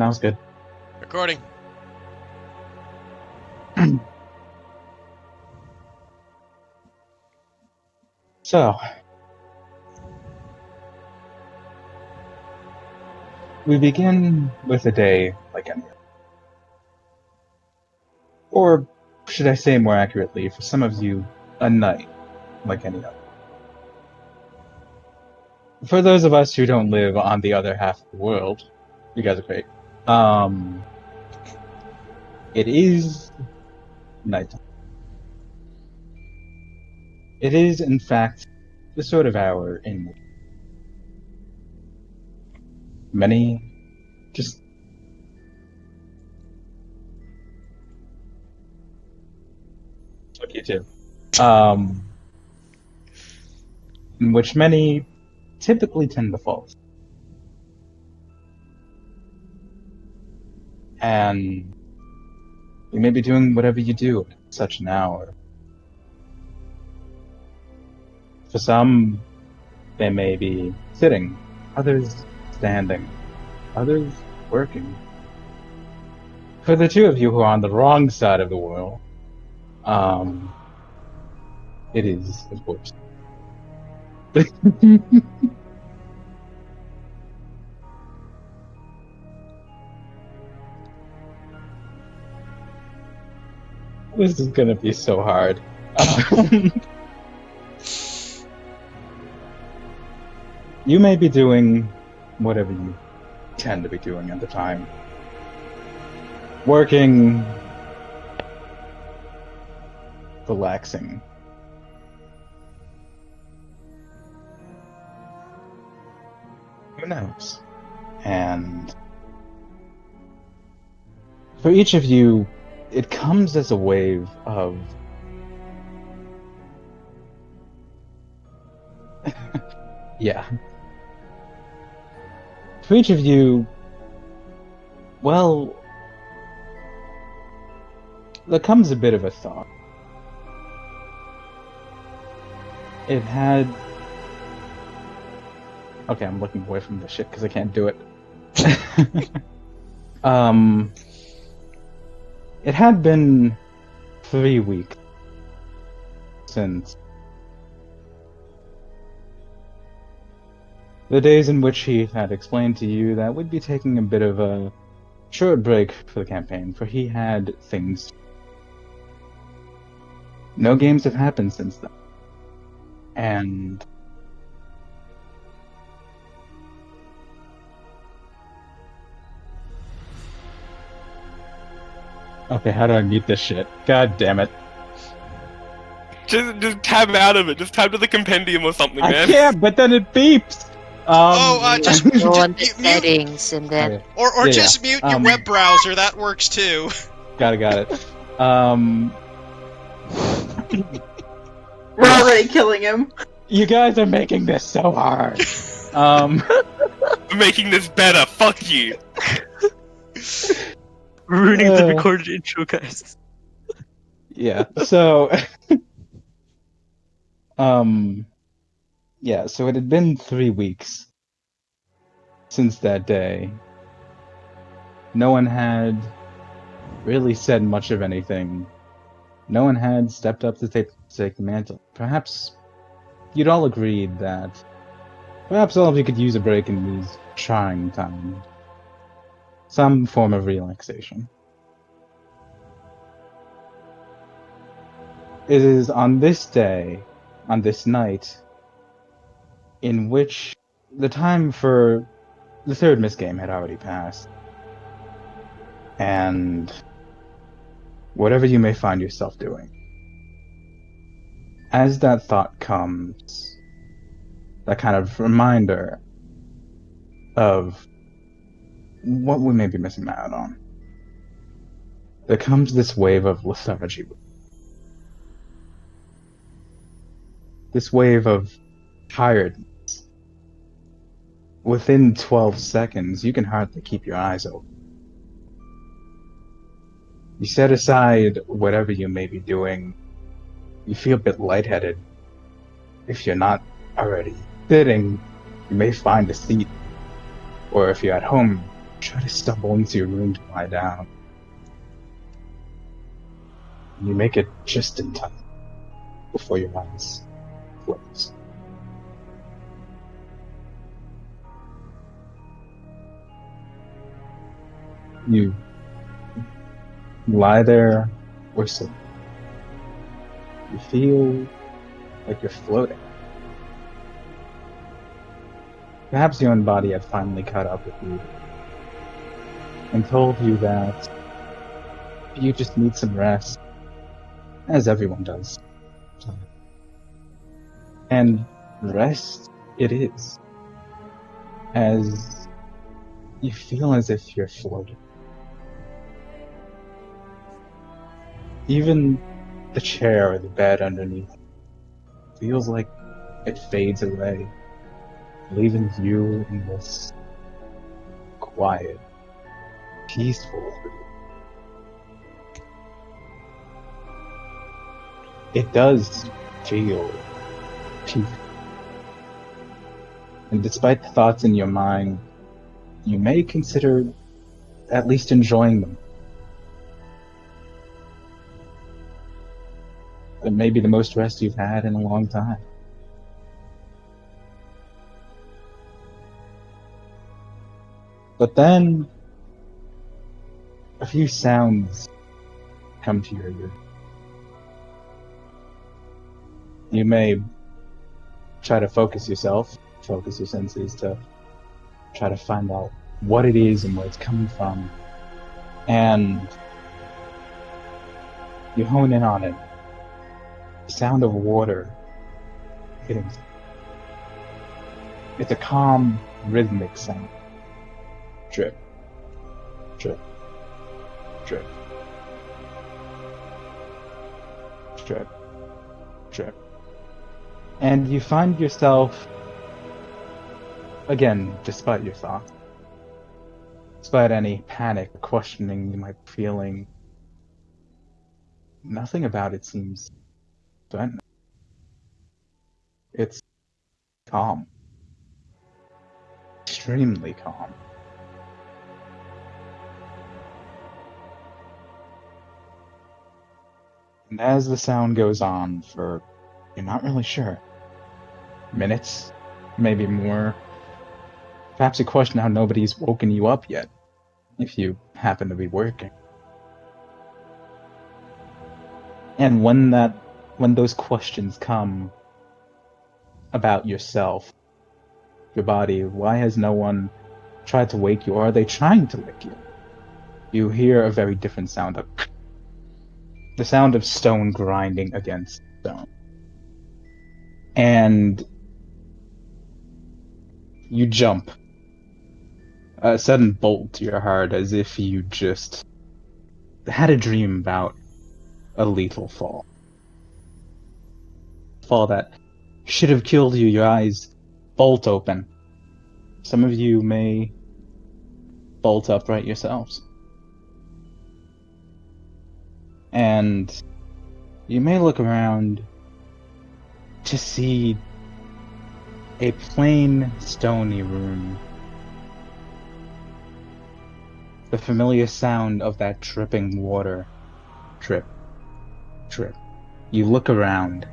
Now's good. Recording. So, we begin with a day like any other. Or, should I say more accurately, for some of you, a night like any other. For those of us who don't live on the other half of the world, you guys are great. It is nighttime. It is, in fact, the sort of hour in which many just fuck you too. In which many typically tend to fall asleep. And you may be doing whatever you do at such an hour. For some, they may be sitting, others standing, others working. For the two of you who are on the wrong side of the world, it is, of course. This is gonna be so hard. You may be doing whatever you tend to be doing at the time. Working, relaxing. Who knows? And for each of you, it comes as a wave of yeah. For each of you, well, there comes a bit of a thought. It had... Okay, I'm looking away from this shit because I can't do it. It had been 3 weeks since the days in which he had explained to you that we'd be taking a bit of a short break for the campaign, for he had things. No games have happened since then. And okay, how do I mute this shit? God damn it. Just tab out of it. Just tab to the compendium or something, man. I can't, but then it beeps! Just Go on the mute, settings and then Okay. or Yeah, just mute your web browser. That works too. Got it. We're already killing him. You guys are making this so hard. I'm making this better. Fuck you. Ruining the recorded intro, guys. Yeah, so... Yeah, so it had been 3 weeks since that day. No one had really said much of anything. No one had stepped up to take the mantle. Perhaps you'd all agreed that perhaps all of you could use a break in these trying times. Some form of relaxation. It is on this day, on this night, in which the time for the third Miss Game had already passed. And whatever you may find yourself doing, as that thought comes, that kind of reminder of what we may be missing out on, there comes this wave of lethargy. This wave of tiredness. Within 12 seconds, you can hardly keep your eyes open. You set aside whatever you may be doing. You feel a bit lightheaded. If you're not already sitting, you may find a seat. Or if you're at home, try to stumble into your room to lie down. You make it just in time before your eyes close. You lie there or sit. You feel like you're floating. Perhaps your own body had finally caught up with you and told you that you just need some rest, as everyone does. And rest it is, as you feel as if you're floating. Even the chair or the bed underneath feels like it fades away, leaving you in this quiet, peaceful. It does feel peaceful. And despite the thoughts in your mind, you may consider at least enjoying them. It may be the most rest you've had in a long time. But then, a few sounds come to your ear. You may try to focus your senses to try to find out what it is and where it's coming from. And you hone in on it. The sound of water hitting. It's a calm, rhythmic sound. Drip, drip, drip, drip, drip. And you find yourself, again, despite your thoughts, despite any panic or questioning you might be feeling, nothing about it seems threatening. It's calm. Extremely calm. And as the sound goes on for, you're not really sure, minutes, maybe more, perhaps you question how nobody's woken you up yet, if you happen to be working. And when those questions come about yourself, your body, why has no one tried to wake you, or are they trying to wake you? You hear a very different sound, the sound of stone grinding against stone. And you jump. A sudden bolt to your heart, as if you just had a dream about a lethal fall. Fall that should have killed you. Your eyes bolt open. Some of you may bolt upright yourselves. And you may look around to see a plain, stony room. The familiar sound of that dripping water. Drip, drip. You look around,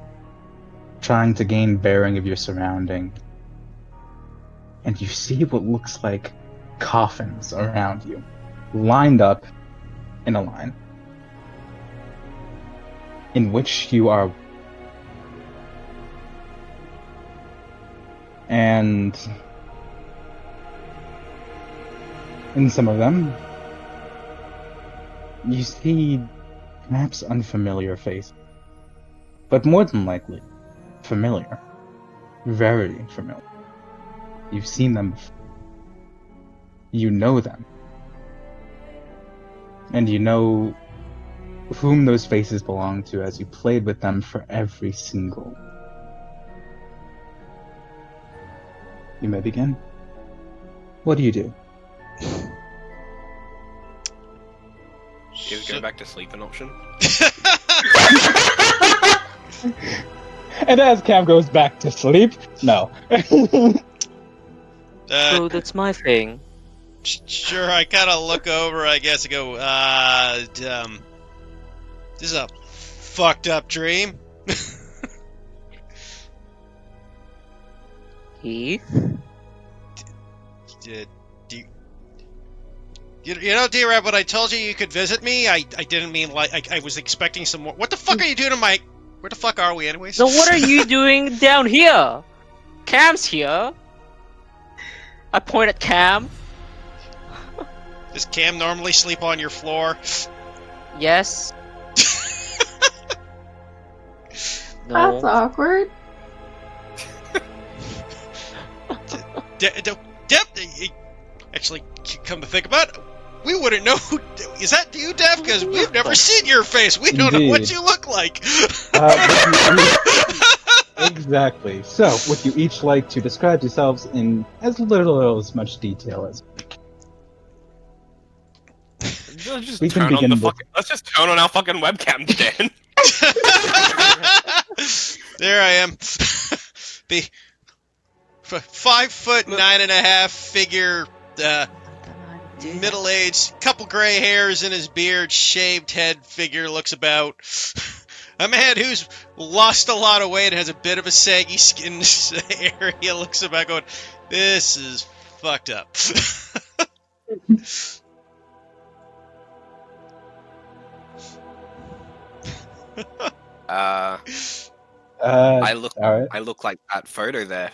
trying to gain bearing of your surrounding, and you see what looks like coffins around you, lined up in a line, in which you are. And in some of them, you see perhaps unfamiliar faces, but more than likely, familiar. Very familiar. You've seen them before. You know them. And you know whom those faces belong to, as you played with them for every single. You may begin. What do you do? Is go back to sleep an option? And as Cam goes back to sleep, no. So that's my thing. Sure, I kind of look over, I guess, and go, this is a fucked up dream. Heath? You know, D-Rab, when I told you you could visit me, I didn't mean like, I was expecting some more. What the fuck are you doing to my... Where the fuck are we, anyways? So what are you doing down here? Cam's here. I point at Cam. Does Cam normally sleep on your floor? Yes. That's No. awkward. Actually, come to think about it, we wouldn't know who... Is that you, Dev? Because we've never seen your face. We don't know what Indeed. you look like. Exactly. So, would you each like to describe yourselves in as little or as much detail as... Let's We just can turn on begin the with- fucking. Let's just turn on our fucking webcam, Dan. There I am. The 5'9.5" figure, middle-aged, couple gray hairs in his beard, shaved head figure looks about. A man who's lost a lot of weight and has a bit of a saggy skin area looks about going, this is fucked up. I I look. Alright. I look like that photo there.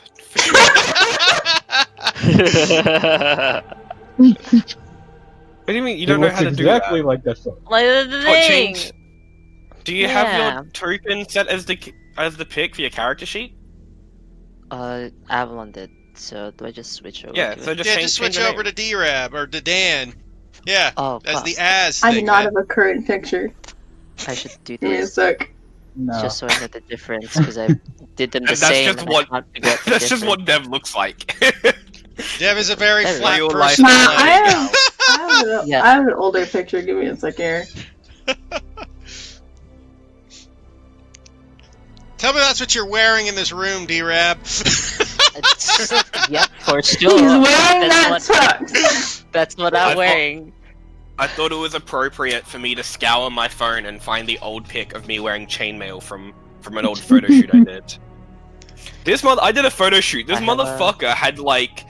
What do you mean you don't know how to do exactly that? like that photo. Like the What, thing. change? Do you have your token set as the pick for your character sheet? Avalon did. So do I just switch over? Yeah, to so it? just Yeah, change, just switch change the over name. to D-Rab, or to Dan. Yeah, Oh, as fuck. the as I thing, do not man. have a current picture. I should do Give me a this sec. No. just so I know the difference because I did them the And that's same. just and what- I can't figure out the That's just difference. what Dev looks like. Dev is a very That is flat real life. personality. Nah, I have an older picture. Give me a sec here. Tell me that's what you're wearing in this room, D-Rab. Yep, for He's sure. wearing That's that what, tux. that's what I I'm thought- wearing. I thought it was appropriate for me to scour my phone and find the old pic of me wearing chainmail from an old photo shoot I did. I did a photo shoot. This I have a- motherfucker had like,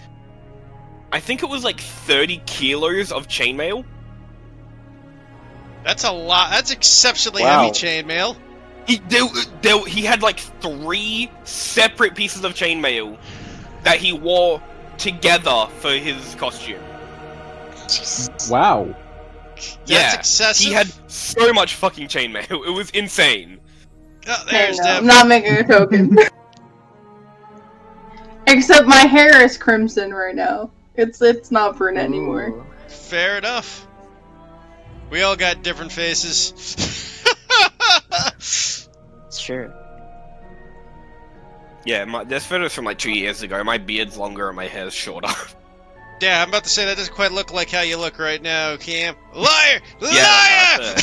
I think it was like 30 kilos of chainmail. That's a lot. That's exceptionally Wow. heavy chainmail. He had like 3 separate pieces of chainmail that he wore together for his costume. Jesus. Wow. That's Yeah, excessive. he had so much fucking chainmail. It was insane. Oh, There there's you go. Dev. I'm not making a token. Except my hair is crimson right now. It's not brunette anymore. Ooh. Fair enough. We all got different faces. It's true. Yeah, this photo's from like 2 years ago. My beard's longer and my hair's shorter. Yeah, I'm about to say that doesn't quite look like how you look right now, Cam. Liar! Yeah, Liar!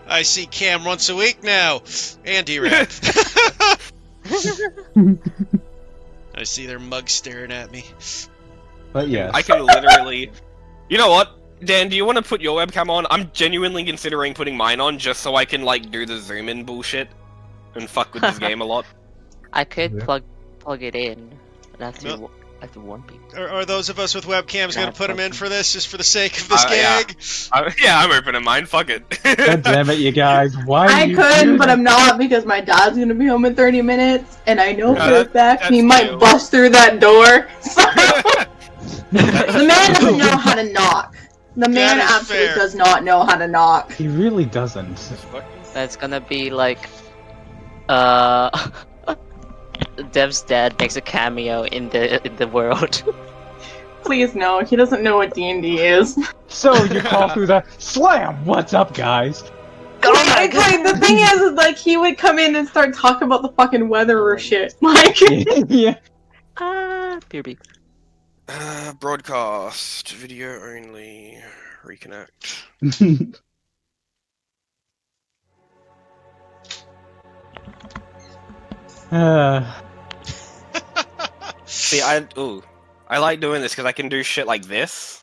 I see Cam once a week now. And D-Rap. I see their mugs staring at me. But yes. I can literally. You know what, Dan? Do you want to put your webcam on? I'm genuinely considering putting mine on just so I can like do the zoom in bullshit and fuck with this game a lot. I could Yeah. plug it in. I have to No. I have to warn people. Are those of us with webcams going Nah, to put them in fuck for this, just for the sake of this Yeah. gag? Yeah, I'm opening mine. Fuck it. God damn it, you guys. Why I do you could, do but that? I'm not because my dad's gonna be home in 30 minutes, and I know Yeah, for a fact he that's might true. bust through that door. The man doesn't know how to knock. The man That is absolutely fair. does not know how to knock. He really doesn't. That's gonna be like, Dev's dad makes a cameo in the world. Please no, he doesn't know what D&D is. So you call through the slam. What's up, guys? Like, the thing is, like, he would come in and start talking about the fucking weather or shit. Like, Yeah. PRB. Broadcast video only. Reconnect. uh, See, I like doing this because I can do shit like this.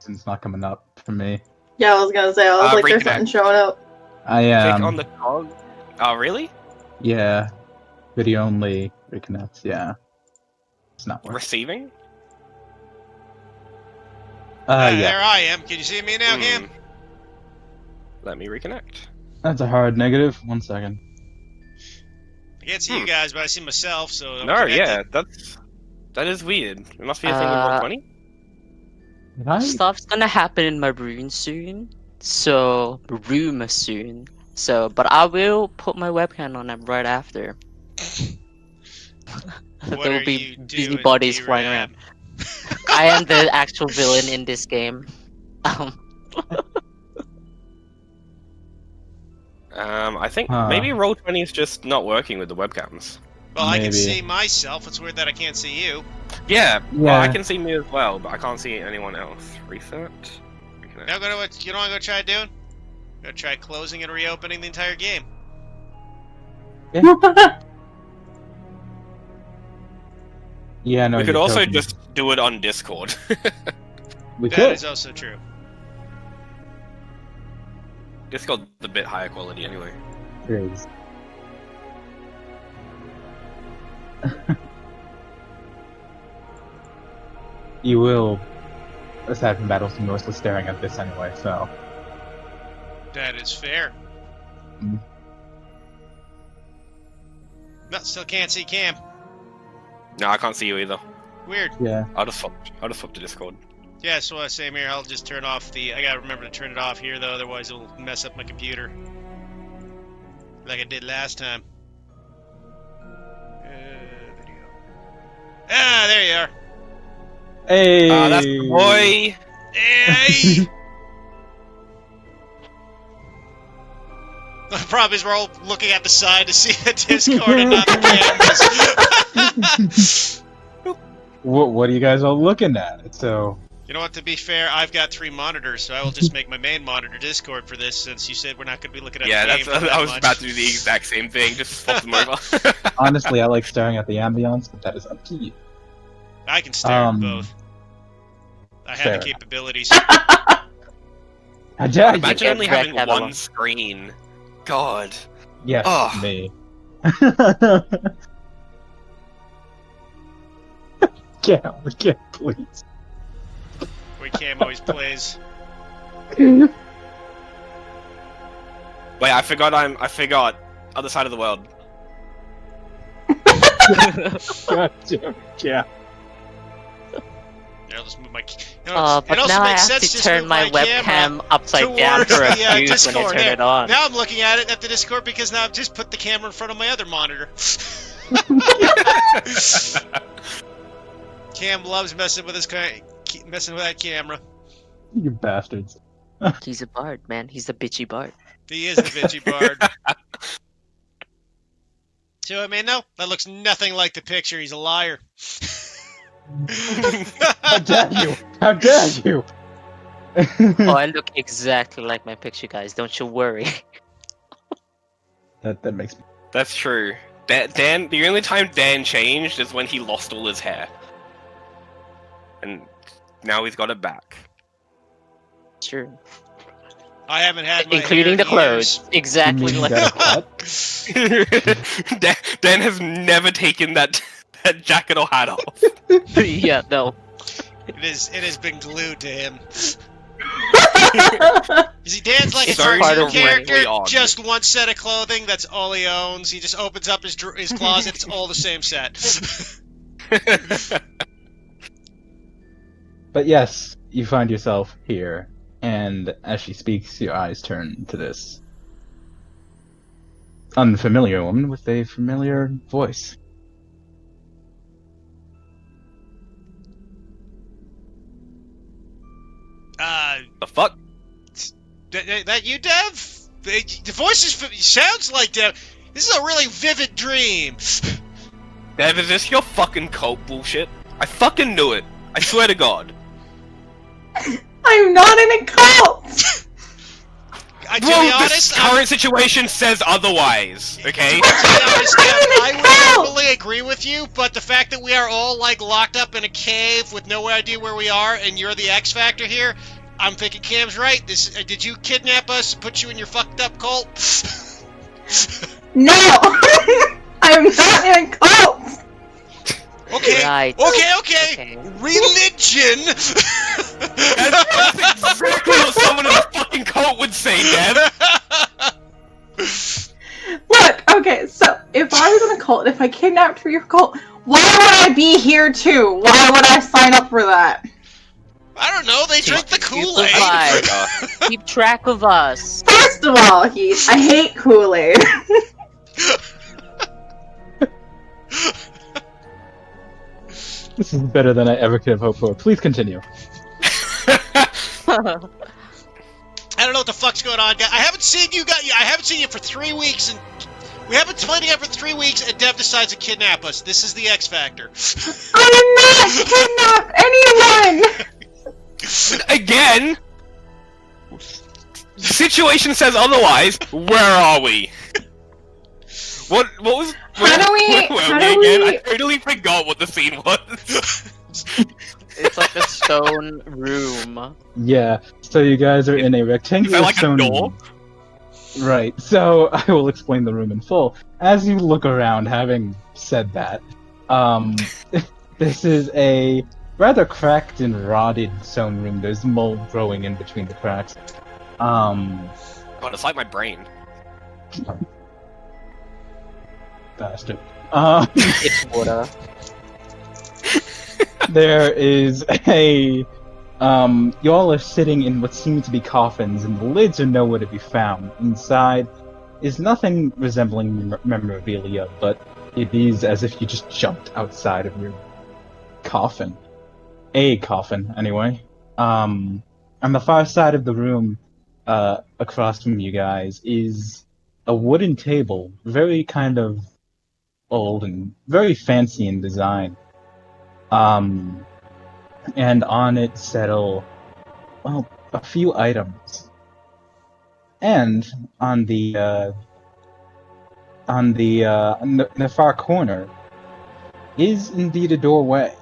It's not coming up for me. Yeah, I was gonna say, I was like, there's reconnect. nothing showing up. I Click am. on the cog. Oh, really? Yeah. Video only reconnects. Yeah. It's not working. Receiving? Yeah. There I am. Can you see me now, Cam? Hmm. Let me reconnect. That's a hard negative. 1 second. I can't see you guys, but I see myself, so I'm No, connected. yeah, that is weird. It must be a thing with Roll20. Did I? Stuff's gonna happen in my room soon. So but I will put my webcam on them right after. What There are will be you busy doing, bodies flying D-Ram? around. I am the actual villain in this game. I think Huh. maybe Roll20 is just not working with the webcams. Well, I can Maybe. see myself. It's weird that I can't see you. Yeah, well, I Yeah. can see me as well, but I can't see anyone else. Reset. Reconnect. Now, you know what I'm gonna try doing? I'm gonna try closing and reopening the entire game. Yeah, no. we could you're also joking. just do it on Discord. We That could. is also true. Discord's a bit higher quality anyway. It is. You will, aside from battles, be mostly staring at this anyway, so. That is fair. Mm. No, still can't see Cam. No, I can't see you either. Weird. Yeah. I'll just swap to Discord. Yeah, so same here. I'll just turn off the. I gotta remember to turn it off here though, otherwise it'll mess up my computer. Like I did last time. Video. Ah, there you are. Hey! That's the boy! Hey! The problem is we're all looking at the side to see the Discord and not the cameras. What are you guys all looking at? So, You know what, to be fair, I've got 3 monitors, so I will just make my main monitor Discord for this, since you said we're not going to be looking at Yeah, the game that's. for that I was much. about to do the exact same thing. Just swap them over. honestly, I like staring at the ambience, but that is up to you. I can stare at both. I have fair. the capabilities. How dare you? Imagine only Get having wrecked, one Avalon. screen. God. Yes, Ugh. me. Get please. Where Cam always plays. Wait, I forgot. Other side of the world. God damn it, yeah. Yeah, I'll just move my. You know, But it also now I makes have sense to just turn move my camera webcam upside down towards for a the, fuse when I Discord. turn There. it on. Now I'm looking at it at the Discord because now I've just put the camera in front of my other monitor. Cam loves messing with that camera. You bastards. He's a bard, man. He's a bitchy bard. He is the bitchy bard. So I mean, no, that looks nothing like the picture. He's a liar. How dare you? How dare you? Oh, I look exactly like my picture, guys. Don't you worry. that makes me. That's true. Dan, the only time Dan changed is when he lost all his hair. And now he's got it back. Sure. I haven't had my Including hair the in years. clothes. Exactly You mean like that what? Dan has never taken that jacket or hat off. Yeah, no. It has been glued to him. You see, Dan's like a It's part cartoon of character, Randomly Odd. just one set of clothing, that's all he owns. He just opens up his closet, it's all the same set. But yes, you find yourself here, and as she speaks, your eyes turn to this unfamiliar woman with a familiar voice. The fuck? That you, Dev? The voice sounds like Dev. This is a really vivid dream. Dev, is this your fucking cult bullshit? I fucking knew it. I swear to God. I'm not in a cult! To Bro, be the honest, current situation says otherwise, okay? To be honest, Dev, I would Hell! normally agree with you, but the fact that we are all, like, locked up in a cave with no idea where we are, and you're the X Factor here, I'm thinking Cam's right. Did you kidnap us and put you in your fucked up cult? No! I'm not in a cult! Okay, Right. okay. Religion! That's exactly what someone in a fucking cult would say, Dev! Look, okay, so if I was in a cult, if I kidnapped for your cult, why would I be here too? Why would I sign up for that? I don't know, they drink the Kool-Aid. Survive. Keep track of us. First of all, Heath, I hate Kool-Aid. This is better than I ever could have hoped for. Please continue. I don't know what the fuck's going on, guys. I haven't seen you for 3 weeks, and we haven't been together for 3 weeks, and Dev decides to kidnap us. This is the X Factor. I did not kidnap anyone! Again! The situation says otherwise. Where are we? What was... How do we- Where were how we do again? we- I totally forgot what the scene was. It's like a stone room. Yeah, so you guys are in a rectangular like a stone door? room. Right, so I will explain the room in full. As you look around, having said that, this is a rather cracked and rotted stone room. There's mold growing in between the cracks. God, it's like my brain. Bastard. It's water. There is a y'all are sitting in what seem to be coffins, and the lids are nowhere to be found. Inside is nothing resembling memorabilia, but it is as if you just jumped outside of your coffin. A coffin, anyway. On the far side of the room, across from you guys, is a wooden table, very kind of old and very fancy in design. And on it settle, well, a few items. And on the far corner is indeed a doorway.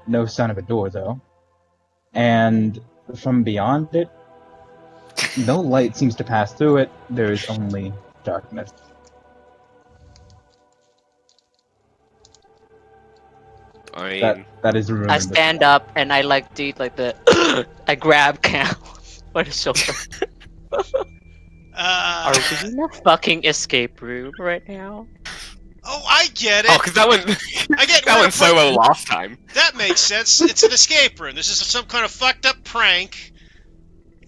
No sign of a door, though. And from beyond it, no light seems to pass through it. There is only darkness. I mean... That is a room. I in the- stand up and I like do like the I grab Cam by the shoulder. Are we in a fucking escape room right now? Oh, I get it. Oh, because that one... I get that went so well last time. That makes sense. It's an escape room. This is some kind of fucked up prank.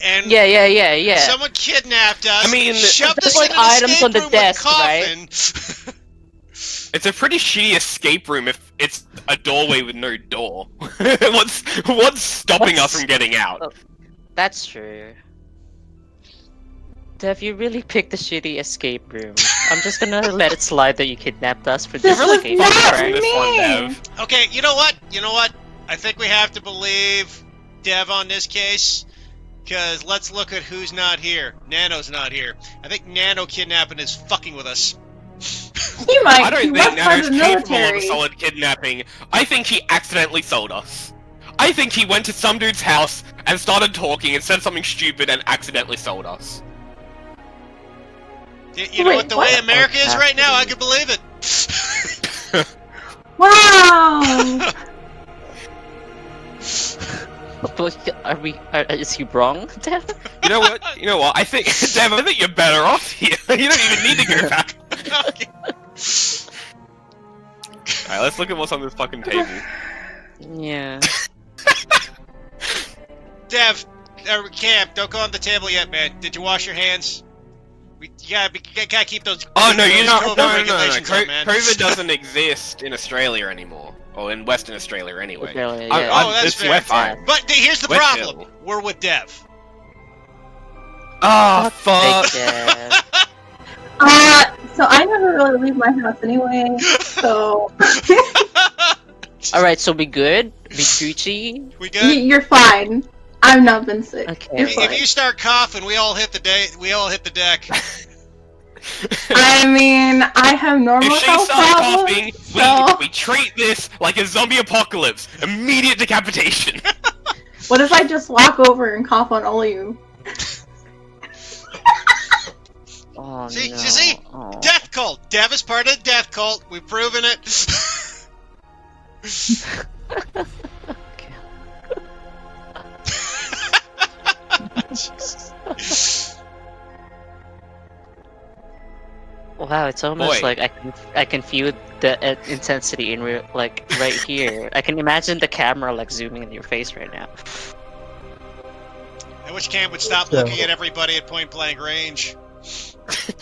And Yeah. someone kidnapped us. I mean, shoved there's us like in an items escape on the room desk, with right? coffin. It's a pretty shitty escape room if it's a doorway with no door. What's stopping us from getting out? That's true. Dev, you really picked a shitty escape room. I'm just gonna let it slide that you kidnapped us for this This was escape not room, Fuck right? this one, me. Dev. Okay, you know what? I think we have to believe Dev on this case. Because let's look at who's not here. Nano's not here. I think Nano kidnapping is fucking with us. He might. I He don't was think part Nano's of the capable of a military. solid kidnapping. I think he accidentally sold us. I think he went to some dude's house and started talking and said something stupid and accidentally sold us. You know Wait, what? The what? way America is right now, I could believe it. Wow. Is he wrong, Dev? You know what? I think, Dev, I think you're better off here. You don't even need to go back. Okay. Alright, let's look at what's on this fucking table. Yeah. Dev, Cam, don't go on the table yet, man. Did you wash your hands? You gotta keep those. Oh no, those you're not. COVID No. regulations up, man. COVID doesn't exist in Australia anymore, or in Western Australia anyway. Australia, I- yeah. I- Oh, that's this- fair. we're fine. But here's the We're problem. chill. We're with Dev. Oh fuck! Take Dev. So I never really leave my house anyway, so Alright, so we good? We Gucci? We good? you're fine. I've not been sick. Okay. You're If fine. you start coughing, we all hit the deck. I mean, I have normal If she health starts problems, coughing, so we treat this like a zombie apocalypse. Immediate decapitation. what if I just walk over and cough on all of you? Oh See, no. you see? Oh. Death cult. Dev is part of the death cult. We've proven it. Jesus. Wow, it's almost Boy. like I can feel the intensity in real, like right here. I can imagine the camera like zooming in your face right now. I wish Cam would stop So- looking at everybody at point blank range.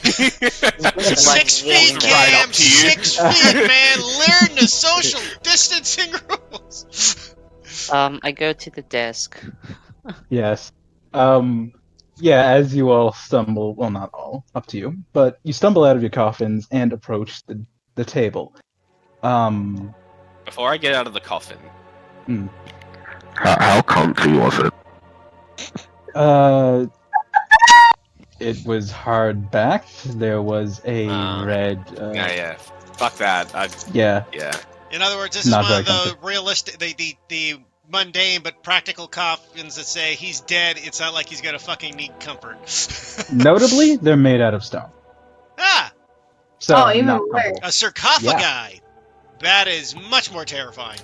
Like, 6 feet, walks right Cam! up to you. 6 feet, man! Learn the social distancing rules! I go to the desk. Yes. Yeah, as you all stumble, well, not all, up to you, but you stumble out of your coffins and approach the table. Before I get out of the coffin, How comfy was it? It was hard backed. There was a red. yeah, fuck that. Yeah. Yeah. In other words, this is Not one of very the realistic, the mundane but practical coffins that say he's dead. It's not like he's got a fucking neat comfort. Notably, they're made out of stone. Ah, So Oh, even not worse. a sarcophagi. That is much more terrifying.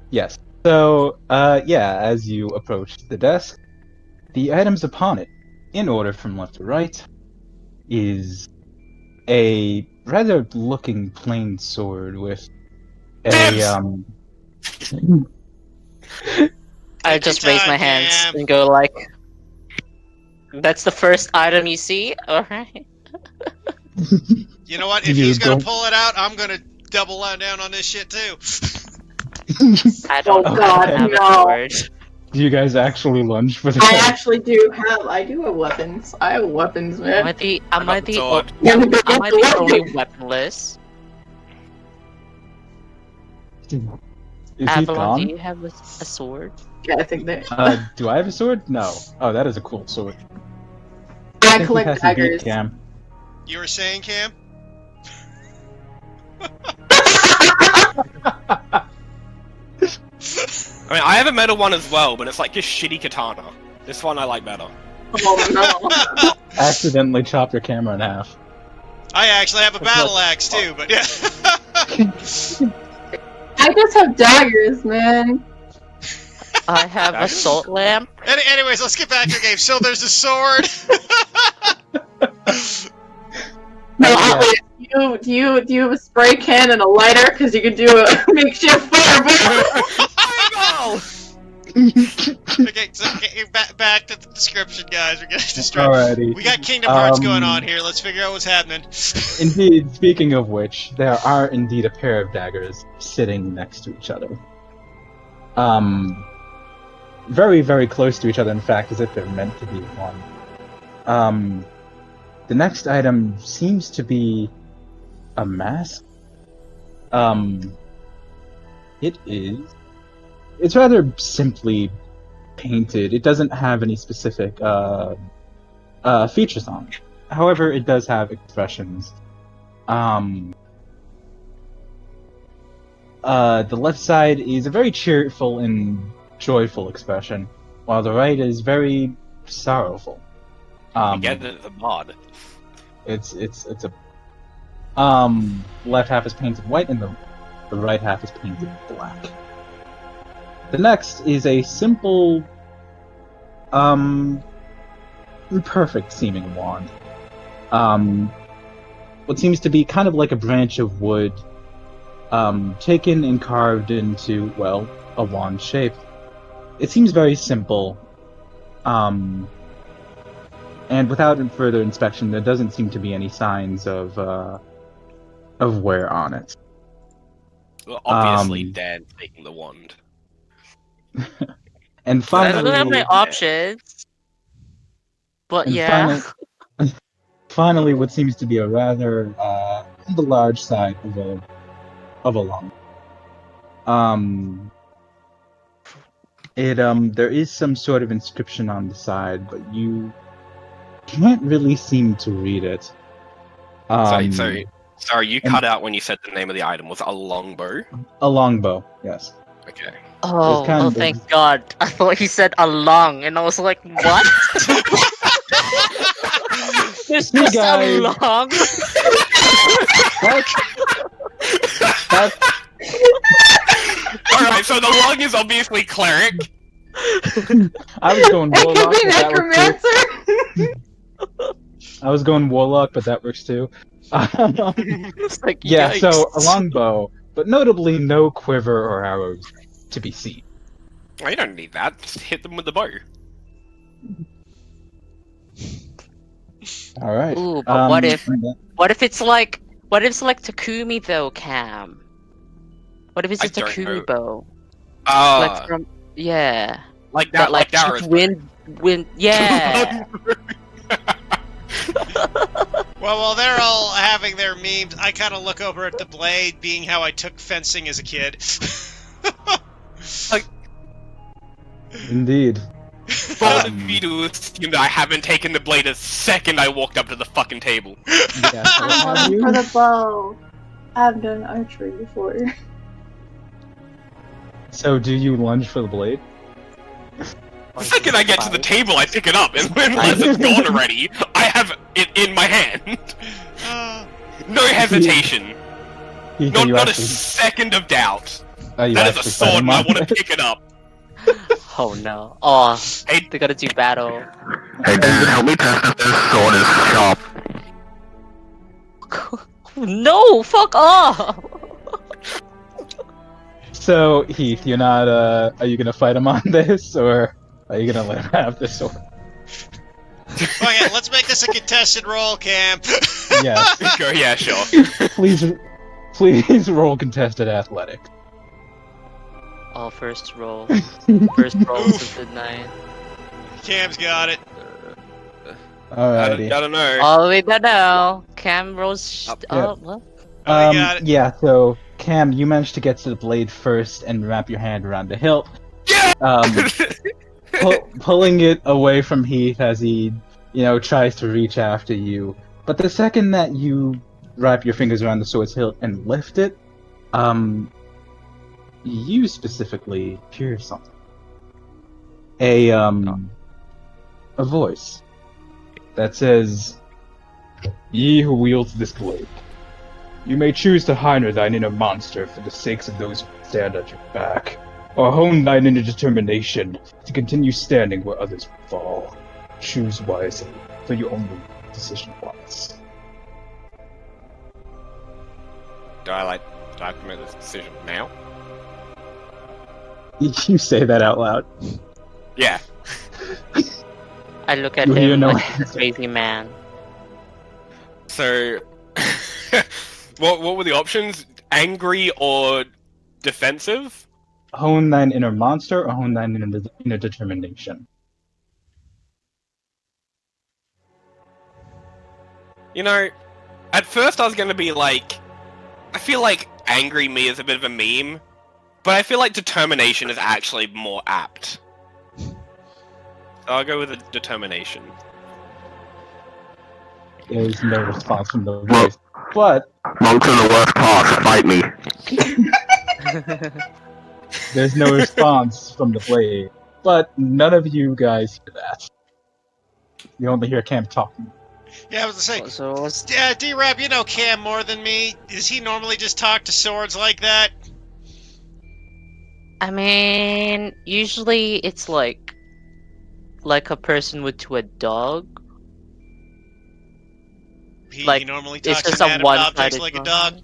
Yes. So, yeah, as you approach the desk, the items upon it, in order from left to right, is a rather looking plain sword with a Dibs! I just raise my hands and go like, "That's the first item you see." All right. You know what? If You he's gonna don't- pull it out, I'm gonna double down on this shit too. I don't Oh God, have no. a sword. Do you guys actually lunge for the I sword? actually do have. I do have weapons. I have weapons, Am man. I the got the sword. am I the only weaponless? Is he Avalon, do gone? you have a sword? Yeah, I think that. Do I have a sword? No. Oh, that is a cool sword. I think he collect has to beat daggers. Cam. You were saying, Cam? I mean, I have a metal one as well, but it's like just shitty katana. This one I like better. Oh no. Accidentally chop your camera in half. I actually have a battle axe too, but yeah. I just have daggers, man. I have a Daggers? salt lamp. Anyways, let's get back to the game. So there's a sword. No, Yeah. do you have a spray can and a lighter? Because you could do a makeshift fireball. Fireball! Okay, so back to the description, guys. We're getting distracted. Alrighty. We got Kingdom Hearts Um, going on here. Let's figure out what's happening. Indeed, speaking of which, there are indeed a pair of daggers sitting next to each other. Very, very close to each other, in fact, as if they're meant to be one. The next item seems to be a mask. It's rather simply painted. It doesn't have any specific features on it. However, it does have expressions. The left side is a very cheerful and joyful expression, while the right is very sorrowful. You get it, the mod. It's a left half is painted white and the right half is painted black. The next is a simple, perfect seeming wand. What seems to be kind of like a branch of wood, taken and carved into, well, a wand shape. It seems very simple, and without further inspection, there doesn't seem to be any signs of wear on it. Well, obviously, Um, Dan taking the wand. And I don't have my finally, options. But and yeah. finally, what seems to be a rather on the large side of a long. There is some sort of inscription on the side, but you can't really seem to read it. Sorry, you cut out when you said the name of the item. Was it a longbow? A longbow, yes. Okay. Oh, kind oh, of- thank God. I thought he said a lung, and I was like, what? There's You just guys- a lung? That's Alright, so the lung is obviously cleric. I was going It warlock, could be but that works too. necromancer. I was going warlock, but that works too. It's like, Yeah, so a yikes. longbow, but notably no quiver or arrows to be seen. Oh, you don't need that. Just hit them with the bow. All right. Ooh, but what if yeah. what if it's like Takumi though, Cam? What if it's I a don't Takumi know. bow? Like from yeah. like That that, like shoots Dara's wind yeah. Well, while they're all having their memes, I kind of look over at the blade, being how I took fencing as a kid. Indeed. bold of me to assume that I haven't taken the blade a second I walked up to the fucking table. Yeah, so I'm have going for you? the bow. I've done archery before. So do you lunge for the blade? The second I get to the table, I pick it up, and unless it's gone already, I have it in my hand. Uh, No hesitation. You Not a actually, second of doubt. you That is a actually fight sword, him and I on want to it? pick it up. Oh no. Oh, Hey, they gotta do battle. Hey Dan, help me test if this sword is sharp. No, fuck off! So Heath, you're not. Are you gonna fight him on this, or are you gonna let him have this sword? okay, let's make this a contested roll, Cam. Yes. go, yeah, sure. Please roll contested athletic. Oh, first roll. First roll Oof. of the night. Cam's got it. I Alrighty. don't know. Oh, we don't know. Cam rolls. Up. Oh, what? Oh, you got it. Yeah. So Cam, you managed to get to the blade first and wrap your hand around the hilt. Yeah! Pulling it away from Heath as he, tries to reach after you. But the second that you wrap your fingers around the sword's hilt and lift it, you specifically hear something. A voice that says, "Ye who wields this blade, you may choose to hinder thine inner monster for the sakes of those who stand at your back, or hone thine inner determination to continue standing where others will fall. Choose wisely, for you only make the decision once." Do I have to make this decision now? You say that out loud. Yeah. I look at You hear him no like a answer. crazy man. So, what were the options? Angry or defensive? Hone thine inner monster or hone thine inner determination. At first I was gonna be like, I feel like angry me is a bit of a meme, but I feel like determination is actually more apt. So I'll go with a determination. There's no response from the voice. But Monks are the worst class, fight me. there's no response from the blade. But none of you guys hear that. You only hear Cam talking. Yeah, I was gonna say. So what's Yeah, D-Rap, you know Cam more than me. Does he normally just talk to swords like that? I mean, usually it's like a person would to a dog. He Like, normally It's talks just to a inanimate objects one-sided like a dog.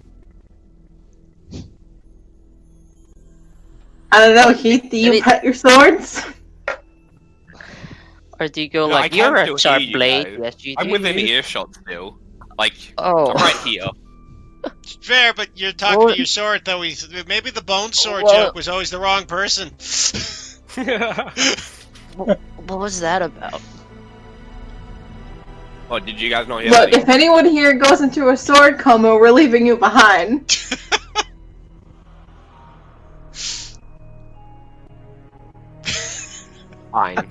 I don't know, Heath, do you mean- pet your swords? Or do you go No, I like, can you're still a sharp hear you blade? guys. Yes, you do. I'm within earshot still. Like, Oh. I'm right here. Fair, but you're talking Well- to your sword, though. Maybe the bone sword Well- joke was always the wrong person. What was that about? Oh, did you guys not hear Look, that? if anyone here goes into a sword coma, we're leaving you behind. Fine.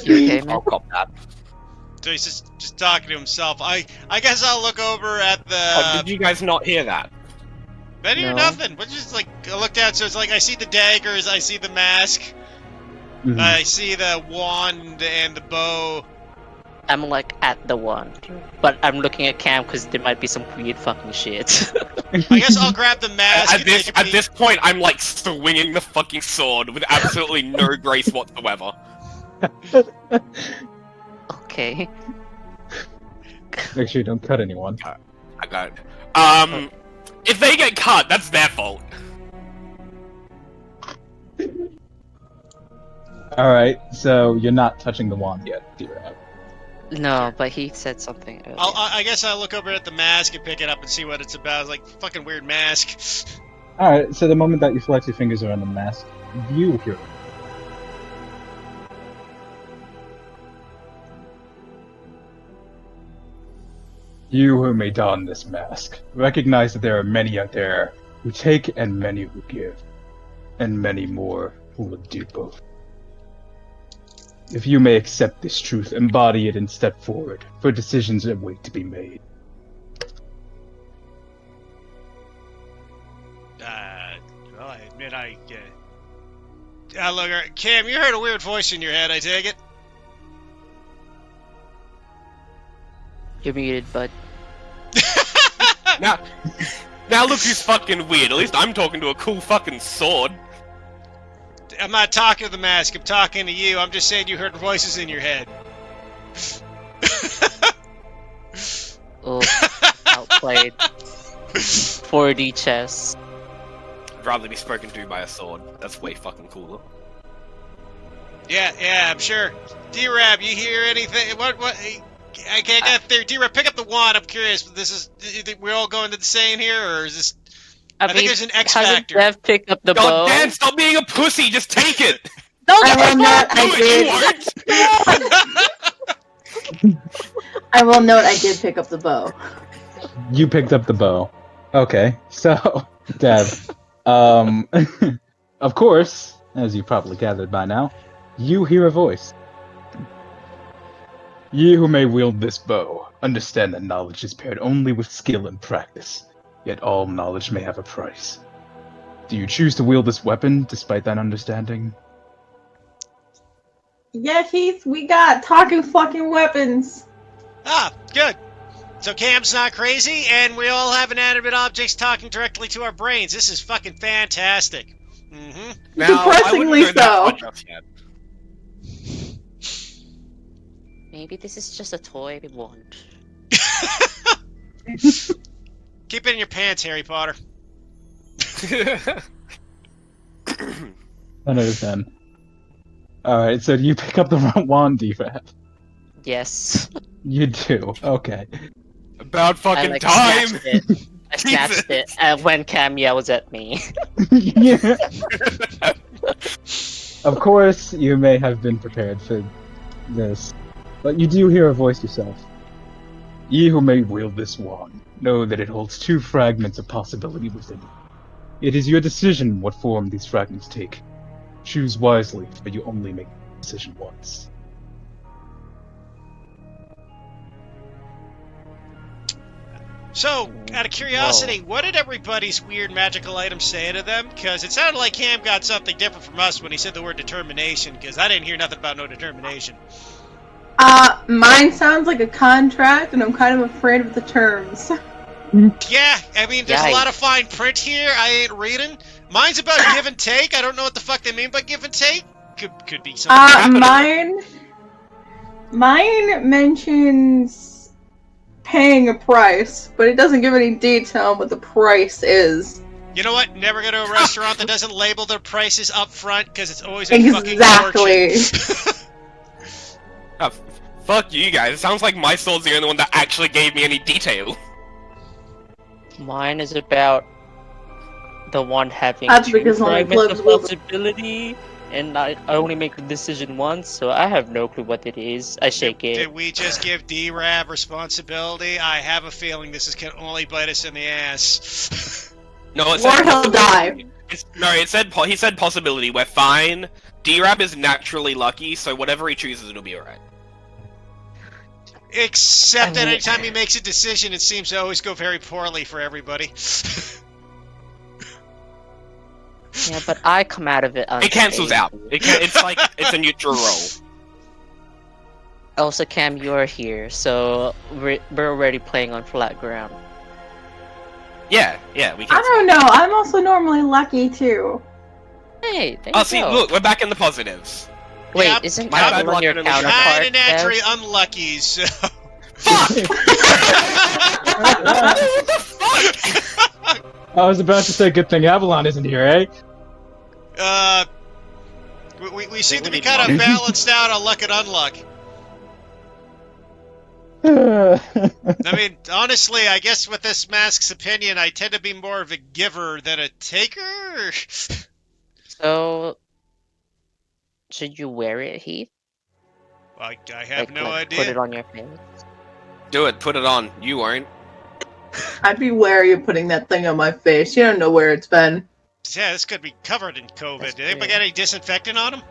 You okay, man? I'll cop that. So he's just talking to himself. I guess I'll look over at Oh, the. did you guys not hear that? I didn't hear No. nothing. But just like I looked out, so it's like I see the daggers, I see the mask, Mhm. I see the wand and the bow. I'm like at the one, but I'm looking at Cam because there might be some weird fucking shit. I guess I'll grab the mask. At and take a at peek. this point, I'm like swinging the fucking sword with absolutely no grace whatsoever. Okay. Make sure you don't cut anyone. I got it. If they get cut, that's their fault. Alright, so you're not touching the wand yet, D-Rab. No, but he said something earlier. I guess I'll look over at the mask and pick it up and see what it's about. It's like fucking weird mask. Alright, so the moment that you flex your fingers around the mask, you hear it. You who may don this mask, recognize that there are many out there who take and many who give, and many more who will do both. If you may accept this truth, embody it, and step forward, for decisions that wait to be made. Well, I admit look, Cam, you heard a weird voice in your head, I take it? You're muted, bud. Now look who's fucking weird. At least I'm talking to a cool fucking sword. I'm not talking to the mask, I'm talking to you. I'm just saying you heard voices in your head. Oh, outplayed. 4D chess. I'd rather be spoken to by a sword. That's way fucking cooler. Yeah, I'm sure. D-Rab, you hear anything? What? I can't get there. D-Rab, pick up the wand. I'm curious. We're all going to the same here, or is this? I think there's an X hasn't factor. Dev picked up the bow? God damn, stop being a pussy, just take it! I will note Do I did. I will note I did pick up the bow. You picked up the bow. Okay, so, Dev, of course, as you probably gathered by now, you hear a voice. Ye who may wield this bow, understand that knowledge is paired only with skill and practice, yet all knowledge may have a price. Do you choose to wield this weapon despite that understanding? Yeah, Heath, we got talking fucking weapons. Ah, good. So Cam's not crazy, and we all have inanimate objects talking directly to our brains. This is fucking fantastic. Mm-hmm. Now, Depressingly I wouldn't go that so. far just yet. Maybe this is just a toy we want. Keep it in your pants, Harry Potter. 10 out of 10. Alright, so do you pick up the wand, D-Rab? Yes. You do, okay. About I fucking like time! snatched it. I snatched it when Cam yells at me. Yeah. Of course, you may have been prepared for this, but you do hear a voice yourself. Ye who may wield this wand, know that it holds two fragments of possibility within it. It is your decision what form these fragments take. Choose wisely, for you only make the decision once. So, out of curiosity, what did everybody's weird magical items say to them? Because it sounded like Cam got something different from us when he said the word determination, because I didn't hear nothing about no determination. Mine sounds like a contract, and I'm kind of afraid of the terms. Yeah, I mean, there's a lot of fine print here. I ain't reading. Mine's about give and take. I don't know what the fuck they mean by give and take. Could be something. Mine mentions paying a price, but it doesn't give any detail on what the price is. You know what? Never go to a restaurant that doesn't label their prices up front, because it's always a Exactly. fucking fortune. Fuck you guys, it sounds like my sword's the only one that actually gave me any detail. Mine is about the one having That's two because only fragments Glob's of will- possibility, and I only make the decision once, so I have no clue what it is. I shake it. Did we just give D-Rab responsibility? I have a feeling this can only bite us in the ass. No, it Or says he'll die. It said he said possibility. We're fine. D-Rab is naturally lucky, so whatever he chooses, it'll be alright. Except that I mean- anytime he makes a decision, it seems to always go very poorly for everybody. Yeah, but I come out of it unscathed. It cancels out. It's like it's a neutral roll. Also, Cam, you're here, so we're already playing on flat ground. Yeah, we I cancel. don't know. I'm also normally lucky too. Hey, there Oh, you see, go. look, we're back in the positives. Wait, Yep. isn't My bad Avalon luck your and a counterpart? Kinda naturally Dev? unlucky, so... I was about to say, good thing Avalon isn't here, eh? We seem to be need kind of luck. balanced out on luck and unluck. I mean, honestly, I guess with this mask's opinion, I tend to be more of a giver than a taker. So, should you wear it, Heath? I have no Put idea. it on your face. Do it, put it on. You won't. I'd be wary of putting that thing on my face. You don't know where it's been. Yeah, this could be covered in COVID. That's Did anybody true. got any disinfectant on them?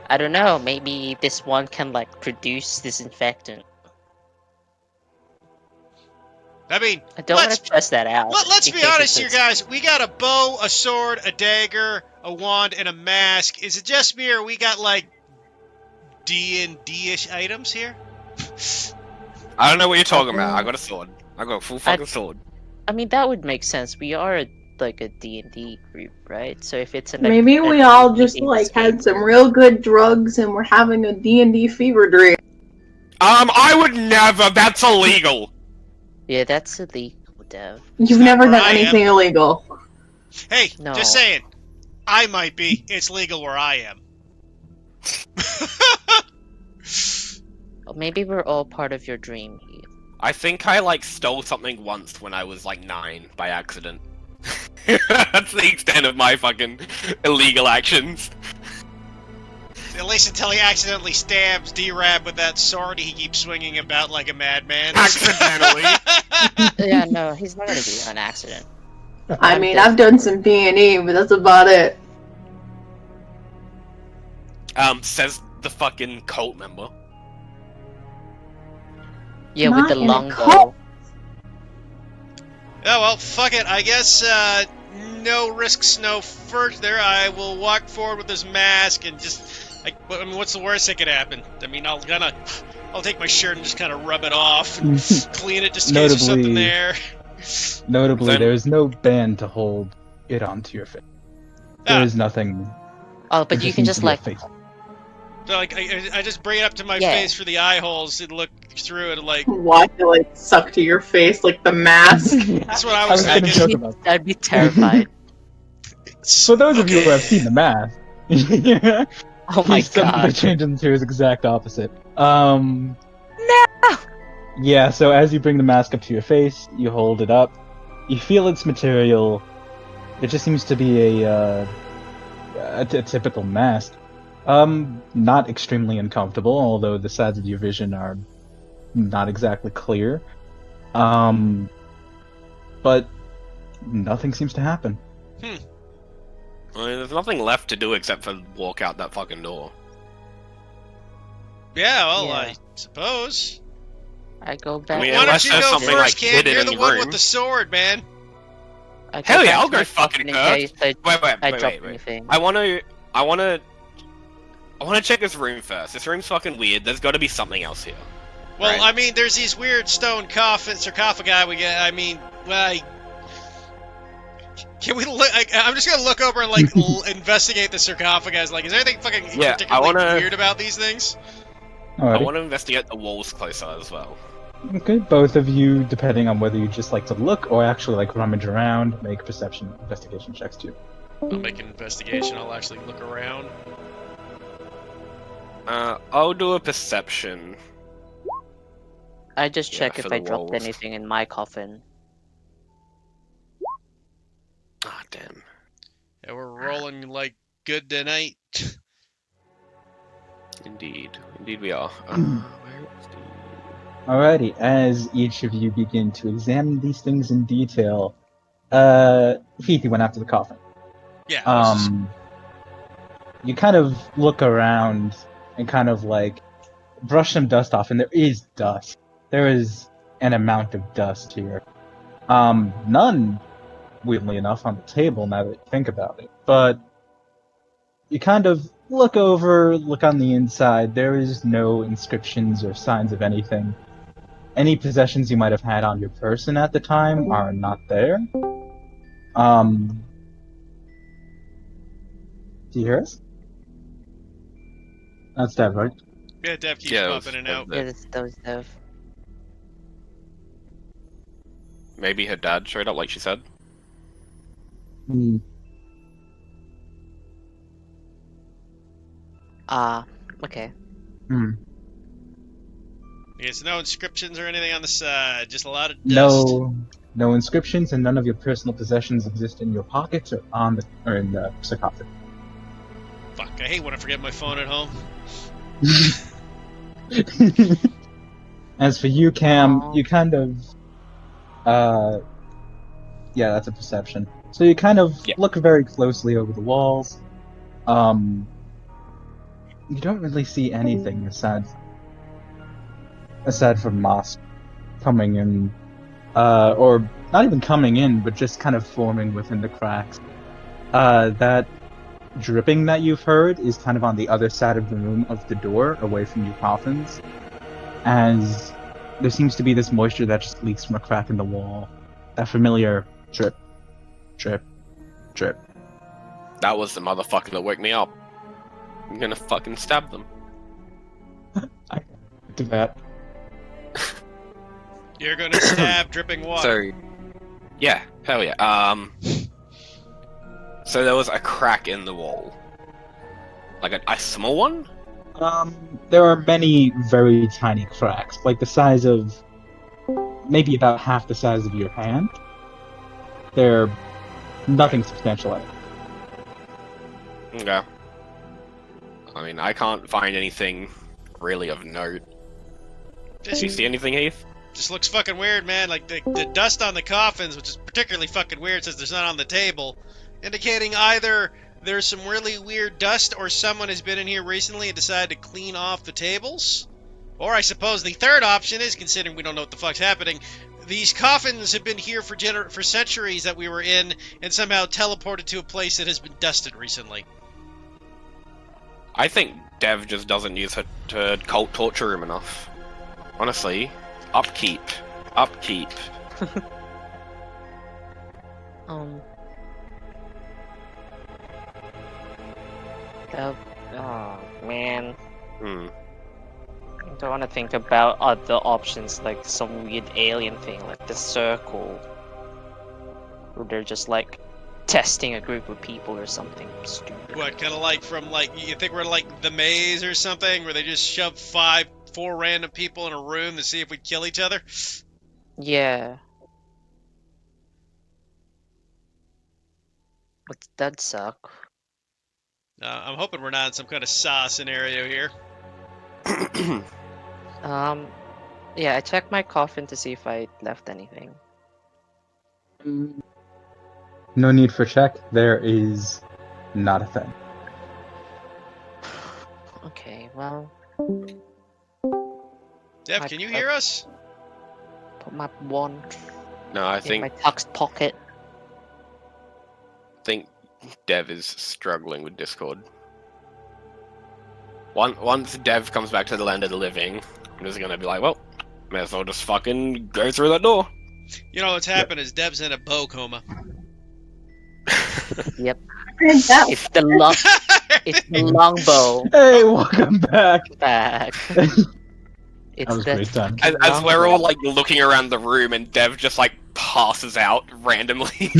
I don't know. Maybe this one can like produce disinfectant. I mean, I don't want let's to test that out. let's in be case honest it's- here, guys. We got a bow, a sword, a dagger, a wand, and a mask. Is it just me, or we got like D&D-ish items here? I don't know what you're talking about. I got a sword. I got a full fucking sword. I mean, that would make sense. We are like a D&D group, right? So if it's an Maybe we all just like had some real good drugs and we're having a D&D fever dream. I would never. That's illegal. Yeah, that's illegal, Dev. You've not never where done I am. anything illegal. Hey, No. just saying. I might be. It's legal where I am. Or maybe we're all part of your dream, Heath. I think I like stole something once when I was like 9 by accident. That's the extent of my fucking illegal actions. At least until he accidentally stabs D-Rab with that sword he keeps swinging about like a madman. Accidentally. Yeah, no, he's not gonna be an accident. I mean, I've done some D&E, but that's about it. Says the fucking cult member. Yeah, Not with the in a longbow. cult. Oh well, fuck it. I guess no risks, no further. I will walk forward with this mask and just. I mean, what's the worst that could happen? I mean, I'll take my shirt and just kind of rub it off and clean it just in case there's something Notably- there. Notably, Then- there is no band to hold it onto your face. There Ah. is nothing. Oh, but there you can needs just to be a like, face. So like, I just bring it up to my Yeah. face for the eye holes and look through it. Like Why to like suck to your face like the mask? that's what I I was was gonna thinking. joke about that. I'd be terrified. For those of you who have seen the math, Oh my he's suddenly god. changed into his exact opposite. No. Yeah. So as you bring the mask up to your face, you hold it up. You feel its material. It just seems to be a typical mask. Not extremely uncomfortable, although the sides of your vision are not exactly clear. But nothing seems to happen. I mean, there's nothing left to do except for walk out that fucking door. Yeah, well, Yeah. I suppose. I go back. I mean, Why don't unless you there's go something, first, like, Cam? hidden You're in the the one room. with the sword, man. I go Hell yeah, back I'll to go my fucking in first. case I Wait, drop wait. anything. I wanna check this room first. This room's fucking weird. There's gotta be something else here. Well, Right. I mean, there's these weird stone sarcophagi we get. I mean, well, can we look? I'm just gonna look over and like investigate the sarcophagi. Like, is there anything fucking Yeah, I particularly wanna- weird about these things? I Alrighty. wanna investigate the walls closer as well. Okay, both of you, depending on whether you just like to look or actually like rummage around, make perception investigation checks too. I'll make an investigation. I'll actually look around. I'll do a perception. I just Yeah, check for if the I dropped walls. anything in my coffin. Ah, damn. Yeah, we're rolling like good tonight. Indeed we are. Where is the... Alrighty, as each of you begin to examine these things in detail, Heath, you went after the coffin. Yeah. I was just- You kind of look around and kind of like brush some dust off, and there is dust. There is an amount of dust here. None, weirdly enough, on the table now that you think about it. But you kind of look on the inside. There is no inscriptions or signs of anything. Any possessions you might have had on your person at the time are not there. Do you hear us? That's Dev, right? Yeah, Dev keeps Yeah, it was- popping in and out. Yeah, that was Dev. Maybe her dad showed up, like she said. Hmm. Okay. Hmm. Yeah, so no inscriptions or anything on the side, just a lot of dust. No inscriptions, and none of your personal possessions exist in your pockets or in the sarcophagus. Fuck, I hate when I forget my phone at home. As for you, Cam, Aw. you kind of, yeah, that's a perception. So you kind of Yeah. look very closely over the walls. You don't really see anything aside from moss coming in, or not even coming in, but just kind of forming within the cracks. That dripping that you've heard is kind of on the other side of the room of the door, away from your coffins, as there seems to be this moisture that just leaks from a crack in the wall. That familiar drip, drip, drip. That was the motherfucker that woke me up. I'm gonna fucking stab them. Do that. You're gonna stab dripping water. So, yeah, hell yeah. So there was a crack in the wall. Like a small one? There are many very tiny cracks, like the size of maybe about half the size of your hand. They're nothing substantial. Okay. I mean, I can't find anything really of note. Do you see anything, Heath? Just looks fucking weird, man. Like the dust on the coffins, which is particularly fucking weird since there's none on the table, indicating either there's some really weird dust or someone has been in here recently and decided to clean off the tables. Or I suppose the third option is, considering we don't know what the fuck's happening, these coffins have been here for centuries that we were in and somehow teleported to a place that has been dusted recently. I think Dev just doesn't use her cult torture room enough. Honestly, upkeep. Upkeep. Oh man, Hmm. I don't want to think about other options like some weird alien thing like the circle, where they're just like testing a group of people or something stupid. What, kind of like from, like, you think we're like The Maze or something, where they just shove four random people in a room to see if we kill each other? Yeah. But that'd suck. I'm hoping we're not in some kind of Saw scenario here. Yeah, I checked my coffin to see if I left anything. No need for check. There is not a thing. Okay, well, Dev, I- can you hear us? put my wand No, I in my think tucked pocket. Dev is struggling with Discord. Once Dev comes back to the land of the living, I'm just gonna be like, well, may as well just fucking go through that door. You know what's happened is Dev's in a bow coma. Yep. And that It's the long, it's the longbow Hey, welcome back. back. That It's was the great time. As we're all like looking around the room and Dev just like passes out randomly.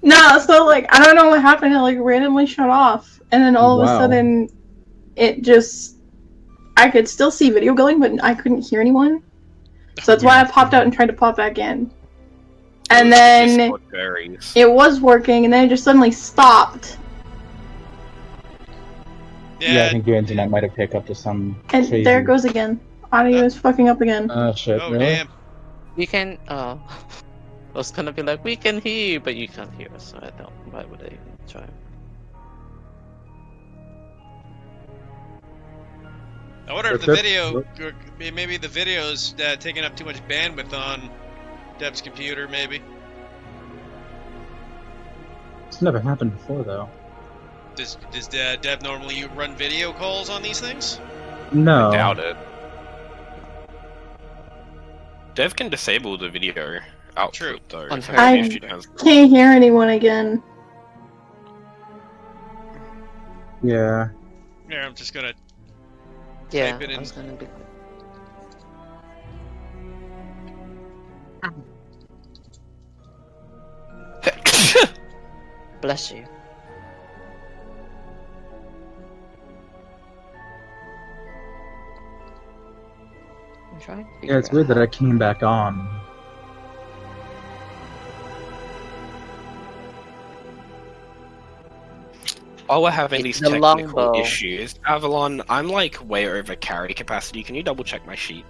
No, so like I don't know what happened. It like randomly shut off, and then all of a Wow. sudden, it just I could still see video going, but I couldn't hear anyone. So that's why I popped out and tried to pop back in, and then Discord varies. it was working, and then it just suddenly stopped. Yeah, I think your internet might have picked up to some And crazy... there it goes again. Audio is fucking up again. Shit, Oh, really? damn. You can I was gonna be like, we can hear you, but you can't hear us, so I don't. Why would I even try? I wonder if If the that's video, what- or maybe the video's taking up too much bandwidth on Deb's computer, maybe. It's never happened before, though. Does Deb normally run video calls on these things? No. Doubt it. Dev can disable the video output True. though. On so her. maybe I if she has- can't hear anyone again. Yeah. Here, I'm just gonna. Yeah, Type it I in. was gonna be. Bless you. I'm trying to Yeah, it's figure weird out that I came back on. While we're having It's these the technical longbow. issues, Avalon, I'm like way over carry capacity. Can you double check my sheet?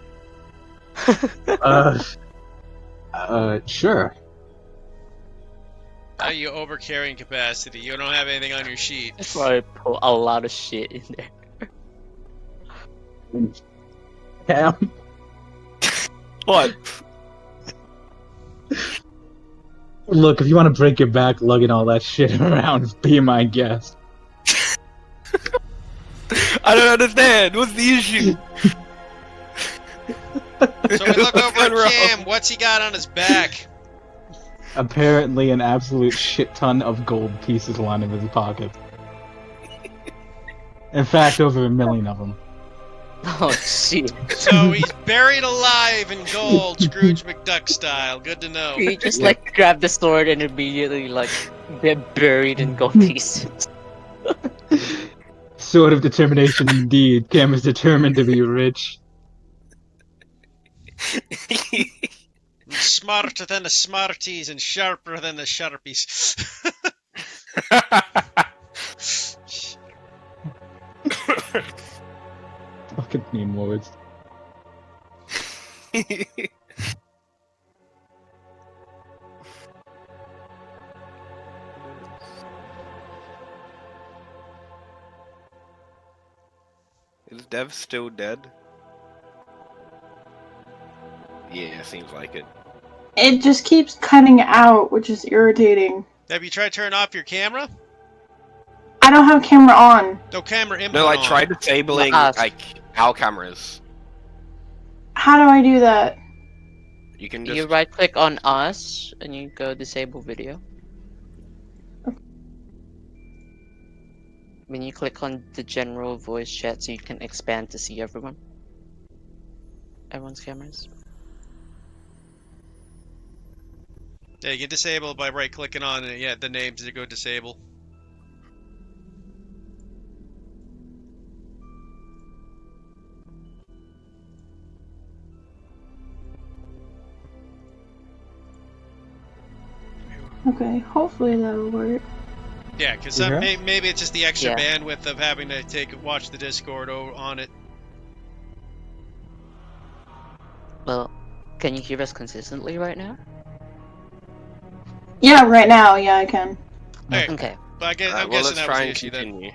Sure. Are you over carrying capacity? You don't have anything on your sheet. That's why I put a lot of shit in there. Cam. What? Look, if you want to break your back lugging all that shit around, be my guest. I don't understand. What's the issue? So we look What's over gone at wrong? Cam. What's he got on his back? Apparently, an absolute shit ton of gold pieces lining his pocket. In fact, over 1 million of them. Oh shit. So he's buried alive in gold, Scrooge McDuck style. Good to know. You just like grab the sword and immediately like get buried in gold pieces. Sword of determination indeed. Cam is determined to be rich. Smarter than the Smarties and sharper than the Sharpies. Fucking meme words. Is Dev still dead? Yeah, seems like it. It just keeps cutting out, which is irritating. Have you tried turning off your camera? I don't have camera on. No camera input No, like on. try disabling Us. like our cameras. How do I do that? You can just You right click on us and you go disable video. When you click on the general voice chat so you can expand to see everyone's cameras. Yeah, you can disable by right clicking on it. Yeah, the names that go disable. Okay, hopefully that'll work. Yeah, because Yeah. maybe it's just the extra Yeah. bandwidth of having to watch the Discord on it. Well, can you hear us consistently right now? Yeah, right now, yeah, I can. Okay, Okay, but I'm well, guessing let's that was try the and issue then. continue.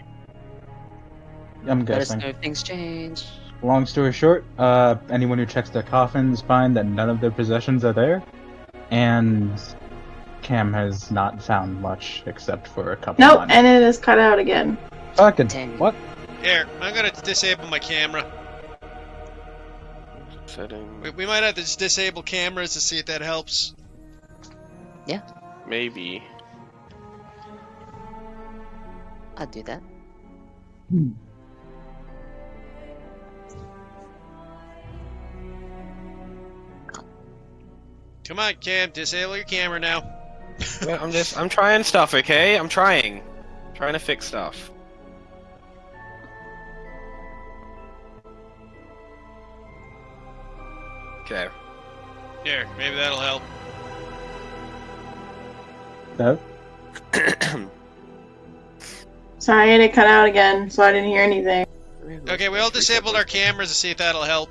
I'm let us guessing. know if things change. Long story short, anyone who checks their coffins find that none of their possessions are there, and Cam has not found much except for a couple. Nope, money. and it is cut out again. Fucking Dang. what? Here, I'm gonna disable my camera. Setting. We might have to just disable cameras to see if that helps. Maybe. I'll do that. Come on, Cam, disable your camera now. Well, I'm trying stuff, okay? I'm trying to fix stuff. Okay. Here, maybe that'll help. That? Sorry, I had it cut out again, so I didn't hear anything. Okay, we all disabled our cameras to see if that'll help.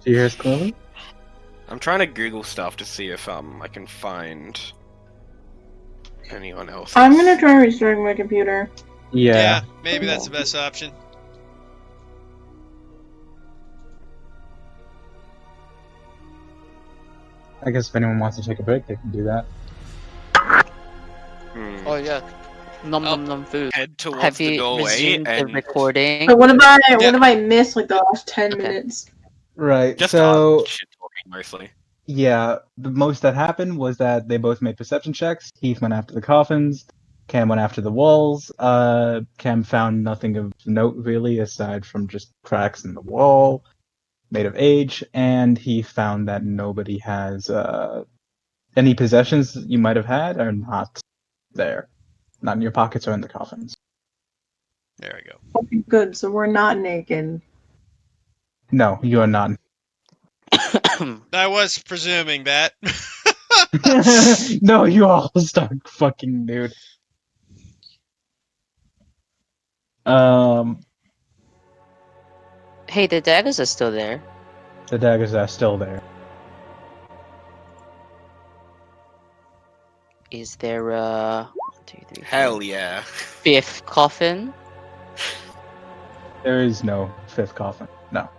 Do you hear us clearly? I'm trying to Google stuff to see if I can find anyone else. I'm gonna try restarting my computer. Yeah, maybe that's the best option. I guess if anyone wants to take a break, they can do that. Hmm. Oh yeah. Nom nom nom food. Head towards Have the you doorway resumed the and recording? But what if I miss like the last 10 Okay. minutes? Right. just so shit talking mostly. yeah, the most that happened was that they both made perception checks. Heath went after the coffins. Cam went after the walls. Cam found nothing of note really, aside from just cracks in the wall made of age, and he found that nobody has any possessions you might have had are not there, not in your pockets or in the coffins. There we go. Okay, good, so we're not naked. No, you are not. I was presuming that. No, you all stark fucking nude. Hey, the daggers are still there. The daggers are still there. Is there a 1, 2, 3, 4, Hell yeah. 5th coffin? There is no fifth coffin. No.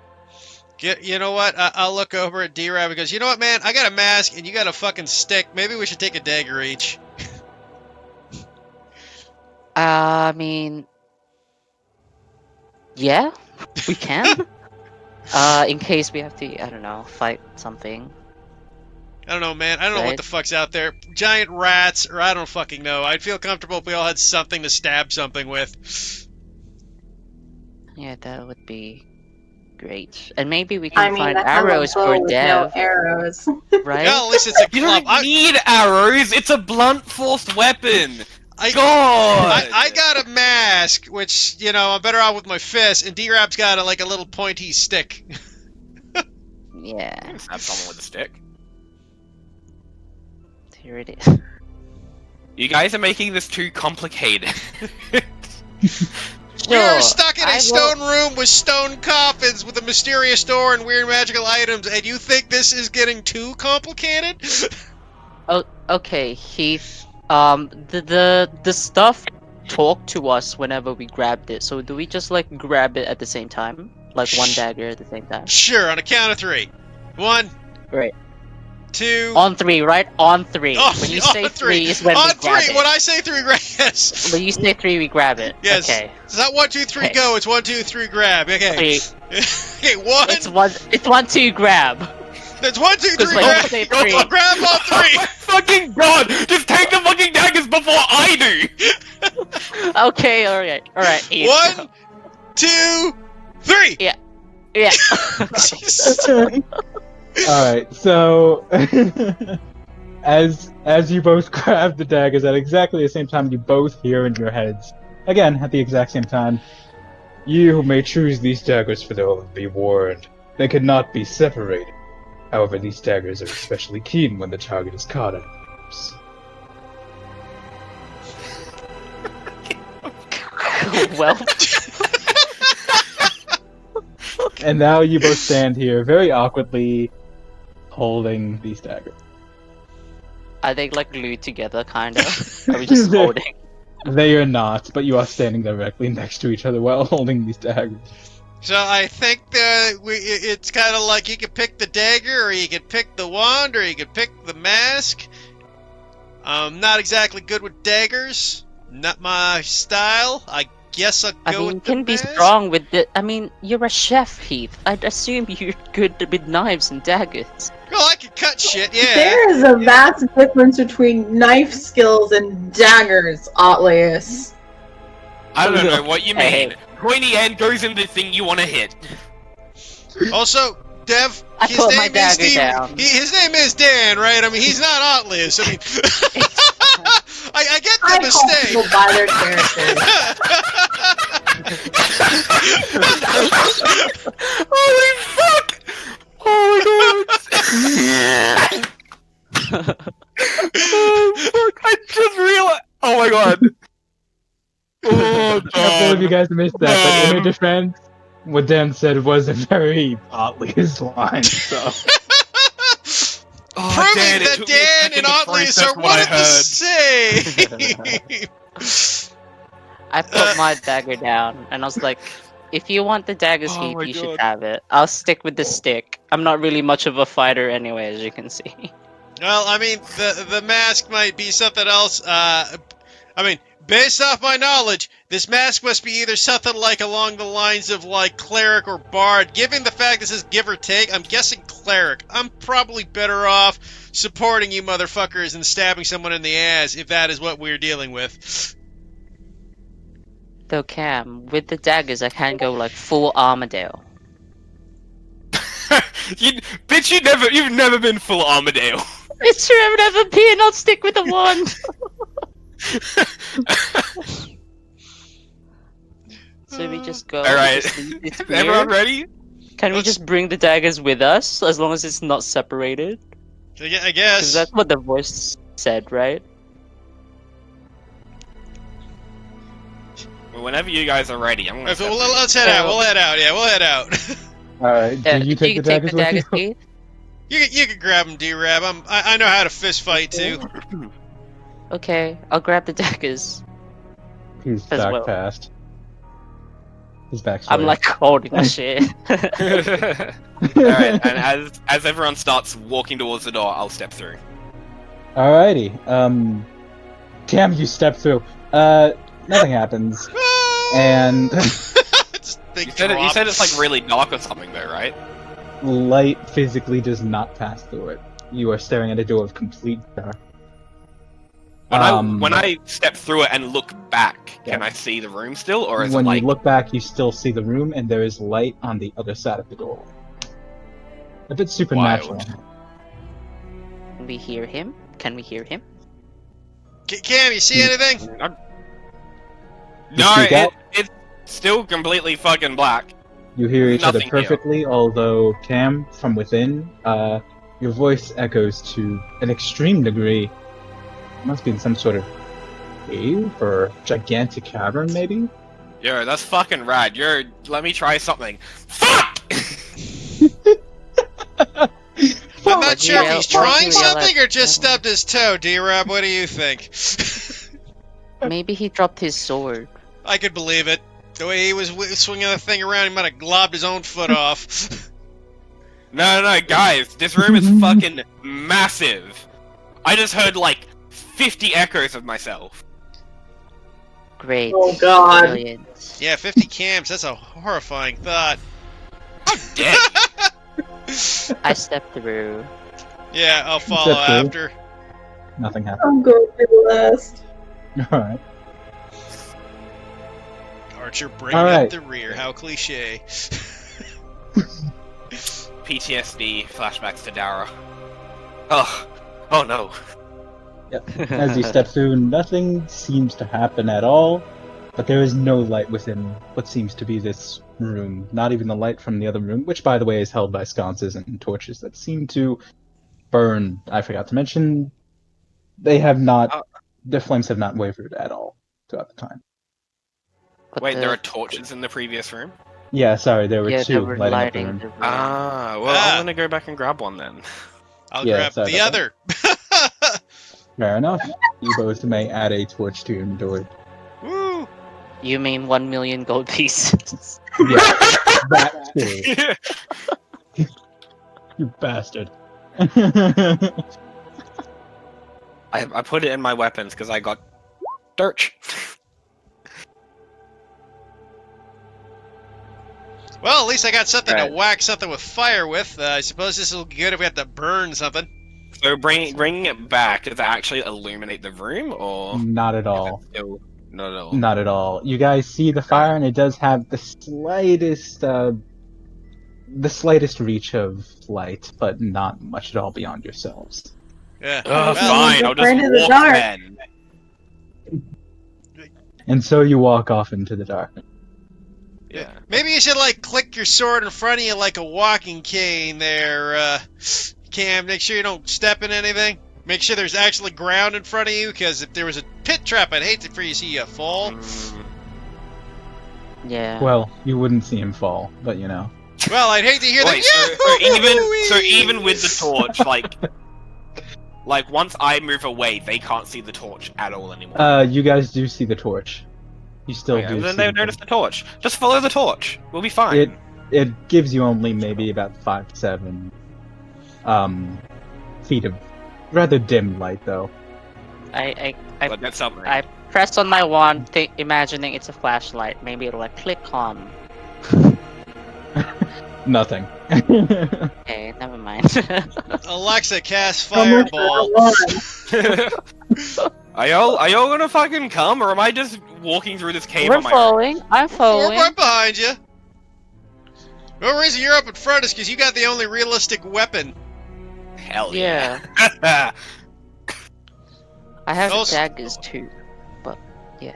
You know what? I'll look over at D-Rab and goes, you know what, man? I got a mask and you got a fucking stick. Maybe we should take a dagger each. I mean, yeah, we can. In case we have to, I don't know, fight something. I don't know, man. I don't know what Right. the fuck's out there. Giant rats, or I don't fucking know. I'd feel comfortable if we all had something to stab something with. Yeah, that would be great. And maybe we can I mean, find I have a arrows bow for with Dev, no arrows. right? Yeah, at least it's a You club. don't need arrows, it's a blunt force weapon! I God! got a mask, which, you know, I'm better off with my fist, and D-Rab's got a little pointy stick. Yeah, Stab someone with a stick. here it is. You guys are making this too complicated. We Sure, are stuck in I a will- stone room with stone coffins with a mysterious door and weird magical items, and you think this is getting too complicated? Oh, okay, Heath. The stuff talked to us whenever we grabbed it. So do we just like grab it at the same time, like one dagger at the same time? Sure, on a count of 3. 1, Right. 2. On 3, right? On 3. Oh, When you on say 3 3 is when on we grab 3. it. When I say 3, grab. Yes. When you say 3, we grab it. Yes. Okay. It's not 1, 2, 3, Okay. go. It's 1, 2, 3, grab. Okay. 3. Okay, 1. It's 1, 2, grab. It's 1, 2, 3, Because when grab. you say 3, Grab all 3. Oh my fucking god! Just take the fucking daggers before I do! okay, alright, Heath. 1, 2, 3. Yeah. Jesus. All right, so as you both grab the daggers at exactly the same time, you both hear in your heads, again at the exact same time, you may choose these daggers, for they will be warned. They could not be separated. However, these daggers are especially keen when the target is caught in force. well, And now you both stand here very awkwardly, holding these daggers. are they like glued together, kinda? Are we just holding? They are not, but you are standing directly next to each other while holding these daggers. So I think it's kind of like you can pick the dagger, or you can pick the wand, or you can pick the mask. I'm not exactly good with daggers. Not my style. I guess I'll go I mean, with you the can be mask. strong with the. I mean, you're a chef, Heath. I'd assume you're good with knives and daggers. Well, I can cut shit, yeah. There is a vast difference between knife skills and daggers, Atlas. I don't know what you mean. Hey. Pointy end goes in the thing you want to hit. Also, Dev, I his put my name is dagger Steve. down. His name is Dan, right? I mean, he's not Outliz. I mean, I get the I call mistake. people by their characters. Holy fuck! Oh my god! Oh fuck! I just realized. Oh my god! Oh A couple of you guys missed that, but in your defense, what Dan said wasn't very oddly his line, so. Oh, Proving Dan, it that took me a Dan second and to Otley process are what one I and the same. I put my dagger down and I was like, if you want the dagger's Oh heat, my you should God. have it. I'll stick with the stick. I'm not really much of a fighter anyway, as you can see. Well, I mean, the mask might be something else. I mean, based off my knowledge, this mask must be either something like along the lines of like cleric or bard. Given the fact this is give or take, I'm guessing cleric. I'm probably better off supporting you motherfuckers and stabbing someone in the ass if that is what we're dealing with. Though Cam, with the daggers, I can go like full Armadale. Bitch, you've never been full Armadale. It's true, I've never been. I'll stick with the wand. So we just go. Alright. just leave this Is everyone here? ready? Can we just bring the daggers with us, as long as it's not separated? I Because guess. that's what the voice said, right? Well, whenever you guys are ready, I'm gonna. Well, separate. let's head out. We'll head out. Yeah, we'll head out. Alright, Yeah, do you take the daggers with you? Keith? You can grab him, D-Rab. I know how to fist fight too. Okay, I'll grab the daggers. He's As back well. fast. His backstory. I'm like holding my shit. Alright, and as everyone starts walking towards the door, I'll step through. Alrighty. Cam, you step through. Nothing happens. And Just big You drop. said it's like really dark or something though, right? light physically does not pass through it. You are staring at a door of complete dark. When I step through it and look back, can Yeah. I see the room still, or is When it like? you look back, you still see the room, and there is light on the other side of the door. A bit supernatural. Wild. Can we hear him? Can we hear him? Cam, you see anything? No, speak out? it's still completely fucking black. You hear each other Nothing here. perfectly, although Cam, from within, your voice echoes to an extreme degree. It must be in some sort of cave or gigantic cavern, maybe? Yo, that's fucking rad. Let me try something. Fuck! I'm not sure if yeah, he's why don't trying you yell something at- or just stubbed his toe, D-Rab. What do you think? Maybe he dropped his sword. I could believe it. The way he was swinging the thing around, he might have globbed his own foot off. No, guys, this room is fucking massive. I just heard like 50 echoes of myself. Great. Oh god. Brilliant. Yeah, 50 cams. That's a horrifying thought. How dare you? I stepped through. Yeah, I'll follow Step through. after. Nothing happened. I'm going to be last. Alright. Archer, bring All up right. the rear. How cliche. PTSD flashbacks to Dara. Oh no. As you step through, nothing seems to happen at all, but there is no light within what seems to be this room. Not even the light from the other room, which, by the way, is held by sconces and torches that seem to burn. I forgot to mention, they have not, their flames have not wavered at all throughout the time. But Wait, there are torches in the previous room? Yeah, sorry, there were yeah, two they were lighting up the lighting room. the room. Well, Ah. I'm gonna go back and grab one then. I'll Yeah, grab sorry the about other. Fair enough. You both may add a torch to your inventory. Woo! You mean 1 million gold pieces? Yeah, that too. You bastard. I put it in my weapons because I got dirt. Well, at least I got something Right. to whack something with fire with. I suppose this will be good if we have to burn something. So bringing it back, does it actually illuminate the room, or Not at all. still not at all? Not at all. You guys see the fire, and it does have the slightest reach of light, but not much at all beyond yourselves. Yeah. Oh, Well, fine. I'll just Burn in the walk dark. then. And so you walk off into the darkness. Yeah. Maybe you should, like, click your sword in front of you like a walking cane there, Cam. Make sure you don't step in anything. Make sure there's actually ground in front of you, because if there was a pit trap, I'd hate for you to see you fall. Yeah. Well, you wouldn't see him fall, but you know. Well, I'd hate to hear Wait, so even with the torch, like once I move away, they can't see the torch at all anymore. You guys do see the torch. You still Okay, do then see they the notice the torch. Just follow the torch. We'll be fine. It gives you only maybe about 5 to 7 feet of rather dim light, though. But that's something. I press on my wand, imagining it's a flashlight. Maybe it'll like click on. Nothing. Okay, never mind. Alexa, cast How much fireball. I want. Are y'all gonna fucking come, or am I just walking through this cave We're on my own? following. I'm We're following. right behind you. The only reason you're up in front is because you got the only realistic weapon. Hell Yeah. yeah. I have Also- daggers too. But yeah.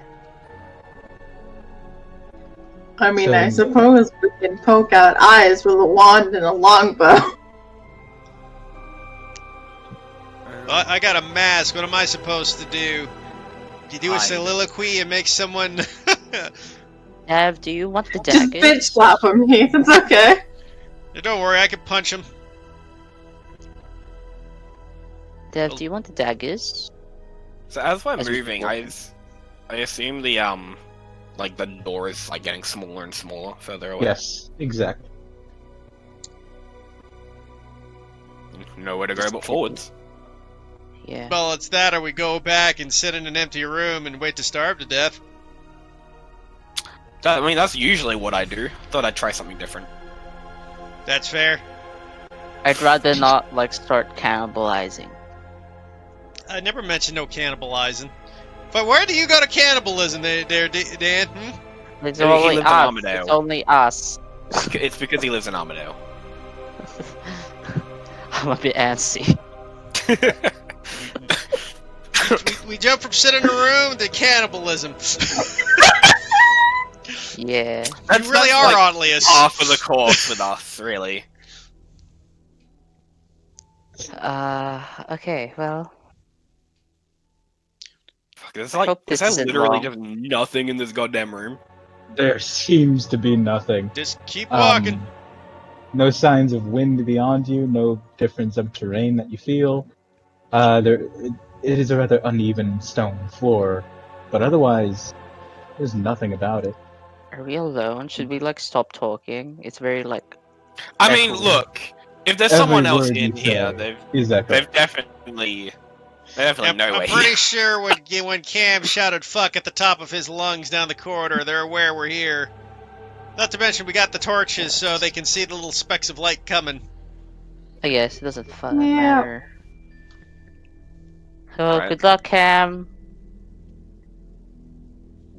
I mean, So- I suppose we can poke out eyes with a wand and a longbow. I got a mask. What am I supposed to do? Do you do a Hide. soliloquy and make someone... Dev, do you want the Just daggers? bitch slap him, Heath. It's okay. Don't worry, I can punch him. Dev, do you want the daggers? So as we're As we moving, walk. I assume the like the door is like getting smaller and smaller further away. Yes, exactly. Nowhere to go but forwards. Yeah. Well, it's that or we go back and sit in an empty room and wait to starve to death. I mean, that's usually what I do. Thought I'd try something different. That's fair. I'd rather not like start cannibalizing. I never mentioned no cannibalizing. But where do you go to cannibalism there, Dan? Hmm? It's He only lives in us. Armadale. It's only us. It's because he lives in Armadale. I'm a bit antsy. We jump from sitting in a room to cannibalism. Yeah. You really are like oddly as... half of the course with us, really. Okay, well. Fuck, there's I hope is this there isn't literally wrong. just nothing in this goddamn room? There seems to be nothing. Just keep walking. No signs of wind beyond you, no difference of terrain that you feel. It is a rather uneven stone floor, but otherwise, there's nothing about it. Are we alone? Should we like stop talking? It's very like. I mean, Echoey. look, if there's Every someone else word in you here, say is echo. they've definitely know I'm it. pretty sure when Cam shouted "fuck" at the top of his lungs down the corridor, they're aware we're here. Not to mention we got the torches so they can see the little specks of light coming. I guess it doesn't fucking Yeah. matter. So Alright. good luck, Cam.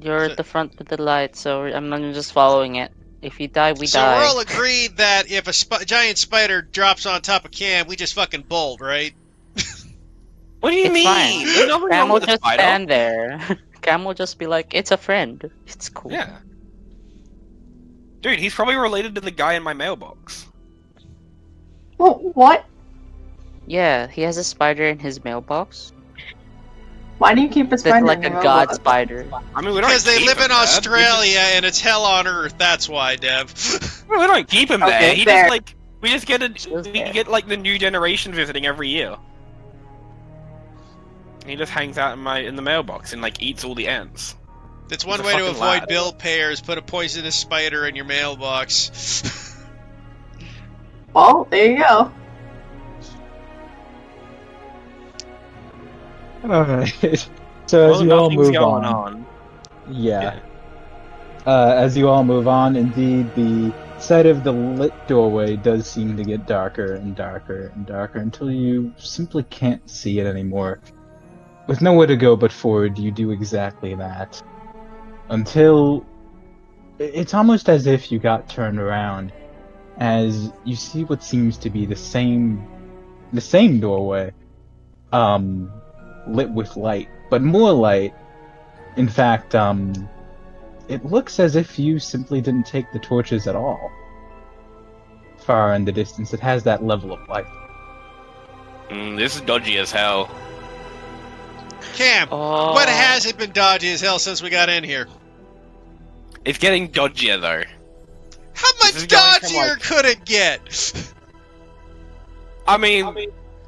You're So- at the front with the light, so I'm just following it. If you die, we So die. we're all agreed that if a giant spider drops on top of Cam, we just fucking bolt, right? What do you It's mean? fine. There's nothing Cam wrong will with the just spider. stand there. Cam will just be like, "It's a friend. It's cool." Yeah. Dude, he's probably related to the guy in my mailbox. Well, what? Yeah, he has a spider in his mailbox. Why do you keep a That's spider like in a your god mailbox? spider. I mean, we don't Because they keep live him in there. Australia and it's hell on earth. That's why, Dev. We don't keep him there. Okay, He fair. just like we just get Just we there. get like the new generation visiting every year. He just hangs out in the mailbox and like eats all the ants. It's one He's a way to fucking avoid lad. bill payers. Put a poisonous spider in your mailbox. Well, there you go. Alright. So as you all nothing's move going on. Yeah. As you all move on, indeed, the sight of the lit doorway does seem to get darker and darker and darker until you simply can't see it anymore. With nowhere to go but forward, you do exactly that. Until it's almost as if you got turned around as you see what seems to be the same doorway, lit with light, but more light. In fact, it looks as if you simply didn't take the torches at all. Far in the distance, it has that level of light. This is dodgy as hell. Cam, Oh. what hasn't been dodgy as hell since we got in here? It's getting dodgier though. How This much is going from, dodgier like- could it get? I mean,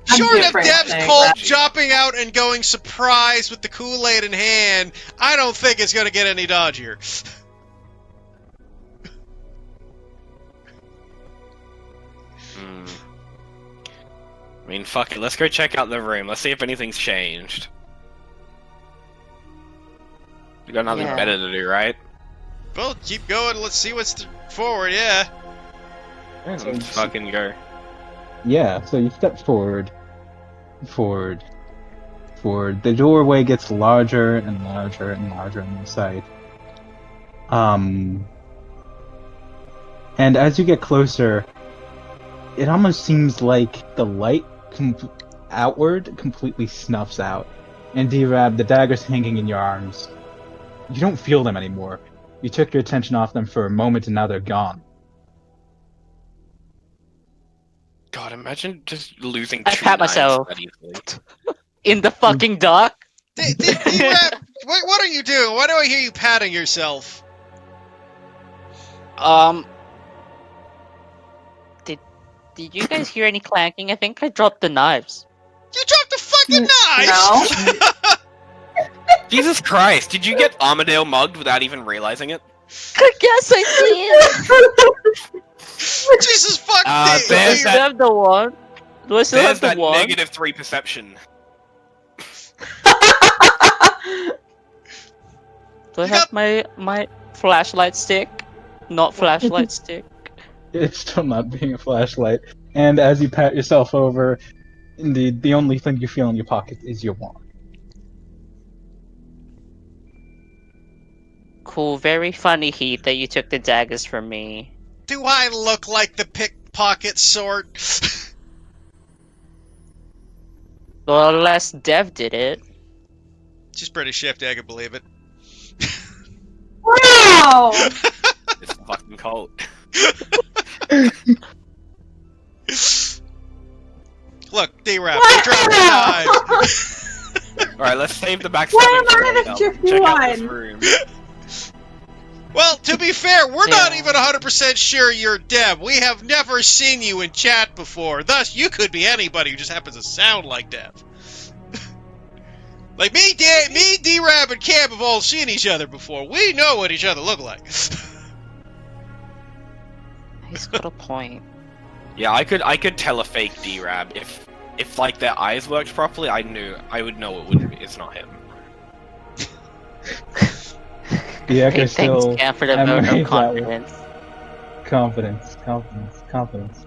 Short of different Dev's thing, Colt right? jumping out and going surprise with the Kool-Aid in hand, I don't think it's gonna get any dodgier. I mean, fuck it. Let's go check out the room. Let's see if anything's changed. We got nothing Yeah. better to do, right? Well, keep going. Let's see what's forward. Yeah. Yeah, let's fucking go. Yeah, so you step forward. The doorway gets larger and larger and larger in the sight. And as you get closer, it almost seems like the light outward completely snuffs out. And D-Rab, the dagger's hanging in your arms. You don't feel them anymore. You took your attention off them for a moment and now they're gone. God, imagine just losing I two pat knives myself. that easily. In the fucking dark? D-Rab, what are you doing? Why do I hear you patting yourself? Did you guys hear any clanking? I think I dropped the knives. You dropped the fucking knife! Jesus Christ, did you get Armadale mugged without even realizing it? I guess I did! Jesus fuck there's Do I that- still have the one? Do I still There's have the that one? negative 3 perception. Do I You have my flashlight stick? Not flashlight stick. It's still not being a flashlight. And as you pat yourself over, indeed, the only thing you feel in your pocket is your wand. Cool, very funny, Heath, that you took the daggers from me. Do I look like the pickpocket sort? Well, unless Dev did it. She's pretty shifty, I can believe it. Wow! It's fucking cold. Look, D-Rap, you dropped the knives. Alright, let's save the backstabbing Why am I for the later. shifty Check out this one? room. Well, to be fair, we're not Yeah. even 100% sure you're Deb. We have never seen you in chat before. Thus, you could be anybody who just happens to sound like Deb. Like me, D-Rab, and Cam have all seen each other before. We know what each other look like. He's got a point. Yeah, I could tell a fake D-Rab if like their eyes worked properly. I would know it's not him. The Hey, Echo thanks, still Cam, for the vote emanates of that with confidence. confidence.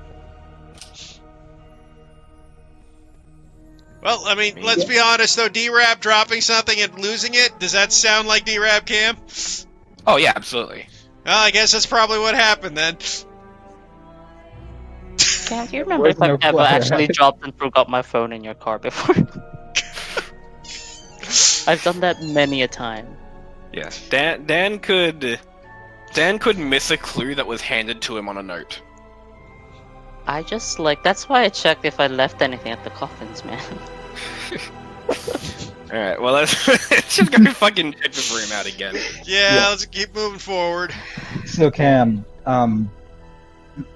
Well, I mean, let's be honest though. D-Rab dropping something and losing it, does that sound like D-Rab, Cam? Oh yeah, absolutely. Well, I guess that's probably what happened then. Cam, do you remember Where's if I've no ever fly, actually right? dropped and forgot my phone in your car before? I've done that many a time. Yeah, Dan could miss a clue that was handed to him on a note. I just, that's why I checked if I left anything at the coffins, man. Alright, well let's just go fucking check this room out again. Yeah, let's keep moving forward. So Cam,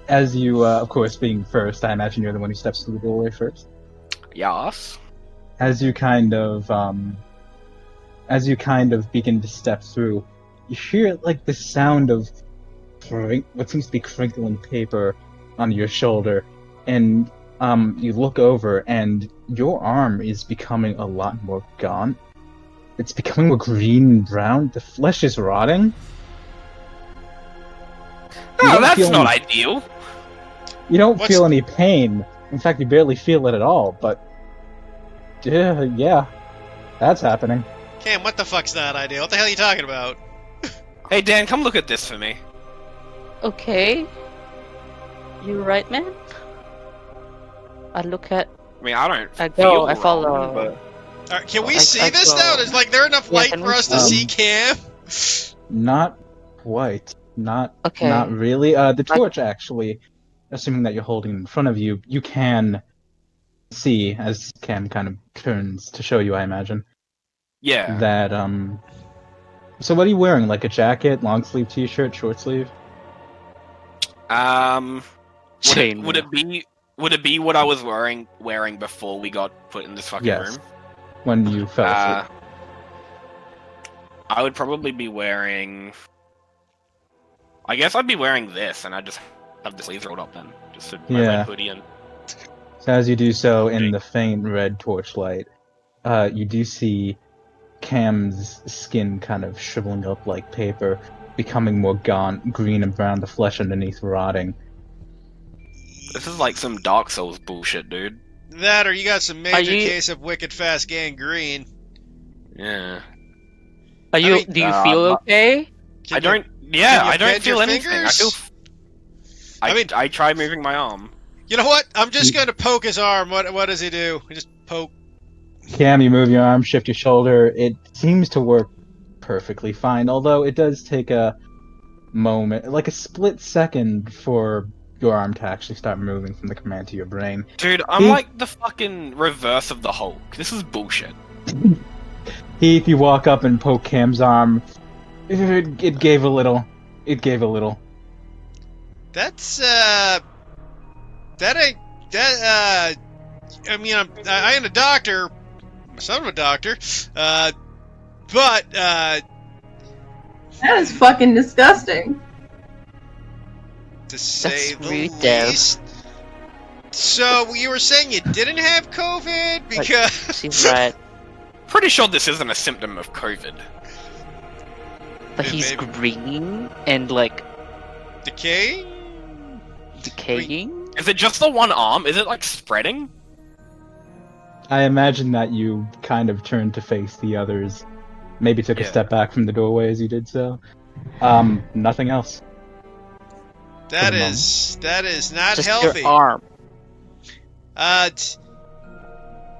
as you, of course, being first, I imagine you're the one who steps through the doorway first. Yas. As you kind of begin to step through, you hear like the sound of what seems to be crinkling paper on your shoulder, and you look over, and your arm is becoming a lot more gaunt. It's becoming more green and brown. The flesh is rotting. You Oh, don't that's feel not any- ideal. You don't What's- feel any pain. In fact, you barely feel it at all. But yeah, that's happening. Cam, what the fuck's that idea? What the hell are you talking about? Hey Dan, come look at this for me. Okay. You right, man? I look at... I mean, I don't I feel go, I wrong, follow. but Alright, can we I- see I this go- now? Is there enough Yeah, light can for we us to see? see Cam? Not quite. Not Okay. Not really. The torch, actually, assuming that you're holding it in front of you, you can see, as Cam kind of turns to show you, I imagine, yeah. that So what are you wearing? Like a jacket, long sleeve t-shirt, short sleeve? Would Chainmail. would it be what I was wearing before we got put in this fucking Yes. room? When you fell asleep. I would probably be wearing. I guess I'd be wearing this, and I just have the sleeves rolled up then, just my Yeah. red hoodie and. So as you do so in the faint red torchlight, you do see Cam's skin kind of shriveling up like paper, becoming more gaunt, green and brown, the flesh underneath rotting. This is like some Dark Souls bullshit, dude. That or you got some major you- case of wicked fast gangrene. Yeah. Are you? mean, do you uh, feel I'm not- okay? I don't. Yeah, can you I don't bend feel your anything. fingers? I mean- I tried moving my arm. You know what? I'm just gonna poke his arm. What does he do? Just poke. Cam, you move your arm, shift your shoulder. It seems to work perfectly fine, although it does take a moment, like a split second, for your arm to actually start moving from the command to your brain. Dude, I'm He- like the fucking reverse of the Hulk. This is bullshit. Heath, you walk up and poke Cam's arm. It gave a little. It gave a little. That's that ain't that. I mean, I ain't a doctor. I'm a son of a doctor. But That is fucking disgusting. to say the rude, Dev. least. So you were saying you didn't have COVID because She's right. Pretty sure this isn't a symptom of COVID. But Yeah, he's maybe. green and like decay. decaying. Is it just the one arm? Is it like spreading? I imagine that you kind of turned to face the others. Maybe took a Yeah. step back from the doorway as you did so. Nothing else. That the is not Just healthy. your arm. T-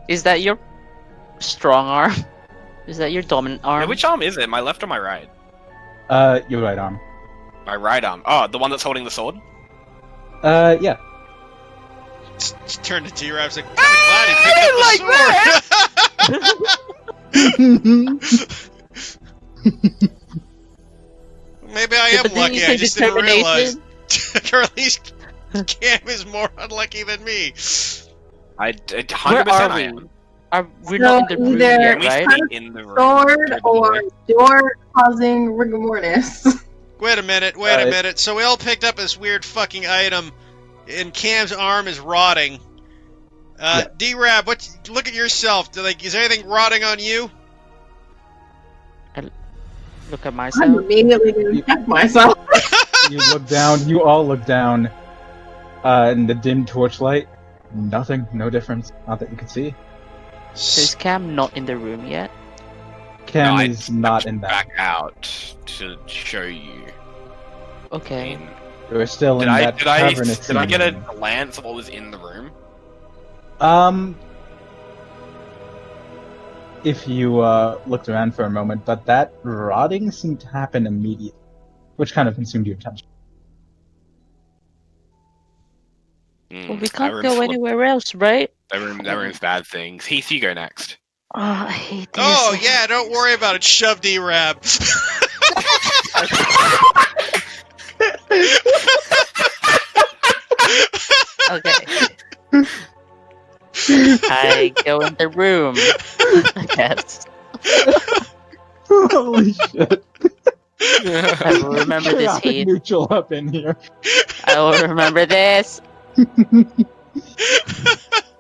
Is that your strong arm? Is that your dominant arm? Yeah, which arm is it? My left or my right? Your right arm. My right arm. Oh, the one that's holding the sword? Yeah. Turn to T-Raps like, I'm glad he picked up the sword. Maybe I Yeah, am but didn't lucky. you I say just didn't realize. determination? Or at least Cam is more unlucky than me. I Where 100% are I we? am. We're not in the room either- yet, Can we right? stay in the room? Sword or door causing rigor mortis. Wait a minute. So we all picked up this weird fucking item, and Cam's arm is rotting. Yeah. D-Rab, look at yourself. Like, is anything rotting on you? Look at I'm myself. immediately gonna check myself. You look down. You all look down. In the dim torchlight, nothing. No difference. Not that you can see. So is Cam not in the room yet? Cam No, I is not in that. Back out to show you. Okay. We're still Did in I that did I tavern. it did I get a seems. glance of what was in the room? If you looked around for a moment, but that rotting seemed to happen immediately, which kind of consumed your attention. Well, we That can't room's go full of- anywhere else, right? That room's bad things. Heath, you go next. Oh, I hate this. Oh, yeah, don't worry about it. Shove D-Rab. Okay. I go in the room. I guess. Holy shit! I will remember this, Chaotic Heath. neutral up in here. I will remember this.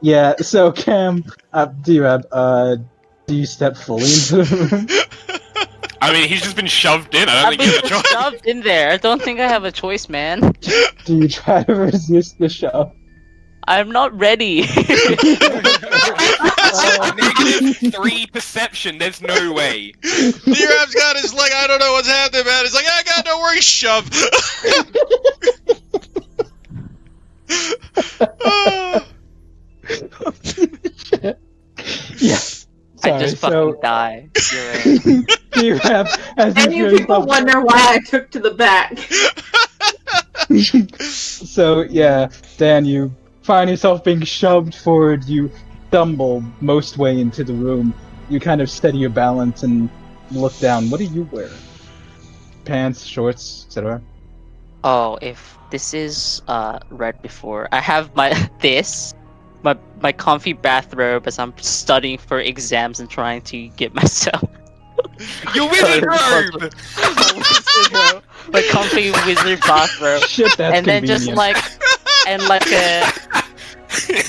Yeah. So Cam, D-Rab, do you step fully into the room? I mean, he's just been shoved in. I don't I've think he has been a choice. shoved in there. I don't think I have a choice, man. Do you try to resist the shove? I'm not ready. -3 perception. There's no way. D-Rab's got his, like, I don't know what's happening, man. He's like, I got no worries, shove. Yeah. I Sorry, just fucking so die. You're right. D-Rab, as And you you feel people yourself wonder why I took to the back. So yeah, Dan, you find yourself being shoved forward. You stumble most way into the room. You kind of steady your balance and look down. What are you wearing? pants, shorts, etc.? Oh, if this is read before, I have my my comfy bathrobe as I'm studying for exams and trying to get myself Your wizard robe! my comfy wizard bathrobe, Shit, that's and then convenient. just like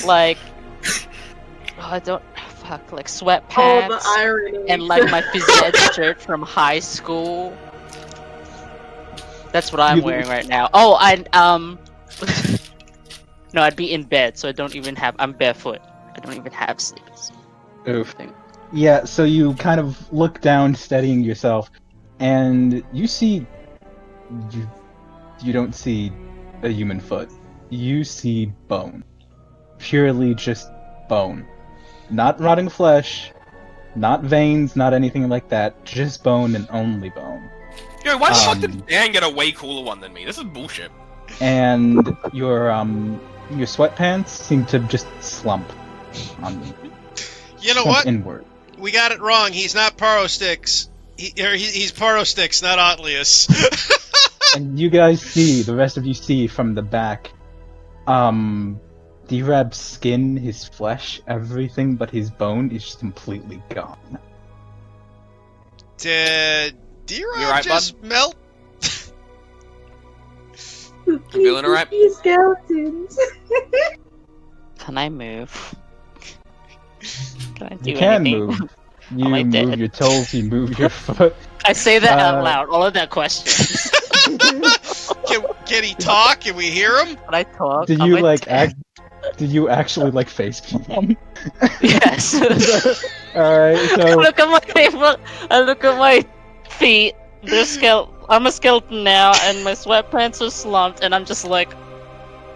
like I don't fuck like Oh, sweatpants the irony. and like my phys ed shirt from high school. That's what I'm You- wearing right now. Oh, no, I'd be in bed, so I'm barefoot. I don't even have slippers. Oof. Yeah, so you kind of look down, steadying yourself, and you see. You don't see a human foot. You see bone. Purely just bone. Not rotting flesh, not veins, not anything like that. Just bone and only bone. Yo, why the fuck did Um, Dan get a way cooler one than me? This is bullshit. And your sweatpants seem to just slump on me. You know Slump what? inward. We got it wrong. He's not Parosticks. He's Parosticks, not Otlius. And you guys see, the rest of you see from the back, D-Rab's skin, his flesh, everything but his bone is just completely gone. Did D-Rob You right, just melt? feeling alright? Spooky skeletons. Can I move? Can I do You can anything? move. You Am I move dead? your toes, you move your foot. I say that out Uh, loud. All of that questions. Can he talk? Can we hear him? When I talk, Did am you I like dead? did you actually like face palm? Yes. Alright, I so look at my table. I look at my feet. I'm a skeleton now, and my sweatpants are slumped, and I'm just like,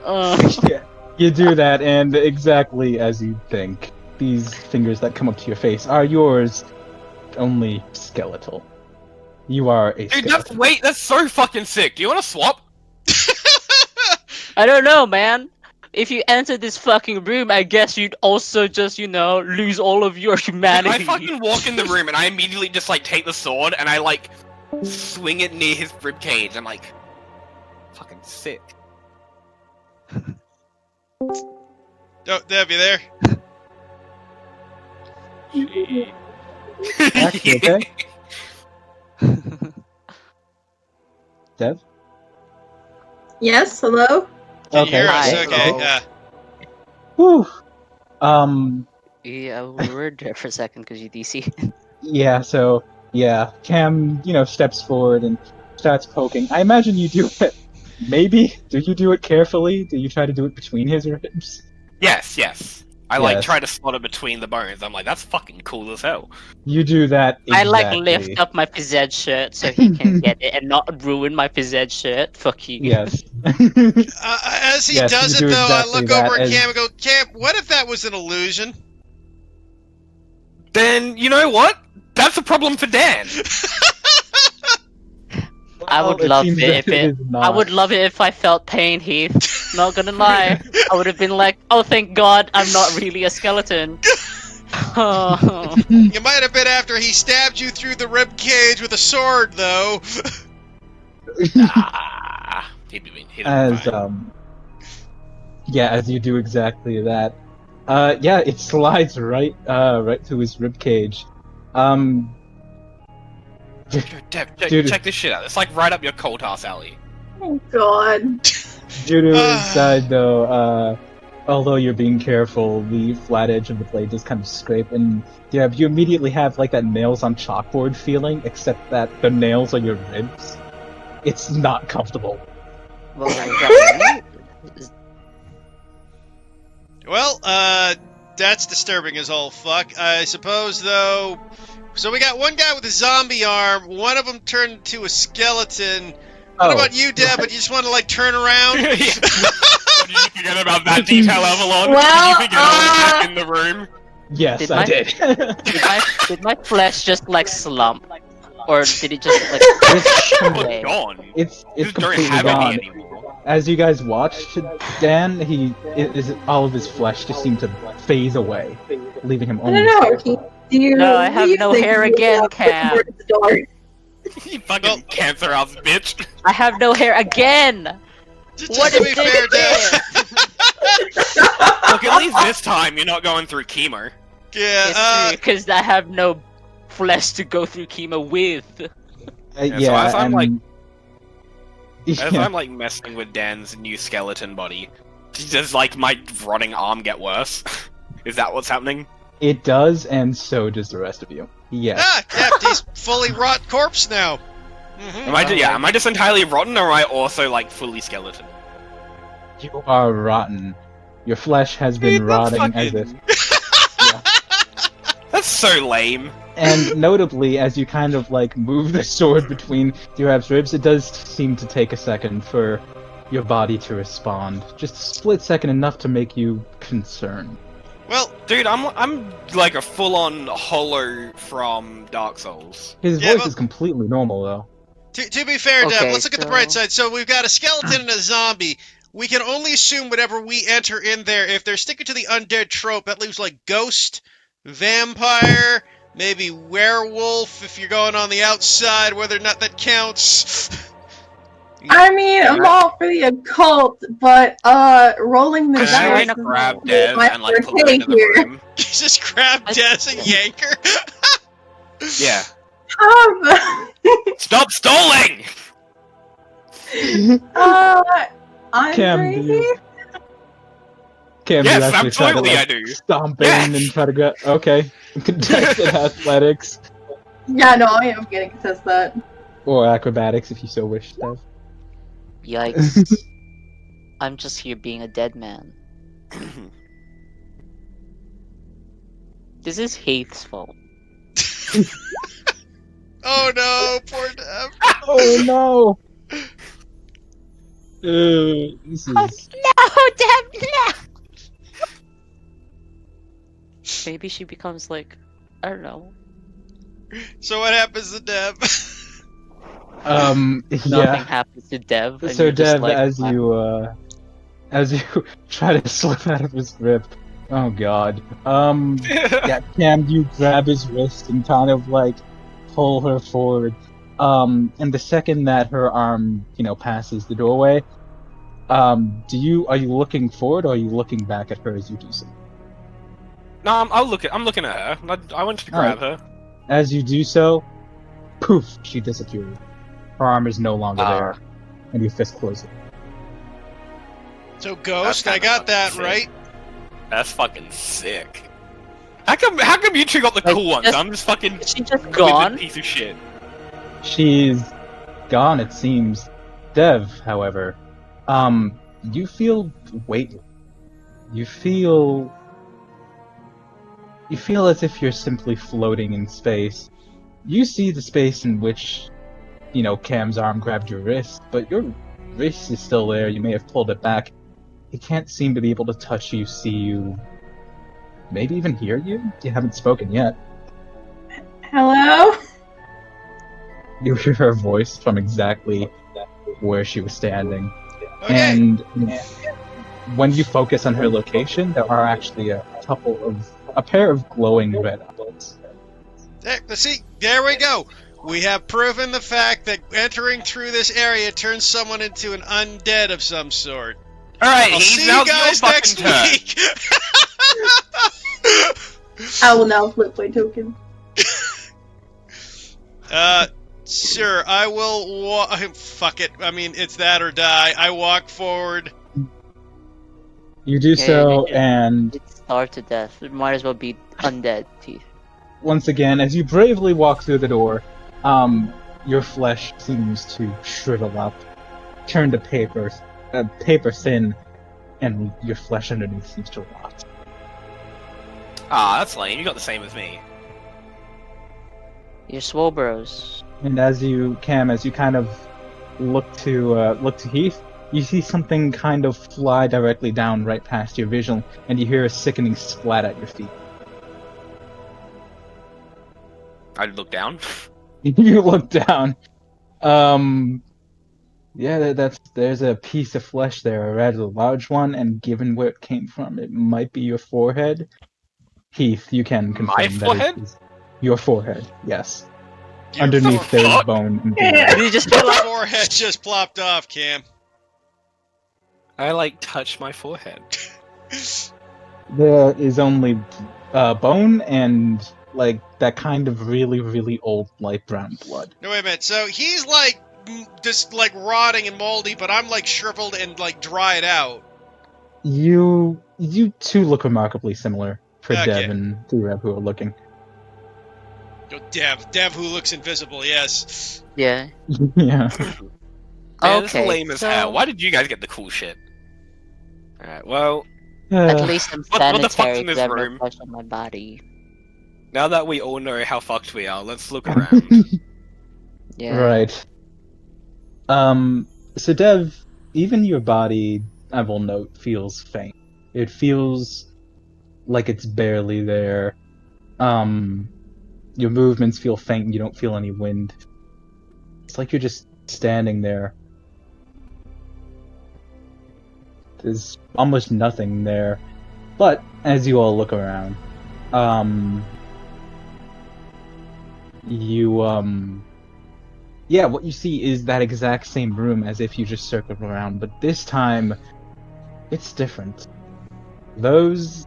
yeah, you do that, and exactly as you think, these fingers that come up to your face are yours, only skeletal. You are a Dude, skeleton. that's so fucking sick. Do you want to swap? I don't know, man. If you enter this fucking room, I guess you'd also just, lose all of your humanity. I fucking walk in the room and I immediately just like take the sword and I like swing it near his ribcage. I'm like, fucking sick. Oh, Deb, you there? Ash, you okay? Dev? Yes, hello? Can you hear us? Hi. Okay. Hello. Whew. Yeah, we were there for a second because you DC. Yeah, so, yeah, Cam, steps forward and starts poking. I imagine you do it, maybe? Do you do it carefully? Do you try to do it between his ribs? Yes. I like Yes. try to slot it between the bones. I'm like, that's fucking cool as hell. You do that I exactly. lift up my phys ed shirt so he can get it and not ruin my phys ed shirt. Fuck you. Yes. As he Yes, does you it, do though, exactly I look that over at as- Cam and go, Cam, what if that was an illusion? Then, you know what? That's a problem for Dan. I would Well, love seems it that if it- is not. I would love it if I felt pain, Heath. Not gonna lie. I would have been like, oh, thank God I'm not really a skeleton. Oh. You might have been after he stabbed you through the rib cage with a sword, though. He'd be As fine. as you do exactly that. It slides right through his ribcage. Deb, check this shit out. It's like right up your cold ass alley. Oh god. Due to inside though, although you're being careful, the flat edge of the blade does kind of scrape, and you immediately have like that nails on chalkboard feeling, except that the nails are your ribs. It's not comfortable. Well, that's disturbing as all fuck. I suppose, though. So we got one guy with a zombie arm. One of them turned into a skeleton. What about you, Deb? But you just want to like turn around? What, did you forget about that detail, Avalon? Well, did you forget all that in the room? Yes, Did I my- did. Did my flesh just like slump? Or did it just like It's, away? Gone. it's You just don't completely have gone. any anymore. As you guys watched, Dan, all of his flesh just seemed to phase away, leaving him I only. don't know. Do you No, I have do you no think hair you again, have Cam. towards the dark? You fucking cancer ass bitch. I have no hair again! What to is be fair, this? Dev. Look, at least this time you're not going through chemo. Yeah, Because I have no flesh to go through chemo with. So as I'm yeah. I'm like messing with Dan's new skeleton body, does like my rotting arm get worse? Is that what's happening? It does, and so does the rest of you. Yes. He's fully rot corpse now. Am I just entirely rotten, or am I also like fully skeleton? You are rotten. Your flesh has been Dude, that's rotting as if. That's so lame. And notably, as you kind of like move the sword between Durab's ribs, it does seem to take a second for your body to respond. Just a split second, enough to make you concerned. Well, Dude, I'm like a full-on Hollow from Dark Souls. His Yeah, voice but- is completely normal, though. to be fair, Dev, Okay, let's look at the so- bright side. So we've got a skeleton and a zombie. We can only assume whenever we enter in there, if they're sticking to the undead trope, that leaves like ghost, vampire, maybe werewolf if you're going on the outside, whether or not that counts. I mean, I'm all for the occult, but rolling the Can I dice like is grab not Dev my and like pull him forte into the here. room? Just grab Des and yanker. Yeah. Um, Stop stalling! Andre? Cam, do you- Cam, do you Yes, actually try to absolutely I like, do. stomp Yes! in and try to get... Okay. Contested athletics. Yeah, no, I am getting to test that. Or acrobatics, if you so wish, Dev. Yikes. I'm just here being a dead man. This is Heath's fault. Oh no, poor Dev. Oh no! This is... No, Deb, no! Maybe she becomes like, I don't know. So what happens to Dev? Nothing yeah. happens to Dev. And So you're just Dev, like, as you try to slip out of his grip, oh god. Yeah, Cam, you grab his wrist and kind of like pull her forward. And the second that her arm, passes the doorway, are you looking forward or are you looking back at her as you do so? No, I'm looking at her. I wanted to grab her. As you do so, poof, she disappears. Her arm is no longer there, and your fist closes. So ghost, That's I got kinda that fucking right. That's fucking sick. How come you two got the Like, cool ones? just- I'm just fucking is she just withered gone? piece of shit. She's gone, it seems. Dev, however, you feel weightless. You feel as if you're simply floating in space. You see the space in which, Cam's arm grabbed your wrist, but your wrist is still there. You may have pulled it back. It can't seem to be able to touch you, see you, maybe even hear you. You haven't spoken yet. Hello? You hear her voice from exactly where she was standing. Okay. And when you focus on her location, there are actually a pair of glowing red apples. There we go. We have proven the fact that entering through this area turns someone into an undead of some sort. Alright, I'll Heath, see now you guys next week. I will now flip my token. Sure, I will fuck it. I mean, it's that or die. I walk forward. You do Okay, so, okay. and It's starved to death. It might as well be undead, Teeth. once again, as you bravely walk through the door, your flesh seems to shrivel up, turn to paper thin, and your flesh underneath seems to rot. Ah, that's lame. You got the same as me. You're swole bros. And as you kind of look to Heath, you see something kind of fly directly down right past your vision, and you hear a sickening splat at your feet. I look down. You look down. Yeah, there's a piece of flesh there, a rather large one, and given where it came from, it might be your forehead. Heath, you can confirm My that it forehead? is your forehead. Yes. Your underneath fore- their bone. And Yeah. You just feel your like forehead just plopped off, Cam. I like touch my forehead. There is only bone and like that kind of really, really old light brown blood. No, wait a minute. So he's like just like rotting and moldy, but I'm like shriveled and like dried out. You two look remarkably similar for Okay. Dev and Dureb who are looking. Oh, Dev who looks invisible. Yes. yeah. Yeah. Man, this is Okay, lame as so- hell. Why did you guys get the cool shit? Alright, well, At least I'm What the fuck's sanitary in this because I have no room? flesh on my body. now that we all know how fucked we are, let's look around. Yeah. Right. So Dev, even your body, I will note, feels faint. It feels like it's barely there. Your movements feel faint and you don't feel any wind. It's like you're just standing there. There's almost nothing there. But as you all look around, yeah, what you see is that exact same room as if you just circled around, but this time it's different. Those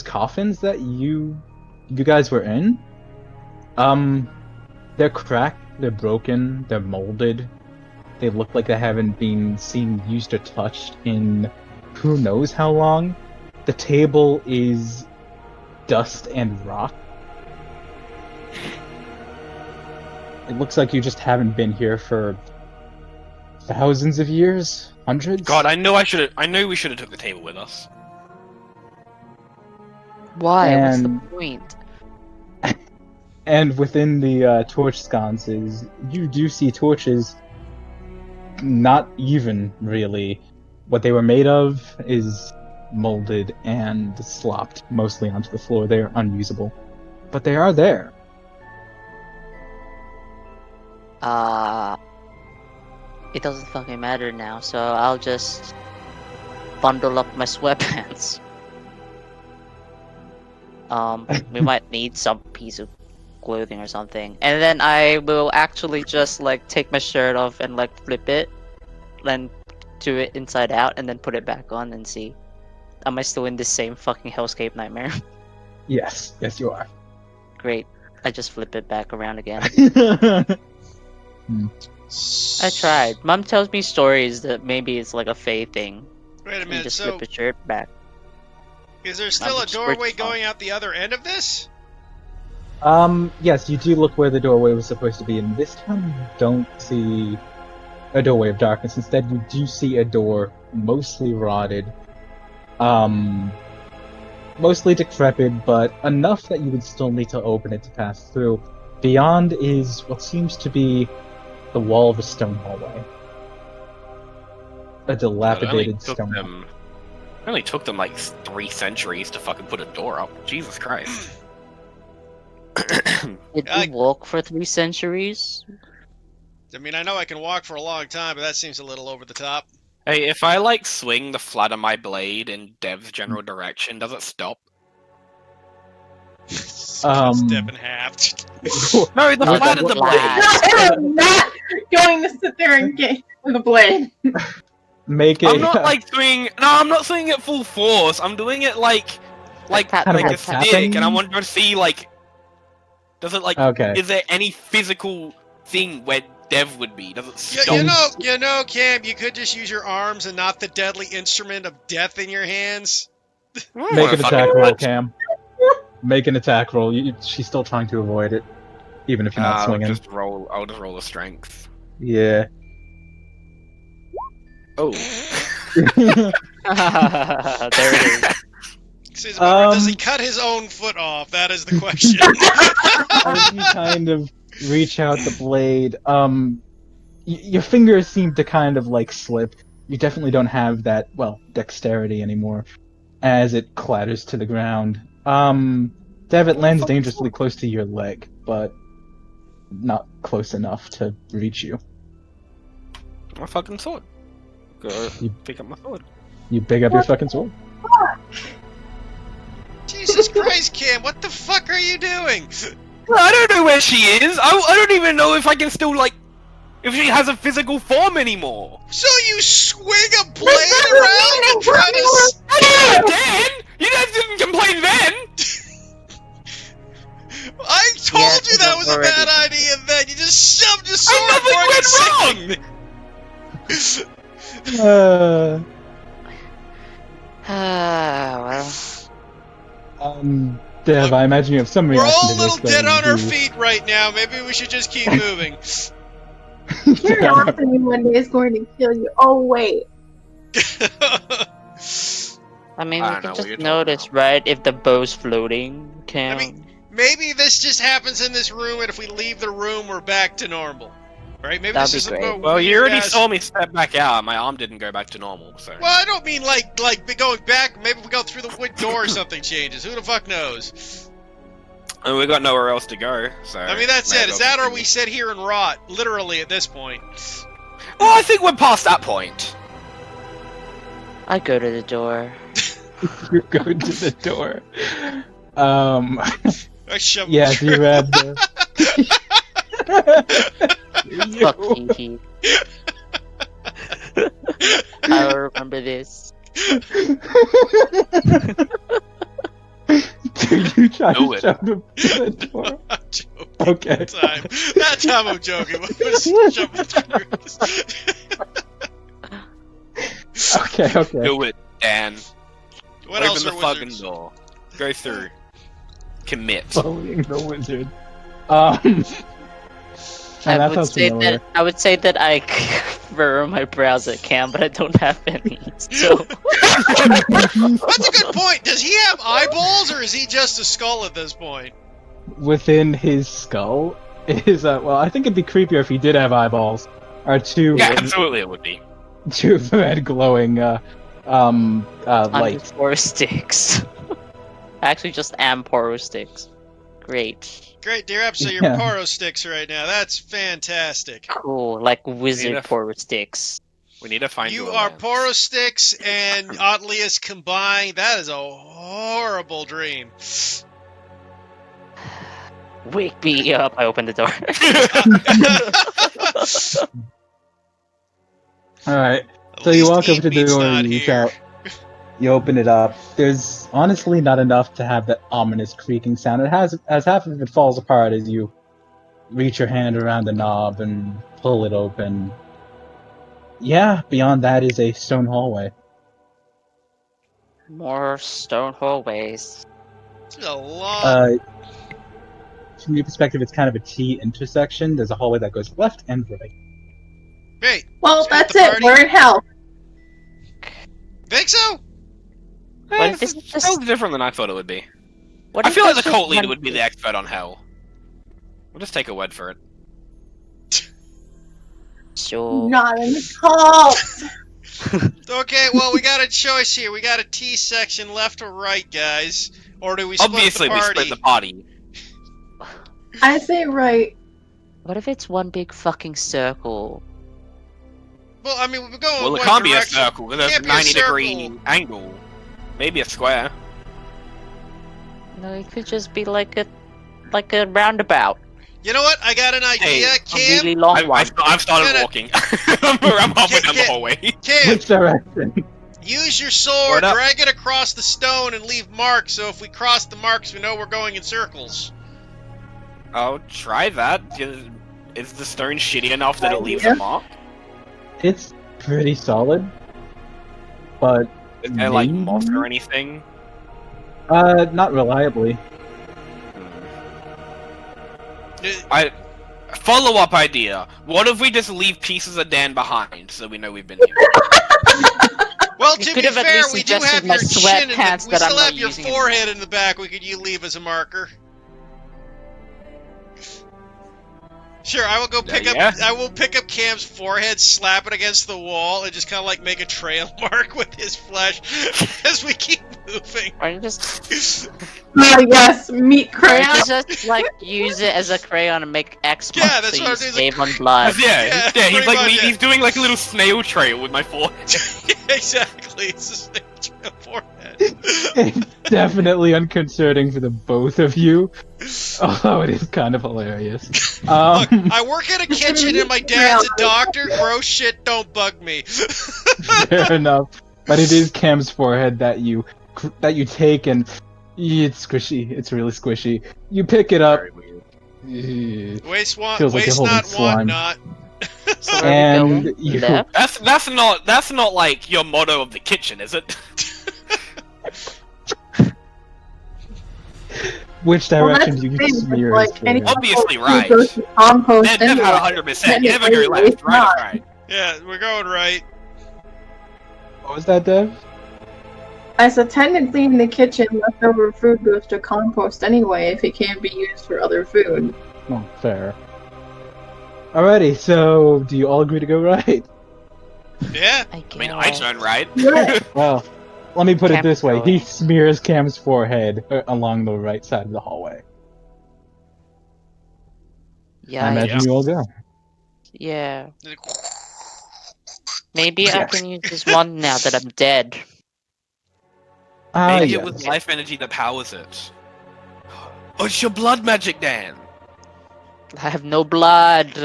coffins that you guys were in, they're cracked, they're broken, they're molded. They look like they haven't been seen, used, or touched in who knows how long. The table is dust and rock. It looks like you just haven't been here for thousands of years, hundreds. God, I know we should have took the table with us. Why? What's the And- point? And within the torch sconces, you do see torches. Not even really. What they were made of is molded and slopped mostly onto the floor. They are unusable, but they are there. It doesn't fucking matter now, so I'll just bundle up my sweatpants. We might need some piece of clothing or something. And then I will actually just like take my shirt off and like flip it, then do it inside out, and then put it back on and see. Am I still in the same fucking hellscape nightmare? Yes, you are. Great. I just flip it back around again. I tried. Mom tells me stories that maybe it's like a Fae thing. Wait a And minute. just So flip a shirt back. is there still a just doorway switched on. going out the other end of this? Yes, you do look where the doorway was supposed to be, and this time you don't see a doorway of darkness. Instead, you do see a door, mostly rotted, mostly decrepit, but enough that you would still need to open it to pass through. Beyond is what seems to be the wall of a stone hallway. A dilapidated stone hallway. It only took them like 3 centuries to fucking put a door up. Jesus Christ. Did I- we walk for 3 centuries? I mean, I know I can walk for a long time, but that seems a little over the top. Hey, if I like swing the flat of my blade in Dev's general direction, does it stop? Step in half. No, the No, flat the of the flat. blade. I am not going to sit there and get with a blade. Make it. I'm not like swinging. No, I'm not swinging it full force. I'm doing it like Tap, Kind of a like stick, tapping? and I want to see like, does it like? Okay. Is there any physical thing where Dev would be? Does it stop? You know, Cam, you could just use your arms and not the deadly instrument of death in your hands. Make an attack roll, Cam. Make an attack roll. She's still trying to avoid it, even if you're not I'll swinging. just roll. I'll just roll a strength. Yeah. Oh. There it is. Says, does he cut his own foot off? That is the question. As you kind of reach out the blade, your fingers seem to kind of like slip. You definitely don't have that, well, dexterity anymore, as it clatters to the ground. Dev, it lands dangerously close to your leg, but not close enough to reach you. My fucking sword. Go You- pick up my sword. You pick up your fucking sword. Jesus Christ, Cam, what the fuck are you doing? I don't know where she is. I don't even know if I can still like, if she has a physical form anymore. So you swing a blade around and try to. Dan, you guys didn't complain then. I told Yeah, you that was a already. bad idea. Then you just shoved your sword Nothing forward went wrong. Well. Dev, I imagine you have some We're reaction all to a little this. dead on our do. feet right now. Maybe we should just keep moving. Curiosity one day is going to kill you. Oh wait. I mean, I we don't know can what just you're talking notice, about. right? If the bow's floating, can. I mean, maybe this just happens in this room, and if we leave the room, we're back to normal. Right? Maybe That'd this be is great. a Well, you weird already ass- saw me step back out. My arm didn't go back to normal, so. Well, I don't mean like going back. Maybe we go through the wood door or something changes. Who the fuck knows? And we got nowhere else to go, so. I mean, that's may it. as Is well that or continue. we sit here and rot? Literally at this point. Well, I think we're past that point. I go to the door. You're going to the door. I shove Yeah, him through. D-Rad. Fuck Kiki. I'll remember this. Do you try Do to it. shove him to the door? I'm joking. Okay. That time I'm joking. Let's shove him through. Okay. Do it, Dan. What Open else the are fucking wizards? door. Go through. Commit. Following the wizard. I that would sounds say familiar. that I furrow my brows at Cam, but I don't have any. So That's a good point. Does he have eyeballs, or is he just a skull at this point? Within his skull is well, I think it'd be creepier if he did have eyeballs. Are two Yeah, absolutely it would be. two of them had glowing light. underscore sticks. I actually just am poro sticks. Great. Great, dear Ep, so you're Yeah. Poro sticks right now. That's fantastic. Cool. Like wizard Enough. poro sticks. We need to find You a are lens. Poro sticks and Otlius combined. That is a horrible dream. Wake me up. I open the door. All right. At So you least walk over to the Eatmeat's door not and you reach here. out. You open it up. There's honestly not enough to have that ominous creaking sound. It has, as half of it falls apart as you reach your hand around the knob and pull it open. Yeah, beyond that is a stone hallway. More stone hallways. This is a long. From your perspective, it's kind of a T intersection. There's a hallway that goes left and right. Wait, Well, Is that's the it. party? We're in hell. think so? What if It's it's just- still different than I thought it would be. What I if feel like there's the just cult leader one- would be the expert on hell. We'll just take a word for it. Sure. Not in the cult. Okay, well, we got a choice here. We got a T section left or right, guys. Or do we split Obviously, the we party? split the party. I say right. What if it's one big fucking circle? Well, I mean, we're going Well, one it can't be a direction. circle, because there's Can't a be a 90-degree circle. angle. Maybe a square. No, it could just be like a roundabout. You know what? I got an idea. Hey, A Cam, really long one. I've started Gonna- walking. I'm halfway down the Get- hallway. Cam, Which direction? use your sword, Word up. drag it across the stone, and leave marks. So if we cross the marks, we know we're going in circles. I'll try that. Is the stone shitty enough that it leaves Yeah. a mark? It's pretty solid, but Is there like maybe? moss or anything? Not reliably. Uh, Follow-up idea. What if we just leave pieces of Dan behind so we know we've been here? Well, You to could be have at fair, least we do suggested have my your chin, and sweatpants we that I'm still not have your using forehead in the back. We could leave as a marker. Sure, I will go pick Yeah. up. I will pick up Cam's forehead, slap it against the wall, and just kind of like make a trail mark with his flesh as we keep moving. Or you just, Oh yes, meat or crayon. you just like use it as a crayon and make X Yeah, marks that's so what you I'm doing, save on blood. Yeah, Yeah, he's pretty like much it. he's doing like a little snail trail with my forehead. Exactly, it's a snake trail forehead. It's definitely unconcerning for the both of you, although it is kind of hilarious. Look, I work in a kitchen and my dad's a doctor. Gross shit don't bug me. Fair enough, but it is Cam's forehead that you take, and it's squishy. It's really squishy. You pick it up. Waste Feels like you're waste holding not, want slime. not. So where And are we going? you- Left? That's not like your motto of the kitchen, is it? Which Well, direction that's do you the thing, smear like, his any forehead? Obviously food right. goes to compost Never anyway. 100%. You never go left, It's right, not. right. Yeah, we're going right. What was that, Dev? I said technically in the kitchen, leftover food goes to compost anyway if it can't be used for other food. Oh, fair. Alrighty, so do you all agree to go right? Yeah. I I mean, I turn right. Yeah. Well, let me put it Cam's this way. going. He smears Cam's forehead along the right side of the hallway. Yeah, I imagine you all go. yeah. Maybe I Yes. can use this one now that I'm dead. Maybe yes. it was life energy that powers it. Oh, it's your blood magic, Dan. I have no blood.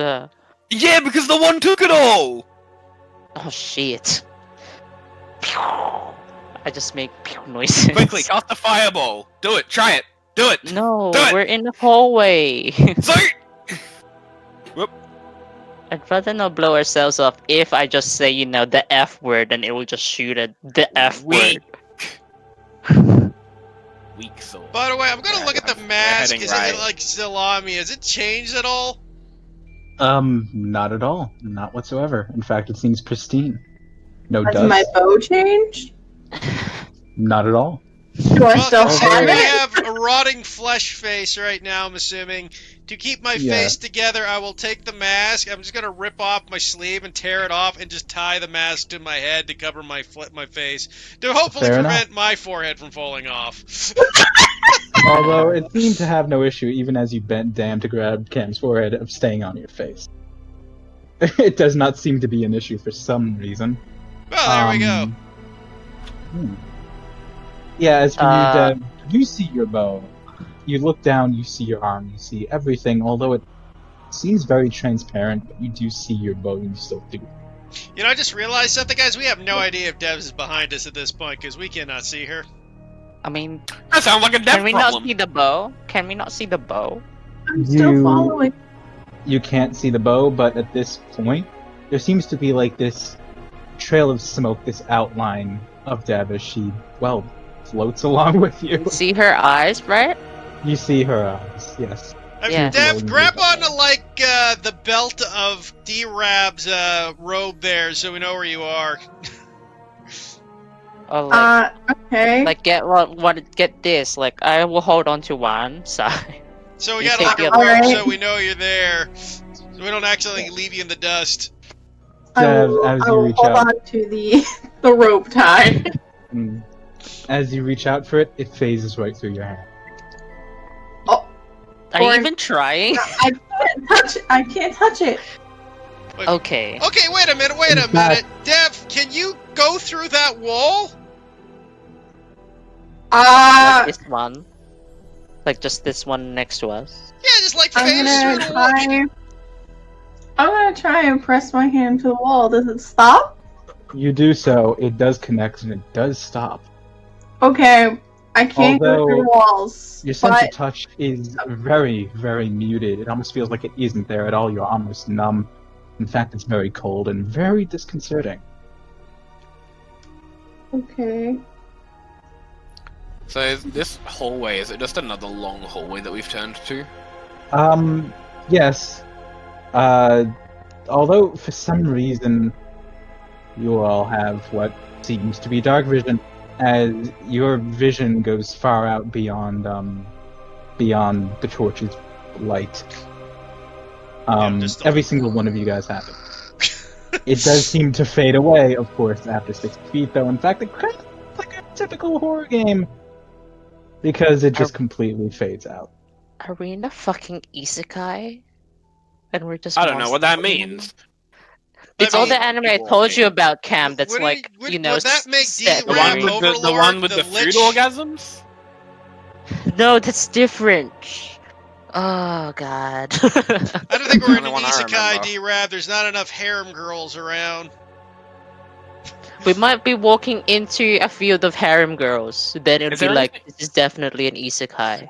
Yeah, because the one took it all. Oh shit. I just make noises. Quickly, cast a fireball. Do it. Try it. Do it. No, Do it! we're in the hallway. So. I'd rather not blow ourselves up if I just say, the F word, and it will just shoot at the F Weak. word. Weak soul. By the way, I'm gonna look at the We're mask. heading Is right. it like still on me? Has it changed at all? Not at all. Not whatsoever. In fact, it seems pristine. No Has dust. my bow changed? Not at all. Do I Well, still considering have I it? have a rotting flesh face right now, I'm assuming. To keep my Yeah. face together, I will take the mask. I'm just gonna rip off my sleeve and tear it off, and just tie the mask to my head to cover my face, to hopefully Fair prevent my forehead from falling off. Although it seemed to have no issue, even as you bent down to grab Cam's forehead, of staying on your face. It does not seem to be an issue for some reason. Well, there we go. Yeah, as for Uh, you, Dev, you see your bow. You look down, you see your arm, you see everything, although it seems very transparent, but you do see your bow and you still do. You know, I just realized something, guys. We have no idea if Devs is behind us at this point, because we cannot see her. I mean, That sounds like a death can we problem. not see the bow? Can we not see the bow? I'm still You- following. You can't see the bow, but at this point, there seems to be like this trail of smoke, this outline of Dev as she, well, floats along with you. See her eyes, right? You see her eyes, yes. I mean, Yeah. Dev, grab onto, like, the belt of D-Rab's robe there, so we know where you are. Or like, Okay. get this. Like, I will hold on to one side. So we You got take like a the rope other- so we know you're there. So we don't accidentally leave you in the dust. Dev, as I you will reach hold out, on to the rope tie. mm, as you reach out for it, it phases right through your hand. Are you Or- even trying? I can't touch it. I can't touch it. Okay. Okay, wait a minute, wait a In fact- minute. Dev, can you go through that wall? This one. Like just this one next to us. Yeah, just like I'm phase gonna through the wall. try. I'm gonna try and press my hand to the wall. Does it stop? You do so, it does connect and it does stop. Okay, I can't go Although, through walls. Your sense but of touch is very, very muted. It almost feels like it isn't there at all. You're almost numb. In fact, it's very cold and very disconcerting. okay. So is this hallway, is it just another long hallway that we've turned to? Yes. Although for some reason you all have what seems to be dark vision, as your vision goes far out beyond the torch's light. just a- Every single one of you guys have it. It does seem to fade away, of course, after 60 feet, though. In fact, it kind of looks like a typical horror game. Because it just completely fades out. Are we in a fucking isekai? And we're just I don't know what that monsters? means. It's I all mean, the anime I told you about, Cam. That's Wouldn't like, it- would- you know, would that make set The D-Rap one theory. with the Overlord, one with the the food lich- orgasms. No, that's different. Oh god. I don't think we're in Only an one I isekai, remember. D-Rab. There's not enough harem girls around. We might be walking into a field of harem girls. Then it'll Is be there like, anything- this is definitely an isekai.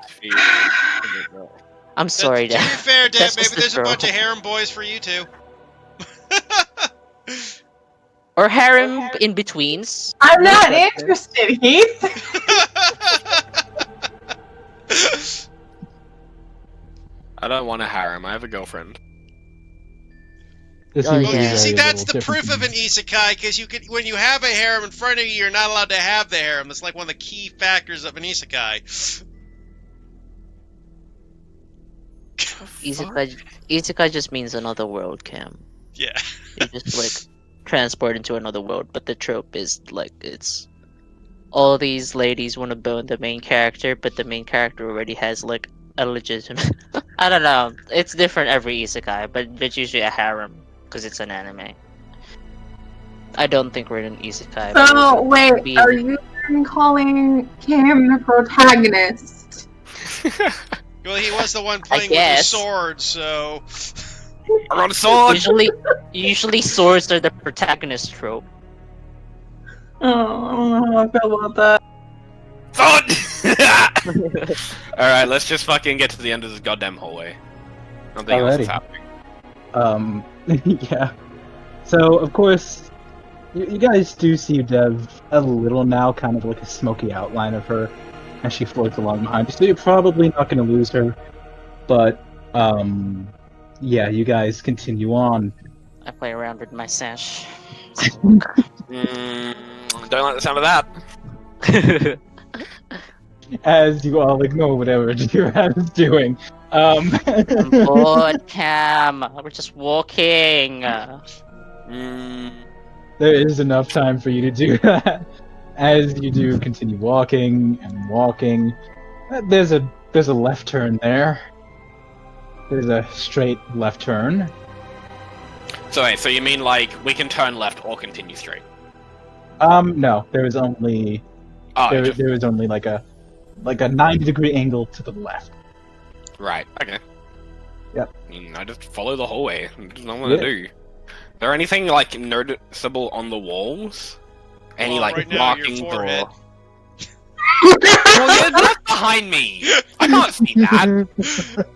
I'm That- sorry, to be Dad. fair, Dad, That's maybe just the there's a bunch of girl. harem boys for you too. Or harem in betweens. I'm not interested, Heath. I don't want a harem. I have a girlfriend. This Oh, seems to be yeah. See, very that's little the different proof of from- an isekai, because you can, when you have a harem in front of you, you're not allowed to have the harem. That's like one of the key factors of an isekai. Isekai just means another world, Cam. Yeah. You just like transport into another world, but the trope is like it's all these ladies want to bone the main character, but the main character already has like a legitimate. I don't know. It's different every isekai, but it's usually a harem because it's an anime. I don't think we're in an isekai. but So, wait, Be- are you calling Cam the protagonist? Well, he was the one playing with the guess. sword, so. I'm on a sword. usually swords are the protagonist trope. Oh, I don't know how I feel about that. Sword. All right, let's just fucking get to the end of this goddamn hallway. Nothing else is Alrighty. happening. Yeah. So, of course, you guys do see Dev a little now, kind of like a smoky outline of her as she floats along behind you. So you're probably not going to lose her. But, yeah, you guys continue on. I play around with my sash. Don't like the sound of that. As you all ignore whatever Jirad is doing. I'm bored, Cam. We're just walking. There is enough time for you to do that. As you do continue walking and walking, there's a left turn there. There's a straight left turn. So wait, so you mean like we can turn left or continue straight? No, there is only Oh, there just- is only like a 90-degree angle to the left. right. Okay. Yep. I just follow the hallway. That's not what I Yeah. do. Is there anything like noticeable on the walls? Any Well, like right now, your markings forehead. or? Well, yeah, that's behind me. I can't see that.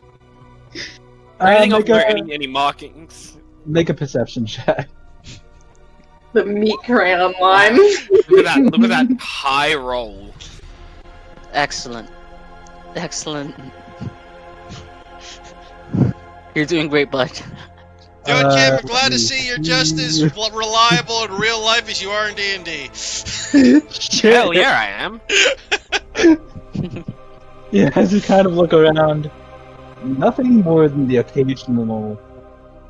Anything make, of note, a, any markings? make a perception check. The meat crayon line. Look at that high roll. Excellent. Excellent. You're doing great, bud. Yo, Kim, I'm glad let to me see you're just as reliable in real life as you are in D&D. Shit. Hell yeah, I am. Yeah, as you kind of look around, nothing more than the occasional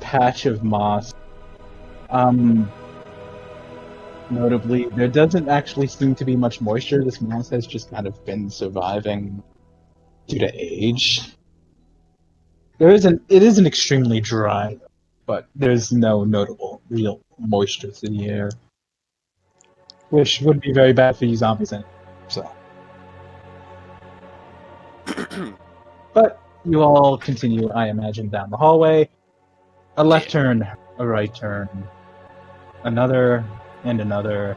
patch of moss. Notably, there doesn't actually seem to be much moisture. This moss has just kind of been surviving due to age. It isn't extremely dry, but there's no notable real moisture to the air. Which would be very bad for you zombies anyway, so. But you all continue, I imagine, down the hallway. A left turn, a right turn, another, and another.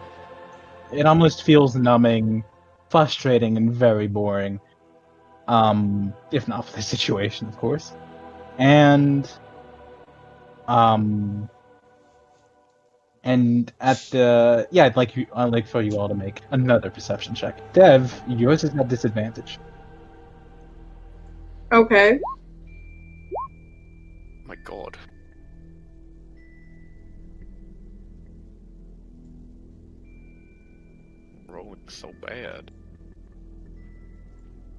It almost feels numbing, frustrating, and very boring. If not for the situation, of course. And at the I'd like for you all to make another perception check. Dev, yours is at disadvantage. Okay. My god. Rolling so bad.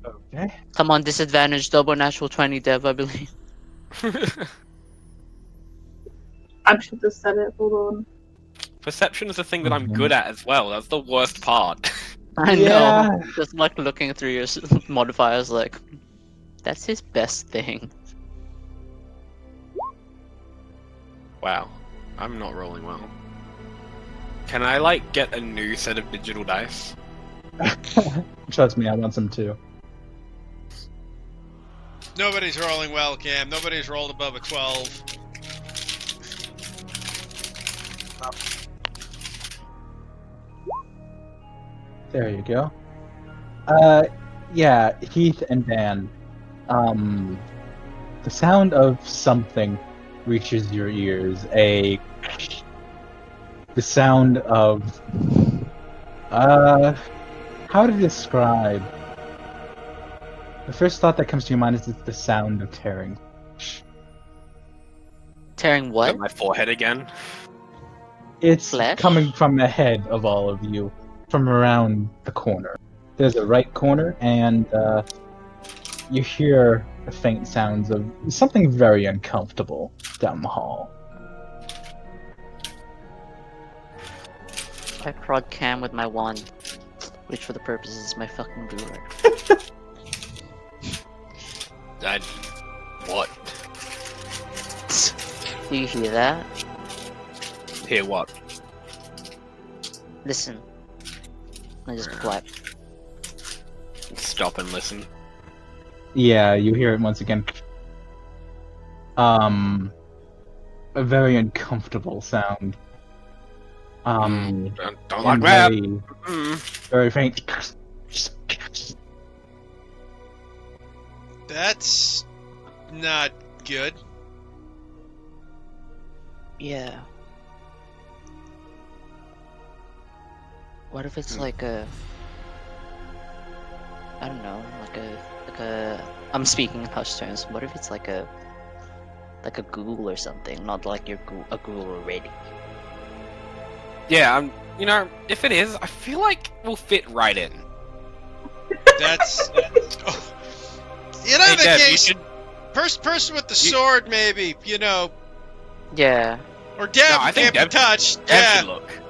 Okay. Come on, disadvantage, double natural 20, Dev, I believe. I should have said it. Hold on. Perception is a thing that I'm good at as well. That's the worst part. I Yeah. know. Just like looking through your modifiers, like, that's his best thing. Wow. I'm not rolling well. Can I, like, get a new set of digital dice? Trust me, I want some too. Nobody's rolling well, Cam. Nobody's rolled above a 12. There you go. Yeah, Heath and Dan. The sound of something reaches your ears. The sound of, how to describe? The first thought that comes to your mind is it's the sound of tearing. Tearing what? Got my forehead again. It's Flesh? coming from ahead of all of you, from around the corner. There's a right corner, and you hear the faint sounds of something very uncomfortable down the hall. I prod Cam with my wand, which for the purposes is my fucking ruler. What? Do you hear that? Hear what? Listen. I just clap. Stop and listen. Yeah, you hear it once again. A very uncomfortable sound. Don't and like that. very faint. That's not good. Yeah. What if it's like a... I don't know, like a... I'm speaking in hush terms. What if it's like a ghoul or something, not like a ghoul already? Yeah, you know, if it is, I feel like we'll fit right in. That's... Oh. In either Dev, you case, should- person with the sword, maybe, you know. Yeah. Or Dev, No, I think can't be Dev- touched. Dev Yeah. should look.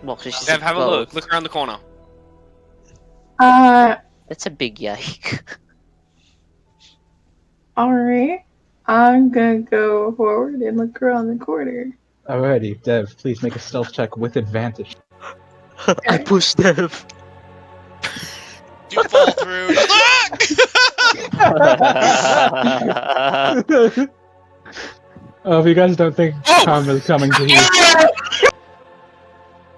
Well, she's just Dev, have a both. look. Look around the corner. That's a big yike. Alright. I'm gonna go forward and look around the corner. Alrighty, Dev, please make a stealth check with advantage. I pushed Dev. You fall through. Look! Oh, if you guys don't think karma's coming to you.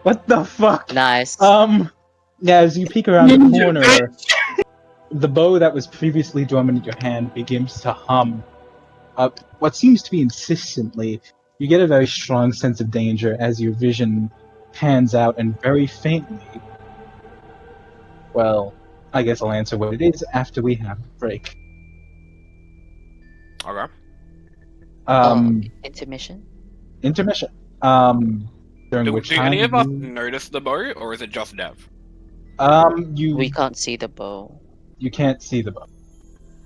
What the fuck? Nice. Yeah, as you peek around the Ninja corner, the bow that was previously dormant in your hand begins to hum. What seems to be insistently, you get a very strong sense of danger as your vision pans out and very faintly. Well, I guess I'll answer what it is after we have a break. Okay. Intermission? Intermission. During Do which time any of us you- notice the bow, or is it just Dev? We can't see the bow. You can't see the bow.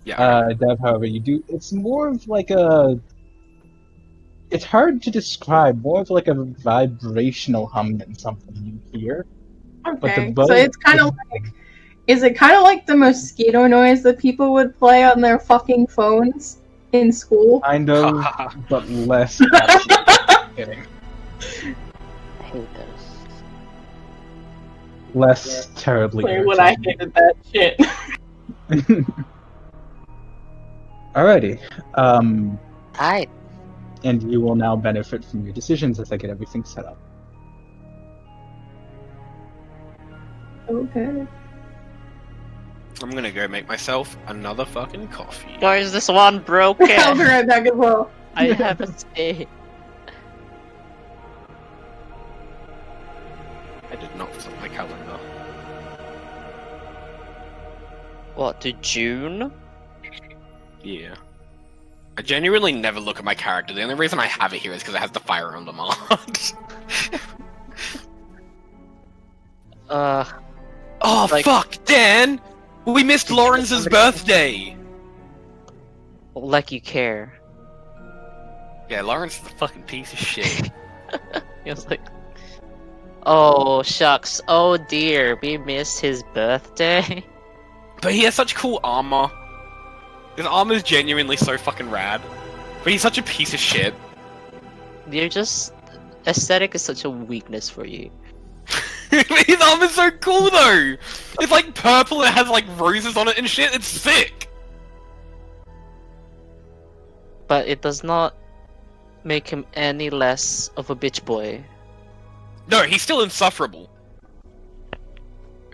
Yeah. Dev, however, you do. It's more of like a. It's hard to describe. More of like a vibrational hum than something you hear. But the Okay. bow- So it's kind of like. Is it kind of like the mosquito noise that people would play on their fucking phones in school? Kind of, but less. Kidding. I hate those. Less terribly. Where would I irritating. hated that shit? Alrighty. Alright. And you will now benefit from your decisions as I get everything set up. Okay. I'm gonna go make myself another fucking coffee. Guys, this one broken. I'll be right back as well. I have a stay. I did not flip my calendar. What, to June? Yeah. I genuinely never look at my character. The only reason I have it here is because it has the Fire Emblem art. Oh, Like- fuck, Dan! We missed Lawrence's birthday! Like you care. Yeah, Lawrence is a fucking piece of shit. He was like, oh shucks, oh dear, we missed his birthday. But he has such cool armor. His armor is genuinely so fucking rad. But he's such a piece of shit. You're just aesthetic is such a weakness for you. His arm is so cool though. It's like purple and it has like roses on it and shit. It's sick. But it does not make him any less of a bitch boy. No, he's still insufferable.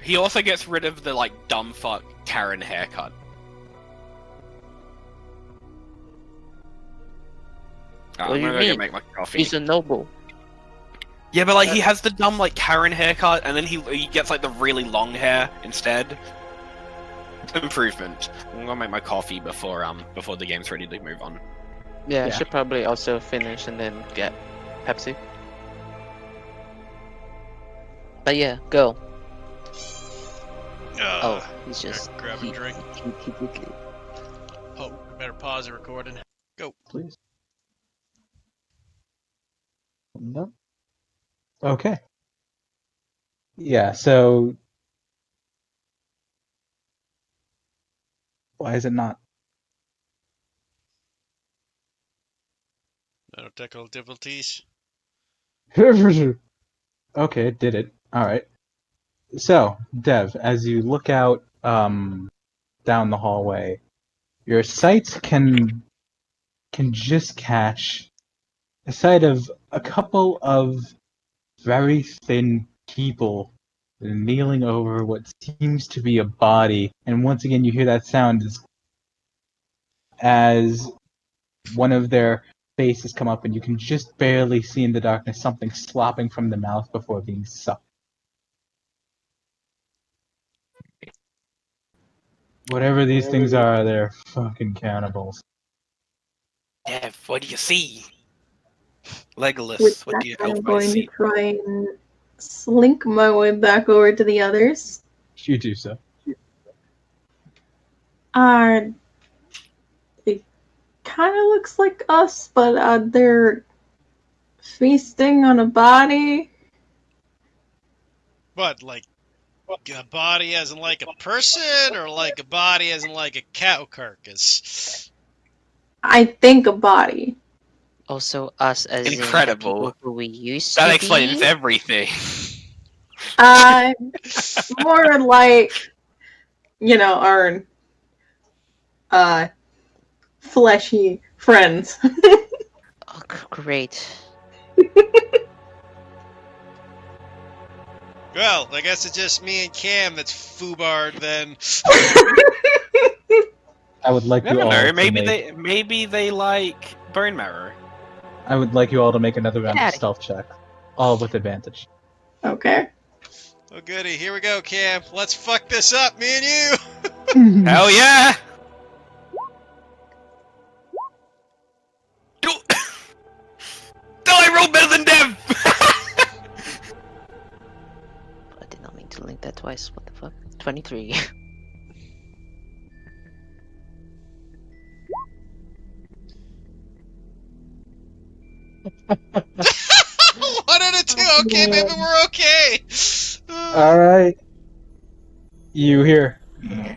He also gets rid of the like dumb fuck Karen haircut. What I'm do you gonna go mean? make my coffee. He's a noble. Yeah, but like he has the dumb like Karen haircut, and then he gets like the really long hair instead. Improvement. I'm gonna make my coffee before the game's ready to move on. Yeah, I Yeah. should probably also finish and then get Pepsi. But yeah, go. Oh, he's just grab a drink. he- Oh, we better pause the recording. Please. No. Okay. Yeah, so why is it not? No technical difficulties. Okay, it did it. Alright. So, Dev, as you look out down the hallway, your sight can just catch a sight of a couple of very thin people kneeling over what seems to be a body, and once again you hear that sound as one of their faces come up, and you can just barely see in the darkness something slopping from the mouth before being sucked. Whatever these things are, they're fucking cannibals. Dev, what do you see? Legolas, With what do you that, I'm elf going to see? try and slink my way back over to the others. You do so. It kind of looks like us, but they're feasting on a body. What, like a body as in like a person, or like a body as in like a cow carcass? I think a body. Also, us as in the Incredible. people who we used That to explains be. everything. More like, our fleshy friends. Oh, great. Well, I guess it's just me and Cam that's foobarred then. I would like I you don't all know. to Maybe they like bone marrow. I would like you all to make another round Get of outta stealth check, all with advantage. Okay. Oh goody, here we go, Cam. Let's fuck this up, me and you. Hell yeah! No, I rolled better than Dev. I did not mean to link that twice. What the fuck? 23. One out of two. Okay, maybe we're okay. All right. You hear? They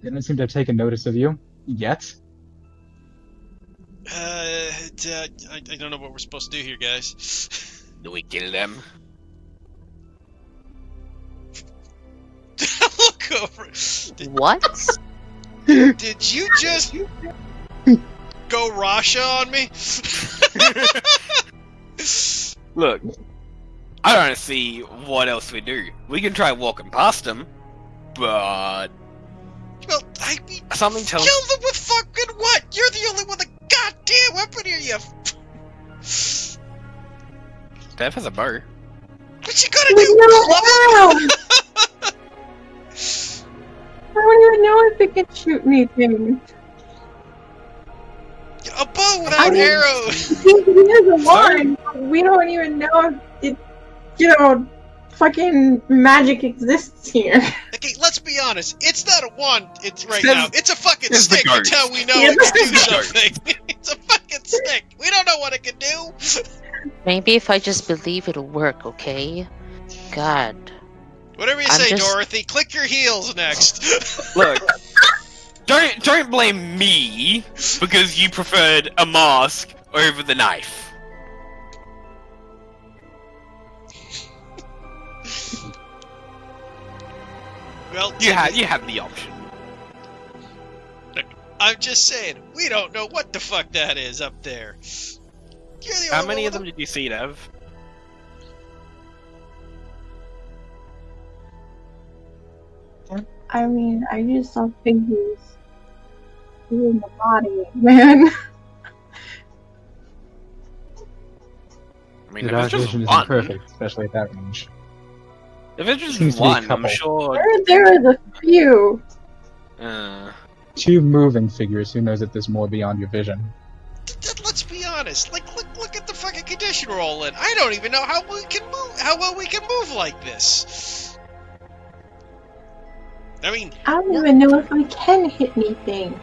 don't seem to have taken notice of you yet. I don't know what we're supposed to do here, guys. Do we kill them? Look over. What? Did you just go Rasha on me? Look, I don't see what else we do. We can try walking past them, but Well, I mean, something tells kill them with fucking what? You're the only one with a goddamn weapon here, you. Dev has a bow. What you gonna We do? don't Club know. I don't even know if it can shoot anything. a bow I without mean- arrows? He has a wand. We don't even know if fucking magic exists here. Okay, let's be honest. It's not a wand. It's right Says- now. It's a fucking says the stick. ghost. Until we know Yeah, it can do says the ghost. something. It's a fucking stick. We don't know what it can do. Maybe if I just believe it'll work, okay? God. Whatever you I'm say, just- Dorothy. Click your heels next. Look, Don't blame me because you preferred a mask over the knife. Well, You had the option. I'm just saying, we don't know what the fuck that is up there. You're the How only many one of them did you see, Dev? I mean, I just saw figures in the body, man. I mean, The if dark it's just vision isn't one, perfect, especially at that range. if it's just Seems to be a one, I'm couple. sure. There is a few. Two moving figures. Who knows if there's more beyond your vision? Let's be honest. Like, look at the fucking condition we're all in. I don't even know how we can move. How well we can move like this. I mean, I don't even know if I can hit anything.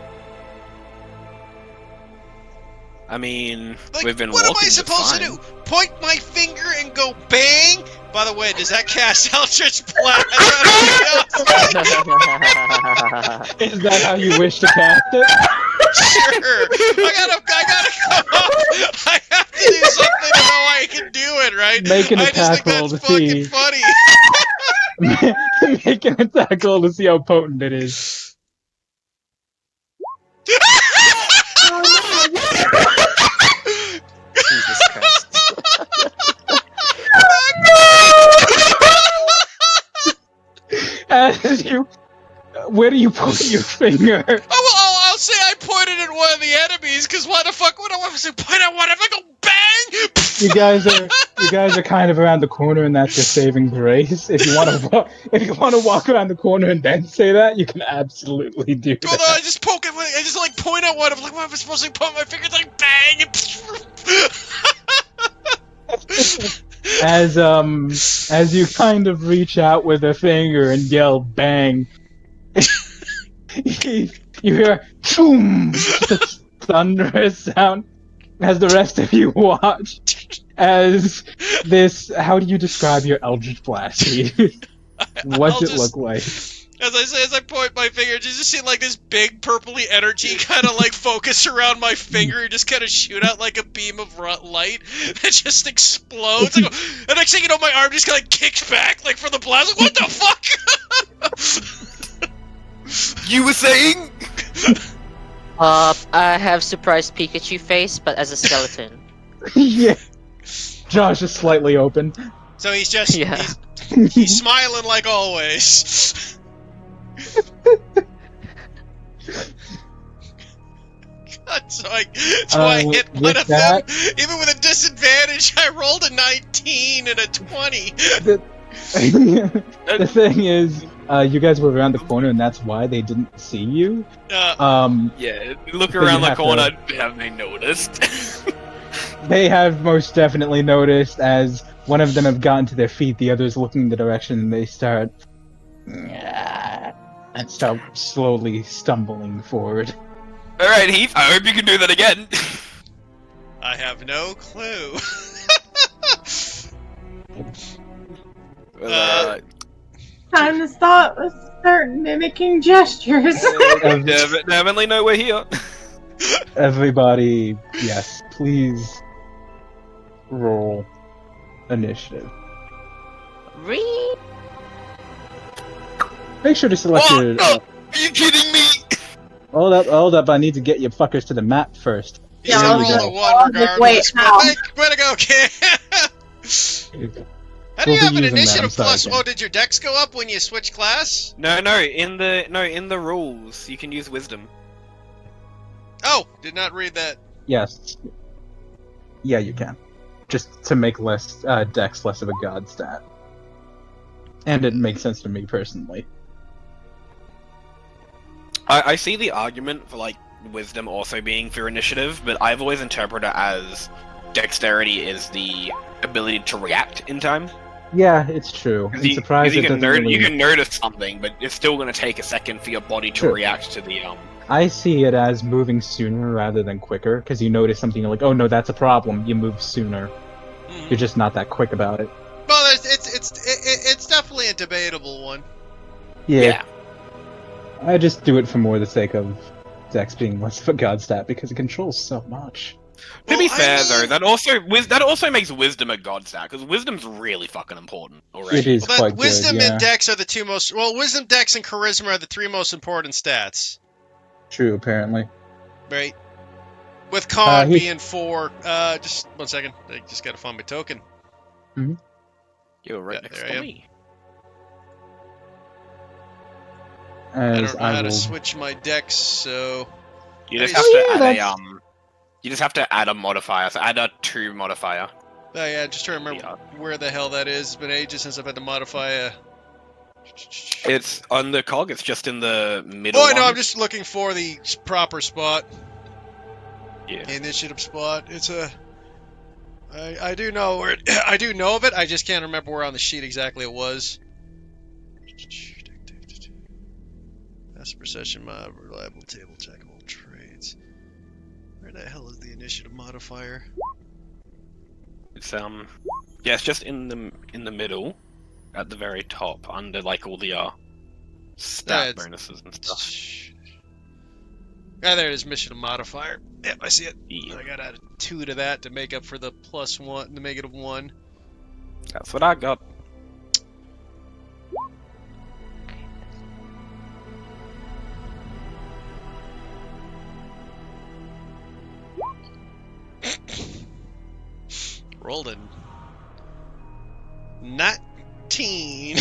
I mean, like, we've been what am walking. I supposed to do? Point my finger and go bang? By the way, does that cast Eldritch Blast? Is that how you wish to cast it? Sure. I gotta come up. I have to do something to know I can do it, right? Make an I just attack think roll that's to fucking see. funny. Make an attack roll to see how potent it is. Jesus Christ. As you, where do you point your finger? I'll say I pointed at one of the enemies, because why the fuck would I want to point at one if I go bang? You guys are kind of around the corner, and that's your saving grace. If you want to walk around the corner and then say that, you can absolutely do Well, no, that. I just poke it. I just like point at one. I'm like, what am I supposed to point my fingers like bang? As you kind of reach out with a finger and yell bang, you hear boom, just a thunderous sound as the rest of you watch as this. How do you describe your Eldritch Blast? What's it look like? As I point my finger, you just see like this big purpley energy kind of like focus around my finger and just kind of shoot out like a beam of light that just explodes. And next thing you know, my arm just kind of kicks back like from the blast. Like, what the fuck? You were saying? I have surprised Pikachu face, but as a skeleton. Yeah. Josh is slightly open. So he's just Yeah. he's smiling like always. God, so I hit one with of that- them. Even with a disadvantage, I rolled a 19 and a 20. The thing is, you guys were around the corner, and that's why they didn't see you. Yeah, look you around the have to- corner. Have they noticed? They have most definitely noticed as one of them have gotten to their feet, the other's looking in the direction, and they start slowly stumbling forward. Alright, Heath, I hope you can do that again. I have no clue. Time to start mimicking gestures. Definitely know we're here. Everybody, yes, please roll initiative. Make sure to select What? your. Are you kidding me? Hold up! I need to get your fuckers to the map first. You Yeah, still I'll rolled just- a 1 I'll just wait, regardless. But how? way to go, kid. How do you We'll have be an using that, initiative I'm sorry, plus? Ken. Oh, did your dex go up when you switched class? No, in the rules, you can use wisdom. Oh, did not read that. Yes. Yeah, you can. Just to make Dex less of a god stat. And it makes sense to me personally. I see the argument for like wisdom also being for initiative, but I've always interpreted it as dexterity is the ability to react in time. Yeah, it's true. I'm surprised you it can doesn't really... you can notice something, but it's still going to take a second for your body to Sure. react to the I see it as moving sooner rather than quicker, because you notice something, you're like, oh no, that's a problem. You move sooner. Mhm. You're just not that quick about it. Well, it's definitely a debatable one. Yeah. I just do it for more the sake of Dex being less of a god stat because it controls so much. To be Well, I fair, mean- though, that also makes wisdom a god stat because wisdom's really fucking important already. It is Well, quite wisdom good, yeah. and dex are the two most. Well, wisdom, dex, and charisma are the three most important stats, True, apparently. right? With con he- being 4. Just 1 second. I just gotta find my token. You're right Yeah, next there I to am. me. I As don't know how to will... switch my dex, so You just Oh, have to yeah, add that's- You just have to add a modifier. So add a 2 modifier. oh yeah, just trying to remember where the hell that is. It's been ages since I've had to modify a. It's on the cog. It's just in the middle. Oh, I know. one. I'm just looking for the proper spot. Yeah. The initiative spot. It's a. I do know where. I do know of it. I just can't remember where on the sheet exactly it was. Master Procession Mob, reliable table check all trades. Where the hell is the initiative modifier? It's yeah, it's just in the middle, at the very top, under like all the stat it's- bonuses and stuff. Ah, there it is. Mission modifier. Yep, I see it. Yeah, I gotta add a 2 to that to make up for the +1, the -1. that's what I got. Rolled a 19.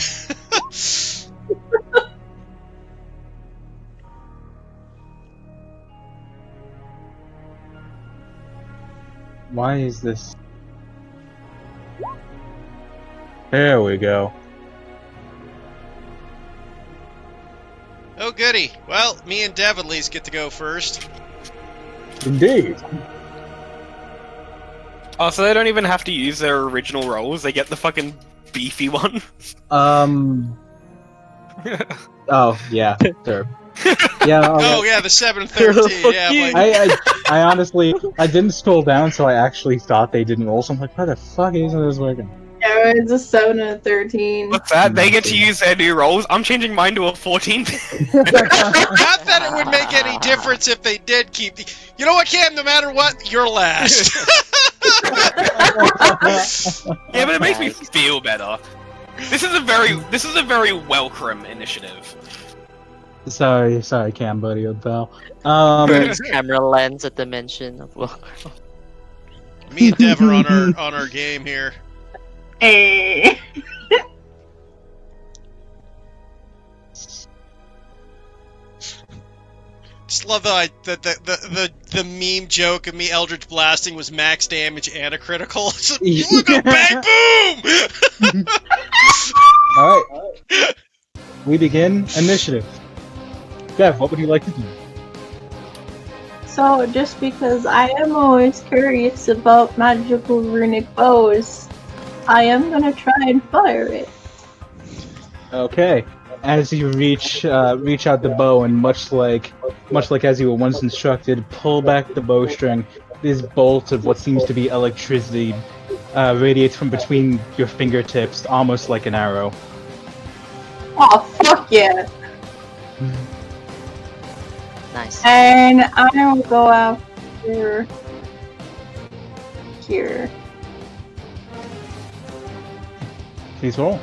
Why is this... There we go. Oh, goody. Well, me and Dev at least get to go first. Indeed. Oh, so they don't even have to use their original rolls. They get the fucking beefy one. Oh, yeah, sure. Yeah, Oh, yeah, the 713. Yeah, I'm like, I honestly, I didn't scroll down, so I actually thought they didn't roll, so I'm like, why the fuck isn't this working? Yeah, it's a 7 and a 13. What's that? They get to use their new rolls. I'm changing mine to a 14. not that it would make any difference if they did keep the. You know what, Cam? No matter what, you're last. Yeah, but it makes me feel better. This is a very welcome initiative. Sorry, Cam, buddy, old pal. His camera lens at the mention of welcome. Me and Dev are on our game here. Eh. Just love the meme joke of me Eldritch blasting was max damage and a critical. So, look at bang boom! Alright. We begin initiative. Dev, what would you like to do? So, just because I am always curious about magical runic bows, I am gonna try and fire it. Okay. As you reach out the bow, and much like as you were once instructed, pull back the bowstring. This bolt of what seems to be electricity radiates from between your fingertips, almost like an arrow. Oh, fuck yeah! Nice. And I will go after here. Please roll.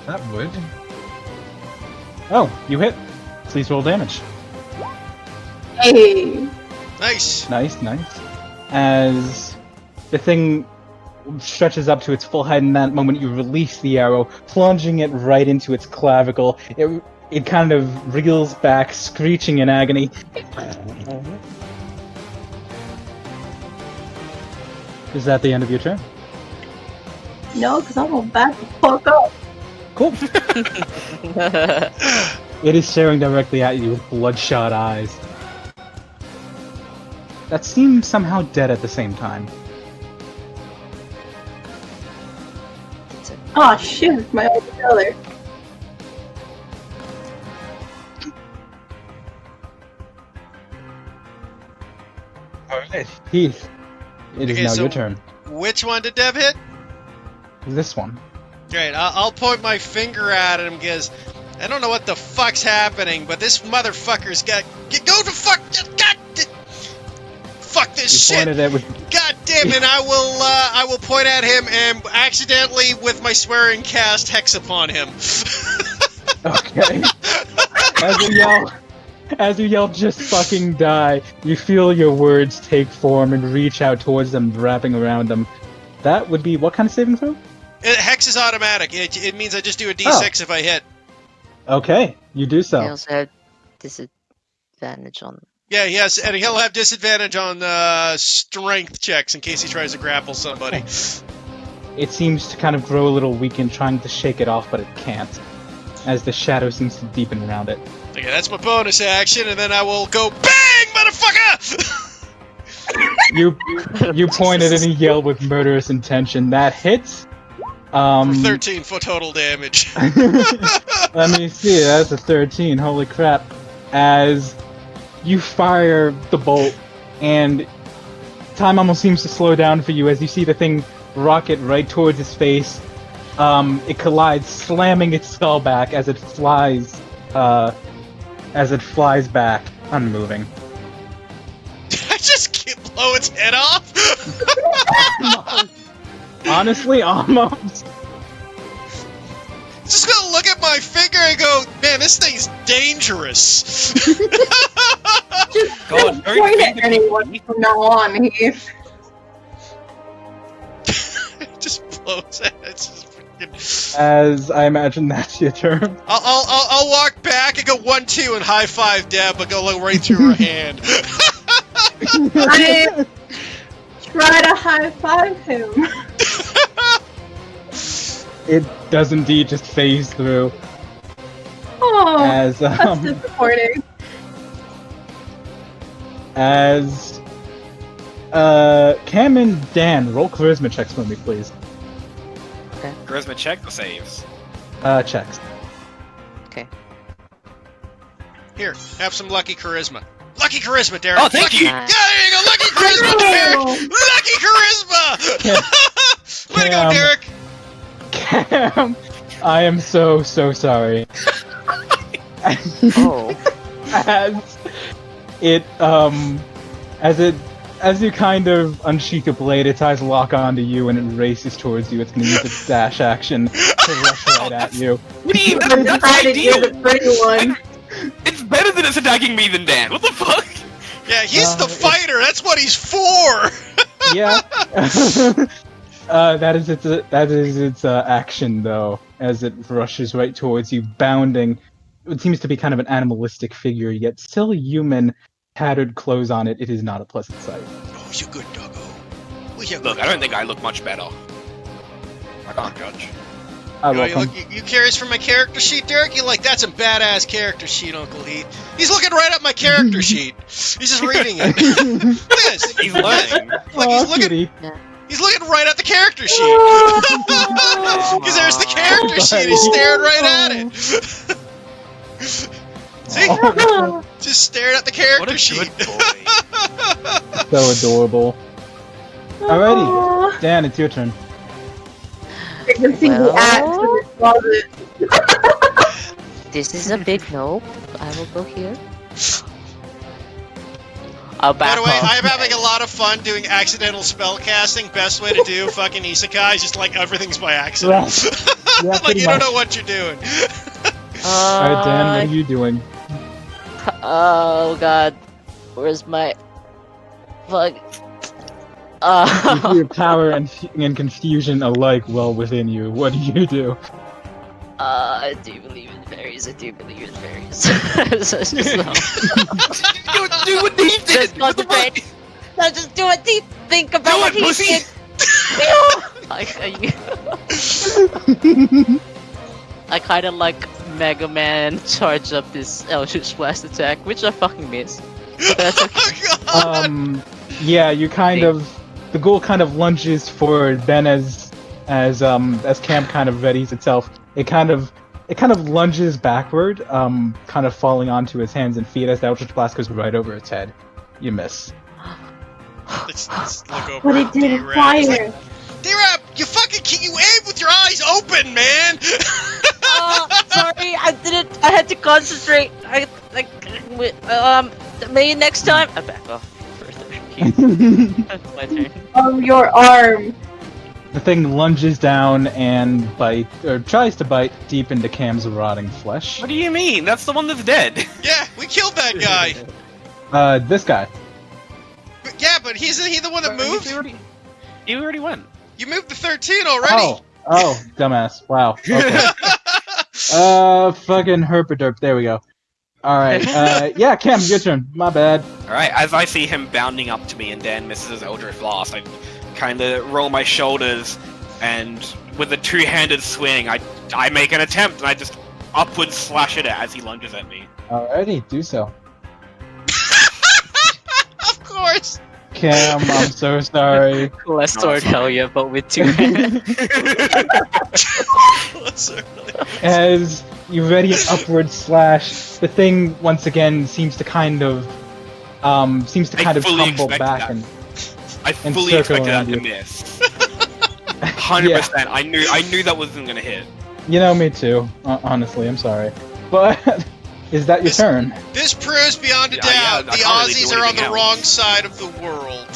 That would. Oh, you hit. Please roll damage. Hey! Nice. Nice. As the thing stretches up to its full height, in that moment you release the arrow, plunging it right into its clavicle. It kind of reels back, screeching in agony. Is that the end of your turn? No, because I'm gonna back the fuck up. Cool. It is staring directly at you with bloodshot eyes. That seems somehow dead at the same time. Oh shit, my old brother. Alright, Heath. It is Okay, now so- your turn. Which one did Dev hit? This one. Great, I'll point my finger at him because I don't know what the fuck's happening, but this motherfucker's got... Go to fuck... God... Fuck this You shit! pointed at with God damn it, I will point at him and accidentally, with my swearing, cast Hex upon him. okay. As you yell, just fucking die, you feel your words take form and reach out towards them, wrapping around them. That would be what kind of saving throw? Hex is automatic. It means I just do a d6 if I hit. Okay, you do They so. also have disadvantage on. Yeah, yes, and he'll have disadvantage on strength checks in case he tries to grapple somebody. It seems to kind of grow a little weakened, trying to shake it off, but it can't, as the shadow seems to deepen around it. Okay, that's my bonus action, and then I will go BANG, motherfucker! You pointed and he yelled with murderous intention. That hits. For 13 for total damage. Let me see. That's a 13. Holy crap! As you fire the bolt, and time almost seems to slow down for you as you see the thing rocket right towards his face. It collides, slamming its skull back as it flies. Back, unmoving. I just blow its head off? Honestly, almost. Just gonna look at my finger and go, man, this thing's dangerous. Just God, don't very point big at anyone from now on, Heath. It just blows it. It's just freaking... As I imagine that's your turn. I'll walk back and go 1-2 and high five Deb, but go look right through her hand. I try to high five him. It does indeed just phase through. Oh, As that's disappointing. as Cam and Dan, roll charisma checks for me, please. Charisma check the saves. Checks. Here, have some lucky charisma. Lucky charisma, Derek. Oh, thank lucky... you. Yeah, there you go. Lucky charisma, Derek. Lucky charisma. Way to go, Cam. Derek. Cam, I am so sorry. Oh, As you kind of unsheath your blade, its eyes lock onto you and it races towards you. It's going to use its dash action to rush right at you. What do you I'm That's decided you're ideal! the pretty one. It's better that it's attacking me than Dan. What the fuck? Yeah, he's the fighter. That's what he's for. Yeah. That is its action though, as it rushes right towards you, bounding. It seems to be kind of an animalistic figure, yet still human. Tattered clothes on it. It is not a pleasant sight. Oh, you good doggo. Oh, you Look, good I don't think I look much better. I can't judge. You curious for my character sheet, Derek? You like, that's a badass character sheet, Uncle Heath. He's looking right at my character sheet. He's just reading it. Look at this. He's learning. Like, kitty. he's looking right at the character sheet. Because there's the character sheet. He's staring right at it. See? Oh, Just staring at the What character a sheet. good boy. so adorable. Alrighty, Aw. Dan, it's your turn. I can see the axe in his closet. this is a big nope. I will go here. I'll By back the way, off. I'm having a lot of fun doing accidental spell casting. Best way to do fucking isekai is just like everything's by accident. Yeah, Like pretty you don't much. know what you're doing. Alright, Dan, what are you doing? Oh god, where's my fuck? You feel power and confusion alike well within you. What do you do? I do believe in fairies. I do believe in fairies. So just, You do what he did! Just What the fuck? concentrate. No, just do what he think about Do what it, he pussy! did. I kind of like Mega Man charge up this Eldritch Blast attack, which I fucking miss. But that's okay. Oh, God. Yeah, you kind of, the ghoul kind of lunges forward. Then as Cam kind of readies itself, it kind of lunges backward, kind of falling onto his hands and feet as the Eldritch Blast goes right over its head. You miss. Let's look over But at it did D-Rap. He's like, fire. D-Rap, You fucking you aim with your eyes open, man. Sorry, I didn't. I had to concentrate. Maybe next time. I back off. That's my turn. Of your arm. The thing lunges down and tries to bite deep into Cam's rotting flesh. What do you mean? That's the one that's dead. Yeah, we killed that guy. This guy. But, yeah, but isn't he the one that moved? He already went. You moved to 13 already. Oh, dumbass. Wow. Okay. Fucking herpaderp. There we go. Alright, yeah, Cam, your turn. My bad. Alright, as I see him bounding up to me and Dan misses his Eldritch Blast, I kind of roll my shoulders, and with a two-handed swing, I make an attempt, and I just upward slash it as he lunges at me. Alrighty, do so. Of course. Cam, I'm so sorry. Less sword, hell yeah, but with two hands. As you ready an upward slash, the thing once again seems to kind of fully tumble expected back that. and I and fully circle expected that around to you. miss. 100%. I knew that wasn't gonna hit. you know me too. Honestly, I'm sorry, but is that your turn? This proves beyond a Yeah, doubt yeah, I the can't really Aussies do are on anything the else. wrong side of the world.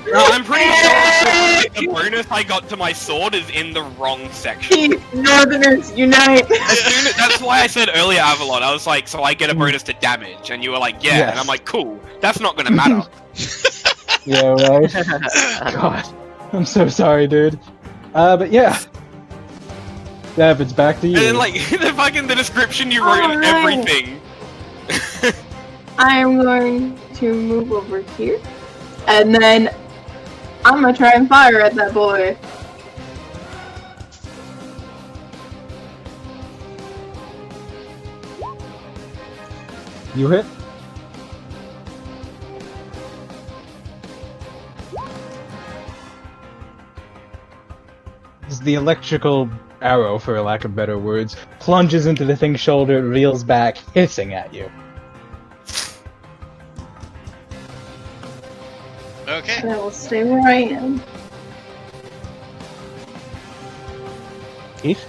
No, I'm pretty sure the bonus I got to my sword is in the wrong section. Keep Northerners unite. That's why I said earlier, Avalon. I was like, so I get a bonus to damage, and you were like, yeah, Yes. and I'm like, cool. That's not gonna matter. Yeah, right. God, I'm so sorry, dude. But yeah, Dev, it's back to you. And then like the description you wrote and Alright. everything. I am going to move over here, and then I'm gonna try and fire at that boy. You hit. The electrical arrow, for lack of better words, plunges into the thing's shoulder, reels back, hissing at you. Okay. And I will stay where I am. Heath?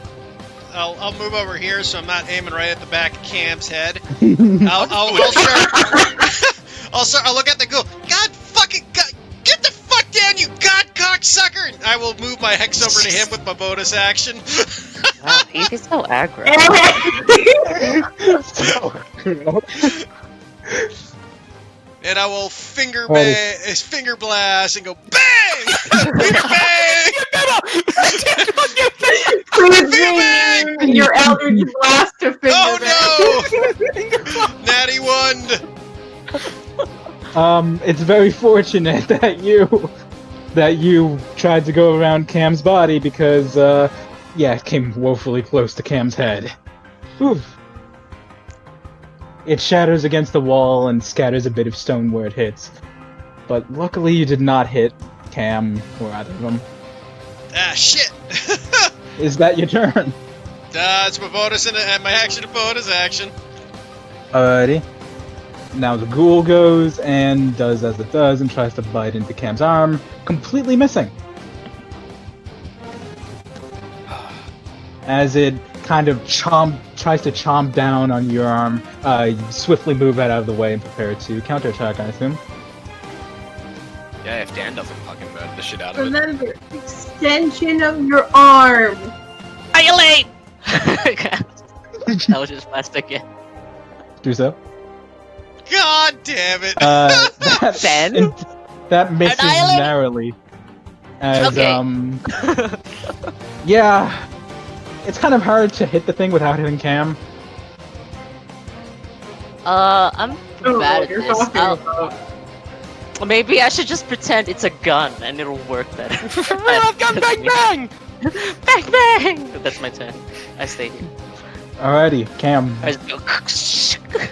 I'll move over here so I'm not aiming right at the back of Cam's head. I'll start. I'll look at the girl. God fucking God, get the fuck down, you god cocksucker! And I will move my hex over to him with my bonus action. Wow, he is so aggro. And I will finger Holy- blast and go bang! Finger bang! Please bring your Eldritch Blast to finger Oh no! Natty 1! It's very fortunate that you tried to go around Cam's body because, it came woefully close to Cam's head. Oof. It shatters against the wall and scatters a bit of stone where it hits. But luckily you did not hit Cam or either of them. Ah, shit! Is that your turn? It's my bonus and my action and bonus action. Alrighty. Now the ghoul goes and does as it does and tries to bite into Cam's arm, completely missing. As it kind of tries to chomp down on your arm, you swiftly move it out of the way and prepare to counterattack, I assume. Yeah, if Dan doesn't fucking murder the shit out of it. Remember, extension of your arm. Annihilate! That was just fast again. Do so. God damn it! Ben? That misses Annihilate! narrowly. As, Okay. yeah. It's kind of hard to hit the thing without hitting Cam. I'm bad at you're this. talking about. Maybe I should just pretend it's a gun and it'll work better. Real gun, bang bang! Bang bang! That's my turn. I stay here. Alrighty, Cam. I just go.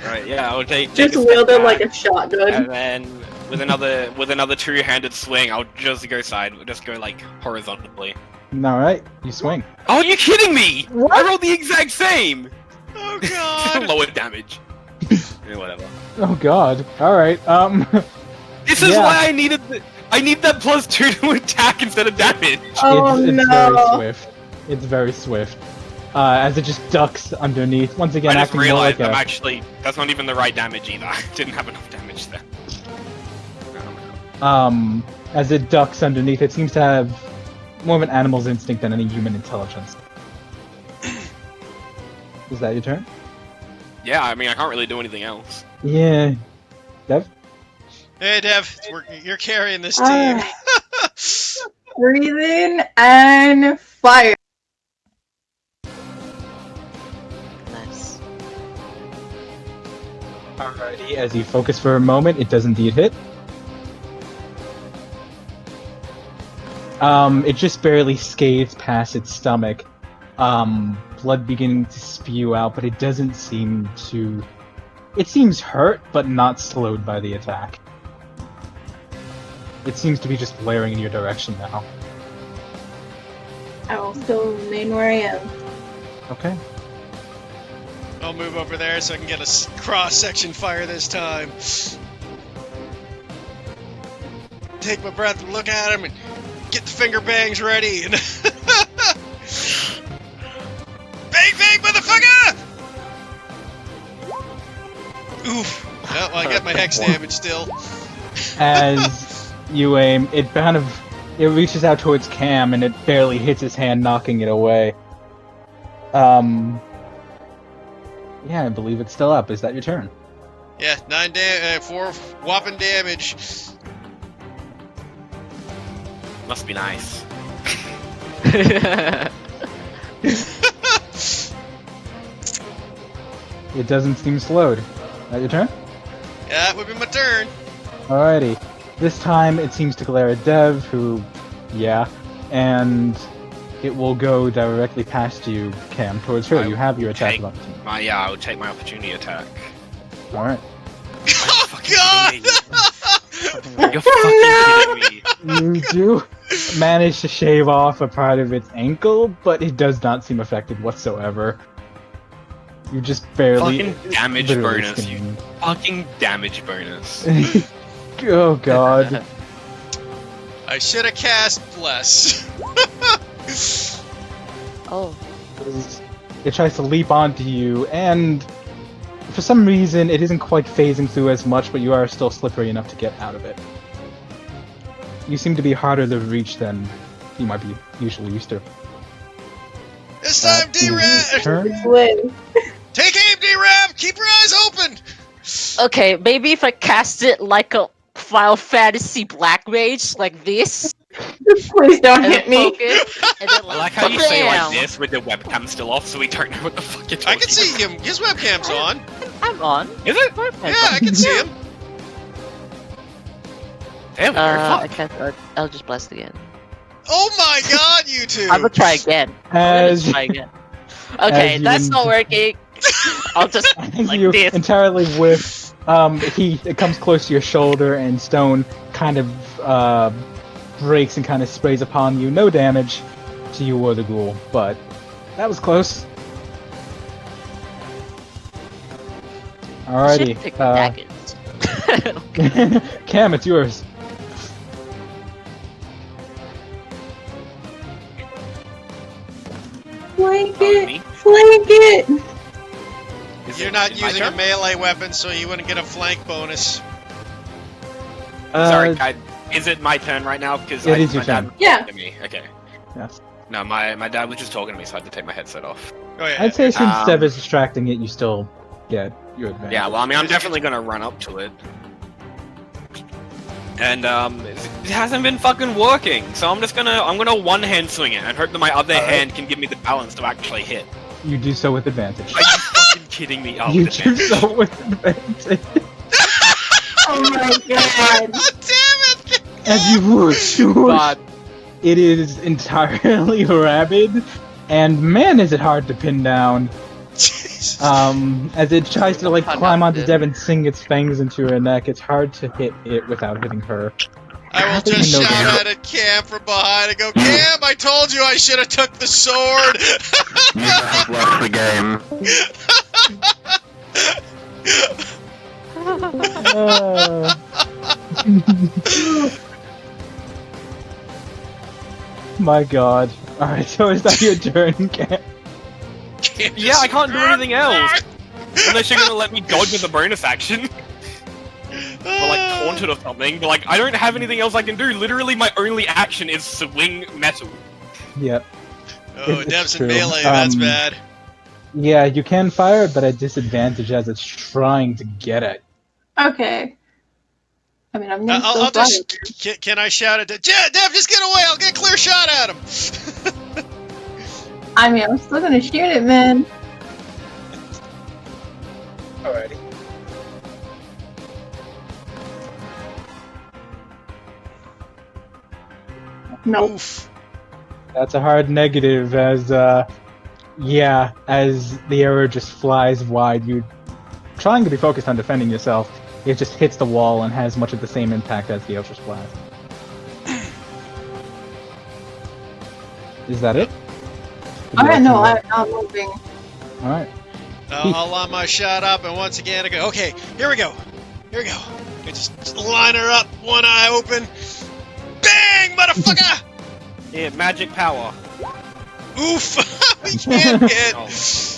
Right, yeah, I'll take Just a step wield it back, like a shotgun. and then with another two-handed swing, I'll just go like horizontally. Alright, you swing. Oh, are you kidding me? What? I rolled the exact same. Oh god! Lower damage. Yeah, whatever. Oh god. Alright, This is Yeah. why I needed. I need that +2 to attack instead of damage. Oh it's no! very swift. It's very swift. As it just ducks underneath. Once again, I just acting more realized like I'm a... actually that's not even the right damage either. I didn't have enough damage there. As it ducks underneath, it seems to have more of an animal's instinct than any human intelligence. Is that your turn? Yeah, I mean I can't really do anything else. Yeah. Dev? Hey, Dev, you're carrying this team. Breathe in and fire. Nice. Alrighty, as you focus for a moment, it does indeed hit. It just barely scathes past its stomach. Blood beginning to spew out, but it doesn't seem to... It seems hurt, but not slowed by the attack. It seems to be just glaring in your direction now. I will still remain where I am. Okay. I'll move over there so I can get a cross-section fire this time. Take my breath and look at him and get the finger bangs ready. And bang, bang, motherfucker! Oof. Well, I got my hex damage still. As you aim, it reaches out towards Cam and it barely hits his hand, knocking it away. Yeah, I believe it's still up. Is that your turn? Yeah, 4 whopping damage. Must be nice. It doesn't seem slowed. Is that your turn? Yeah, that would be my turn. Alrighty. This time it seems to glare at Dev, who, yeah, and it will go directly past you, Cam, towards her. I You have your attack take- of opportunity. I would take my opportunity attack. Alright. Oh, Fucking God! kidding me. You're fucking kidding me. You do manage to shave off a part of its ankle, but it does not seem affected whatsoever. You just barely... Fucking damage literally bonus, you skinned. fucking damage bonus. Oh god. I should have cast Bless. Oh. It tries to leap onto you, and for some reason it isn't quite phasing through as much, but you are still slippery enough to get out of it. You seem to be harder to reach than you might be usually used to. This time, That is D-Rab! turn. Win. Take aim, D-Rab! Keep your eyes open! Okay, maybe if I cast it like a Final Fantasy Black Mage, like this, Please don't and hit then me. focus, and then I like how you say bam! like this with the webcam still off, so we don't know what the fuck you're talking I can see him. His webcam's on. I'm on. Is it? Yeah, I can see him. There we go. I Fuck. can't. I'll just blast again. Oh my god, you two! I'm gonna try again. As, Try again. Okay, you that's in- not working. I'll just as like you this. entirely whiff, it comes close to your shoulder, and stone kind of breaks and kind of sprays upon you. No damage to you or the ghoul, but that was close. Alrighty, Should've picked daggers. Cam, it's yours. Flank Oh, it. me? Flank it. Is You're it- not is my using a turn? melee weapon, so you wouldn't get a flank bonus. Sorry, is it my turn right now? Because It is your my dad turn. was Yeah. talking to me. Okay. Yes. No, my dad was just talking to me, so I had to take my headset off. Oh yeah. I'd say since Um, Dev is distracting it, you still get your advantage. Yeah, well, I mean, I'm definitely gonna run up to it. And it hasn't been fucking working, so I'm gonna one hand swing it and hope that my other Alright. hand can give me the balance to actually hit. You do so with advantage. Are you fucking kidding me? Oh, You with do advantage. so with advantage. Oh my god. God damn it! As you whoosh, you whoosh. God. It is entirely rabid, and man, is it hard to pin down. Jesus. As it tries to like Hard climb not onto to. Dev and sink its fangs into her neck. It's hard to hit it without hitting her. I will I think just you know shout that. at it, Cam, from behind and go, Cam, I told you I should have took the sword! You have lost the game. my god. Alright, so is that your turn, Cam? Yeah, I can't do anything else. Unless you're gonna let me dodge with a bonus action. Or like taunted or something. But like, I don't have anything else I can do. Literally, my only action is swing metal. Yep. Oh, It's Dev's in true. melee, that's bad. Yeah, you can fire it, but at disadvantage as it's trying to get at. Okay. I mean, I'm gonna I'll still just... Can I shout at Dev? Dev, just get away! I'll get a clear shot at him! I mean, I'm still gonna shoot it, man. Alrighty. Nope. Oof. That's a hard negative as, yeah, as the arrow just flies wide, you trying to be focused on defending yourself, it just hits the wall and has much of the same impact as the Eldritch Blast. Is that it? Alright, no, I'm not moving. Alright. I'll line my shot up, and once again I go, okay, here we go. Here we go. I just line her up, one eye open. Bang, motherfucker! Yeah, magic power. Oof! We can't hit! Oh,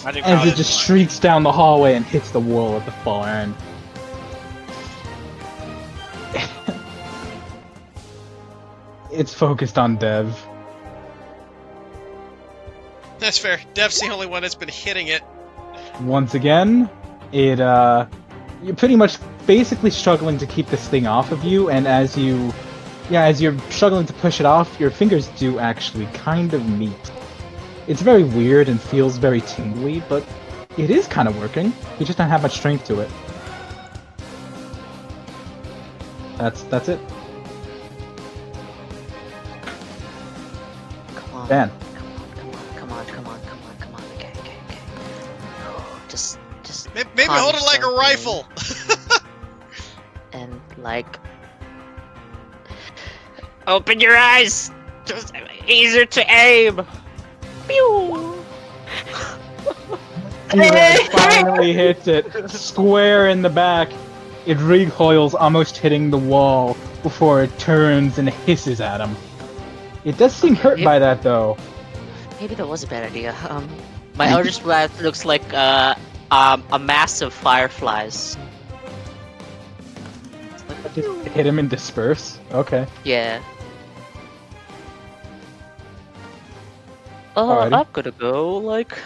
magic As power. it just streaks down the hallway and hits the wall at the far end. It's focused on Dev. That's fair. Dev's the only one that's been hitting it. Once again, it you're pretty much basically struggling to keep this thing off of you, and as you're struggling to push it off, your fingers do actually kind of meet. It's very weird and feels very tingly, but it is kind of working. You just don't have much strength to it. That's it. Come on. Dan. Come on. Okay. Oh, just Maybe hold it like a rifle. and like open your eyes. Just easier to aim. Pew. T-Rex finally hits it square in the back. It recoils, almost hitting the wall before it turns and hisses at him. It does seem hurt by that, though. Maybe that was a bad idea. My Eldritch Blast looks like a mass of fireflies. Just hit him and disperse. Okay. Yeah. Alrighty. I'm gonna go like.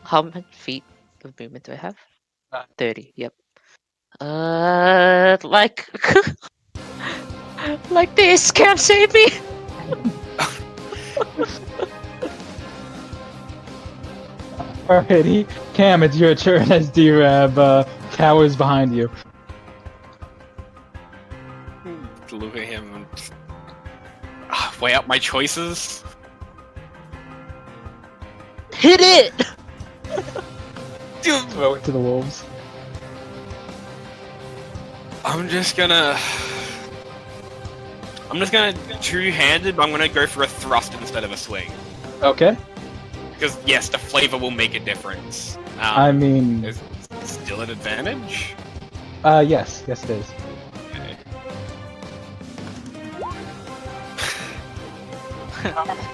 How many feet of movement do I have? 30. Yep. Like. Like this. Can't save me. Alrighty. Cam, it's your turn as D-Rab cowers behind you. Look at him and weigh up my choices. Hit it. Throw it to the wolves. I'm just gonna two-handed, but I'm gonna go for a thrust instead of a swing. Okay. Because yes, the flavor will make a difference. I mean, Is it still an advantage? yes it is. Okay.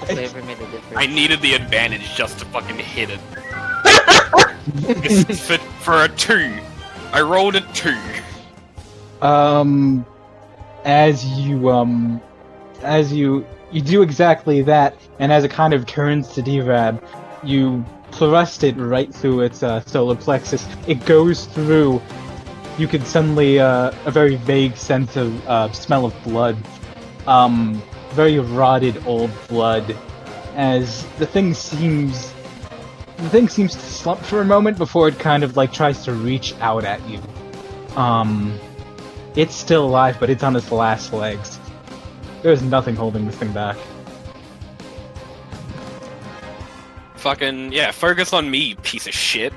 Flavor made a difference. I needed the advantage just to fucking hit it. This is for a 2. I rolled a 2. As you do exactly that, and as it kind of turns to D-Rab, you thrust it right through its solar plexus. It goes through. You can suddenly a very vague sense of smell of blood, very rotted old blood, as the thing seems to slump for a moment before it kind of like tries to reach out at you. It's still alive, but it's on its last legs. There's nothing holding this thing back. Fucking yeah, focus on me, you piece of shit.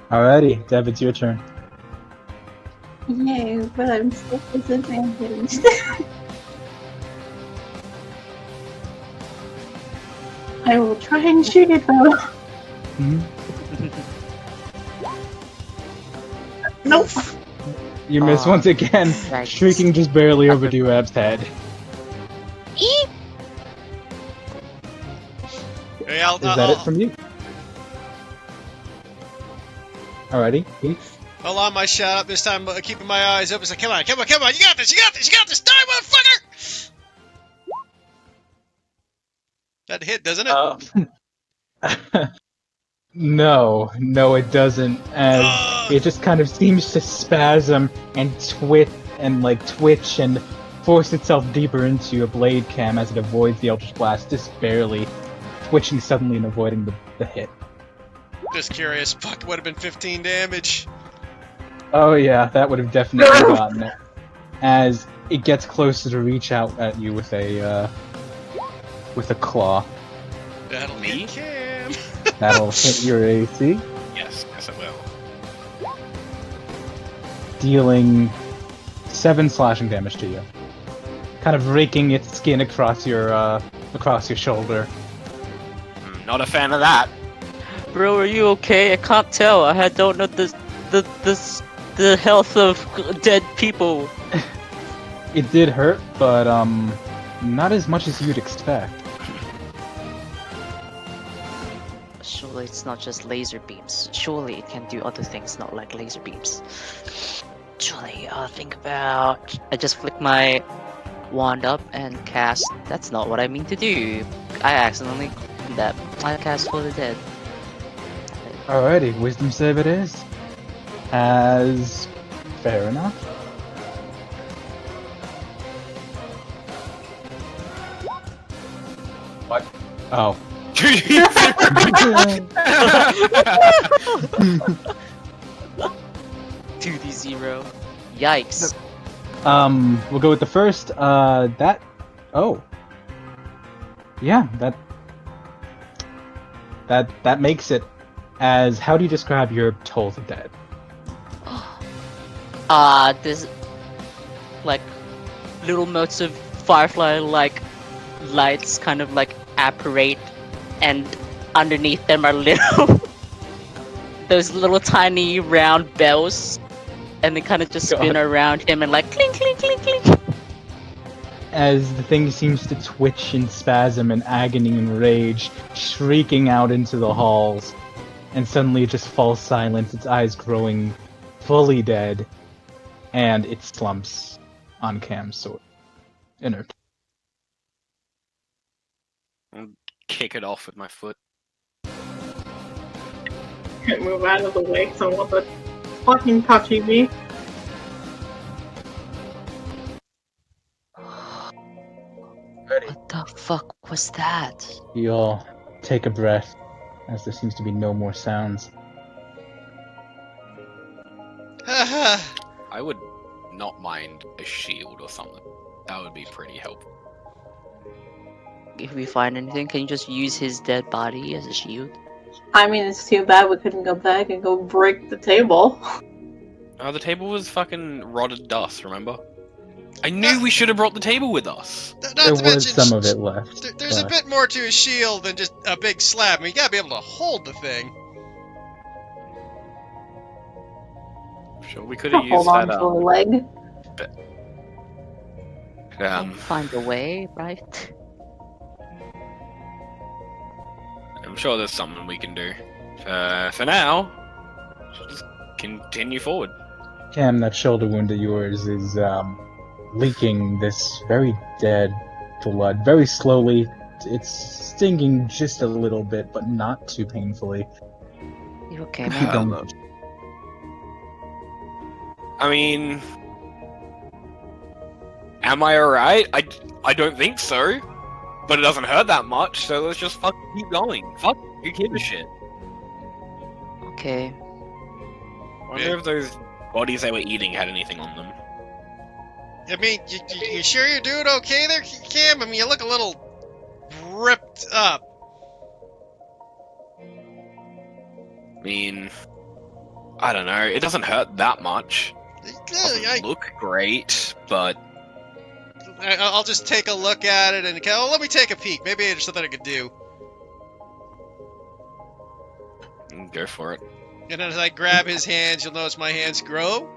Alrighty, Deb, it's your turn. Yay, but I'm still disadvantaged. I will try and shoot it though. Mhm. Nope. You miss Oh, once again, right. shrieking just barely over Duab's head. Hey, I'll, Is that it from you? Alrighty, Heath. Hold on, my shot up this time, keeping my eyes open. So come on, come on, come on! You got this! You got this! You got this! Die, motherfucker! That hit, doesn't it? No, it doesn't. As Ugh. it just kind of seems to spasm and twitch and force itself deeper into a blade cam as it avoids the Eldritch Blast, just barely twitching suddenly and avoiding the hit. Just curious. Fuck, would have been 15 damage. Oh yeah, that would have definitely gotten it. As it gets closer to reach out at you with a claw. That'll Me? get Cam. That'll hit your AC, Yes, it will. dealing 7 slashing damage to you. Kind of raking its skin across your shoulder. Not a fan of that. Bro, are you okay? I can't tell. I don't know the health of dead people. It did hurt, but not as much as you'd expect. Surely it's not just laser beams. Surely it can do other things, not like laser beams. Surely I'll think about. I just flick my wand up and cast. That's not what I mean to do. I accidentally did that. I cast For the Dead. Alrighty, wisdom save it is. As fair enough. What? Oh. 2d0. Yikes. We'll go with the first. That. Oh. Yeah, that makes it. As how do you describe your Toll the Dead? There's like little motes of firefly-like lights kind of like apparate, and underneath them are little those little tiny round bells, and they kind of just spin around him and like clink clink clink clink. As the thing seems to twitch in spasm and agony and rage, shrieking out into the halls, and suddenly it just falls silent, its eyes growing fully dead, and it slumps on Cam's sword. Inert. Kick it off with my foot. Can't move out of the way, so what the fucking touching me. What the fuck was that? You all take a breath, as there seems to be no more sounds. I would not mind a shield or something. That would be pretty helpful. If we find anything, can you just use his dead body as a shield? I mean, it's too bad we couldn't go back and go break the table. Oh, the table was fucking rotted dust, remember? I knew we should have brought the table with us. Not There to was mention, some of it left. There's a but- bit more to a shield than just a big slab. I mean, you gotta be able to hold the thing. Sure, we could have used Hold on that. to a leg. We'll find a way, right? I'm sure there's something we can do. For now, just continue forward. Cam, that shoulder wound of yours is leaking this very dead blood very slowly. It's stinging just a little bit, but not too painfully. You okay, You man? don't- I mean, am I alright? I don't think so. But it doesn't hurt that much, so let's just fucking keep going. Fuck, who gives a shit? Okay. I wonder if those bodies they were eating had anything on them. I mean, you sure you're doing okay there, Cam? I mean, you look a little ripped up. I mean, I don't know. It doesn't hurt that much. Doesn't look great, but I'll just take a look at it and let me take a peek. Maybe there's something I could do. go for it. And as I grab his hands, you'll notice my hands grow,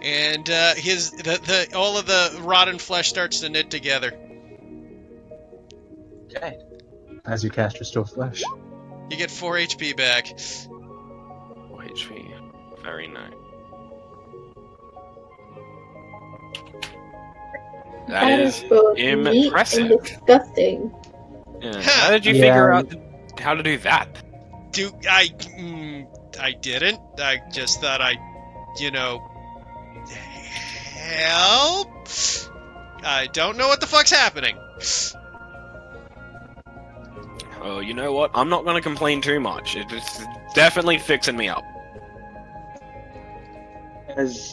and all of the rotten flesh starts to knit together. Okay. As you cast Restore Flesh. You get 4 HP back. HP. Very nice. That is both neat and impressive. disgusting. Yeah. How did you figure out how to do that? I didn't. I just thought I'd, help? I don't know what the fuck's happening. Oh, you know what? I'm not gonna complain too much. It's definitely fixing me up.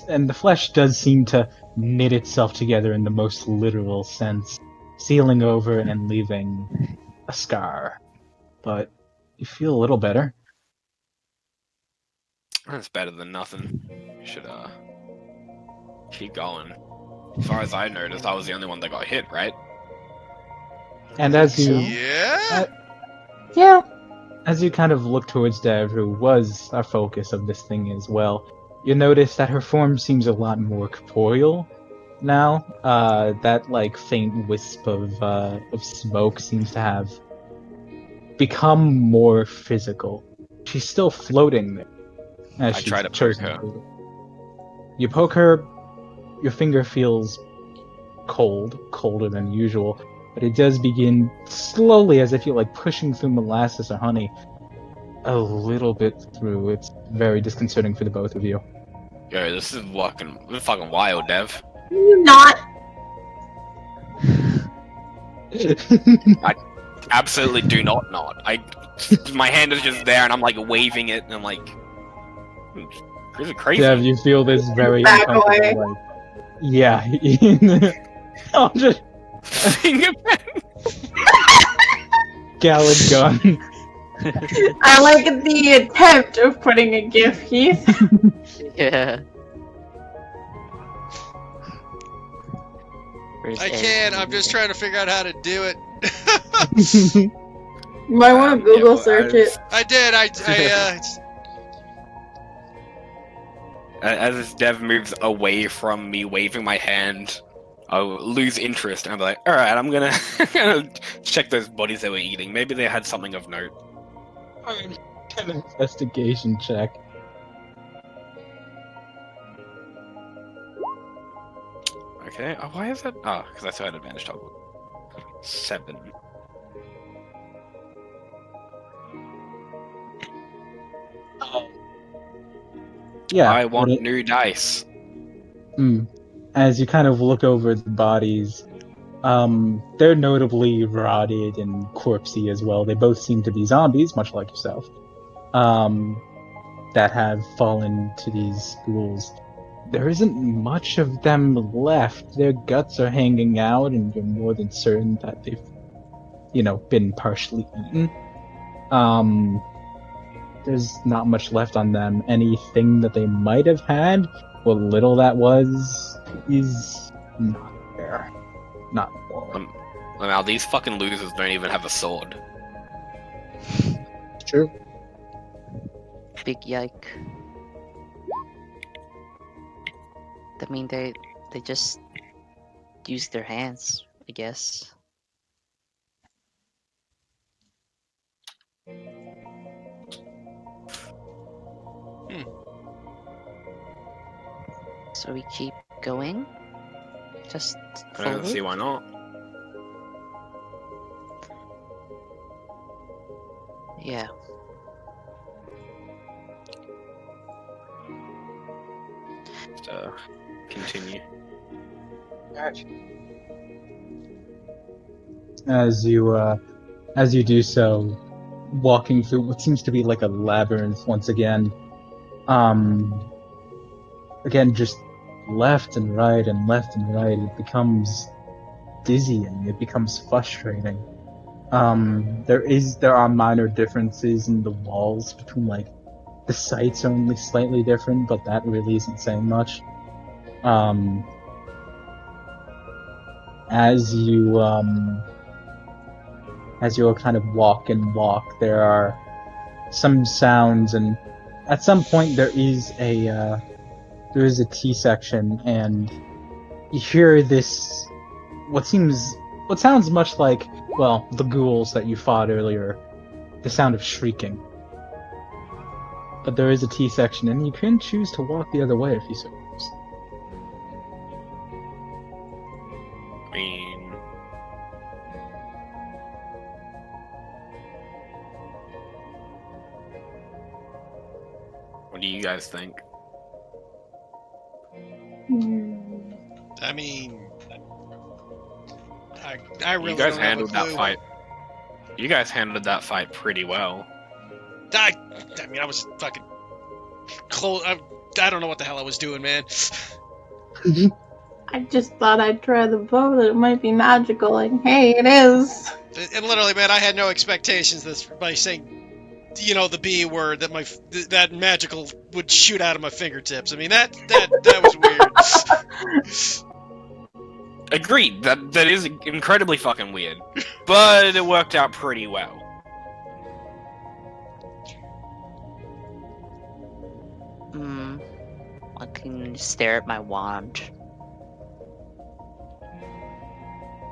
And the flesh does seem to knit itself together in the most literal sense, sealing over and leaving a scar. But you feel a little better. That's better than nothing. Should keep going. As far as I noticed, I was the only one that got hit, right? And as you Yeah? as you kind of look towards Dev, who was a focus of this thing as well, you notice that her form seems a lot more corporeal now. That like faint wisp of smoke seems to have become more physical. She's still floating there. As I she's try to poke chosen her. to. You poke her, your finger feels cold, colder than usual, but it does begin slowly, as if you're like pushing through molasses or honey, a little bit through. It's very disconcerting for the both of you. Yo, this is fucking wild, Dev. You not. Absolutely do not. My hand is just there, and I'm like waving it, and I'm like, this is crazy. Dev, you feel this very Back uncomfortable, away. like, yeah. I'm just Finger Gallon gun. I like the attempt of putting a GIF, Heath. Yeah. I can. I'm just trying to figure out how to do it. You might want to Google well, search it. I did. As Dev moves away from me waving my hand, I'll lose interest, and I'm like, alright, I'm gonna check those bodies they were eating. Maybe they had something of note. An investigation check. Okay, why is that? Oh, because I still had advantage toggle. 7. Yeah. I want but new dice. as you kind of look over the bodies, they're notably rotted and corpsey as well. They both seem to be zombies, much like yourself, that have fallen to these ghouls. There isn't much of them left. Their guts are hanging out, and you're more than certain that they've, been partially eaten. There's not much left on them. Anything that they might have had, what little that was, is not there. Not more. Now these fucking losers don't even have a sword. True. Big yike. I mean, they just use their hands, I guess. So we keep going? Just I don't forward? see why not. Yeah. Just continue. As you do so, walking through what seems to be like a labyrinth once again. Again, just left and right and left and right. It becomes dizzying. It becomes frustrating. There are minor differences in the walls between, like, the sites are only slightly different, but that really isn't saying much. As you'll kind of walk and walk, there are some sounds and at some point there is a T section, and you hear this what sounds much like, well, the ghouls that you fought earlier, the sound of shrieking. But there is a T section, and you can choose to walk the other way if you so choose. I mean, what do you guys think? I mean, I really You guys don't have a handled that clue. fight. You guys handled that fight pretty well. I mean, I was fucking close. I don't know what the hell I was doing, man. I just thought I'd try the bow, that it might be magical, and hey, it is. And literally, man, I had no expectations by saying, you know, the B word, that that magical would shoot out of my fingertips. I mean, that was weird. Agreed. That is incredibly fucking weird, but it worked out pretty well. I can stare at my wand.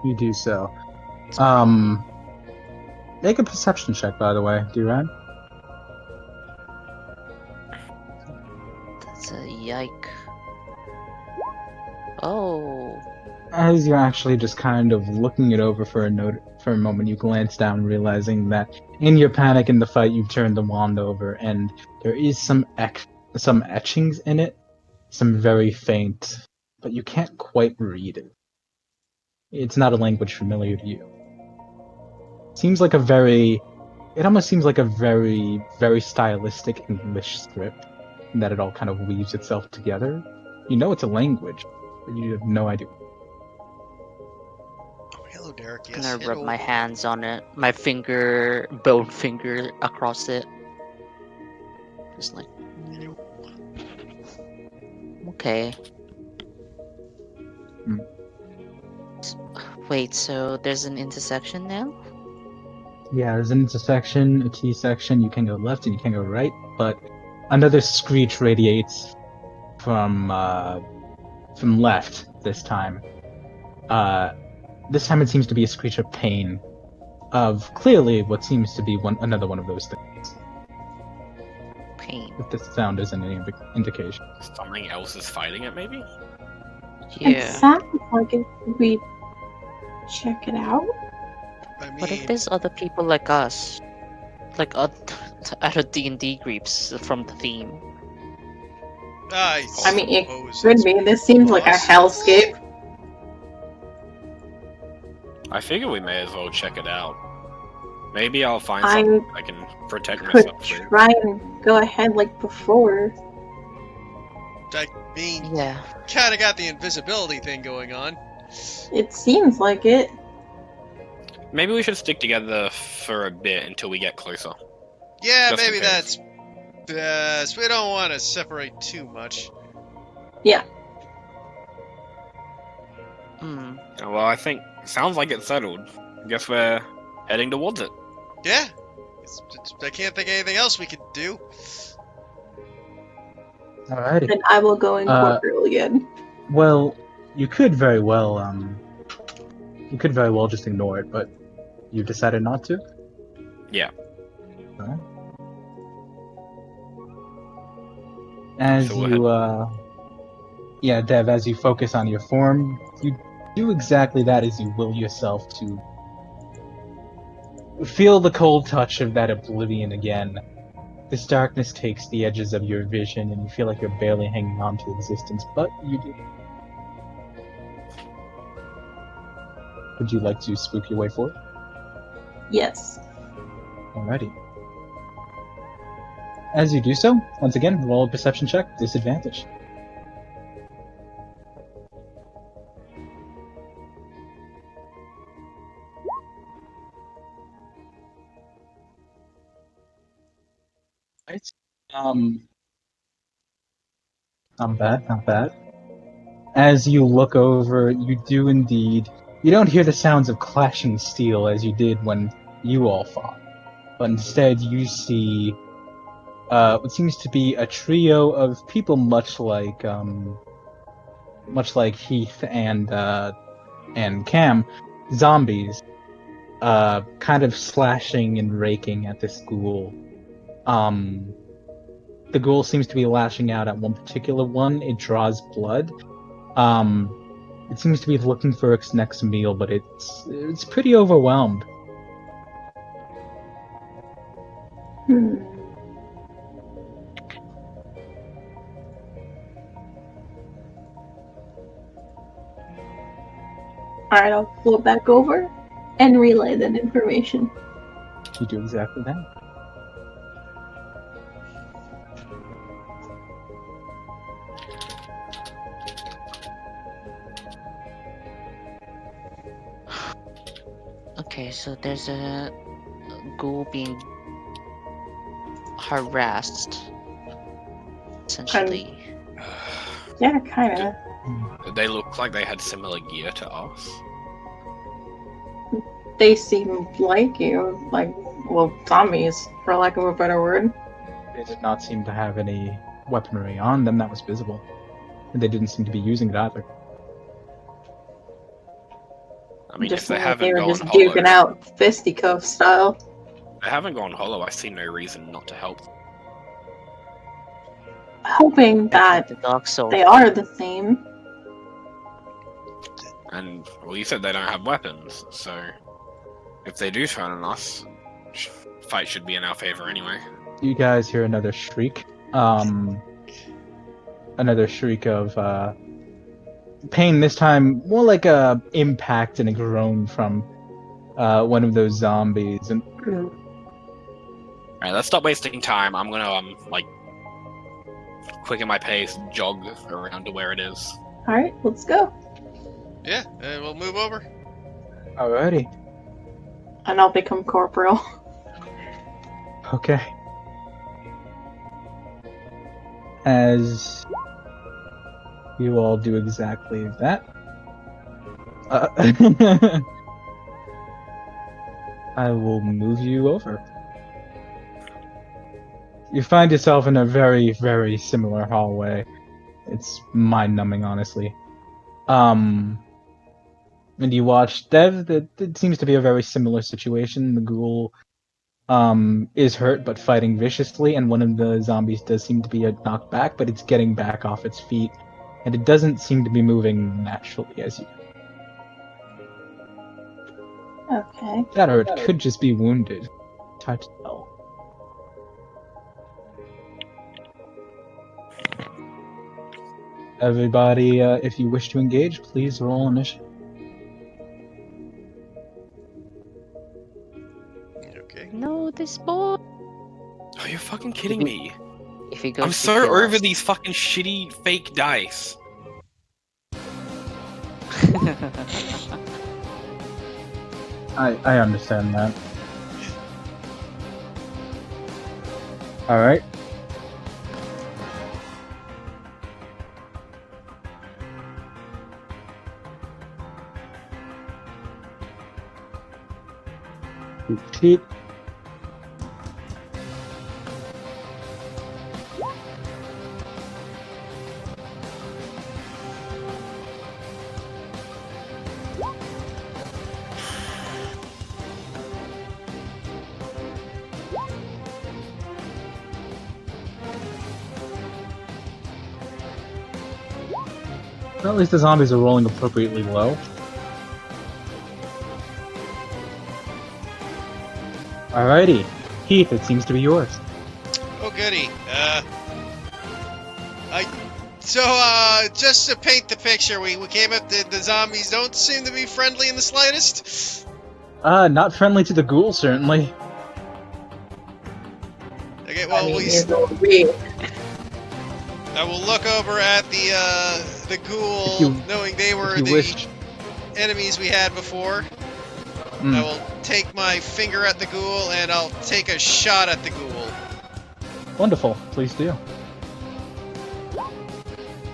You do so. Make a perception check, by the way, Duran. That's a yike. Oh. As you're actually just kind of looking it over for a moment, you glance down, realizing that in your panic in the fight, you've turned the wand over, and there is some etchings in it, some very faint, but you can't quite read it. It's not a language familiar to you. It almost seems like a very, very stylistic English script, in that it all kind of weaves itself together. You know it's a language, but you have no idea. Oh, hello, Derek. I'm Yes, gonna rub my hands on it. My bone finger across it. Just like, okay. Wait, so there's an intersection now? Yeah, there's an intersection, a T section, you can go left and you can go right, but another screech radiates from left this time. This time it seems to be a screech of pain, of clearly what seems to be another one of those things. Pain. If this sound isn't any indication. Something else is fighting it, maybe? It Yeah. sounds like if we check it out. I mean, What if there's other people like us? Like other D&D groups from the theme? I mean, it suppose Could it's be. This seems like a possible. hellscape. I figure we may as well check it out. Maybe I'll find I something I can protect Could myself with. try and go ahead like before. I mean, Yeah. kind of got the invisibility thing going on. It seems like it. Maybe we should stick together for a bit until we get closer. Yeah, Just in maybe case. that's best. We don't want to separate too much. Hmm. Well, I think sounds like it's settled. I guess we're heading towards it. Yeah. I can't think of anything else we could do. Alrighty. Then I will go in corporal again. Well, you could very well just ignore it, but you decided not to? Yeah. Alright. As So you, Dev, as you focus on your form, you do exactly that as you will yourself to feel the cold touch of that oblivion again. This darkness takes the edges of your vision, and you feel like you're barely hanging on to existence, but you do. Would you like to spook your way forward? Yes. Alrighty. As you do so, once again, roll a perception check, disadvantage. Right. Not bad, not bad. As you look over, you do indeed. You don't hear the sounds of clashing steel as you did when you all fought, but instead you see what seems to be a trio of people much like Heath and Cam, zombies, kind of slashing and raking at this ghoul. The ghoul seems to be lashing out at one particular one. It draws blood. It seems to be looking for its next meal, but it's pretty overwhelmed. Alright, I'll float back over and relay that information. You do exactly that. Okay, so there's a ghoul being harassed, essentially. Yeah, kinda. They look like they had similar gear to us. They seem like you, well, zombies, for lack of a better word. They did not seem to have any weaponry on them that was visible. And they didn't seem to be using it either. I mean, Just if they seemed like haven't they were gone just hollow, duking out fisticuff style. if they haven't gone hollow, I see no reason not to help. Hoping that The Dark Soul. they are the same. And, well, you said they don't have weapons, so if they do turn on us, fight should be in our favor anyway. You guys hear another shriek. Another shriek of pain, this time more like a impact and a groan from one of those zombies. And Alright, let's stop wasting time. I'm gonna, quicken my pace, jog around to where it is. Alright, let's go. Yeah, we'll move over. alrighty, And I'll become corporal. okay. As you all do exactly that, I will move you over. You find yourself in a very, very similar hallway. It's mind-numbing, honestly. And you watch Dev. That it seems to be a very similar situation. The ghoul is hurt but fighting viciously, and one of the zombies does seem to be knocked back, but it's getting back off its feet, and it doesn't seem to be moving naturally as you. Okay. That or it could just be wounded. It's hard to tell. Everybody, if you wish to engage, please roll initiative. Okay. No, this boy. Oh, you're fucking kidding me. If he goes I'm to so kill over us- these fucking shitty fake dice. I understand that. Alright. Repeat. Well, at least the zombies are rolling appropriately low. Alrighty. Heath, it seems to be yours. Oh, goody. Just to paint the picture, we came up, the zombies don't seem to be friendly in the slightest. Not friendly to the ghoul, certainly. Okay, well, I will look over at the ghoul, If you- knowing they were If you the wish. enemies we had before. Mm. I will take my finger at the ghoul, and I'll take a shot at the ghoul. Wonderful. Please do.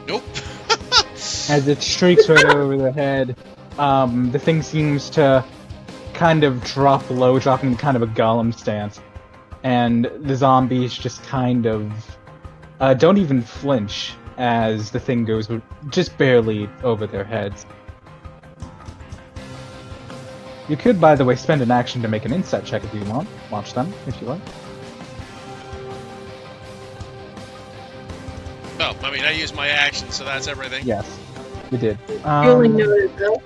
Nope. As it streaks right over the head, the thing seems to kind of drop low, dropping kind of a golem stance. and the zombies just kind of don't even flinch as the thing goes just barely over their heads. You could, by the way, spend an action to make an insight check if you want. Watch them, if you like. Oh, I mean, I used my action, so that's everything. Yes, you did. You only Um, noted though.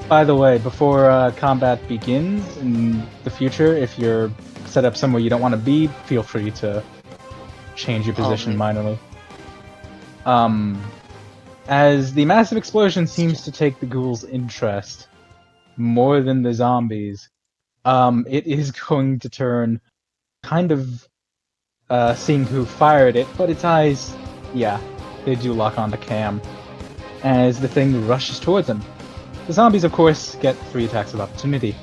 By the way, before combat begins in the future, if you're set up somewhere you don't want to be, feel free to change your position minorly. As the massive explosion seems to take the ghouls' interest more than the zombies, it is going to turn kind of seeing who fired it, but its eyes, yeah, they do lock onto Cam as the thing rushes towards him. The zombies, of course, get 3 attacks of opportunity.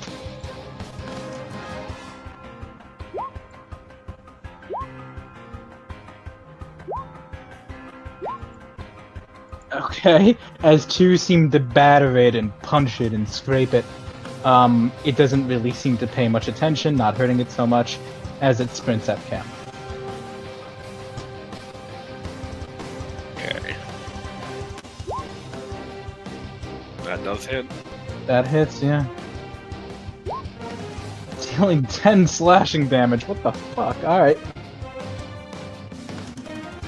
Okay, as 2 seem to batter it and punch it and scrape it, it doesn't really seem to pay much attention, not hurting it so much, as it sprints at Cam. Okay. That does hit. That hits, yeah. Dealing 10 slashing damage, what the fuck, alright.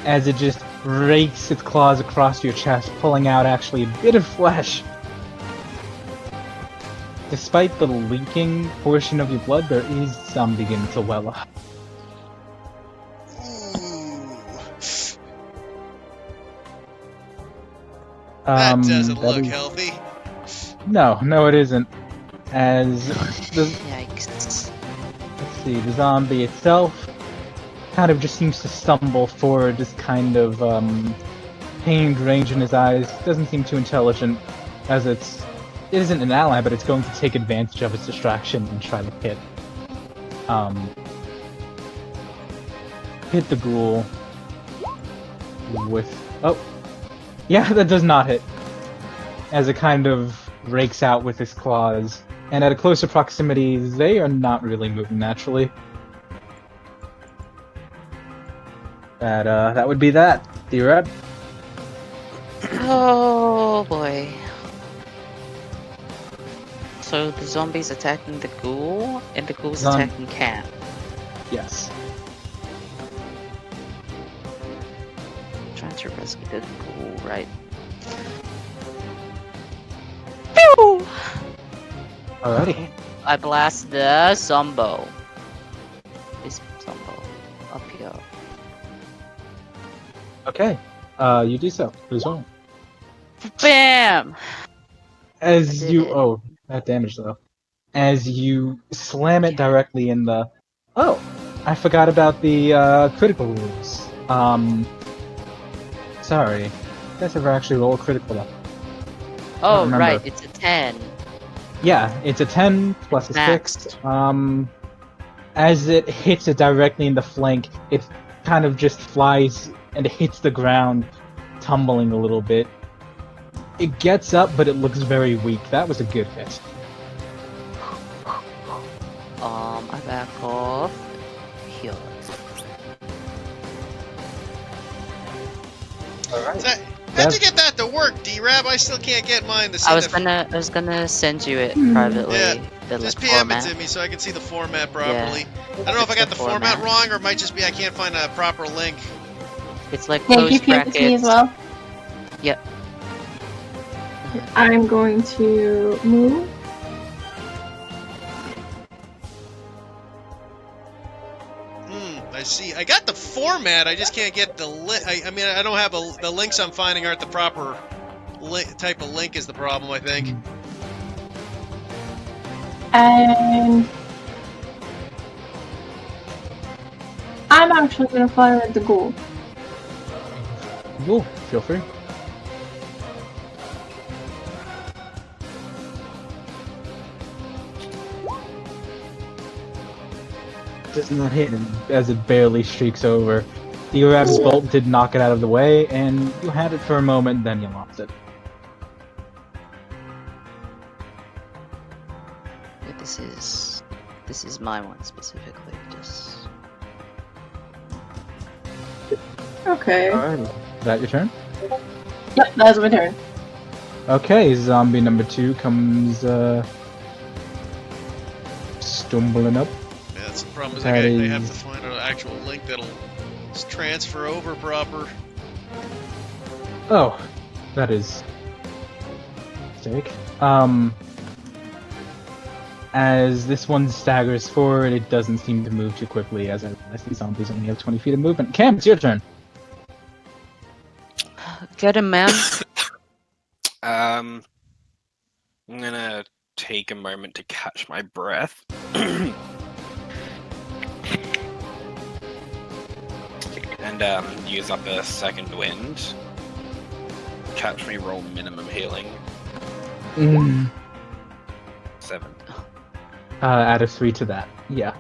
As it just rakes its claws across your chest, pulling out actually a bit of flesh. Despite the leaking portion of your blood, there is some beginning to well up. Ooh. That doesn't that look is- healthy. No, it isn't. As the Yikes. let's see, the zombie itself kind of just seems to stumble forward, this kind of pained range in his eyes. Doesn't seem too intelligent, as it isn't an ally, but it's going to take advantage of its distraction and try to hit the ghoul with... Oh! Yeah, that does not hit. As it kind of rakes out with its claws. And at a closer proximity, they are not really moving naturally. That would be that. D-Rab? Oh boy. So the zombies attacking the ghoul, and the ghoul's Zom- attacking Cam. Yes. Trying to rescue the ghoul, right? Pew! Alrighty. I blast the Zombo. This Zombo up here. Okay. You do so. Who's on? Bam! As I you... did it. Oh, that damage though. As you slam it directly in the... Oh! I forgot about the critical rules. Sorry. You guys ever actually roll a critical though? Oh remember. right, it's a 10. Yeah, it's a 10 plus a 6. Maxed. As it hits it directly in the flank, it kind of just flies and hits the ground, tumbling a little bit. It gets up, but it looks very weak. That was a good hit. I back off here. Alright. How'd you get that to work, D-Rab? I still can't get mine to see I was the... gonna send you it Hmm. privately. Yeah, The Just like, PM it format. to me so I can see the format properly. Yeah. I don't know if I got the It's format wrong, or it might just be I can't find a proper link. It's like Yeah, close you PM it to me as well. Yep. I'm going to move. I see. I got the format, I just can't get the link. I mean, I don't have the links I'm finding aren't the proper type of link is the problem, I think. And I'm actually gonna fire at the ghoul. Cool. Feel free. Does not hit him as it barely streaks over. The Arab's bolt did knock it out of the way, and you had it for a moment, then you lost it. With the This is my one specifically. Just Okay. Alright. Is that your turn? Yep, that was my turn. Okay, zombie number 2 comes stumbling up. Yeah, that's the problem. Is That I have is- to find an actual link that'll transfer over proper. Oh, that is mistake. As this one staggers forward, it doesn't seem to move too quickly, as I realize these zombies only have 20 feet of movement. Cam, it's your turn. get him, man. I'm gonna take a moment to catch my breath. And use up a second wind. Catch me, roll minimum healing. 7. Add a 3 to that. Yeah.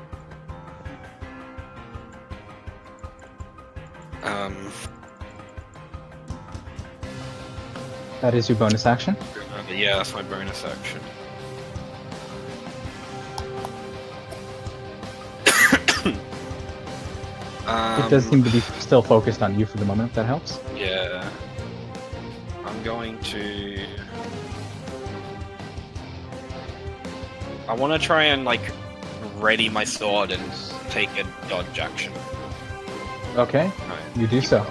That is your bonus action. Yeah, that's my bonus action. It does seem to be still focused on you for the moment, if that helps. Yeah. I'm going to... I want to try and, like, ready my sword and take a dodge action. Okay, Right. you do so.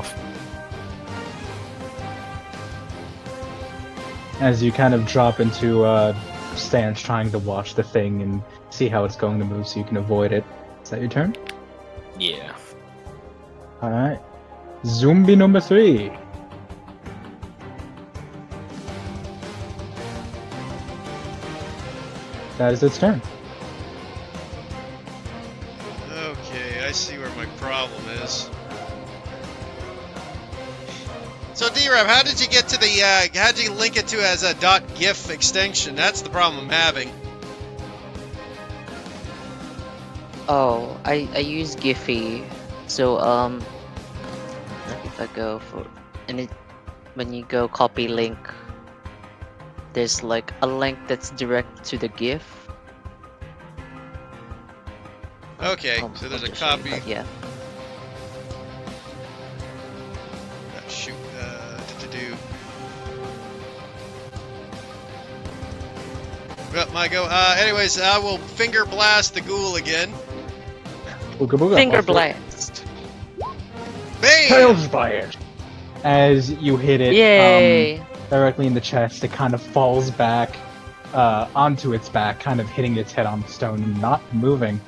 As you kind of drop into a stance trying to watch the thing and see how it's going to move so you can avoid it. Is that your turn? Yeah. Alright. Zombie number 3. That is its turn. Okay, I see where my problem is. So D-Rev, how did you get to the, how did you link it to as a .gif extension? That's the problem I'm having. Oh, I use Giphy. So if I go for when you go copy link, there's like a link that's direct to the GIF. Okay, so there's a I'll show you, copy. but yeah. Shoot, do. Well, my go. Anyways, I will finger blast the ghoul again. Booga booga. Finger Off it. blast. Bam! Tails fired! As you hit it Yay! directly in the chest, it kind of falls back onto its back, kind of hitting its head on the stone and not moving.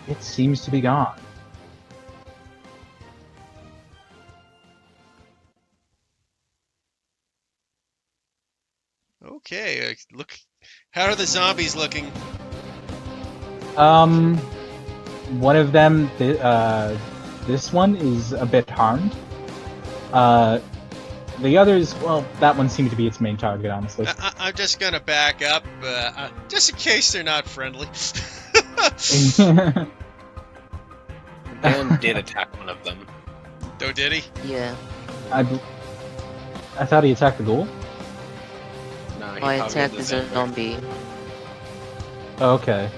It seems to be gone. Okay, look. How are the zombies looking? One of them, this one is a bit harmed. The others, well, that one seemed to be its main target, honestly. I'm just gonna back up, just in case they're not friendly. Dan did attack one of them. Oh, did he? Yeah. I thought he attacked the ghoul. No, he I targeted attacked the the Zambir. zombie. Oh, okay.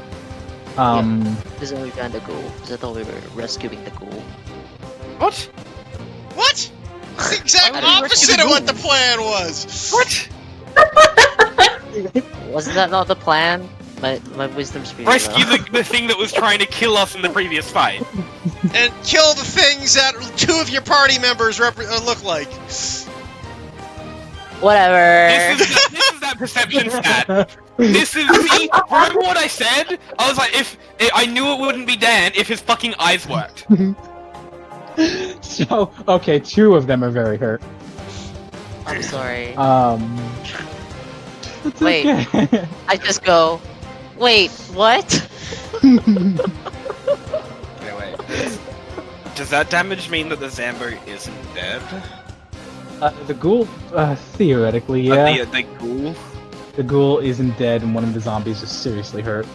The zombie found the ghoul. Because I thought we were rescuing the ghoul. What? What? It's the exact Why would we rescue opposite the of what the ghoul? plan was. What? Wasn't that not the plan? My wisdom's pretty Rescue low. the thing that was trying to kill us in the previous fight. And kill the things that 2 of your party members look like. Whatever. This is that perception stat. This is see. Remember what I said? I was like, if I knew it wouldn't be Dan if his fucking eyes worked. So, okay, 2 of them are very hurt. I'm sorry. It's Wait. okay. I just go. Wait, what? Okay, wait. Does that damage mean that the Zambo isn't dead? The ghoul, theoretically, yeah. The ghoul? The ghoul isn't dead, and one of the zombies is seriously hurt.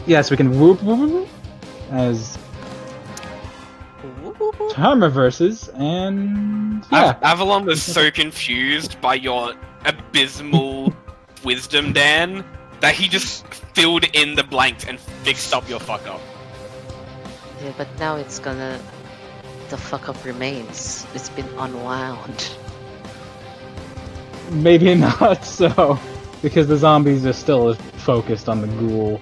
Yes, we can whoop whoop whoop as time reverses, and yeah. Avalon was so confused by your abysmal wisdom, Dan, that he just filled in the blanks and fixed up your fuck up. Yeah, but now it's gonna. The fuck up remains. It's been unwound. Maybe not so, because the zombies are still focused on the ghoul.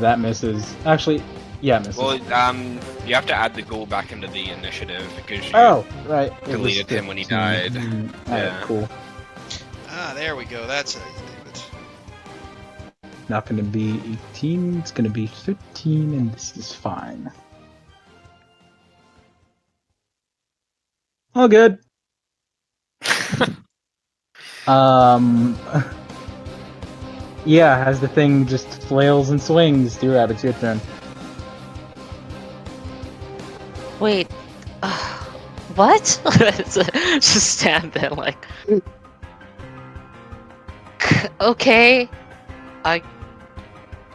That misses. Actually, yeah, it misses. Well, you have to add the ghoul back into the initiative because you Oh, right. It was deleted him when he 15. died. Alright, Yeah. cool. Ah, there we go. That's how you do it. Not gonna be 18, it's gonna be 15, and this is fine. All good. Yeah, as the thing just flails and swings, D-Rab, it's your turn. Wait. What? Just stand there like. Okay. I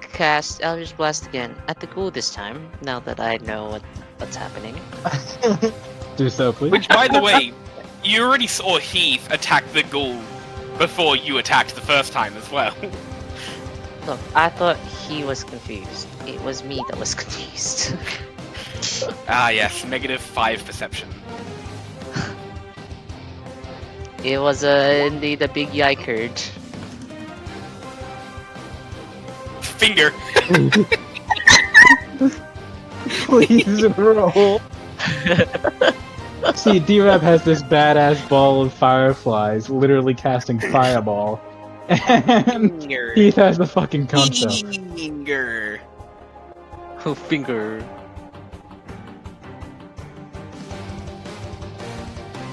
cast Eldritch Blast again at the ghoul this time. Now that I know what's happening. Do so, please. Which, by the way, you already saw Heath attack the ghoul before you attacked the first time as well. Look, I thought he was confused. It was me that was confused. Ah, yes, -5 perception. It was indeed a big yikerd. Finger. Please roll. See, D-Rab has this badass ball of fireflies, literally casting fireball. And Finger. Heath has the fucking concept. Finger. Oh, finger.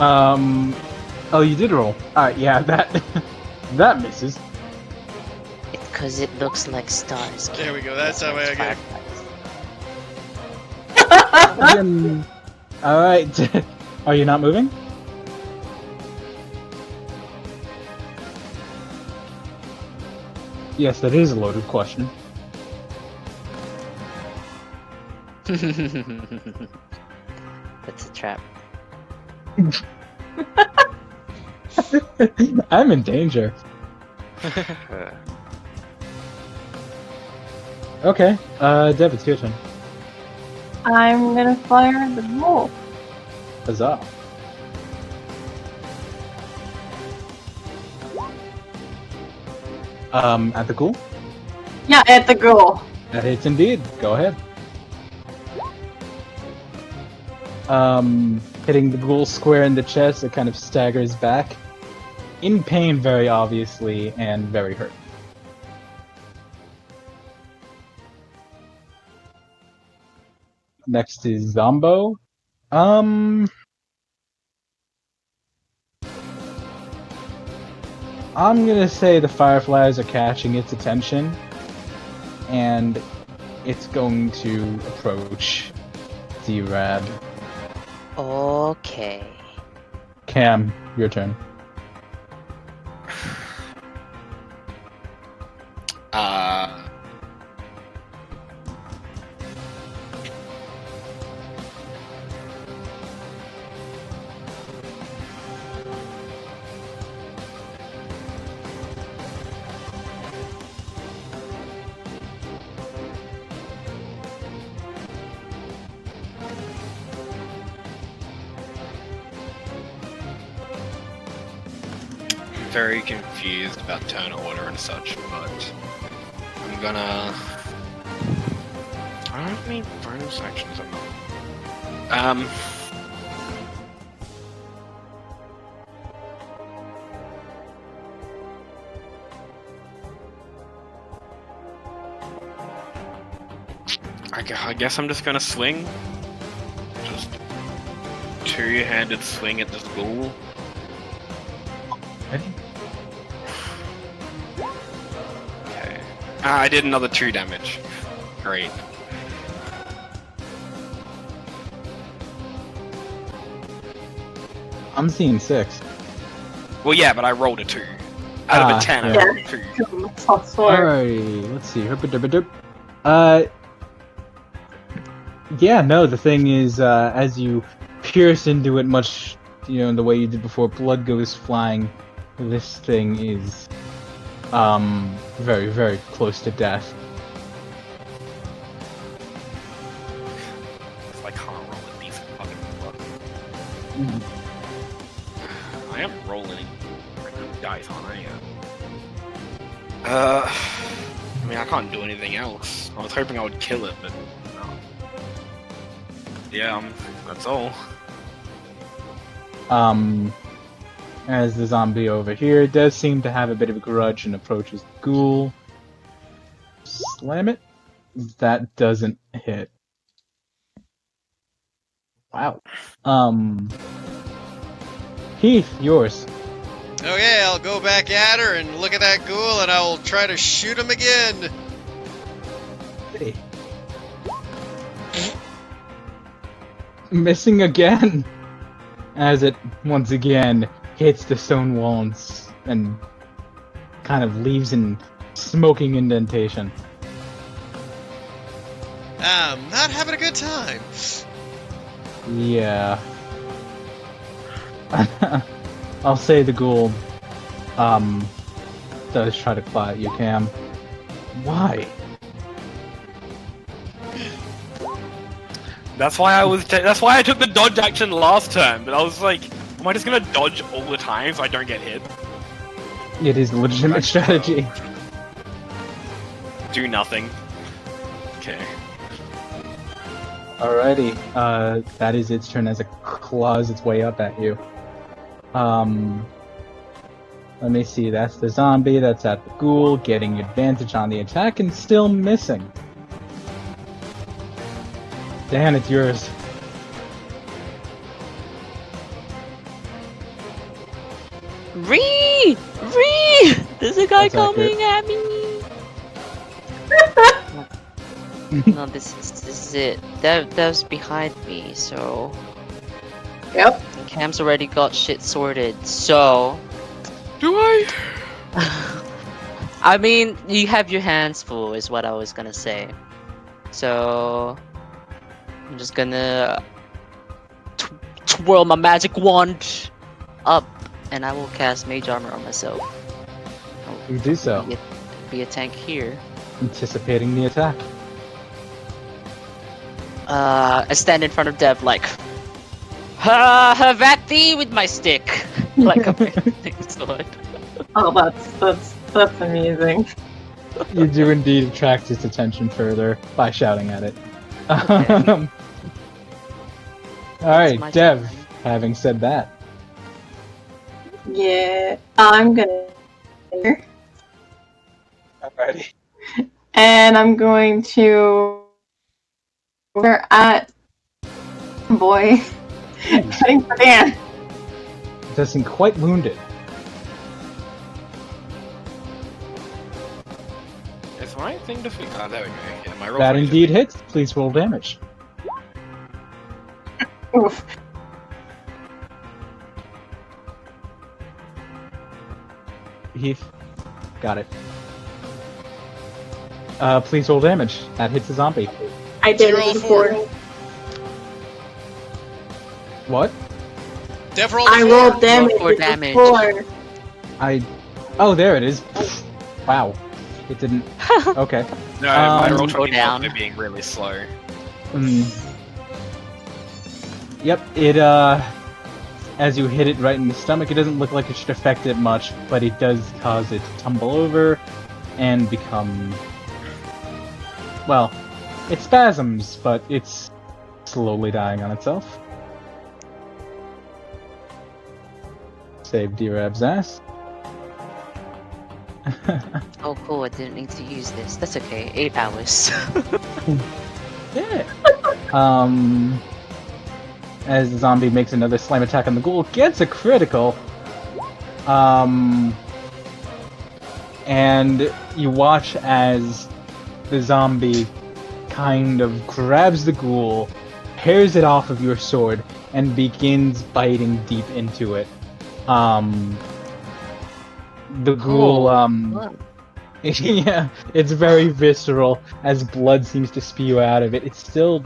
Oh, you did roll. Alright, yeah, that that misses. It's cause it looks like stars. There we go. That's how I get. Alright. Are you not moving? Yes, that is a loaded question. That's a trap. I'm in danger. Okay, Dev, it's your turn. I'm gonna fire the ghoul. Huzzah. At the ghoul? Yeah, at the ghoul. That hits indeed. Go ahead. Hitting the ghoul square in the chest, it kind of staggers back. In pain, very obviously, and very hurt. Next is Zombo. I'm gonna say the fireflies are catching its attention, and it's going to approach D-Rab. Okay. Cam, your turn. Very confused about turn order and such, but I'm gonna. I don't have any bonus actions. I'm not. I guess I'm just gonna swing. Just two-handed swing at this ghoul. Okay. I did another 2 damage. Great. I'm seeing 6. Well, yeah, but I rolled a 2. Out of a 10, I yeah. rolled a 2. Plus 4. Alrighty, let's see. Herp-a-derp-a-derp. Yeah, no, the thing is, as you pierce into it much, in the way you did before, blood goes flying. This thing is very, very close to death. If I can't roll a decent fucking roll. I am rolling dice, aren't I? I mean, I can't do anything else. I was hoping I would kill it, but no. Yeah, that's all. As the zombie over here does seem to have a bit of a grudge and approaches the ghoul. Slam it. That doesn't hit. Wow. Heath, yours. Okay, I'll go back at her and look at that ghoul, and I'll try to shoot him again. Hey. Missing again. As it once again hits the stone wall and kind of leaves in smoking indentation. I'm not having a good time. Yeah. I'll say the ghoul does try to claw at you, Cam. Why? That's why that's why I took the dodge action last turn. But I was like, am I just gonna dodge all the time so I don't get hit? It is a legitimate strategy. Do nothing. Okay. Alrighty, that is its turn as it claws its way up at you. Let me see, that's the zombie, that's at the ghoul, getting advantage on the attack and still missing. Dan, it's yours. Ree! Ree! There's a guy That's accurate. coming at me! No, this is it. That was behind me, so... Yep. Cam's already got shit sorted, so... Do I? I mean, you have your hands full, is what I was gonna say. So... I'm just gonna... twirl my magic wand up, and I will cast Mage Armor on myself. You do so, Be a tank here. anticipating the attack. I stand in front of Dev like... have at thee with my stick! Like a big sword. Oh, that's amazing. You do indeed attract its attention further by shouting at it. Okay. Alright, my Dev, turn. having said that. Yeah, I'm gonna. Alrighty. And I'm going to. We're at. Boy. Heading for Dan. Does seem quite wounded. It's my thing to figure. Oh, there we go. Yeah, my roll. That indeed hits. Please roll damage. Oof. Heath. Got it. Please roll damage. That hits a zombie. I did Roll it four. before. What? Dev rolled I a rolled four. damage. Roll for damage. Before. Oh, there it is. Wow. It didn't. Okay. No, my roll Go 20 down. also being really slow. Yep, it, as you hit it right in the stomach, it doesn't look like it should affect it much, but it does cause it to tumble over and become... Well, it spasms, but it's slowly dying on itself. Save D-Rab's ass. Oh cool, I didn't need to use this. That's okay, 8 hours. Yeah. As the zombie makes another slam attack on the ghoul, gets a critical. And you watch as the zombie kind of grabs the ghoul, tears it off of your sword, and begins biting deep into it. The ghoul, yeah, it's very visceral as blood seems to spew out of it. It still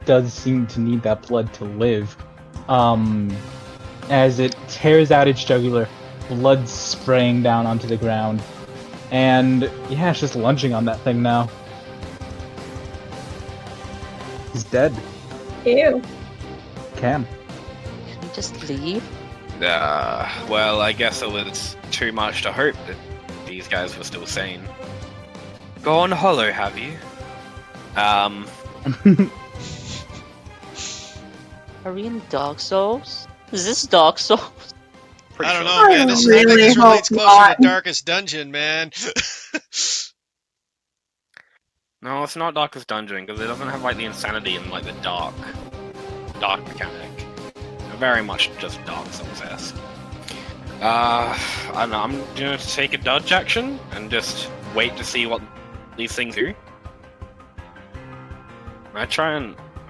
does seem to need that blood to live. As it tears out its jugular, blood spraying down onto the ground, And yeah, it's just lunging on that thing now. He's dead. Ew. Cam. Can we just leave? Well, I guess it was too much to hope that these guys were still sane. Gone hollow, have you? Are we in Dark Souls? Is this Dark Souls? Pretty I don't sure. know, man. This, I think really this relates hope closer not. to Darkest Dungeon, man. No, it's not Darkest Dungeon, because it doesn't have, like, the insanity and, like, the dark mechanic. Very much just Dark Souls-esque. I don't know, I'm gonna take a dodge action, and just wait to see what these things do. I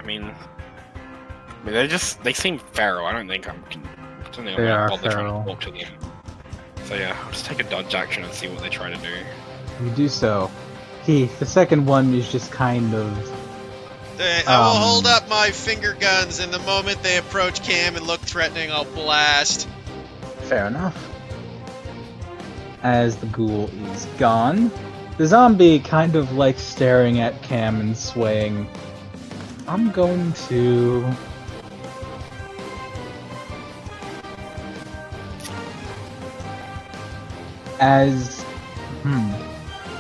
mean, they seem feral. I don't think I'm They gonna are bother trying feral. to talk to them. So yeah, I'll just take a dodge action and see what they try to do. You do so. Heath, the second one is just kind of... I will hold up my finger guns, and the moment they approach Cam and look threatening, I'll blast. Fair enough. As the ghoul is gone, the zombie kind of like staring at Cam and swaying. I'm going to...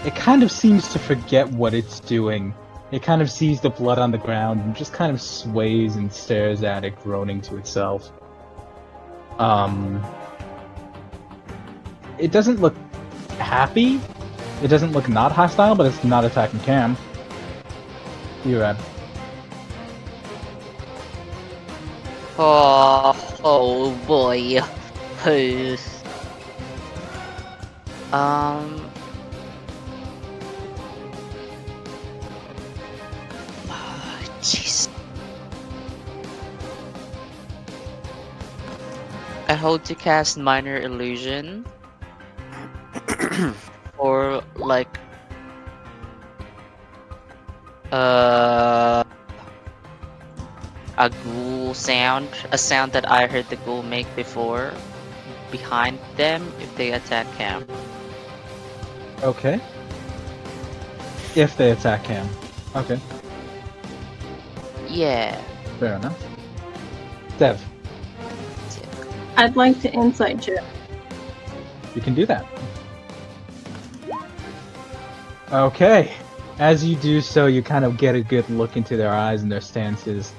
It kind of seems to forget what it's doing. It kind of sees the blood on the ground and just kind of sways and stares at it, groaning to itself. It doesn't look happy. It doesn't look not hostile, but it's not attacking Cam. You're at. Oh boy. Jeez. I hold to cast Minor Illusion. Or like a ghoul sound, a sound that I heard the ghoul make before, behind them if they attack Cam. Okay. If they attack Cam. Okay, Yeah. fair enough. Dev, I'd like to insight check. you can do that. Okay. As you do so, you kind of get a good look into their eyes and their stances.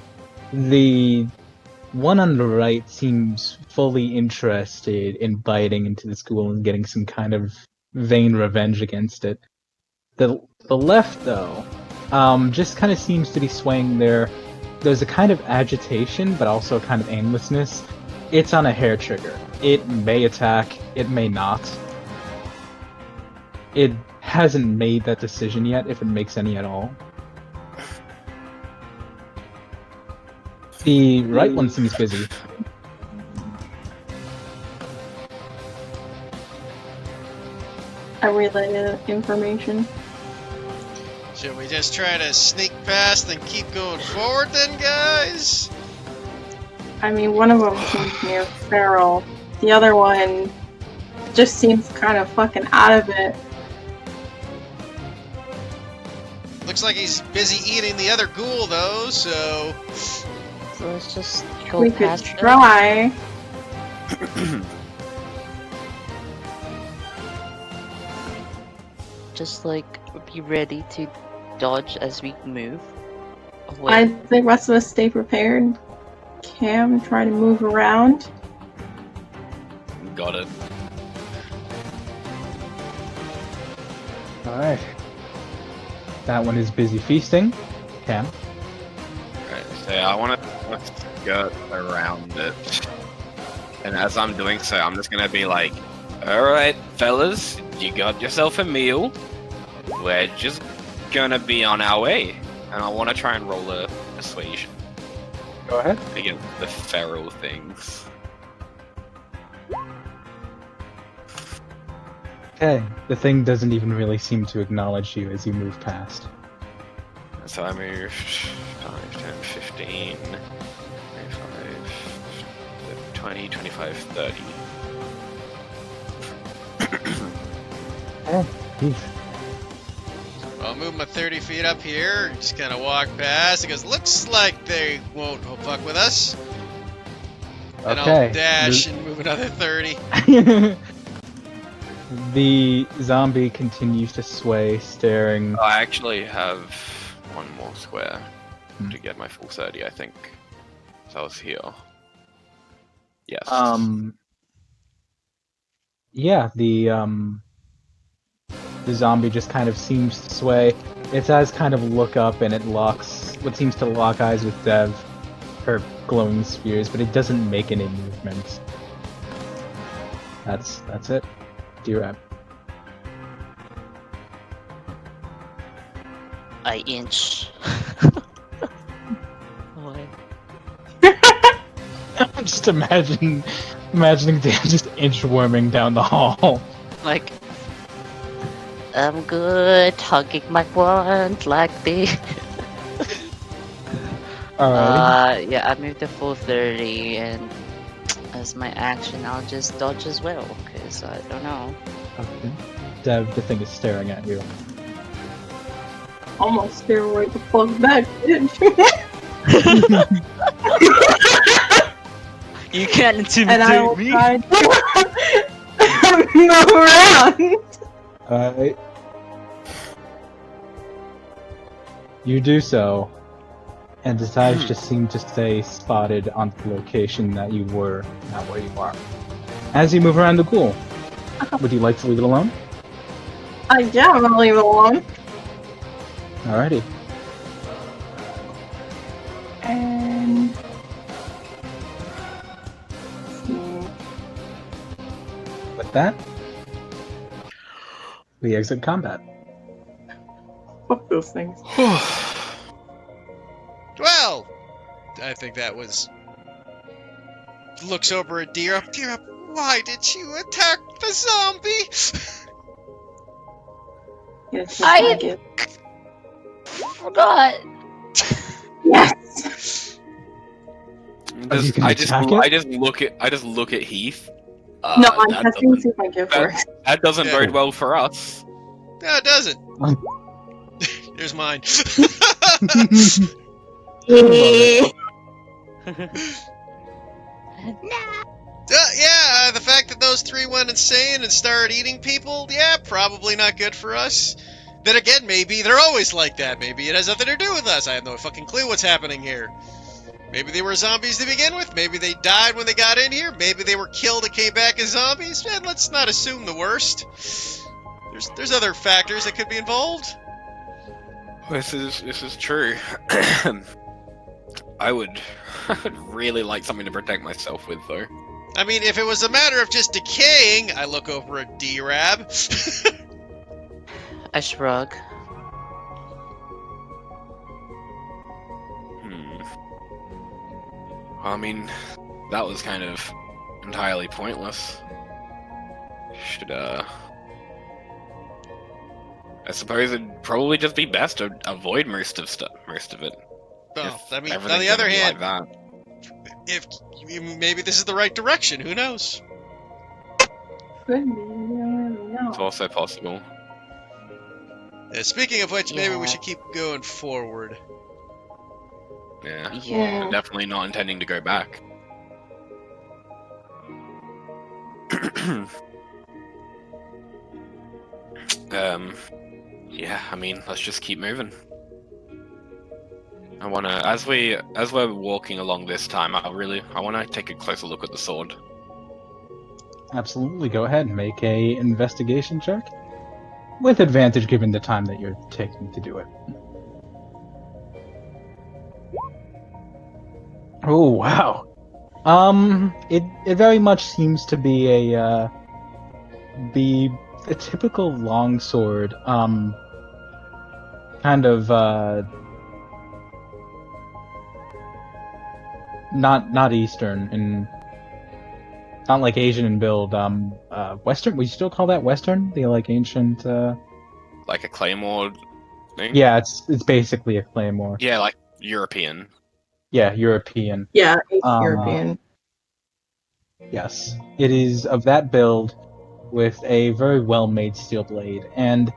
The one on the right seems fully interested in biting into the school and getting some kind of vain revenge against it. The left, though, just kind of seems to be swaying there. There's a kind of agitation, but also a kind of aimlessness. It's on a hair trigger. It may attack, it may not. It hasn't made that decision yet, if it makes any at all. The right one seems busy. I relay the information. Should we just try to sneak past and keep going forward then, guys? I mean, one of them seems near feral. The other one just seems kind of fucking out of it. Looks like he's busy eating the other ghoul, though, so... So let's just go We could past them. try. Just like be ready to dodge as we move. Away. I think the rest of us stay prepared. Cam, try to move around. Got it. Alright. That one is busy feasting. Cam. Right, so I want to skirt around it. And as I'm doing so, I'm just gonna be like, alright, fellas, you got yourself a meal. We're just gonna be on our way. And I want to try and roll a persuasion Go ahead. against the feral things. Okay. The thing doesn't even really seem to acknowledge you as you move past. So I move 5, 10, 15, 25, 20, 25, 30. Oof. I'll move my 30 feet up here. Just kind of walk past. It goes, looks like they won't fuck with us. And Okay. I'll dash and move another 30. The zombie continues to sway, staring. I actually have one more square Hmm. to get my full 30, I think. So I was here. Yes. Yeah, the zombie just kind of seems to sway. Its eyes kind of look up and it locks what seems to lock eyes with Dev, her glowing spheres, but it doesn't make any movement. That's it. D-Rap. I inch. What? I'm just imagining Dan just inchworming down the hall. Like, I'm good, hugging my wand like this. Alrighty. Yeah, I moved the full 30, and as my action, I'll just dodge as well, because I don't know. Okay. Dev, the thing is staring at you. Almost stare right the fuck back, bitch. You can't And I will intimidate me! try to move around. Alright. You do so, and its eyes just seem to stay spotted on the location that you were, not where you are. As you move around the ghoul, would you like to leave it alone? Yeah, I'm gonna leave it alone. Alrighty. And... With that, we exit combat. Fuck those things. Well, I think that was... Looks over at D-Rap. D-Rap, why did you attack the zombie? Yes, I- like it. Forgot! Yes! You can attack it? I just look at Heath. No, I'm that testing to doesn't- see if my gift that- works. That doesn't Yeah. bode well for us. No, it doesn't. Here's mine. Yeah, the fact that those three went insane and started eating people, yeah, probably not good for us. Then again, maybe they're always like that. Maybe it has nothing to do with us. I have no fucking clue what's happening here. Maybe they were zombies to begin with. Maybe they died when they got in here. Maybe they were killed and came back as zombies. Man, let's not assume the worst. There's other factors that could be involved. This is true. I would really like something to protect myself with, though. I mean, if it was a matter of just decaying, I look over at D-Rab. I shrug. I mean, that was kind of entirely pointless. Should, I suppose it'd probably just be best to avoid most of it. Well, if I mean, on everything's the other gonna be hand, like if maybe this is the right direction, who knows? Could be, you don't really that, it's know. also possible. Speaking of which, maybe we Yeah. should keep going forward. Yeah, Yeah. I'm definitely not intending to go back. Yeah, I mean, let's just keep moving. I wanna, as we're walking along this time, I wanna take a closer look at the sword. Absolutely, go ahead and make a investigation check. With advantage given the time that you're taking to do it. Oh, wow. It very much seems to be a typical longsword, kind of, not Eastern, and not like Asian in build, Western, would you still call that Western? The, like, ancient, Like a claymore thing? Yeah, it's basically a claymore. Yeah, like European. Yeah, European. Yeah, it's Uh, European. Yes. It is of that build. with a very well-made steel blade, and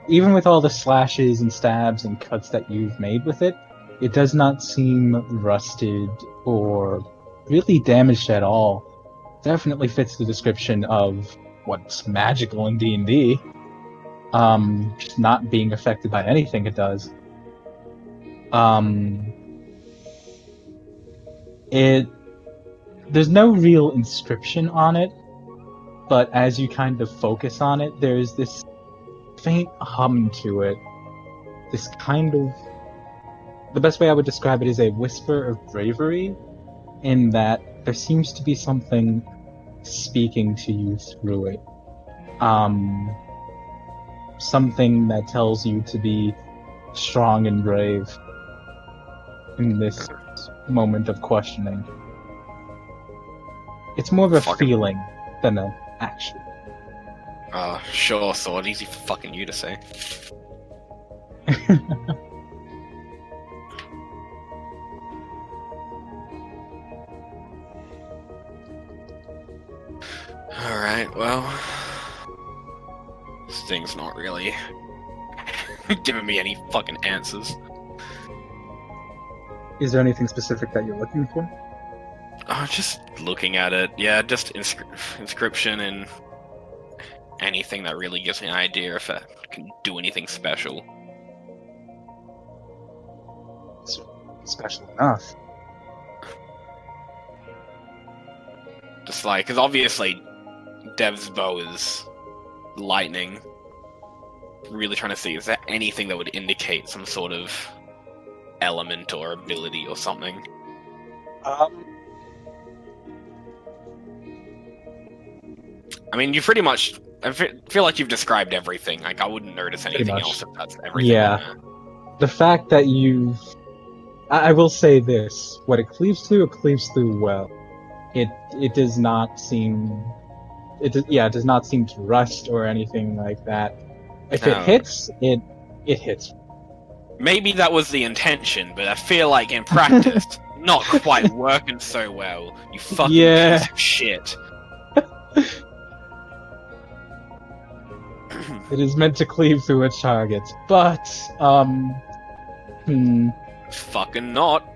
even with all the slashes and stabs and cuts that you've made with it, it does not seem rusted or really damaged at all. Definitely fits the description of what's magical in D&D. Just not being affected by anything it does. There's no real inscription on it, but as you kind of focus on it, there's this faint hum to it. This kind of... The best way I would describe it is a whisper of bravery, in that there seems to be something speaking to you through it. Something that tells you to be strong and brave in this moment of questioning. It's more of a Fucking- feeling than an action. Sure, Sword. Easy for fucking you to say. Alright, well... This thing's not really... giving me any fucking answers. Is there anything specific that you're looking for? Just looking at it, yeah, just inscription and anything that really gives me an idea if it can do anything special. Special enough. Just like, because obviously Dev's bow is lightning. Really trying to see, is there anything that would indicate some sort of element or ability or something? I mean, you pretty much... I feel like you've described everything. Like, I wouldn't notice anything much. else if that's everything. Yeah. in there. The fact that you've... I will say this. What it cleaves through well. It does not seem... It does not seem to rust or anything like that. If it No. hits, it hits. Maybe that was the intention, but I feel like in practice, not quite working so well. You fucking Yeah. piece of shit. It is meant to cleave through its target, but, Fucking not.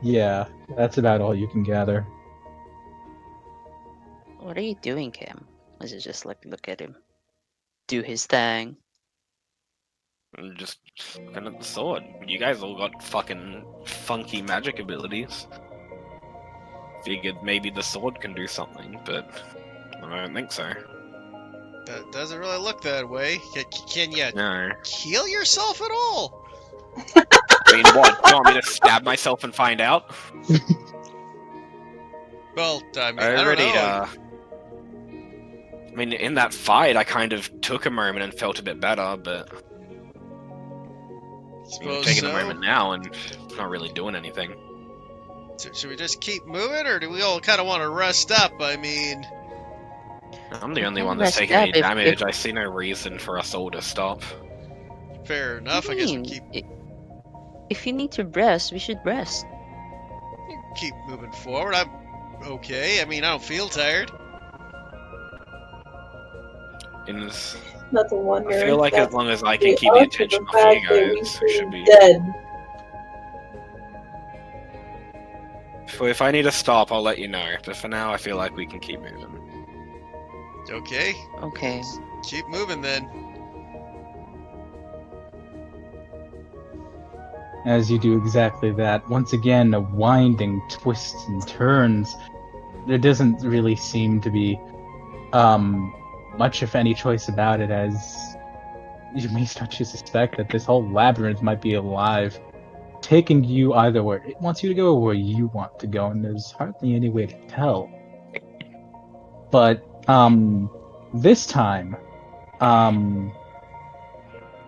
yeah, that's about all you can gather. What are you doing, Cam? Is it just like look at him, do his thing? I'm just looking at the sword. You guys all got fucking funky magic abilities. Figured maybe the sword can do something, but I don't think so. That doesn't really look that way. Can you No. heal yourself at all? I mean, what? Do you want me to stab myself and find out? Well, I mean, I I don't already, know. I mean, in that fight, I kind of took a moment and felt a bit better, but I'm Suppose taking so. a moment now and not really doing anything. So should we just keep moving, or do we all kind of want to rest up? I mean, I'm the only can one that's rest taking up any if- damage. I see no reason for us all to stop. fair enough. I What guess do we you keep mean? If you need to rest, we should rest. moving forward. I'm okay. I mean, I don't feel tired. It's- That's a wonder. I feel like That's as long as I the can keep the art of attention the off you fact that we guys, we should be. dead. So if I need to stop, I'll let you know. But for now, I feel like we can keep moving. Okay, Okay. keep moving then. As you do exactly that, once again, a winding twists and turns. There doesn't really seem to be much, if any, choice about it, as you may start to suspect that this whole labyrinth might be alive, taking you either where it wants you to go or where you want to go, and there's hardly any way to tell. But this time,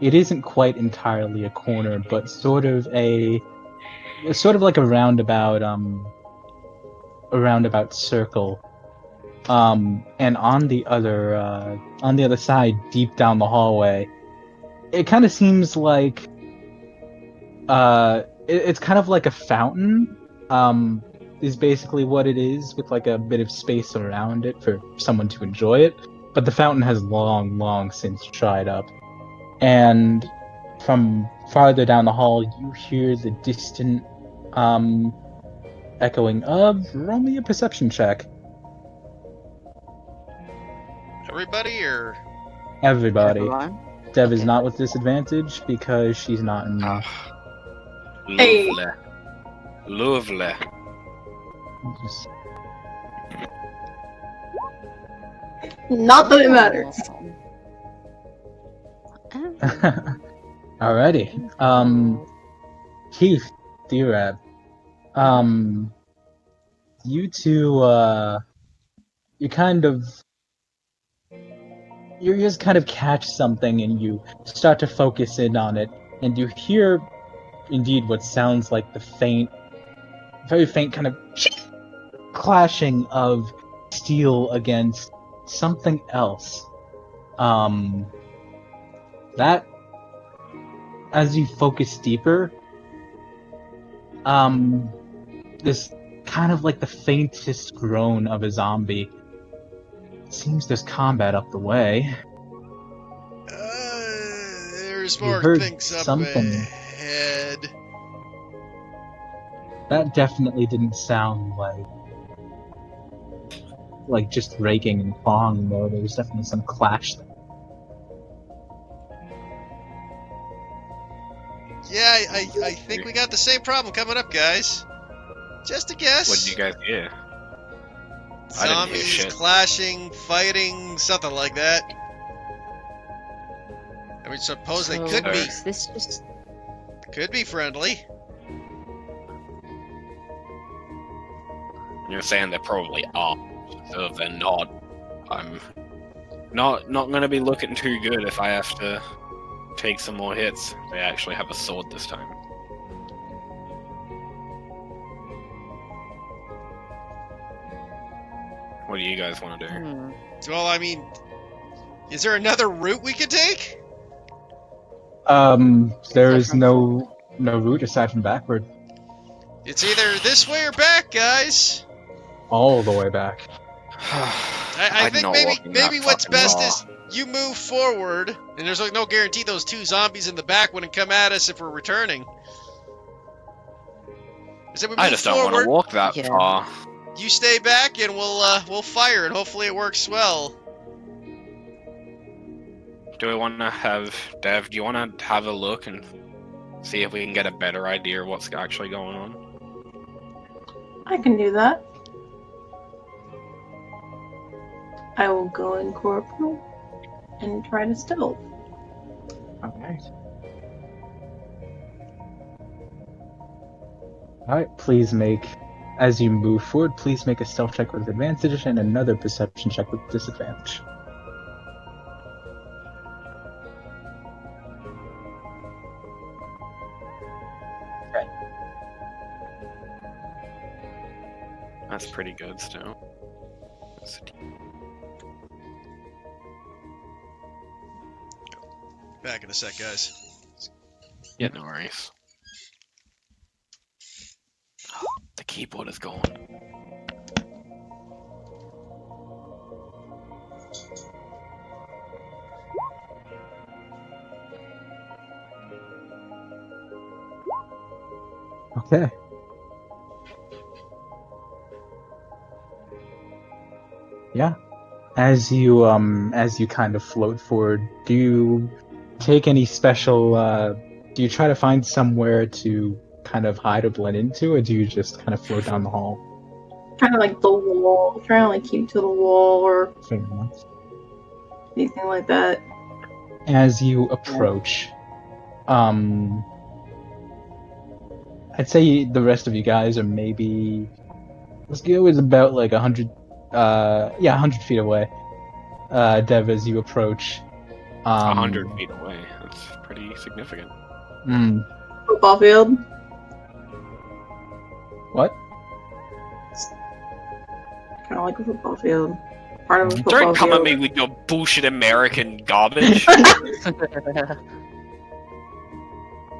it isn't quite entirely a corner, but sort of like a roundabout circle. And on the other side, deep down the hallway, it kind of seems like it's kind of like a fountain, is basically what it is, with like a bit of space around it for someone to enjoy it. But the fountain has long since dried up. And from farther down the hall, you hear the distant echoing of. Roll me a perception check. Everybody, or Everybody. Everyone? Dev is Okay. not with disadvantage because she's not in. Hey. Lovely. Lovely. Just- Not that it matters. Oh. Alrighty. Keith, D-Rab. You two, you kind of. You just kind of catch something and you start to focus in on it, and you hear indeed what sounds like the very faint kind of clashing of steel against something else. That, as you focus deeper, this kind of like the faintest groan of a zombie. Seems there's combat up the way. there's You more heard things up something. ahead. That definitely didn't sound like just raking and clawing, though. There was definitely some clash there. Yeah, I think we got the same problem coming up, guys. Just a guess. What did you guys hear? I didn't hear Zombies shit. clashing, fighting, something like that. I mean, suppose they could be Is this just friendly. You're saying they probably are. So if they're not, I'm not gonna be looking too good if I have to take some more hits. They actually have a sword this time. What do you guys want to do? Well, I mean, is there another route we could take? There is no route aside from backward. It's either this way or back, guys. All the way back. I I'm think not maybe walking that what's fucking best far. is you move forward, and there's like no guarantee those two zombies in the back wouldn't come at us if we're returning. So we I move just don't want forward, to walk that Yeah. far. you stay back, and we'll fire, and hopefully it works well. Do we want to have Dev? Do you want to have a look and see if we can get a better idea of what's actually going on? I can do that. I will go in corporal and try to stealth. Alright. Alright, please make, as you move forward, please make a stealth check with advantage and another perception check with disadvantage. That's pretty good still. Back in a sec, guys. Yeah, no worries. The keyboard is gone. Okay. Yeah. As you kind of float forward, do you take any special do you try to find somewhere to kind of hide or blend into, or do you just kind of float down the hall? Kind of like the wall, trying to like keep to the wall or Fair enough. anything like that. As you approach, I'd say the rest of you guys are maybe, let's go with about like 100 feet away. Dev, as you approach, 100 feet away. That's pretty significant. Football field. What? Kind of like a football field. Part of a football Don't come field. at me with your bullshit American garbage.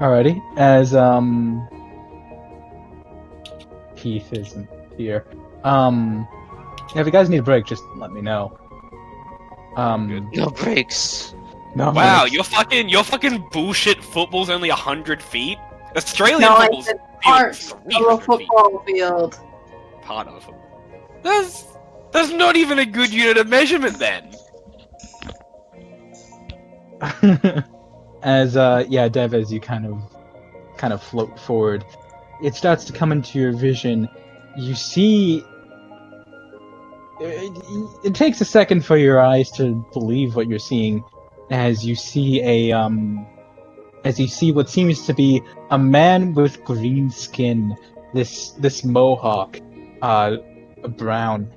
Alrighty. As Keith isn't here. If you guys need a break, just let me know. No breaks. No. Wow, breaks. your fucking bullshit football's only 100 feet? Australian No, I football's said part of 300 a feet. football field. Part of it. That's not even a good unit of measurement then. As Dev, as you kind of float forward, it starts to come into your vision. You see, it takes a second for your eyes to believe what you're seeing, as you see what seems to be a man with green skin, this mohawk, brown,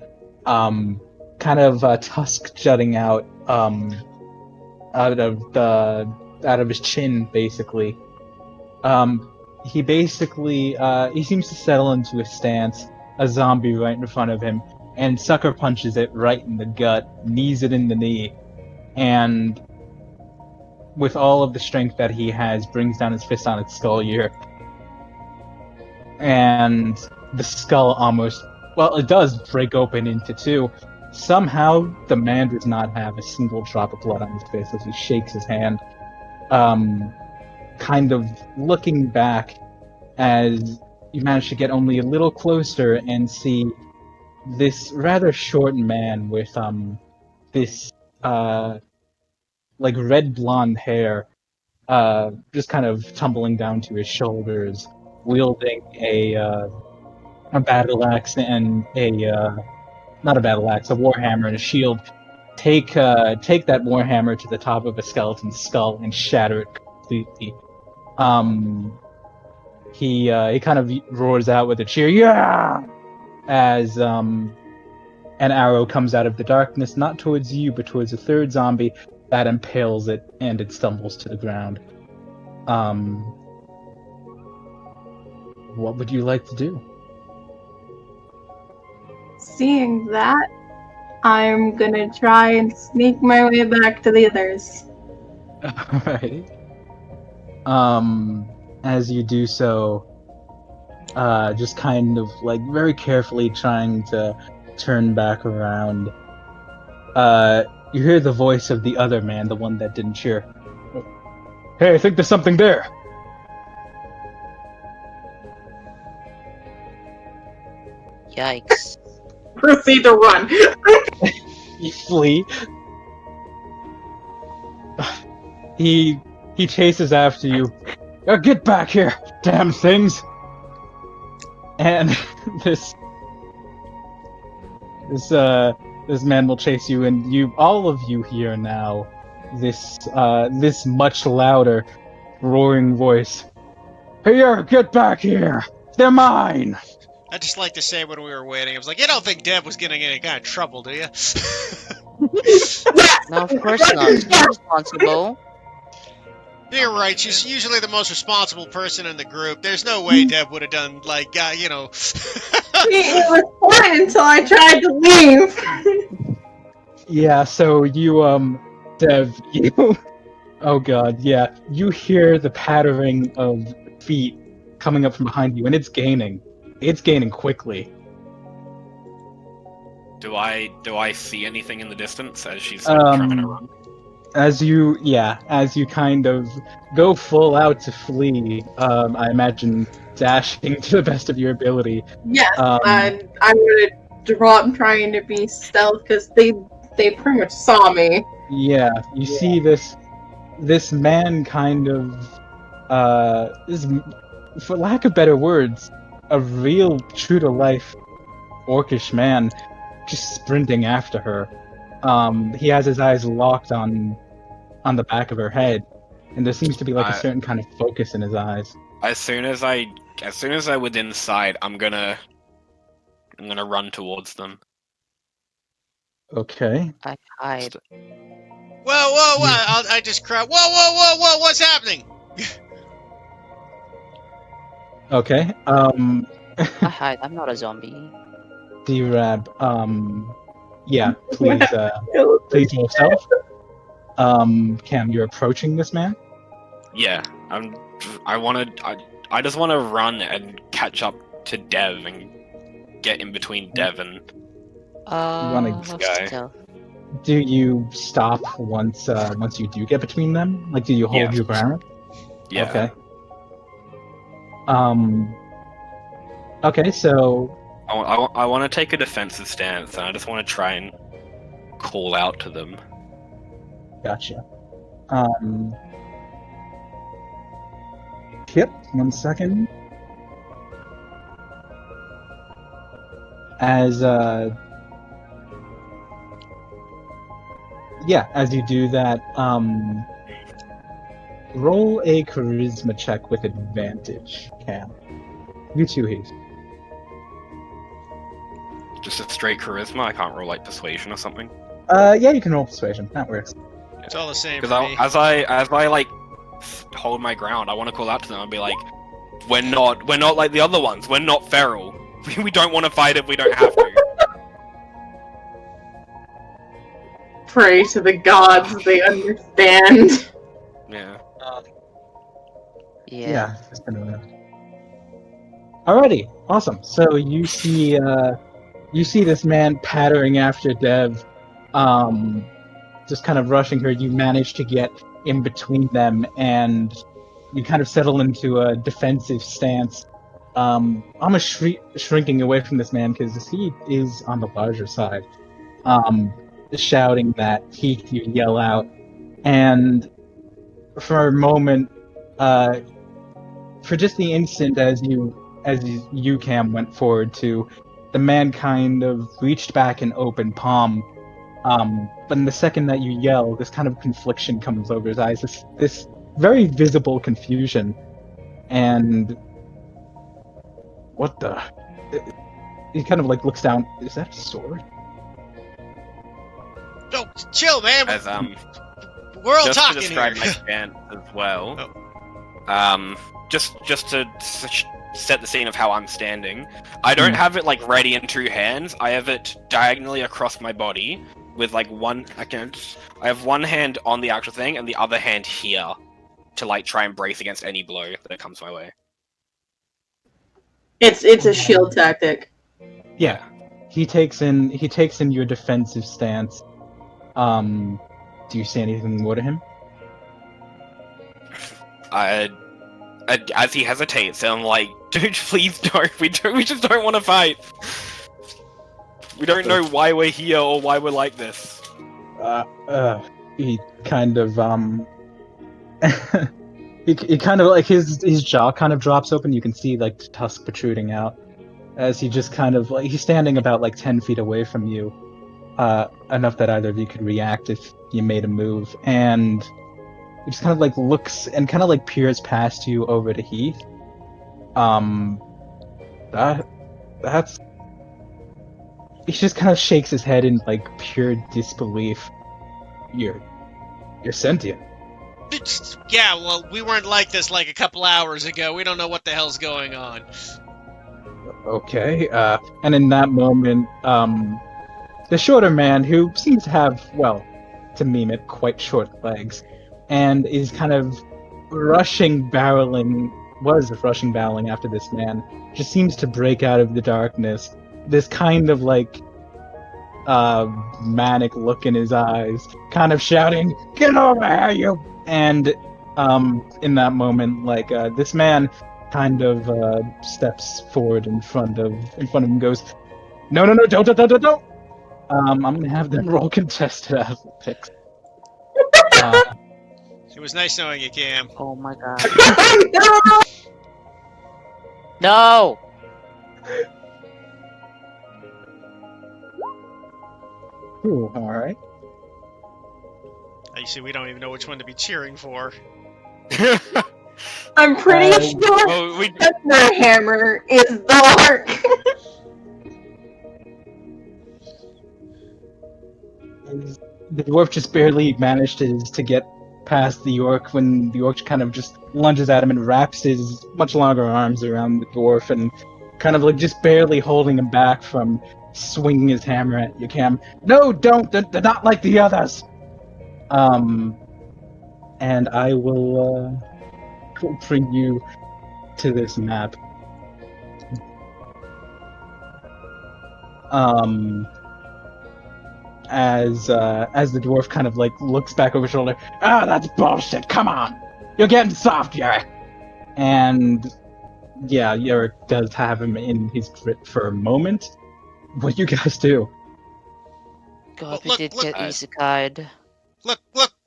kind of tusk jutting out out of his chin, basically. He basically he seems to settle into a stance, a zombie right in front of him, and sucker punches it right in the gut, knees it in the knee, and with all of the strength that he has, brings down his fist on its skull here. And the skull almost, well, it does break open into two. Somehow, the man does not have a single drop of blood on his face as he shakes his hand. Kind of looking back as you manage to get only a little closer and see this rather short man with this like red blonde hair just kind of tumbling down to his shoulders, wielding a battle axe and not a battle axe, a warhammer and a shield. Take that warhammer to the top of a skeleton's skull and shatter it completely. He kind of roars out with a cheer, yeah, as an arrow comes out of the darkness, not towards you, but towards a third zombie that impales it, and it stumbles to the ground. What would you like to do? Seeing that, I'm gonna try and sneak my way back to the others. Alright. As you do so, just kind of like very carefully trying to turn back around, you hear the voice of the other man, the one that didn't cheer. Hey, I think there's something there! Yikes. Proceed to run. You flee. He chases after you. Get back here, damn things! And this man will chase you, and all of you hear now this much louder, roaring voice. Here, get back here! They're mine! I just like to say when we were waiting, I was like, you don't think Dev was getting any kind of trouble, do you? No, of course not. She's responsible. You're right. She's usually the most responsible person in the group. There's no way Dev would have done, like, It was fine until I tried to leave. Yeah, so you, Dev, you... Oh god, yeah. You hear the pattering of feet coming up from behind you, and it's gaining. It's gaining quickly. Do I see anything in the distance as she's trying to run? As you kind of go full out to flee, I imagine dashing to the best of your ability. Yes, and I'm gonna drop trying to be stealth because they pretty much saw me. Yeah, you see this man kind of is, for lack of better words, a real true to life orcish man just sprinting after her. He has his eyes locked on the back of her head, and there seems to be like a certain kind of focus in his eyes. As soon as I within sight, I'm gonna run towards them. Okay. I hide. whoa! I just cried. Whoa! What's happening? Okay. I hide. I'm not a zombie. D-Rab, yeah, please please yourself. Cam, you're approaching this man? Yeah, I just want to run and catch up to Dev and get in between Dev and wanna What's guy. stealth? Do you stop once you do get between them? Like, do you hold Yeah. your ground? yeah. Okay. Okay, so I want to take a defensive stance, and I just want to try and call out to them. gotcha. Yep, 1 second. As as you do that, roll a charisma check with advantage, Cam. You too, Heath. Just a straight charisma. I can't roll like persuasion or something. Yeah, you can roll persuasion. That works. It's all the same Because for me. as I like hold my ground, I want to call out to them and be like, we're not like the other ones. We're not feral. We don't want to fight if we don't have to. Pray to the gods they understand. Yeah. Yeah. Just gonna... Alrighty, awesome. So you see this man pattering after Dev, just kind of rushing her. You manage to get in between them, and you kind of settle into a defensive stance. I'm shrinking away from this man because he is on the larger side. Shouting that Heath, you yell out, and for a moment, for just the instant as you Cam went forward to, the man kind of reached back and opened palm. But in the second that you yell, this kind of confliction comes over his eyes. This very visible confusion, and what the? He kind of like looks down. Is that a sword? No, chill, man. As We're all just to talking describe here. my stance as well. Oh. Just to set the scene of how I'm standing. I don't have it like ready in two hands. I have it diagonally across my body with like I have one hand on the actual thing and the other hand here to like try and brace against any blow that comes my way. It's a shield tactic. Yeah. He takes in your defensive stance. Do you say anything more to him? As he hesitates, I'm like, dude, please don't. We just don't want to fight. We don't know why we're here or why we're like this. He kind of he kind of like his jaw kind of drops open. You can see like the tusk protruding out as he just kind of like he's standing about like 10 feet away from you, enough that either of you could react if you made a move, and he just kind of like looks and kind of like peers past you over to Heath. That's he just kind of shakes his head in like pure disbelief. You're sentient. Yeah, well, we weren't like this like a couple hours ago. We don't know what the hell's going on. Okay. And in that moment, the shorter man, who seems to have, well, to meme it, quite short legs, and is kind of rushing barreling after this man, just seems to break out of the darkness. This kind of like manic look in his eyes, kind of shouting, "Get over here, you!" And in that moment, like this man kind of steps forward in front of him and goes, "No, don't! I'm gonna have them roll contested athletics." It was nice knowing you, Cam. Oh my god. No! Ooh, all right. You see, we don't even know which one to be cheering for. I'm pretty sure Well, that the hammer is the heart. The dwarf just barely managed to get past the orc when the orc kind of just lunges at him and wraps his much longer arms around the dwarf and kind of like just barely holding him back from swinging his hammer at you, Cam. No, don't! They're not like the others! And I will bring you to this map. As the dwarf kind of like looks back over his shoulder. Ah, that's bullshit. Come on, you're getting soft, Yarrick. And yeah, Yarrick does have him in his grip for a moment. What do you guys do? God, Well, we look, did look, get isekai'd. Look,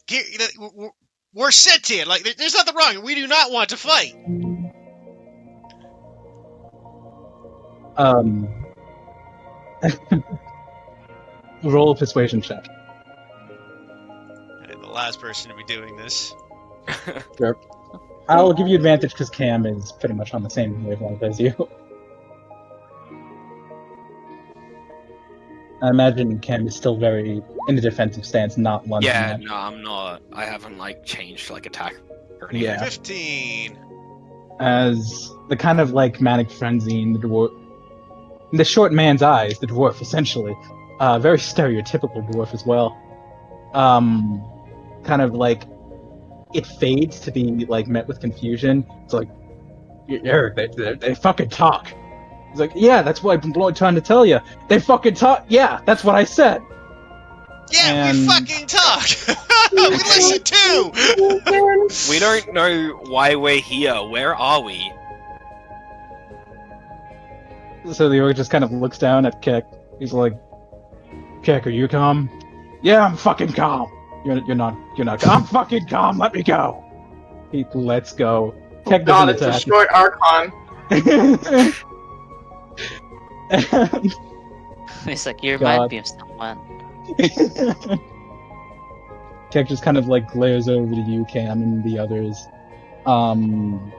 here, we're sentient. Like, there's nothing wrong. We do not want to fight. Roll a persuasion check. And the last person to be doing this. Sure. I'll give you advantage because Cam is pretty much on the same wavelength as you. I imagine Cam is still very in a defensive stance, not lunging. Yeah, at. no, I'm not. I haven't like changed like attack or anything. Yeah. 15. As the kind of like manic frenzy in the dwarf, in the short man's eyes, the dwarf essentially, very stereotypical dwarf as well. Kind of like it fades to be like met with confusion. It's like, Eric, they fucking talk. It's like, yeah, that's what I've been trying to tell you. They fucking talk. Yeah, that's what I said. Yeah, we And- fucking talk. We listen too. We don't know why we're here. Where are we? So the orc just kind of looks down at Keck. He's like, Keck, are you calm? Yeah, I'm fucking calm. You're not I'm fucking calm. Let me go. He lets go. Keck God, doesn't it's a attack. short Archon. And- It's like you God. remind me of someone. Keck just kind of like glares over to you, Cam, and the others. And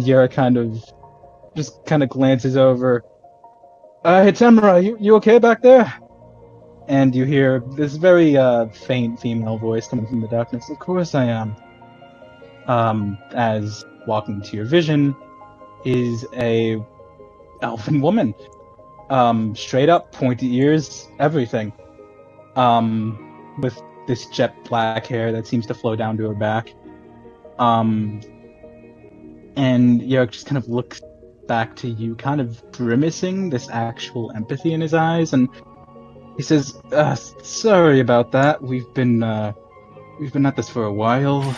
Yara kind of glances over. Hey Tamara, you okay back there? And you hear this very faint female voice coming from the darkness. Of course I am. As walking to your vision is a elfin woman. Straight up, pointy ears, everything. With this jet black hair that seems to flow down to her back. And Yerrick just kind of looks back to you, kind of grimacing this actual empathy in his eyes, and he says, sorry about that. We've been at this for a while.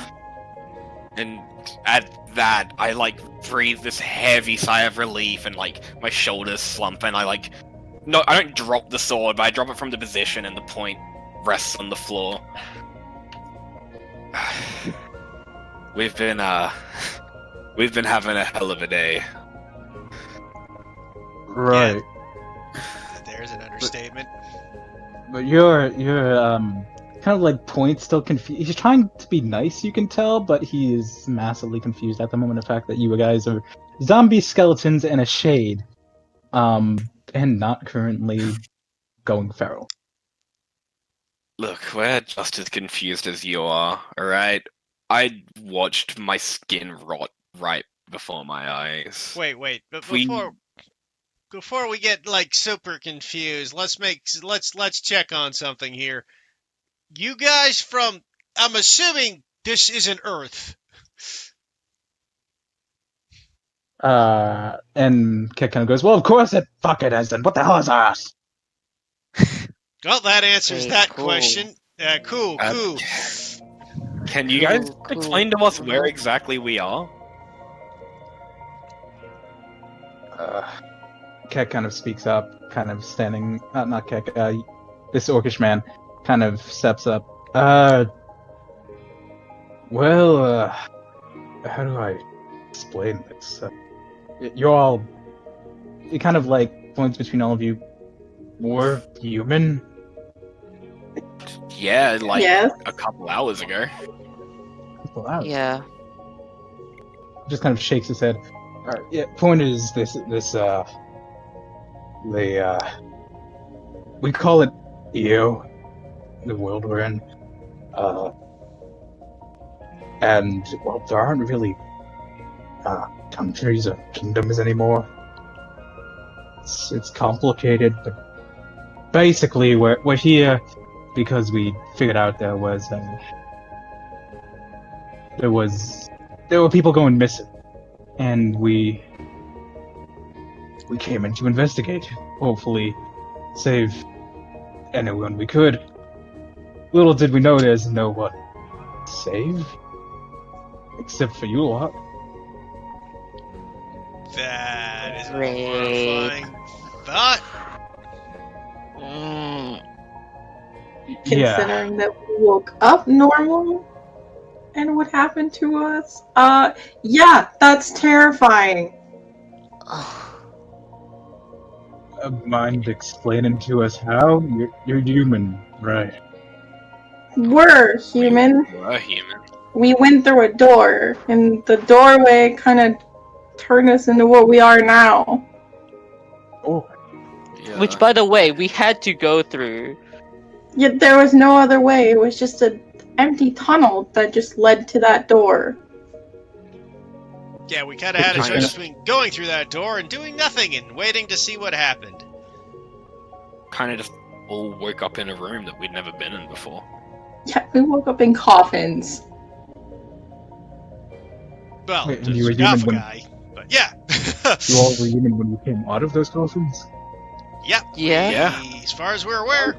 And at that, I like breathe this heavy sigh of relief, and like my shoulders slump, and I don't drop the sword, but I drop it from the position, and the point rests on the floor. We've been having a hell of a day. Right. There's an understatement. But you're kind of like point still confused. He's trying to be nice, you can tell, but he is massively confused at the moment. The fact that you guys are zombie skeletons and a shade, and not currently going feral. Look, we're just as confused as you are, alright? I watched my skin rot right before my eyes. Wait, but We- before we get like super confused, let's check on something here. You guys from, I'm assuming this isn't Earth. And Kit kind of goes, well, of course it fucking isn't. What the hell is us? Well, that answers Hey, that cool. question. Cool. Can you guys Cool. explain to us where exactly we are? Keck kind of speaks up, kind of standing, not Keck, this orcish man kind of steps up. How do I explain this? It kind of like points between all of you. We're human? Yeah, like Yes. a couple hours ago. Wow. Yeah. Just kind of shakes his head. Alright, yeah, point is we call it EO, the world we're in. And, well, there aren't really, countries or kingdoms anymore. It's complicated, but basically we're here because we figured out there were people going missing, and we came in to investigate. hopefully save anyone we could. Little did we know there's no one to save. Except for you lot. That is a Great. horrifying thought. Mm, Yeah. Considering that we woke up normal and what happened to us. Yeah, that's terrifying. Mind explaining to us how? You're human, right? We're human. We're human. We went through a door, and the doorway kind of turned us into what we are now. Oh, Yeah. Which, by the way, we had to go through. Yet there was no other way. It was just an empty tunnel that just led to that door. Yeah, we kind of had a Just choice kinda- between going through that door and doing nothing and waiting to see what happened. Kind of just all woke up in a room that we'd never been in before. Yeah, we woke up in coffins. Well, Wait, and there's you were a Gaffa human when- guy, but yeah. you all were human when you came out of those coffins? Yep. Yeah. Yeah. As far as we're aware.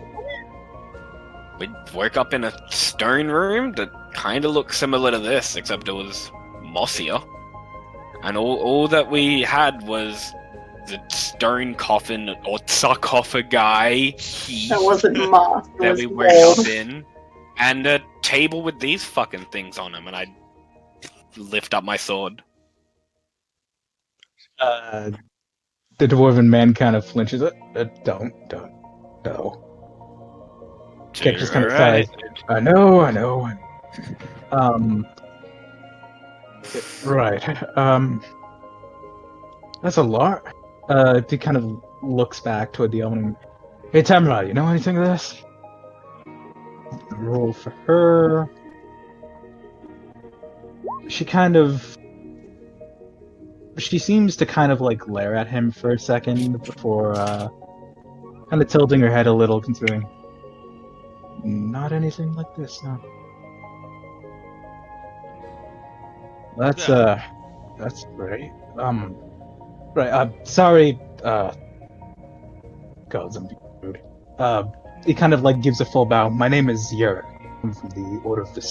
We woke up in a stone room that kind of looked similar to this, except it was mossier. And all that we had was the stone coffin or sarcophagi That wasn't moss. It that was we woke mold. up in, and a table with these fucking things on them, and I lift up my sword. The dwarven man kind of flinches. Don't, no. Keck just kind of sighs. I know. Right. That's a lot. He kind of looks back toward the elven. Hey, Tamara, you know anything of this? Roll for her. She seems to kind of like glare at him for a second before kind of tilting her head a little, considering not anything like this, no. That's great. Right, sorry, God, I'm being rude. He kind of like gives a full bow. My name is Yurk. I'm from the Order of the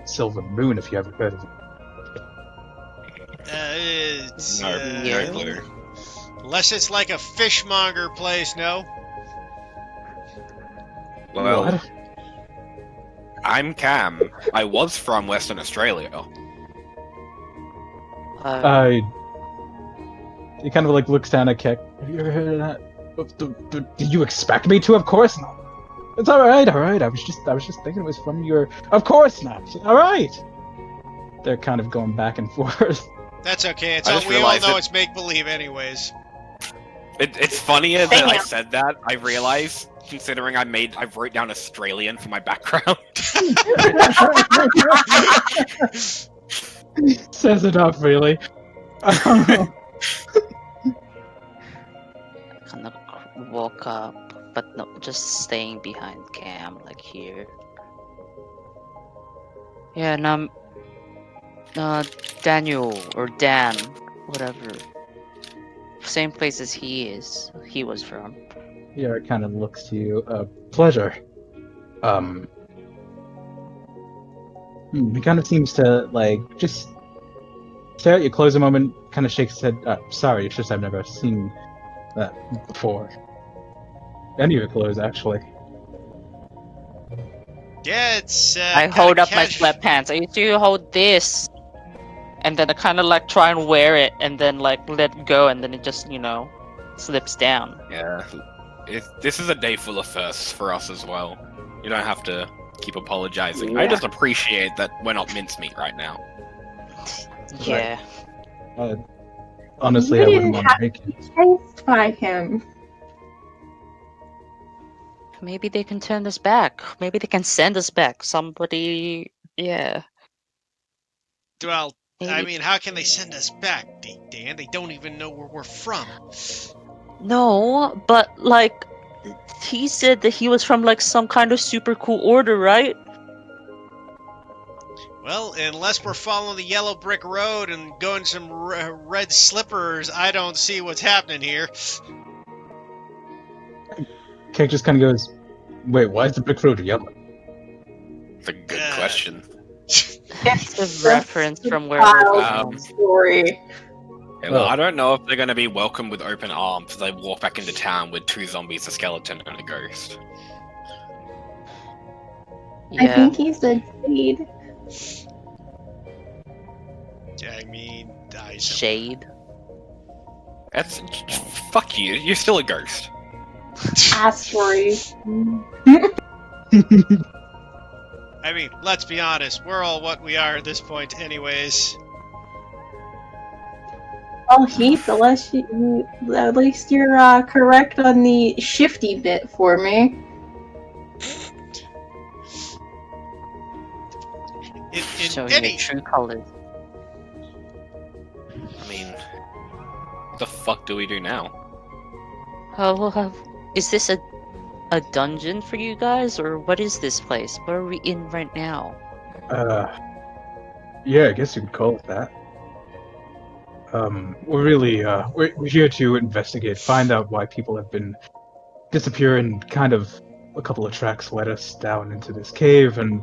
Silver Moon, if you haven't heard of it. It's, No, yeah. no clue. unless it's like a fishmonger place, no? Well, What? I'm Cam. I was from Western Australia. He kind of like looks down at Keck. Have you ever heard of that? Did you expect me to? Of course not. It's all right. I was just thinking it was from your. Of course not. All right. They're kind of going back and forth. That's okay. It's I all, just we all realized know that- it's make-believe anyways. It's funnier that I Damn. said that. I realize, considering I wrote down Australian for my background. Says enough, really. kind of woke up, but no, just staying behind Cam, like here. Yeah, and Daniel or Dan, whatever. Same place as he was from. Yeah, it kind of looks to you. Pleasure. He kind of seems to like just stare at your clothes a moment. Kind of shakes his head. Sorry, it's just I've never seen that before. Any of your clothes, actually. Yeah, it's. I kinda hold up my cash- sweatpants. I used to hold this, and then I kind of like try and wear it, and then like let go, and then it just slips down. Yeah, this is a day full of firsts for us as well. You don't have to keep apologizing. I Yeah. just appreciate that we're not mincemeat right now. Yeah. Honestly, You I wouldn't didn't want to have make it. to be chased by him. Maybe they can turn us back. Maybe they can send us back. Somebody, yeah. Well, I Maybe- mean, how can they send us back, Dan? They don't even know where we're from. No, but like, he said that he was from like some kind of super cool order, right? Well, unless we're following the yellow brick road and going some red slippers, I don't see what's happening here. Kek just kind of goes, "Wait, why is the brick road yellow?" It's a good question. It's a reference from where Wow. we're Um, from. Story. Yeah, well, Oh. I don't know if they're going to be welcomed with open arms as they walk back into town with 2 zombies, a skeleton, and a ghost. I Yeah. think he said Shade. I mean, I suppose. Shade. That's fuck you. You're still a ghost. Asteroid. I mean, let's be honest. We're all what we are at this point, anyways. Oh, Heath, at least you're correct on the shifty bit for me. In Showing any your true colors. I mean, what the fuck do we do now? Is this a dungeon for you guys, or what is this place? What are we in right now? Yeah, I guess you could call it that. We're really, we're here to investigate, find out why people have been disappearing. Kind of, a couple of tracks led us down into this cave, and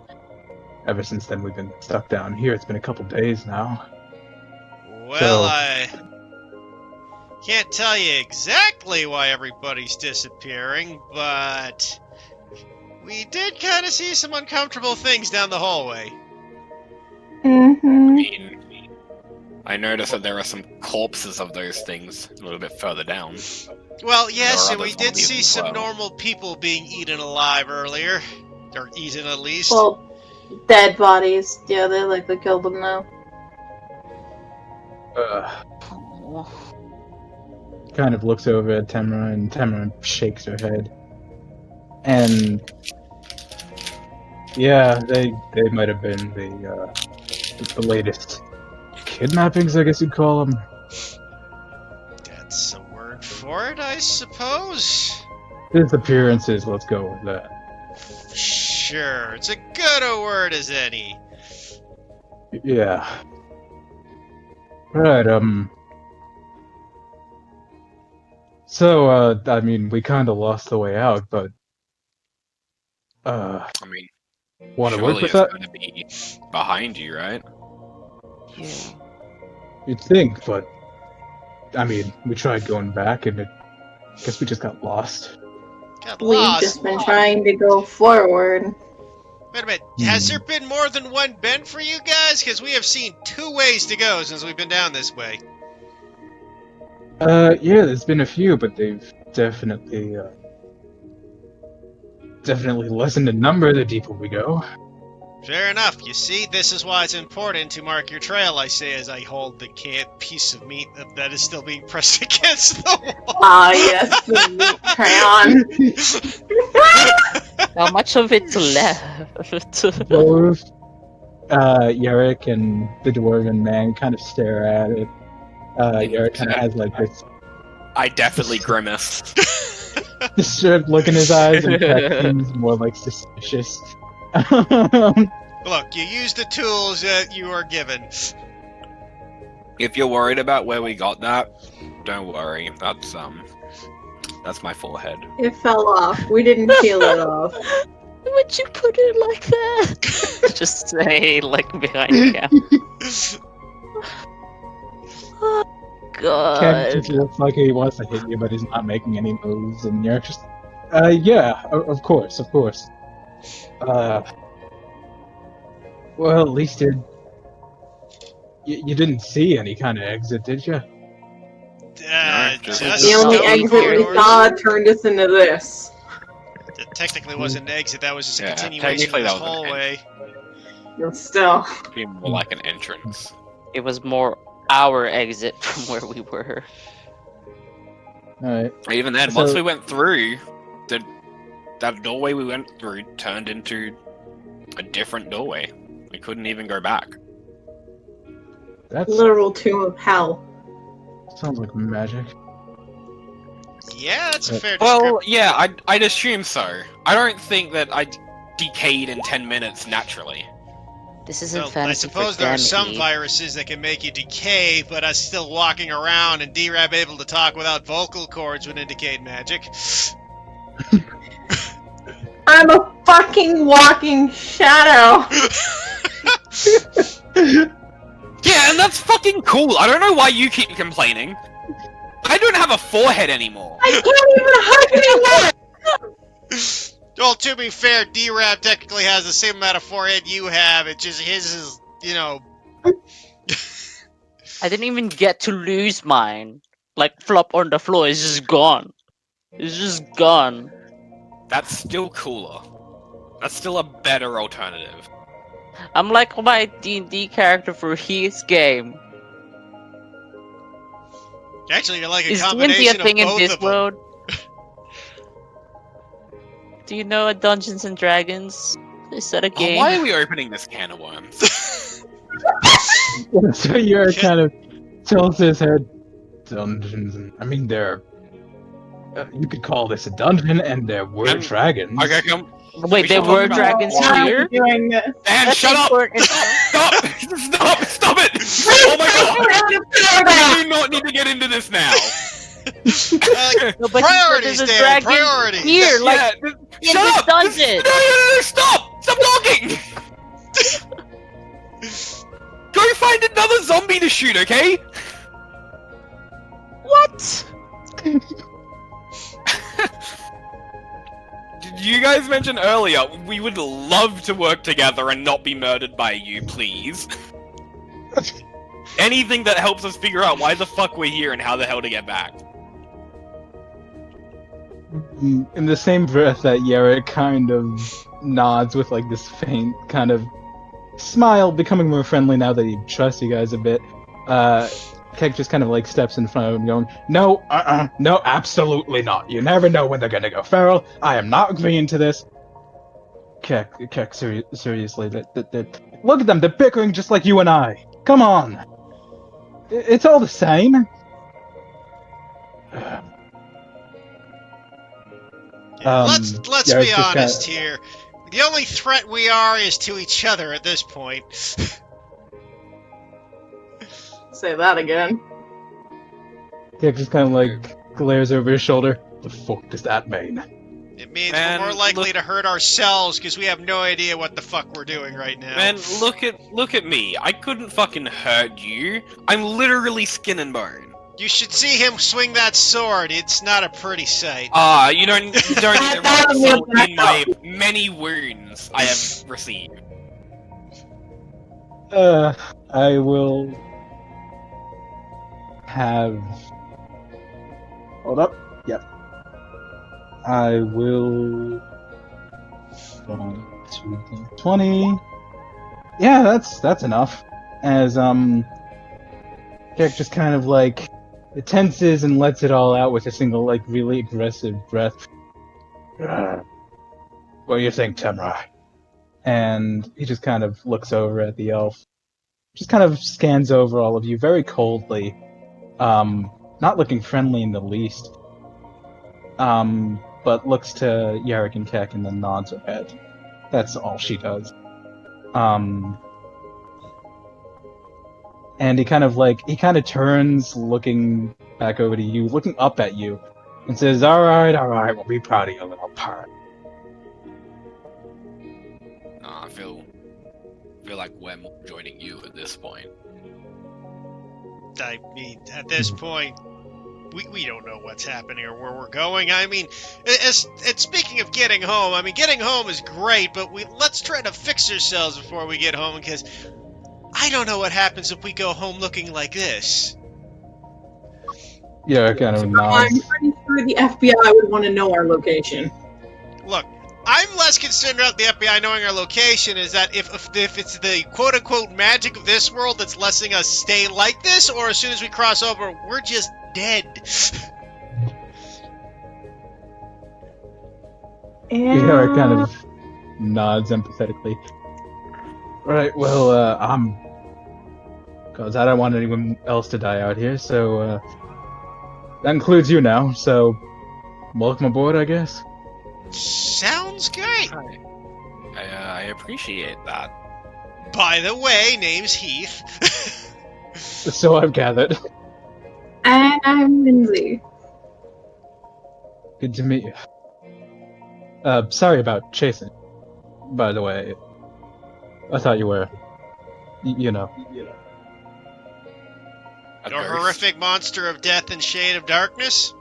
ever since then we've been stuck down here. It's been a couple days now. Well, So- I can't tell you exactly why everybody's disappearing, but we did kind of see some uncomfortable things down the hallway. I Mm-hmm. mean, I noticed that there are some corpses of those things a little bit further down. Well, yes, There are and we other did zombies see as some well. normal people being eaten alive earlier. Or eaten, at least. Well, dead bodies. Yeah, they killed them now. Oh, Kind of looks over at Tamara, and Tamara shakes her head. And yeah, they might have been the latest kidnappings, I guess you'd call them. That's a word for it, I suppose. Disappearances, let's go with that. Sure, it's a good a word as any. Yeah. Right, so, I mean, we kinda lost the way out, but I mean, wanna work surely with it's that? going to be behind you, right? yeah. You'd think, but I mean, we tried going back, and I guess we just got lost. Got We've lost. just been trying to go forward. Wait a minute, has there been more than one bend for you guys? Because we have seen 2 ways to go since we've been down this way. Yeah, there's been a few, but they've definitely lessened in number the deeper we go. Fair enough. You see, this is why it's important to mark your trail, I say as I hold the piece of meat that is still being pressed against the wall. Ah, yes, the meat crayon. How much of it's left? Both Yarick and the dwarven man kind of stare at it. Yarick kind of has like this I definitely grimace. disturbed look in his eyes, and Peck seems more like suspicious. Look, you use the tools that you are given. If you're worried about where we got that, don't worry. That's my forehead. It fell off. We didn't peel it off. Would you put it like that? Just say, like, behind the camera. Oh, Ken God. just looks like he wants to hit you, but he's not making any moves, and you're just, yeah, of course. Well, at least you didn't see any kind of exit, did you? just- The only stone exit we corridors. saw turned us into this. That technically wasn't an exit, that was just a Yeah, continuation of technically this that was an hallway. But still. Be more like an entrance. It was more our exit from where we were. Alright. Even then, once So- we went through, that doorway we went through turned into a different doorway. We couldn't even go back. That Literal tomb of hell. sounds like magic. Yeah, that's a fair description. Well, yeah, I'd assume so. I don't think that I decayed in 10 minutes naturally. This isn't Well, fantasy I suppose for there are them, some Heath. viruses that can make you decay, but us still walking around and D-Rab able to talk without vocal cords would indicate magic. I'm a fucking walking shadow. Yeah, and that's fucking cool. I don't know why you keep complaining. I don't have a forehead anymore. I can't even hug anyone. Well, to be fair, D-Rap technically has the same amount of forehead you have. It's just his is, you know. I didn't even get to lose mine. Like, flop on the floor, it's just gone. It's just gone. That's still cooler. That's still a better alternative. I'm like my D&D character for his game. Actually, you're like a Is D&D a combination thing of in both this of them. world? Do you know a Dungeons and Dragons? Is that a Oh, game? why are we opening this can of worms? So you're kind of tilts his head. Dungeons, and I mean, they're. You could call this a dungeon, and there were Um, dragons. Okay, come. Wait, We there should were talk about dragons why- Why are here? you doing this? And That's shut up! important. Stop! Stop it! Oh my god! We do not need to get into this now. No, but Priorities, there's a Dan, dragon priorities. here, like Yeah, in shut the up! dungeon. No, stop! Stop talking! Go find another zombie to shoot, okay? What? Did you guys mention earlier we would love to work together and not be murdered by you, please? Anything that helps us figure out why the fuck we're here and how the hell to get back. In the same breath that Yara kind of nods with like this faint kind of smile, becoming more friendly now that he trusts you guys a bit. Kek just kind of like steps in front of him, going, "No, no, absolutely not. You never know when they're gonna go feral. I am not agreeing to this." Kek, seriously, look at them. They're bickering just like you and I. Come on, it's all the same. Let's yeah, be it's just honest here. The only threat we are is to each other at this point. Say that again. Kek just kind of like glares over his shoulder. The fuck does that mean? It means Man, we're more likely look- to hurt ourselves because we have no idea what the fuck we're doing right now. Man, look at me. I couldn't fucking hurt you. I'm literally skin and bone. You should see him swing that sword. It's not a pretty sight. You don't need to rub salt in my many wounds I have received. I will have. Hold up. Yep. I will. 20. Yeah, that's enough. As Kek just kind of like it tenses and lets it all out with a single like really aggressive breath. What do you think, Temrai? And he just kind of looks over at the elf. Just kind of scans over all of you very coldly. Not looking friendly in the least. But looks to Yarrick and Kek and then nods her head. That's all she does. And he kind of turns, looking back over to you, looking up at you, and says, all right, we'll be proud of you, little part. I feel like we're more joining you at this point. I mean, at this point, we don't know what's happening or where we're going. I mean, and speaking of getting home, I mean, getting home is great, but let's try to fix ourselves before we get home, because I don't know what happens if we go home looking like this. Yeah, kind of I'm nods. pretty sure the FBI would want to know our location. Look, I'm less concerned about the FBI knowing our location, is that if it's the quote-unquote magic of this world that's letting us stay like this, or as soon as we cross over, we're just dead. Yarrick kind of nods empathetically. Right, well, because I don't want anyone else to die out here, so, that includes you now, so welcome aboard, I guess. Sounds great. I appreciate that. By the way, name's Heath. So I've gathered. And I'm Lindsay. Good to meet you. Sorry about chasing. By the way, I thought you were, you know. A A ghost. horrific monster of death and shade of darkness?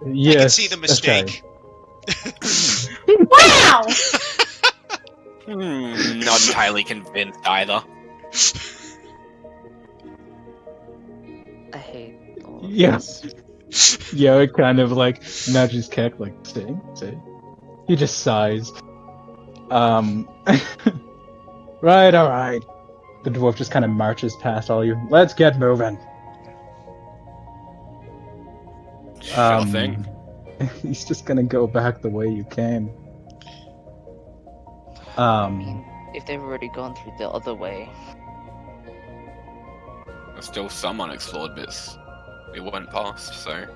Yes, I can see the that's right. mistake. Wow! Not entirely convinced either. I hate all of Yes. Yeah, it kind of like nudges Keck, like, see? He just sighs. Right, alright. The dwarf just kind of marches past all you. Let's get moving. Sure thing. He's just gonna go back the way you came. I mean, if they've already gone through the other way. There's still some unexplored bits we went past, so.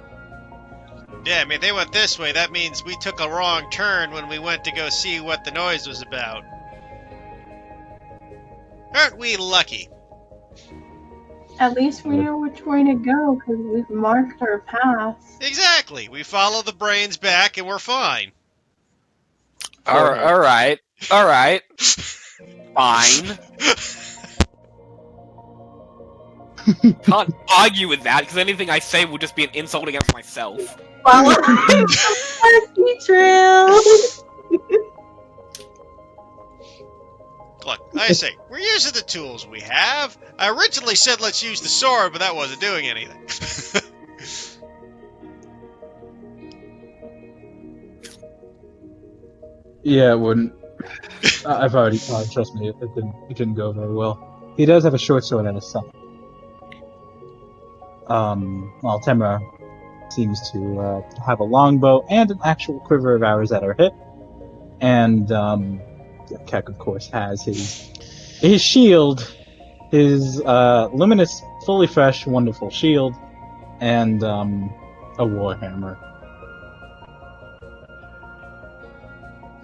Yeah, I mean, they went this way. That means we took a wrong turn when we went to go see what the noise was about. Aren't we lucky? At least we know which way to go because we've marked our path. Exactly. We follow the brains back and we're fine. Alright. Fine. Can't argue with that, because anything I say will just be an insult against myself. Follow our trail. Look, like I say, we're using the tools we have. I originally said let's use the sword, but that wasn't doing anything. Yeah, it wouldn't. I've already. Trust me, it didn't go very well. He does have a short sword and a side. While Temra seems to have a longbow and an actual quiver of arrows at her hip, and Keck, of course, has his shield, his luminous, fully fresh, wonderful shield, and a warhammer.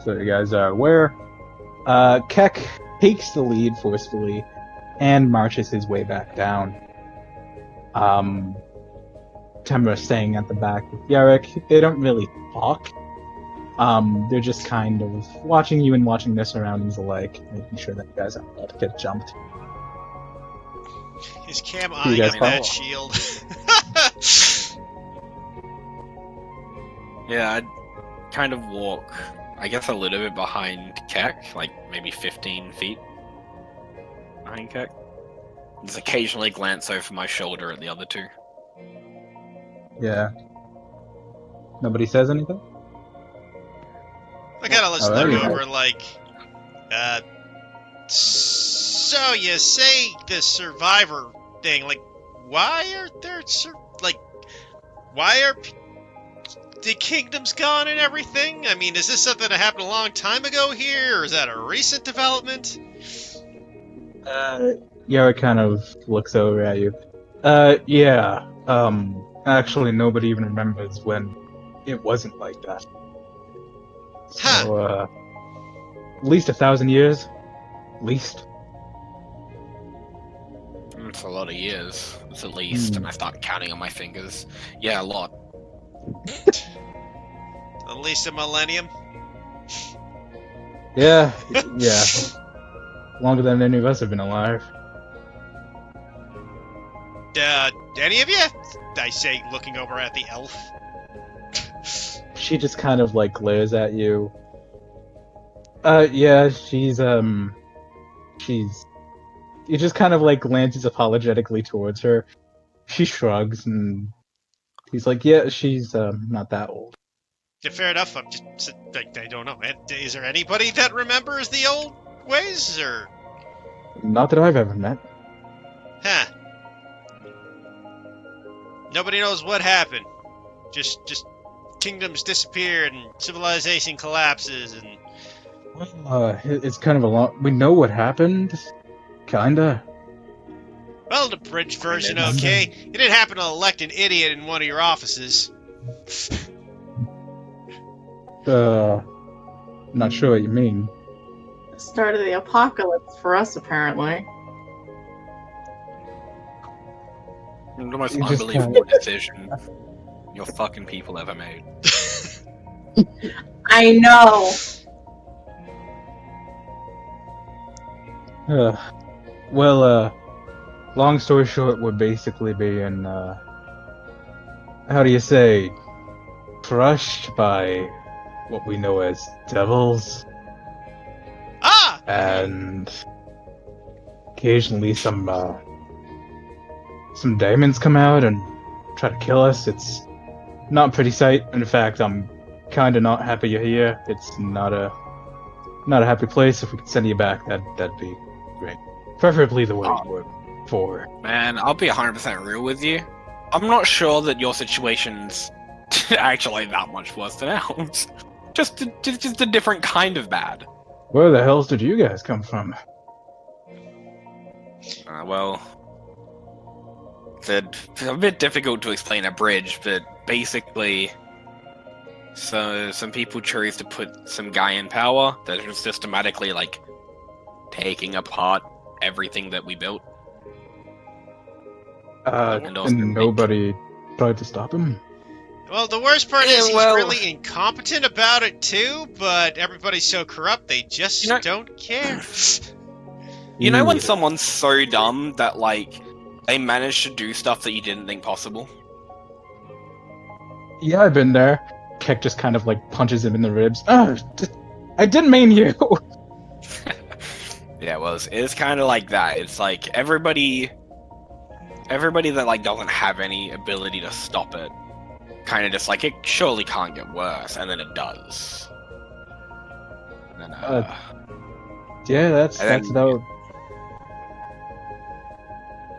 So you guys are aware. Keck takes the lead forcefully and marches his way back down. Temra staying at the back with Yarrick. They don't really talk. They're just kind of watching you and watching their surroundings alike, making sure that you guys aren't about to get jumped. Is Cam You eyeing guys up that follow? shield? Yeah, I'd kind of walk, I guess, a little bit behind Keck, like maybe 15 feet behind Keck. Just occasionally glance over my shoulder at the other two. Yeah. Nobody says anything? I gotta listen Alrighty. them over like, so you say this survivor thing, like, why are there, why are the kingdoms gone and everything? I mean, is this something that happened a long time ago here, or is that a recent development? Yara kind of looks over at you. Yeah. Actually, nobody even remembers when it wasn't like that. So, at least 1,000 years. At least. It's a lot of years. It's at least, and I start counting on my fingers. Yeah, a lot. At least a millennium? Yeah. Yeah. Longer than any of us have been alive. Any of you? I say, looking over at the elf. She just kind of like glares at you. Yeah, she's he just kind of like glances apologetically towards her. She shrugs and he's like, yeah, she's not that old. Yeah, fair enough. I'm just, like, I don't know. Is there anybody that remembers the old ways, or? Not that I've ever met. Huh. Nobody knows what happened. Just kingdoms disappeared and civilization collapses and... It's kind of a long... We know what happened. Kinda. Well, the bridge version, Yeah. okay. It didn't happen to elect an idiot in one of your offices. Not sure what you mean. Start of the apocalypse for us, apparently. The most You just unbelievable decision your fucking people ever made. I know. Well, long story short, we're basically being, how do you say, crushed by what we know as devils, Ah! and occasionally some demons come out and try to kill us. It's not a pretty sight. In fact, I'm kinda not happy you're here. It's not a happy place. If we could send you back, that'd be great. Preferably the way you were before. Man, I'll be 100% real with you. I'm not sure that your situation's actually that much worse than ours. Just a different kind of bad. Where the hells did you guys come from? Well, it's a bit difficult to explain a bridge, but basically, so some people chose to put some guy in power that was systematically like taking apart everything that we built. And also, And nobody tried to stop him? Well, the worst part Yeah, is he's well- really incompetent about it too, but everybody's so corrupt they just You know- don't care. You know when someone's so dumb that like they manage to do stuff that you didn't think possible? Yeah, I've been there. Keck just kind of like punches him in the ribs. I didn't mean you! Yeah, well, it's kind of like that. It's like everybody that like doesn't have any ability to stop it, kind of just like it surely can't get worse, and then it does. And then, Yeah, that's And then- about...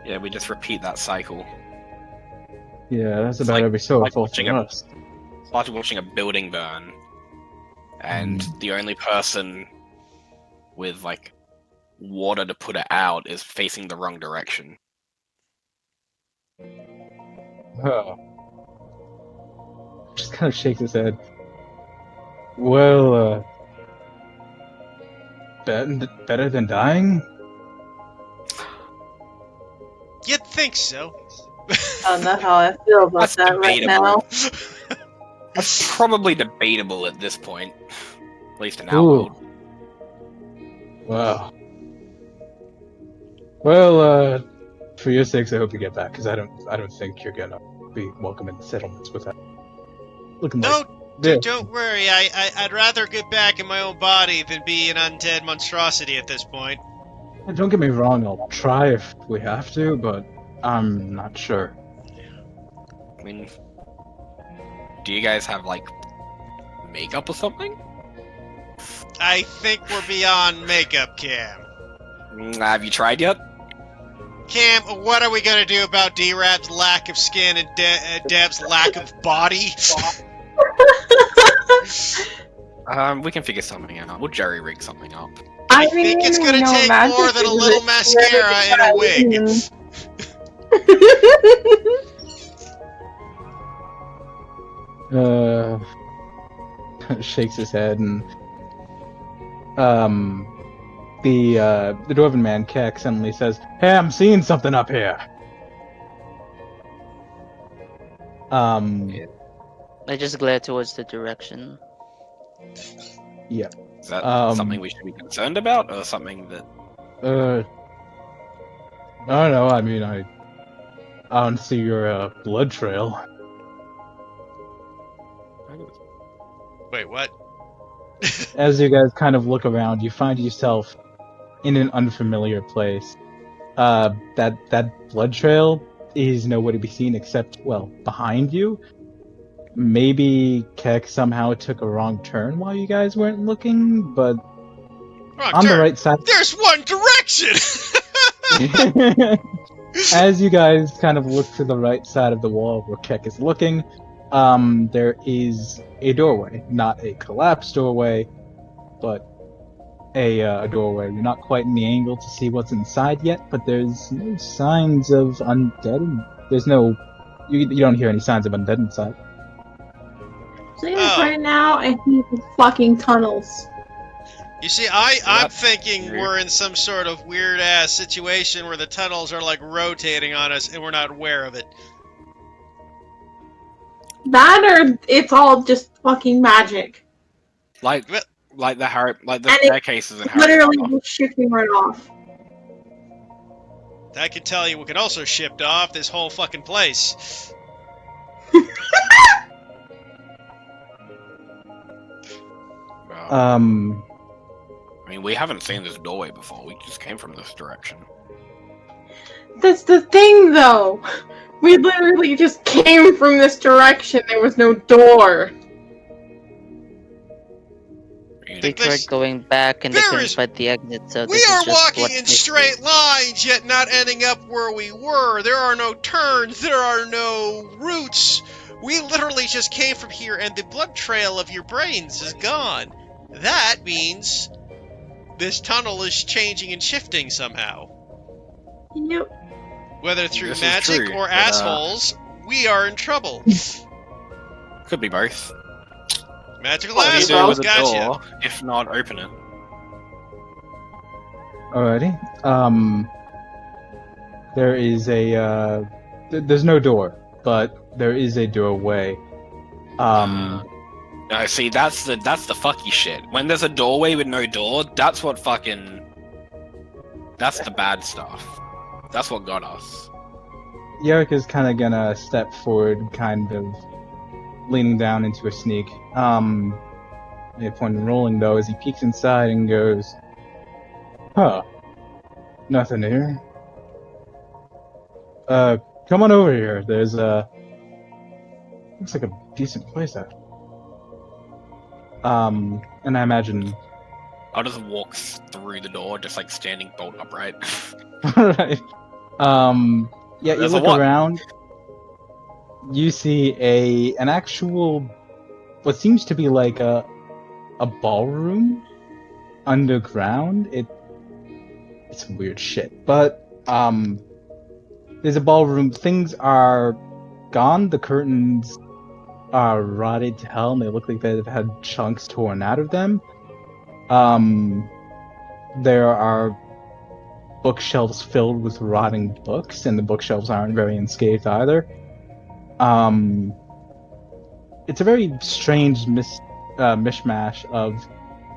yeah, we just repeat that cycle. Yeah, that's It's about like- every so like often watching for a- us. Started watching a building burn, and the only person with like water to put it out is facing the wrong direction. Huh. Just kind of shakes his head. Well, better than dying? You'd think so. I don't know how I feel about That's that right debatable. now. That's probably debatable at this point, at least in our Ooh. world. Wow. Well, for your sakes, I hope you get back, because I don't think you're gonna be welcome in the settlements with that. Looking like... Don't worry. I'd rather get back in my own body than be an undead monstrosity at this point. Don't get me wrong, I'll try if we have to, but I'm not sure. I mean, do you guys have like makeup or something? I think we're beyond makeup, Cam. Have you tried yet? Cam, what are we gonna do about D-Rap's lack of skin and Deb's lack of body? We can figure something out. We'll jerry rig something up. I think it's gonna take more than a little mascara and a wig. Shakes his head and the dwarven man Keck suddenly says, "Hey, I'm seeing something up here." I just glare towards the direction. Is that something we should be concerned about, or something that? I don't know. I mean, I don't see your blood trail. Wait, what? As you guys kind of look around, you find yourself in an unfamiliar place. That blood trail is nowhere to be seen except, well, behind you. Maybe Keck somehow took a wrong turn while you guys weren't looking, but Wrong on turn. the right side. There's one direction! As you guys kind of look to the right side of the wall where Keck is looking, there is a doorway. Not a collapsed doorway, but a doorway. You're not quite in the angle to see what's inside yet, but there's no signs of undead. There's no... You don't hear any signs of undead inside. Right now, I hate the fucking tunnels. You see, I'm Yep. thinking Weird. we're in some sort of weird-ass situation where the tunnels are, like, rotating on us and we're not aware of it. That or it's all just fucking magic. Like the And it staircases in Harry Literally Potter. just shifting right off. I can tell you, we can also shift off this whole fucking place. I mean, we haven't seen this doorway before. We just came from this direction. That's the thing, though. We literally just came from this direction. There was no door. I We mean, tried going back and they There couldn't is- find the exit, so We this are is just walking what in makes straight it- lines, yet not ending up where we were. There are no turns, there are no routes. We literally just came from here, and the blood trail of your brains is gone. That means this tunnel is changing and shifting somehow. Yep. Whether through This is magic true, or but, assholes, we are in trouble. could be both. Magical What do you do assholes, with a gotcha. door? If not, open it. Alrighty. There is a there's no door, but there is a doorway. No, see, that's the fucky shit. When there's a doorway with no door, that's what fucking. That's the bad stuff. That's what got us. Yerrick is kind of gonna step forward, kind of leaning down into a sneak. At a point in rolling though, as he peeks inside and goes, "Huh, nothing here. Come on over here. There's looks like a decent place out. And I imagine." I'll just walk through the door, just like standing bolt upright. Alright. Yeah, you There's a look what? around. You see an actual, what seems to be like a ballroom underground. It's weird shit, but there's a ballroom. Things are gone. The curtains are rotted to hell, and they look like they've had chunks torn out of them. There are bookshelves filled with rotting books, and the bookshelves aren't very unscathed either. It's a very strange mishmash of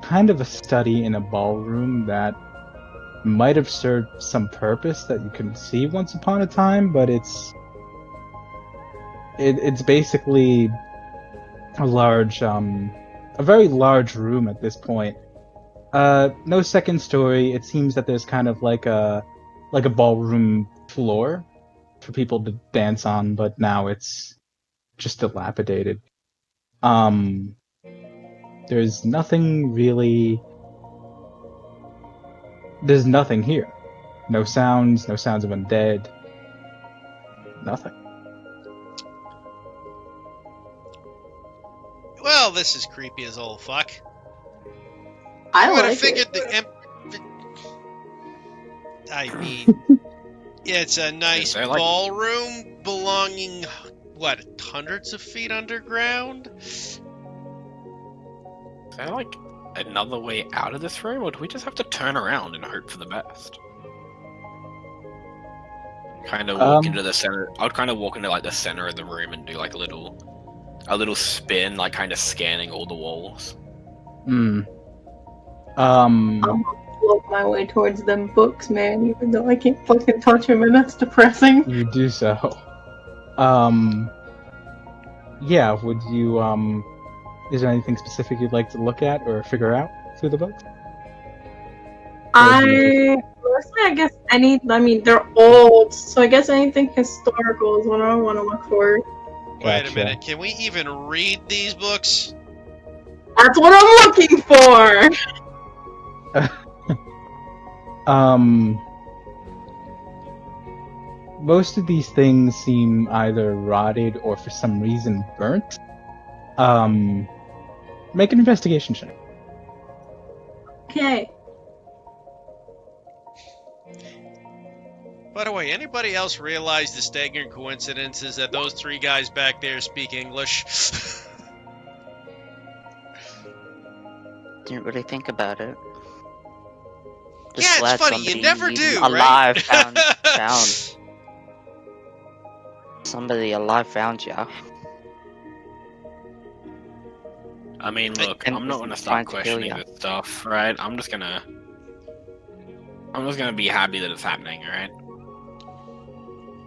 kind of a study in a ballroom that might have served some purpose that you couldn't see once upon a time, but it's basically a very large room at this point. No second story. It seems that there's kind of like a ballroom floor for people to dance on, but now it's just dilapidated. There's nothing really. There's nothing here. No sounds of undead. Nothing. Well, this is creepy as all fuck. I would have like figured it. I mean, it's a nice they're like- ballroom belonging, what, hundreds of feet underground? Is there like another way out of this room, or do we just have to turn around and hope for the best? Kind of walk into the center. I would kind of walk into like the center of the room and do like a little spin, like kind of scanning all the walls. Float my way towards them books, man, even though I can't fucking touch them, and that's depressing. You do so. Yeah, would you, is there anything specific you'd like to look at or figure out through the books? Honestly, I guess they're old, so I guess anything historical is what I want to look for. Wait a Gotcha. minute, can we even read these books? That's what I'm looking for! Most of these things seem either rotted or for some reason burnt. Make an investigation check. Okay. By the way, anybody else realize the staggering coincidence is that those three guys back there speak English? Didn't really think about it. Yeah, it's glad funny, you somebody never even do, alive right? found somebody alive found ya. I mean, look, And I'm not gonna trying start to kill questioning ya. this stuff, right? I'm just gonna be happy that it's happening, alright?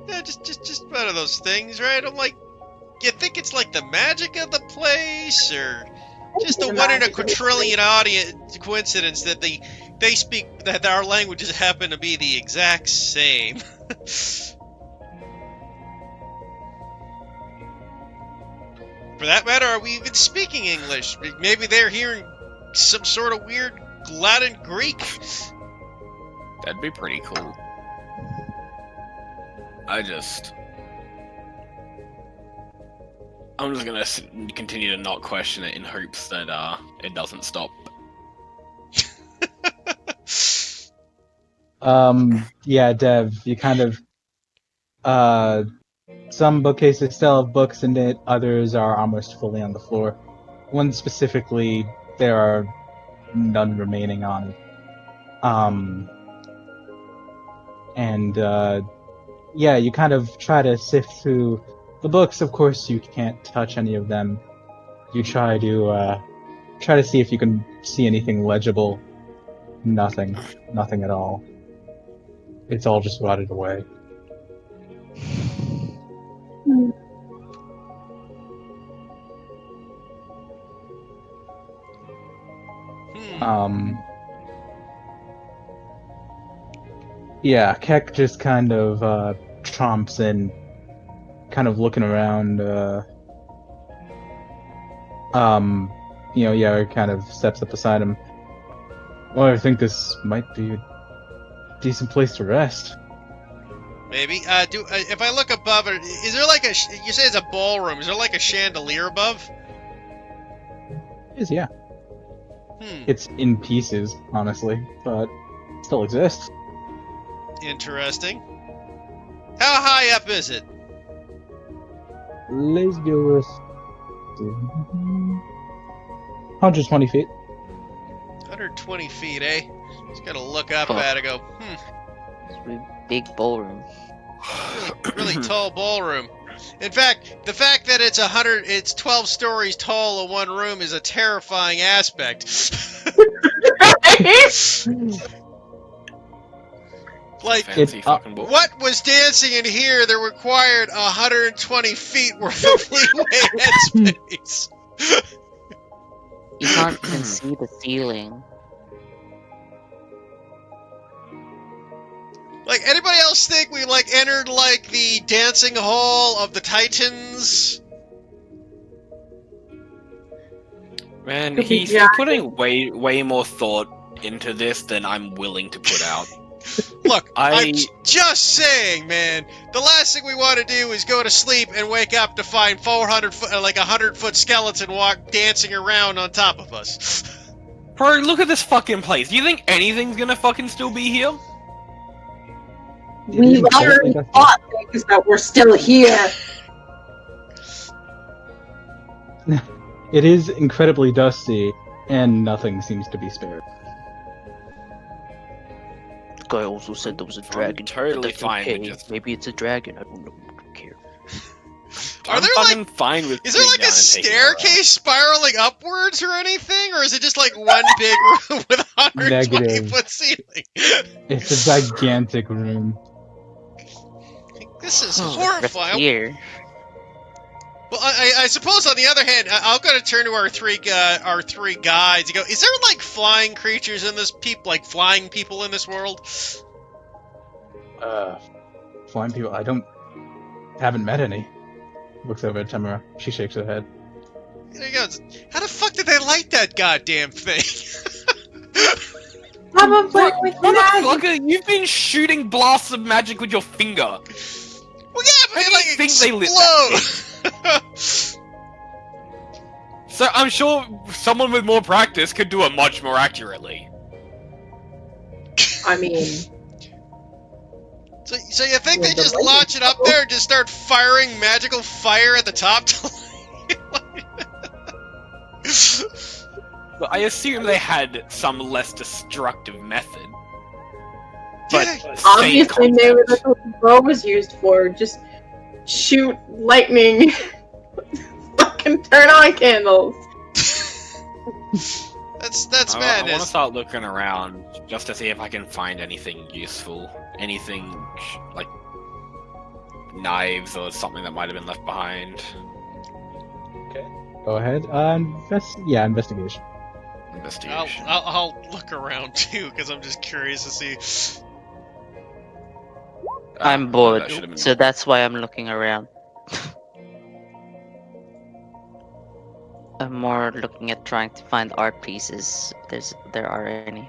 Yeah, just one of those things, right? I'm like, you think it's like the magic of the place, or just a The one in a magic of the quadrillion audience coincidence that they speak that our languages happen to be the exact same. For that matter, are we even speaking English? Maybe they're hearing some sort of weird Latin Greek. That'd be pretty cool. I'm just gonna continue to not question it in hopes that it doesn't stop. Yeah, Dev, you kind of, some bookcases still have books in it, others are almost fully on the floor. One specifically, there are none remaining on it. Yeah, you kind of try to sift through the books. Of course, you can't touch any of them. You try to see if you can see anything legible. Nothing at all. It's all just rotted away. Yeah, Keck just kind of tromps in, kind of looking around. Yara kind of steps up beside him. Well, I think this might be a decent place to rest. Maybe. If I look above it, is there like you say it's a ballroom? Is there like a chandelier above? It is, yeah. Hmm. It's in pieces, honestly, but it still exists. Interesting. How high up is it? Let's go with 120 feet. 120 feet, eh? Just gotta look up Huh. at it. Go. It's a really big ballroom. Really tall ballroom. In fact, the fact that it's 12 stories tall in one room is a terrifying aspect. Like, Fancy fucking book. what was dancing in here that required 120 feet worth of leeway headspace? You can't even see the ceiling. Like, anybody else think we, like, entered, like, the dancing hall of the Titans? Man, Could be he's Jack. putting way more thought into this than I'm willing to put out. Look, I- I'm just saying, man. The last thing we want to do is go to sleep and wake up to find 400 foot, like a 100-foot skeleton dancing around on top of us. Bro, look at this fucking place. Do you think anything's gonna fucking still be here? We've already fought things that we're still here. It is incredibly dusty, and nothing seems to be spared. The guy also said there was a dragon. totally That's fine with okay. just- Maybe it's a dragon. I don't know. I don't care. Are I'm there, fucking fine with Is there sitting like a down and taking a rest. staircase spiraling upwards or anything? Or is it just like one big room with a 120-foot ceiling? It's a gigantic room. This is That's horrifying. here. Well, I suppose on the other hand, I'm going to turn to our three guides. You go, is there like flying creatures in this like flying people in this world? Flying people. Haven't met any. Looks over at Tamara. She shakes her head. There he goes. How the fuck did they light that goddamn thing? Probably with magic. Motherfucker, you've been shooting blasts of magic with your finger. Well, yeah, but How it do you like think they lit that explode. So I'm sure someone with more practice could do it much more accurately. I mean, So you think they Yeah, the just lighting launch it up there and just start firing magical fire at the top? But I assume they had some less destructive method. But Yeah. same obviously maybe concept. that's what the bow was used for. Just shoot lightning. Fucking turn on candles. That's I want to madness. start looking around just to see if I can find anything useful, anything like knives or something that might have been left behind. Go ahead. Investigation. Investigation. I'll look around too, because I'm just curious to see. I'm well, bored, that should have been- so that's why I'm looking around. I'm more looking at trying to find art pieces. There are any.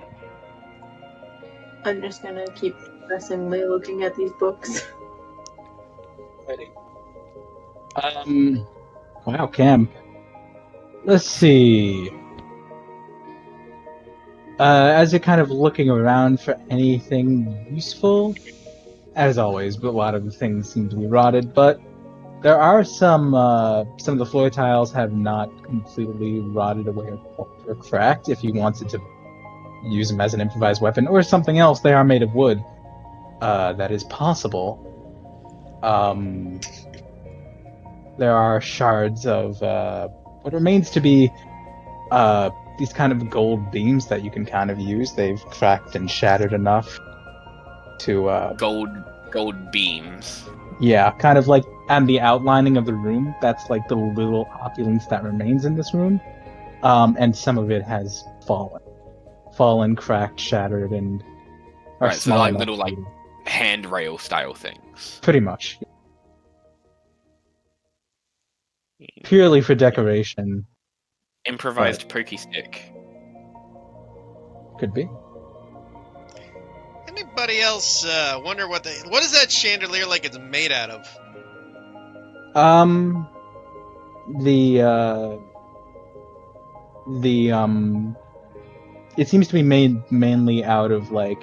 I'm just gonna keep pressingly looking at these books. Wow, Cam. Let's see. As you're kind of looking around for anything useful, as always, but a lot of the things seem to be rotted, but there are some of the floor tiles have not completely rotted away or cracked. If you wanted to use them as an improvised weapon or something else, they are made of wood. That is possible. There are shards of what remains to be these kind of gold beams that you can kind of use. They've cracked and shattered enough to gold beams. yeah, kind of like and the outlining of the room. That's like the little opulence that remains in this room. And some of it has fallen, cracked, shattered, and are Right, so small like enough little like to- handrail style things. pretty much purely for decoration. Improvised pokey stick. Could be. Anybody else wonder what is that chandelier like it's made out of? It seems to be made mainly out of like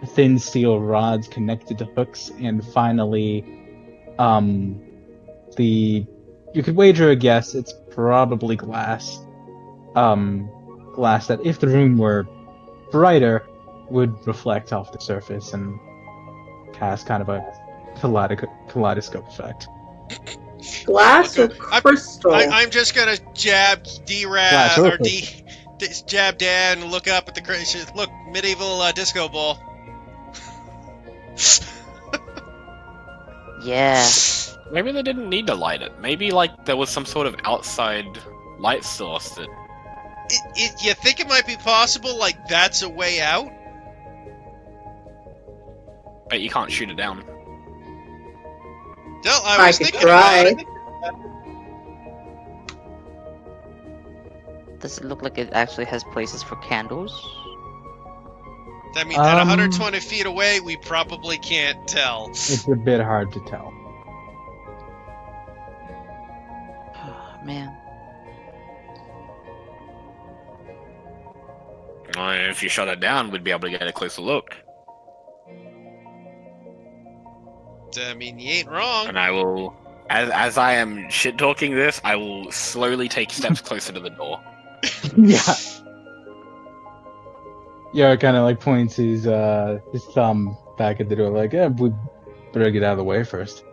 thin steel rods connected to hooks, and finally, you could wager a guess it's probably glass. Glass that, if the room were brighter, would reflect off the surface and cast kind of a kaleidoscope effect. Glass or I'm- crystal? I'm just gonna jab Glass D-Rad or or jab Dan and look up at the crazy. Look, medieval disco ball. Yeah. Maybe they didn't need to light it. Maybe like there was some sort of outside light source that. You think it might be possible? Like that's a way out? But you can't shoot it down. Del, I I was could thinking try. about it. Does it look like it actually has places for candles? I mean, at 120 feet away, we probably can't tell. It's a bit hard to tell. Man. Well, if you shut it down, we'd be able to get a closer look. I mean, you ain't wrong. And I will, as I am shit talking this, I will slowly take steps closer to the door. Yeah. Yeah, kind of like points his thumb back at the door, like, we better get out of the way first.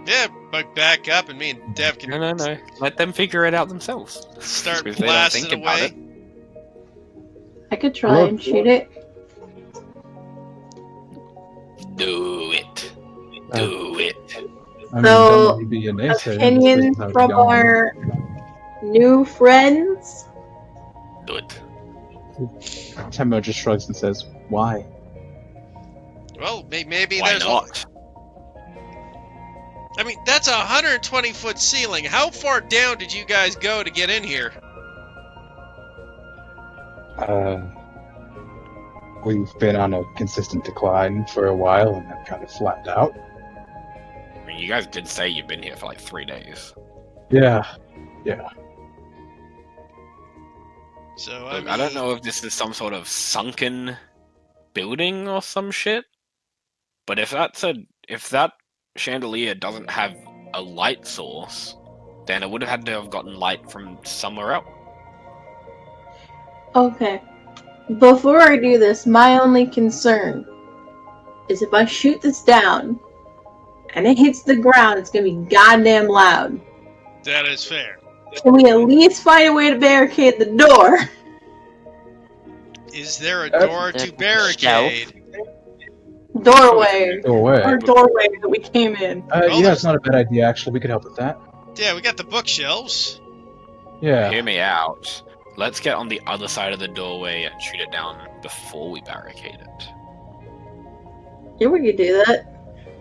Yeah, but back up, and me and Dev can No. Let them figure it out themselves. start Because they don't blasting think about away. it. I could try and shoot it. Do it. Do it. I mean, So, that might be a naysayer, Opinion this is how it's from going. our new friends? Do it. Temmo just shrugs and says, "Why?" Well, maybe Why there's. not? I mean, that's a 120-foot ceiling. How far down did you guys go to get in here? We've been on a consistent decline for a while, and then kind of flattened out. I mean, you guys did say you've been here for like 3 days. Yeah. So Look, I don't know if this is some sort of sunken building or some shit, but if that chandelier doesn't have a light source, then it would have had to have gotten light from somewhere else. Okay. Before I do this, my only concern is if I shoot this down and it hits the ground, it's gonna be goddamn loud. That is fair. Can we at least find a way to barricade the door? Is there a door to barricade? Doorway. Doorway. Our doorway that we came in. Yeah, it's not a bad idea, actually. We could help with that. Yeah, we got the bookshelves. Yeah. Hear me out. Let's get on the other side of the doorway and shoot it down before we barricade it. Yeah, we could do that.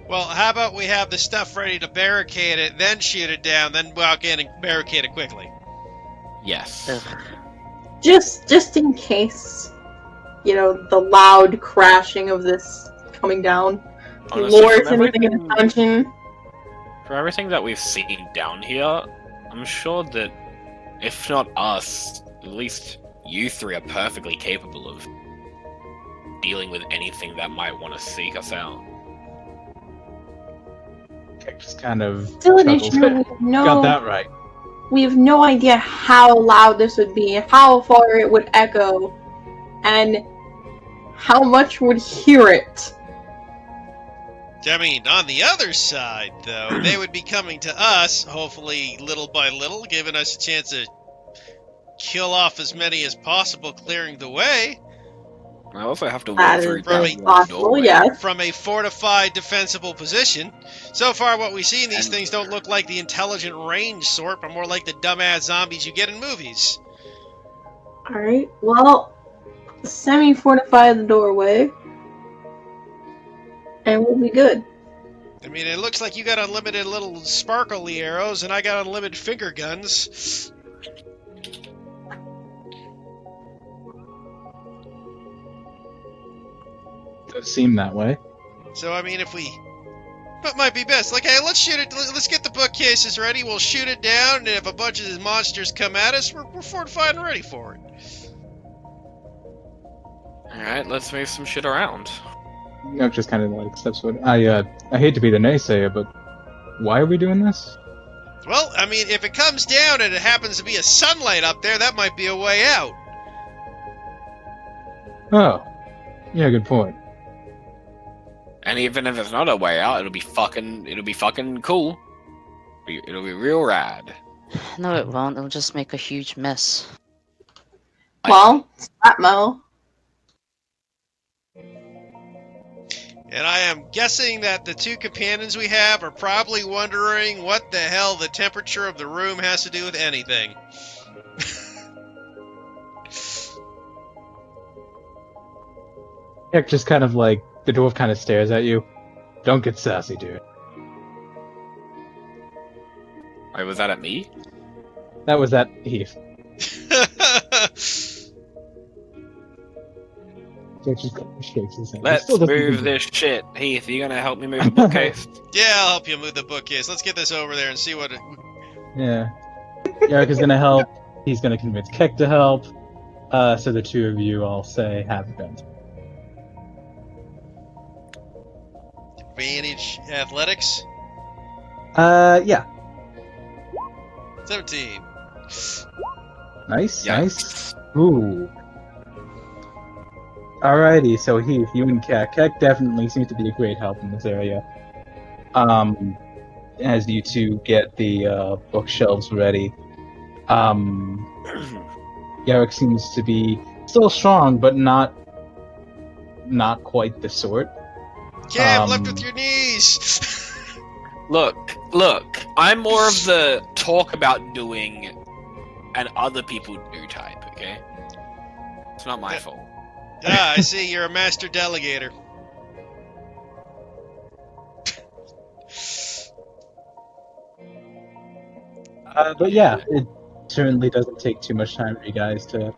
Well, how about we have the stuff ready to barricade it, then shoot it down, then walk in and barricade it quickly? Yes. Ugh. Just in case, you know, the loud crashing of this coming down Honestly, lures from anything in the dungeon. For everything that we've seen down here, I'm sure that, if not us, at least you three are perfectly capable of dealing with anything that might want to seek us out. Just kind of Still an chuckles. issue. Got that right. We have no idea how loud this would be, how far it would echo, and how much would hear it. I mean, on the other side, though, they would be coming to us, hopefully little by little, giving us a chance to kill off as many as possible, clearing the way I also have to That walk through is very that possible, doorway. yes. from a fortified, defensible position. So far, what we see in these And- things don't look like the intelligent range sort, but more like the dumbass zombies you get in movies. Alright, well, semi-fortify the doorway, and we'll be good. I mean, it looks like you got unlimited little sparkly arrows, and I got unlimited finger guns. Does seem that way. So, I mean, if we... What might be best? Like, hey, let's shoot it. Let's get the bookcases ready. We'll shoot it down, and if a bunch of these monsters come at us, we're fortified and ready for it. Alright, let's move some shit around. Just kind of like steps forward. I hate to be the naysayer, but why are we doing this? Well, I mean, if it comes down and it happens to be a sunlight up there, that might be a way out. Oh, yeah, good point. And even if it's not a way out, it'll be fucking cool. It'll be real rad. No, it won't. It'll just make a huge mess. Well, stop, Mo. And I am guessing that the two companions we have are probably wondering what the hell the temperature of the room has to do with anything. Heck, just kind of like, the dwarf kind of stares at you. Don't get sassy, dude. Wait, was that at me? That was that Heath. Jack just kind of shakes his head. He Let's still doesn't move think- this shit. Heath, you gonna help me move the bookcase? Yeah, I'll help you move the bookcase. Let's get this over there and see what... Yeah. Yarrick is gonna help. He's gonna convince Keck to help. So the two of you all say have event. Advantage athletics? Yeah. 17. Nice, Yeah. nice. Ooh. Alrighty, so Heath, you and Keck. Keck definitely seems to be a great help in this area. As you two get the bookshelves ready. Yarrick seems to be still strong, but not quite the sort. Cam, lift with your knees! Look, I'm more of the talk about doing and other people do type, okay? It's not my fault. Ah, I see, you're a master delegator. But yeah, it certainly doesn't take too much time for you guys to...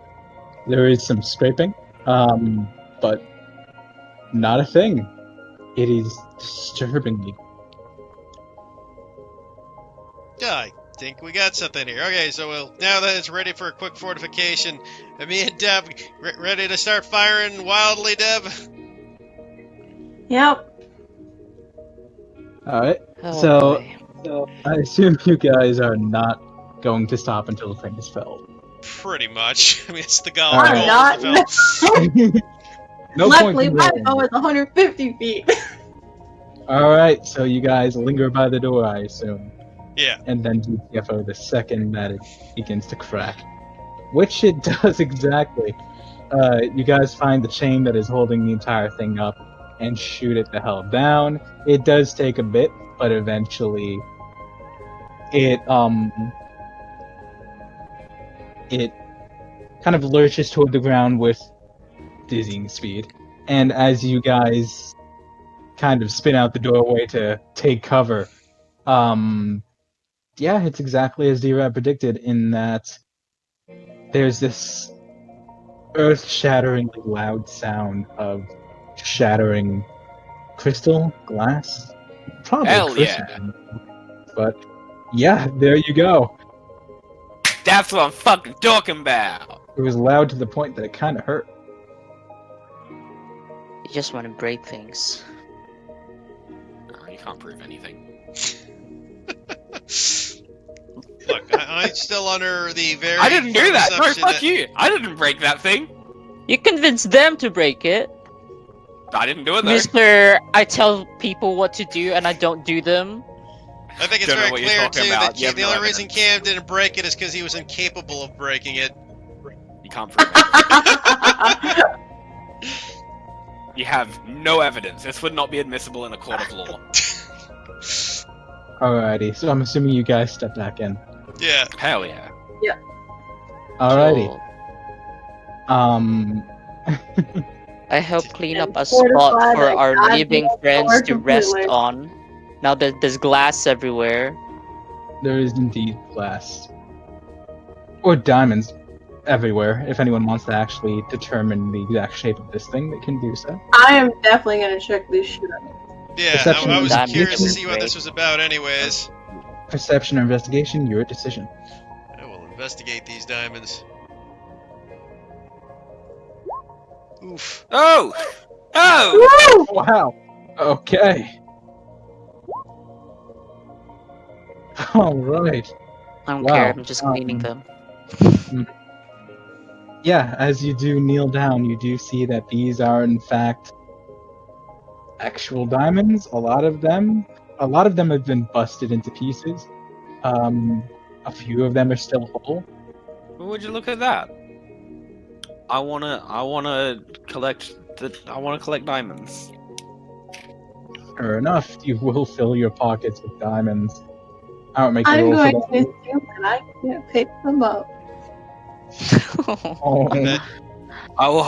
There is some scraping, but not a thing. It is disturbingly... Yeah, I think we got something here. Okay, so now that it's ready for a quick fortification, me and Deb ready to start firing wildly, Deb? Yep. Alright, Oh, So- boy. so I assume you guys are not going to stop until the thing is felled. Pretty much. I mean, it's the goal. I'm goal not. is to fill- No Luckily, point my in bow is 150 feet. Alright, so you guys linger by the door, I assume. Yeah. and then GTFO the second that it begins to crack. Which it does exactly. You guys find the chain that is holding the entire thing up and shoot it the hell down. It does take a bit, but eventually it kind of lurches toward the ground with dizzying speed. And as you guys kind of spin out the doorway to take cover, yeah, it's exactly as D-Rab predicted in that there's this earth-shatteringly loud sound of shattering crystal, glass, probably Hell crystal. yeah. But yeah, there you go. That's what I'm fucking talking about. It was loud to the point that it kind of hurt. You just want to break things. You can't prove anything. Look, I'm still under the very. I didn't do firm that. No, assumption fuck you. I didn't break that thing. You convinced them to break it. I didn't do it though. Mr. I tell people what to do and I don't do them. I think it's Don't know very what you're clear talking too about. that You have the no only reason evidence. Cam didn't break it is because he was incapable of breaking it. You can't prove it. You have no evidence. This would not be admissible in a court of law. Alrighty, so I'm assuming you guys step back in. Yeah. Hell yeah. Alrighty. Cool. I help clean up a Fortify spot for that our goddamn living door friends to rest completely. on. Now that there's glass everywhere. There is indeed glass. Or diamonds everywhere. If anyone wants to actually determine the exact shape of this thing, they can do so. I am definitely gonna check this shit out. Yeah, Perception I was and curious to investigation. see what this was about anyways. Perception or investigation, your decision. I will investigate these diamonds. Oof. Oh! Oh! Woo! Wow. Okay. Alright. I don't Wow. care, I'm just cleaning them. Yeah, as you do kneel down, you do see that these are in fact actual diamonds. A lot of them have been busted into pieces. A few of them are still whole. Would you look at that? I wanna collect diamonds. Fair enough, you will fill your pockets with diamonds. I don't make a I'm roll going for to that. assume that I can't pick them up. Oh, Okay. I'll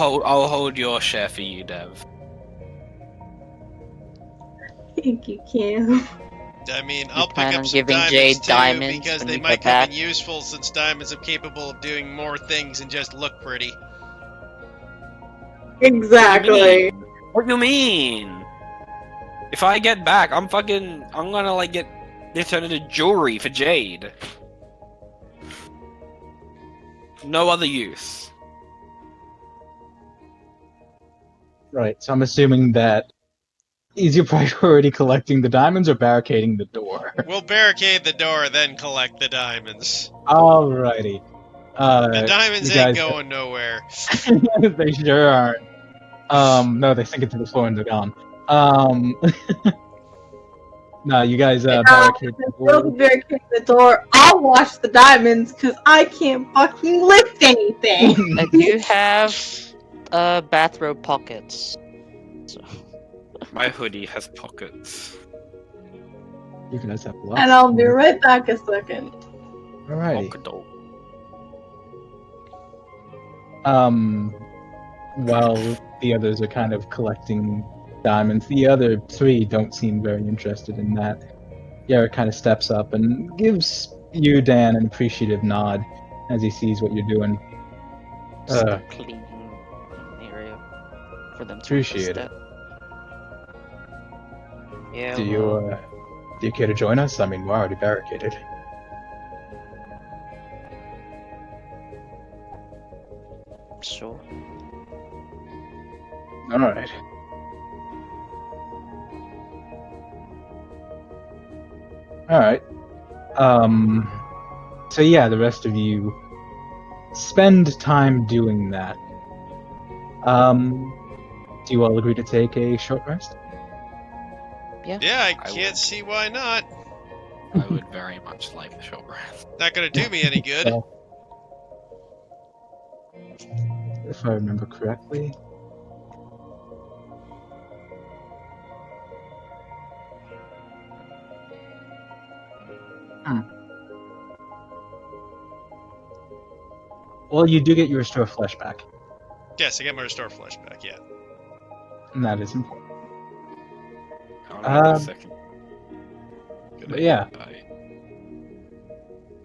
hold your share for you, Dev. Thank you, Cam. I mean, I'll pick plan up on some giving diamonds Jade too diamonds because when they we might get come in back? useful since diamonds are capable of doing more things than just look pretty. Exactly. What do you mean? If I get back, I'm gonna like get turned into jewelry for Jade. No other use. right. So I'm assuming that is your priority collecting the diamonds or barricading the door? We'll barricade the door, then collect the diamonds. Alrighty. The diamonds you ain't guys- going nowhere. They sure aren't. No, they sink into the floor and they're gone. No, you guys barricade the We'll door. barricade the door. I'll wash the diamonds because I can't fucking lift anything. I do have bathrobe pockets. So, My hoodie has pockets. You guys have lots. And I'll be right back a second. Alrighty. Polka dot. While the others are kind of collecting diamonds, the other three don't seem very interested in that. Garrett kind of steps up and gives you, Dan, an appreciative nod as he sees what you're doing. just Uh, cleaning an area for them to Appreciate rest it. at. Yeah, Do well, you care to join us? I mean, we're already barricaded. sure. Alright. Alright. So yeah, the rest of you spend time doing that. Do you all agree to take a short rest? Yeah, I I can't would. see why not. I would very much like a short rest. Not gonna do me any good. So, if I remember correctly. Well, you do get your restore flesh back, Yes, I get my restore flesh back. Yeah. and that is important. Hold on a Um, second. But yeah, I-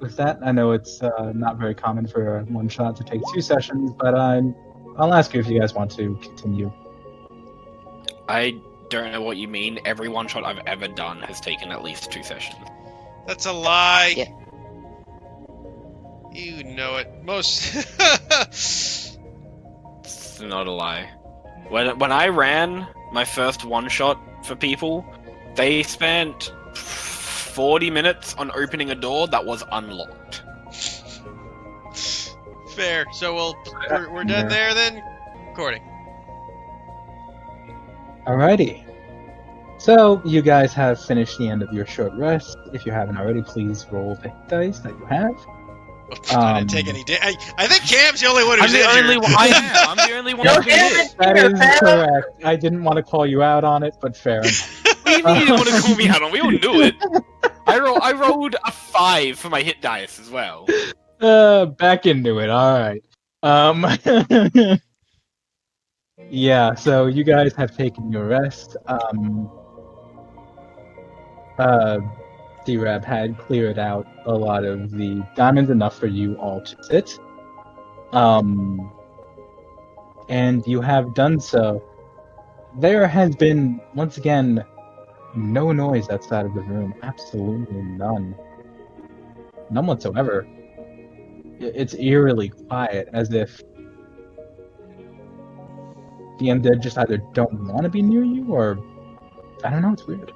with that, I know it's not very common for a one shot to take 2 sessions, but I'll ask you if you guys want to continue. I don't know what you mean. Every one shot I've ever done has taken at least 2 sessions. That's a lie. Yeah. You know it. Most. It's not a lie. When I ran my first one shot for people, they spent 40 minutes on opening a door that was unlocked. Fair. So we're done there then. Recording. Alrighty. So, you guys have finished the end of your short rest. If you haven't already, please roll the hit dice that you have. I didn't take any. I think Cam's the only one I'm who's the injured. only one. I am. I'm the only one who hit. That is correct. I didn't want to call you out on it, but fair enough. What do you mean you didn't want to call me out on? We all knew it. I rolled a 5 for my hit dice as well. Back into it. Alright. Yeah, so you guys have taken your rest. D-Rab had cleared out a lot of the diamonds, enough for you all to sit. And you have done so. There has been, once again, no noise outside of the room. Absolutely none. None whatsoever. It's eerily quiet, as if the undead just either don't want to be near you, or I don't know, it's weird.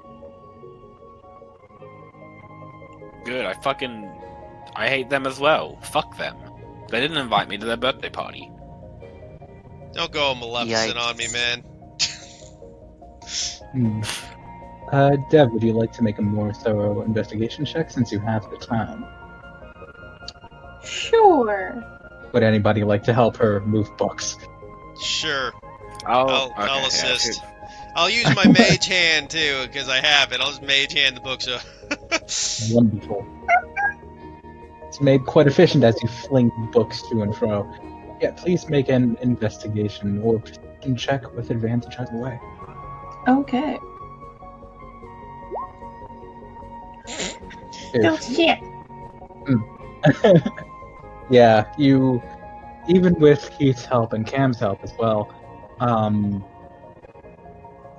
Good. I hate them as well. Fuck them. They didn't invite me to their birthday party. Don't go Maleficent Yikes. on me, man. Dev, would you like to make a more thorough investigation check since you have the time? Sure. Would anybody like to help her move books? Sure. I'll I'll assist. I'll use my mage hand too, because I have it. I'll just mage hand the book. So. Wonderful. It's made quite efficient as you fling books to and fro. Yeah, please make an investigation or perception check with advantage either way. Okay. Oh shit. Yeah, you, even with Keith's help and Cam's help as well,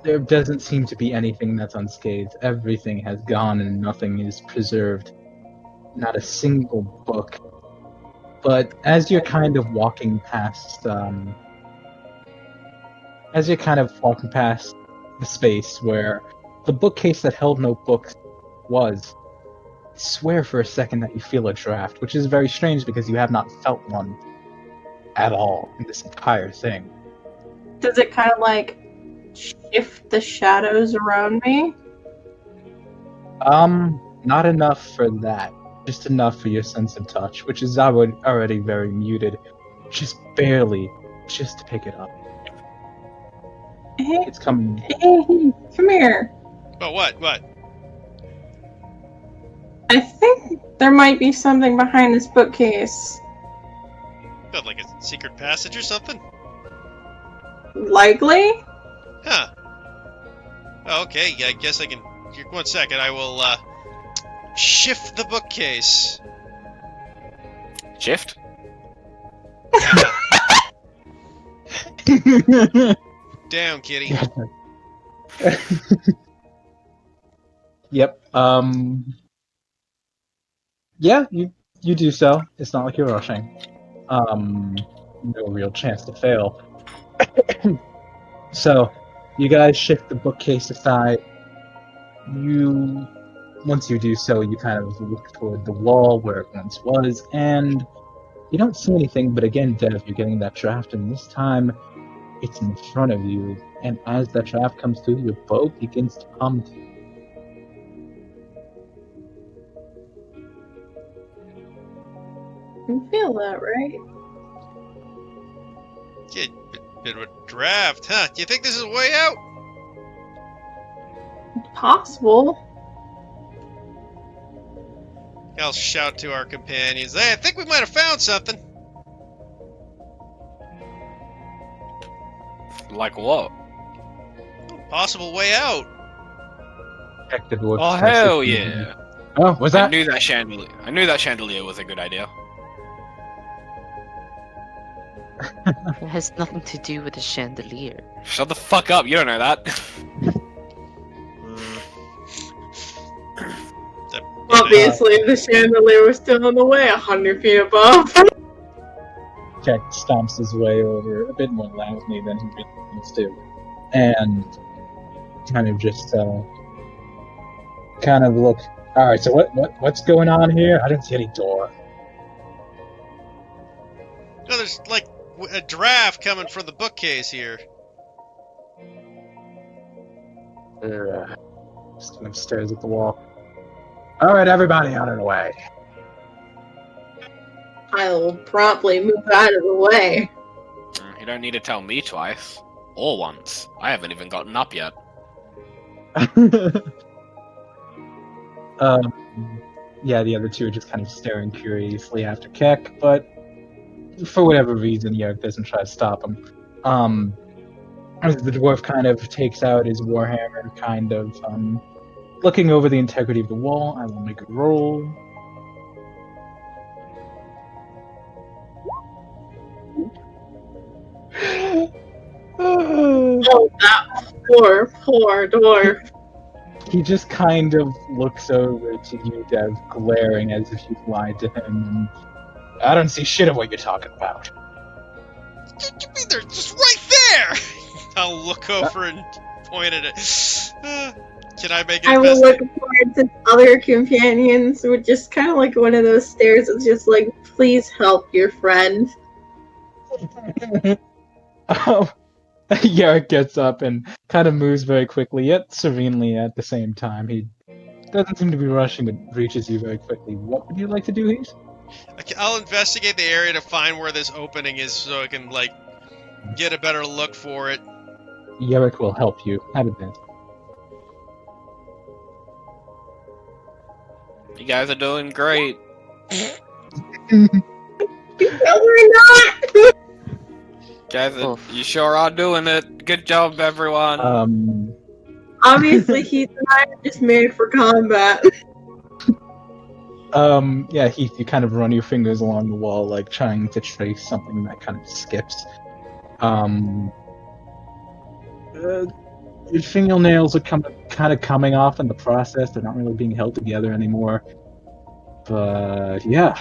there doesn't seem to be anything that's unscathed. Everything has gone and nothing is preserved. Not a single book. But as you're kind of walking past, the space where the bookcase that held no books was, I swear for a second that you feel a draft, which is very strange because you have not felt one at all in this entire thing. Does it kind of like shift the shadows around me? Not enough for that. Just enough for your sense of touch, which is already very muted. Just barely, just to pick it up. Hey, It's coming. hey, come here. But what? What? I think there might be something behind this bookcase. Got like a secret passage or something? Likely? Huh. Oh, okay, yeah, I guess I can. Here, 1 second, I will shift the bookcase. Shift? Down, kitty. Yep. Yeah, you do so. It's not like you're rushing. No real chance to fail. So, you guys shift the bookcase aside. Once you do so, you kind of look toward the wall where it once was, and you don't see anything, but again, Dev, you're getting that draft, and this time, it's in front of you, and as that draft comes through, your bow begins to hum to you. You feel that, right? Yeah, bit of a draft, huh? Do you think this is a way out? Possible. I'll shout to our companions. Hey, I think we might have found something. Like what? Possible way out. Check the dwarf. Oh hell yeah! Oh, was I that? knew that chandelier. I knew that chandelier was a good idea. It has nothing to do with the chandelier. Shut the fuck up! You don't know that. Obviously, the chandelier was still on the way 100 feet above. Jack stomps his way over a bit more loudly than he really needs to, and kind of just kind of look. All right, so what's going on here? I don't see any door. No, there's like a draft coming from the bookcase here. Just kind of stares at the wall. All right, everybody, out of the way. I'll promptly move out of the way. You don't need to tell me twice. Or once. I haven't even gotten up yet. Yeah, the other two are just kind of staring curiously after Keck, but for whatever reason, Yerk doesn't try to stop him. As the dwarf kind of takes out his warhammer, kind of looking over the integrity of the wall, I will make a roll. Oh, that poor dwarf. He just kind of looks over to you, Dev, glaring as if you've lied to him. And I don't see shit of what you're talking about. You mean they're just right there? I'll look over and point at it. Can I make it? I will look forward to other companions with just kind of like one of those stares. It's just like, please help your friend. Yarrick gets up and kind of moves very quickly, yet serenely at the same time. He doesn't seem to be rushing, but reaches you very quickly. What would you like to do, Heath? I'll investigate the area to find where this opening is so I can, like, get a better look for it. Yarrick will help you. Have it then. You guys are doing great. No, we're not! Guys, you sure are doing it. Good job, everyone. Obviously, Heath and I are just made for combat. Yeah, Heath, you kind of run your fingers along the wall, like trying to trace something that kind of skips. Your fingernails are kind of coming off in the process. They're not really being held together anymore. But yeah,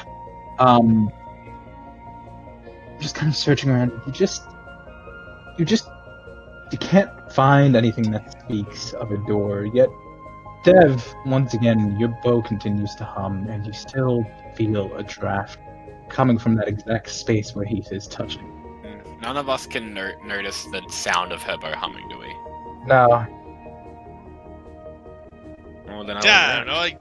just kind of searching around. You can't find anything that speaks of a door. Yet, Dev, once again, your bow continues to hum, and you still feel a draft coming from that exact space where Heath is touching. None of us can notice the sound of her bow humming, do we? No. Well, then I don't know. Like,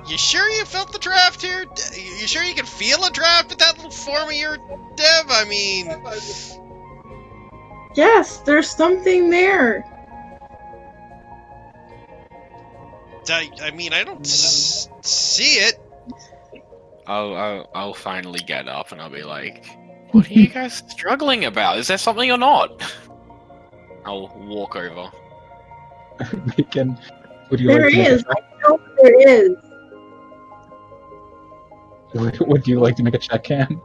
you sure you felt the draft here? You sure you can feel a draft with that little form of your Dev? I mean... Yes, there's something there. I mean, I don't see it. I'll finally get up and I'll be like, what are you guys struggling about? Is there something or not? I'll walk over. Would you There like to is. I know there is. Would you like to make a check, Cam?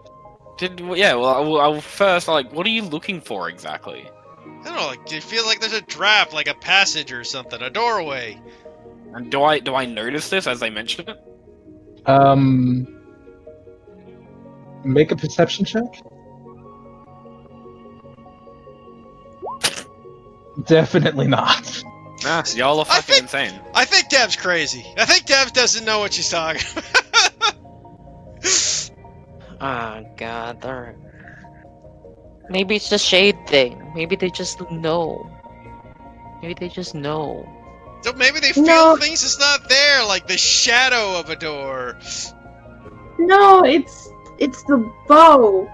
I'll first, like, what are you looking for exactly? I don't know, like, do you feel like there's a draft, like a passage or something, a doorway? And do I notice this as they mention it? Make a perception check. Definitely not. Nah, y'all are fucking insane. I think Dev's crazy. I think Dev doesn't know what she's talking about. Oh god, maybe it's the shade thing. Maybe they just know. Maybe they just know. So maybe they feel things that's not there, like the shadow of a door. No, it's It's the bow.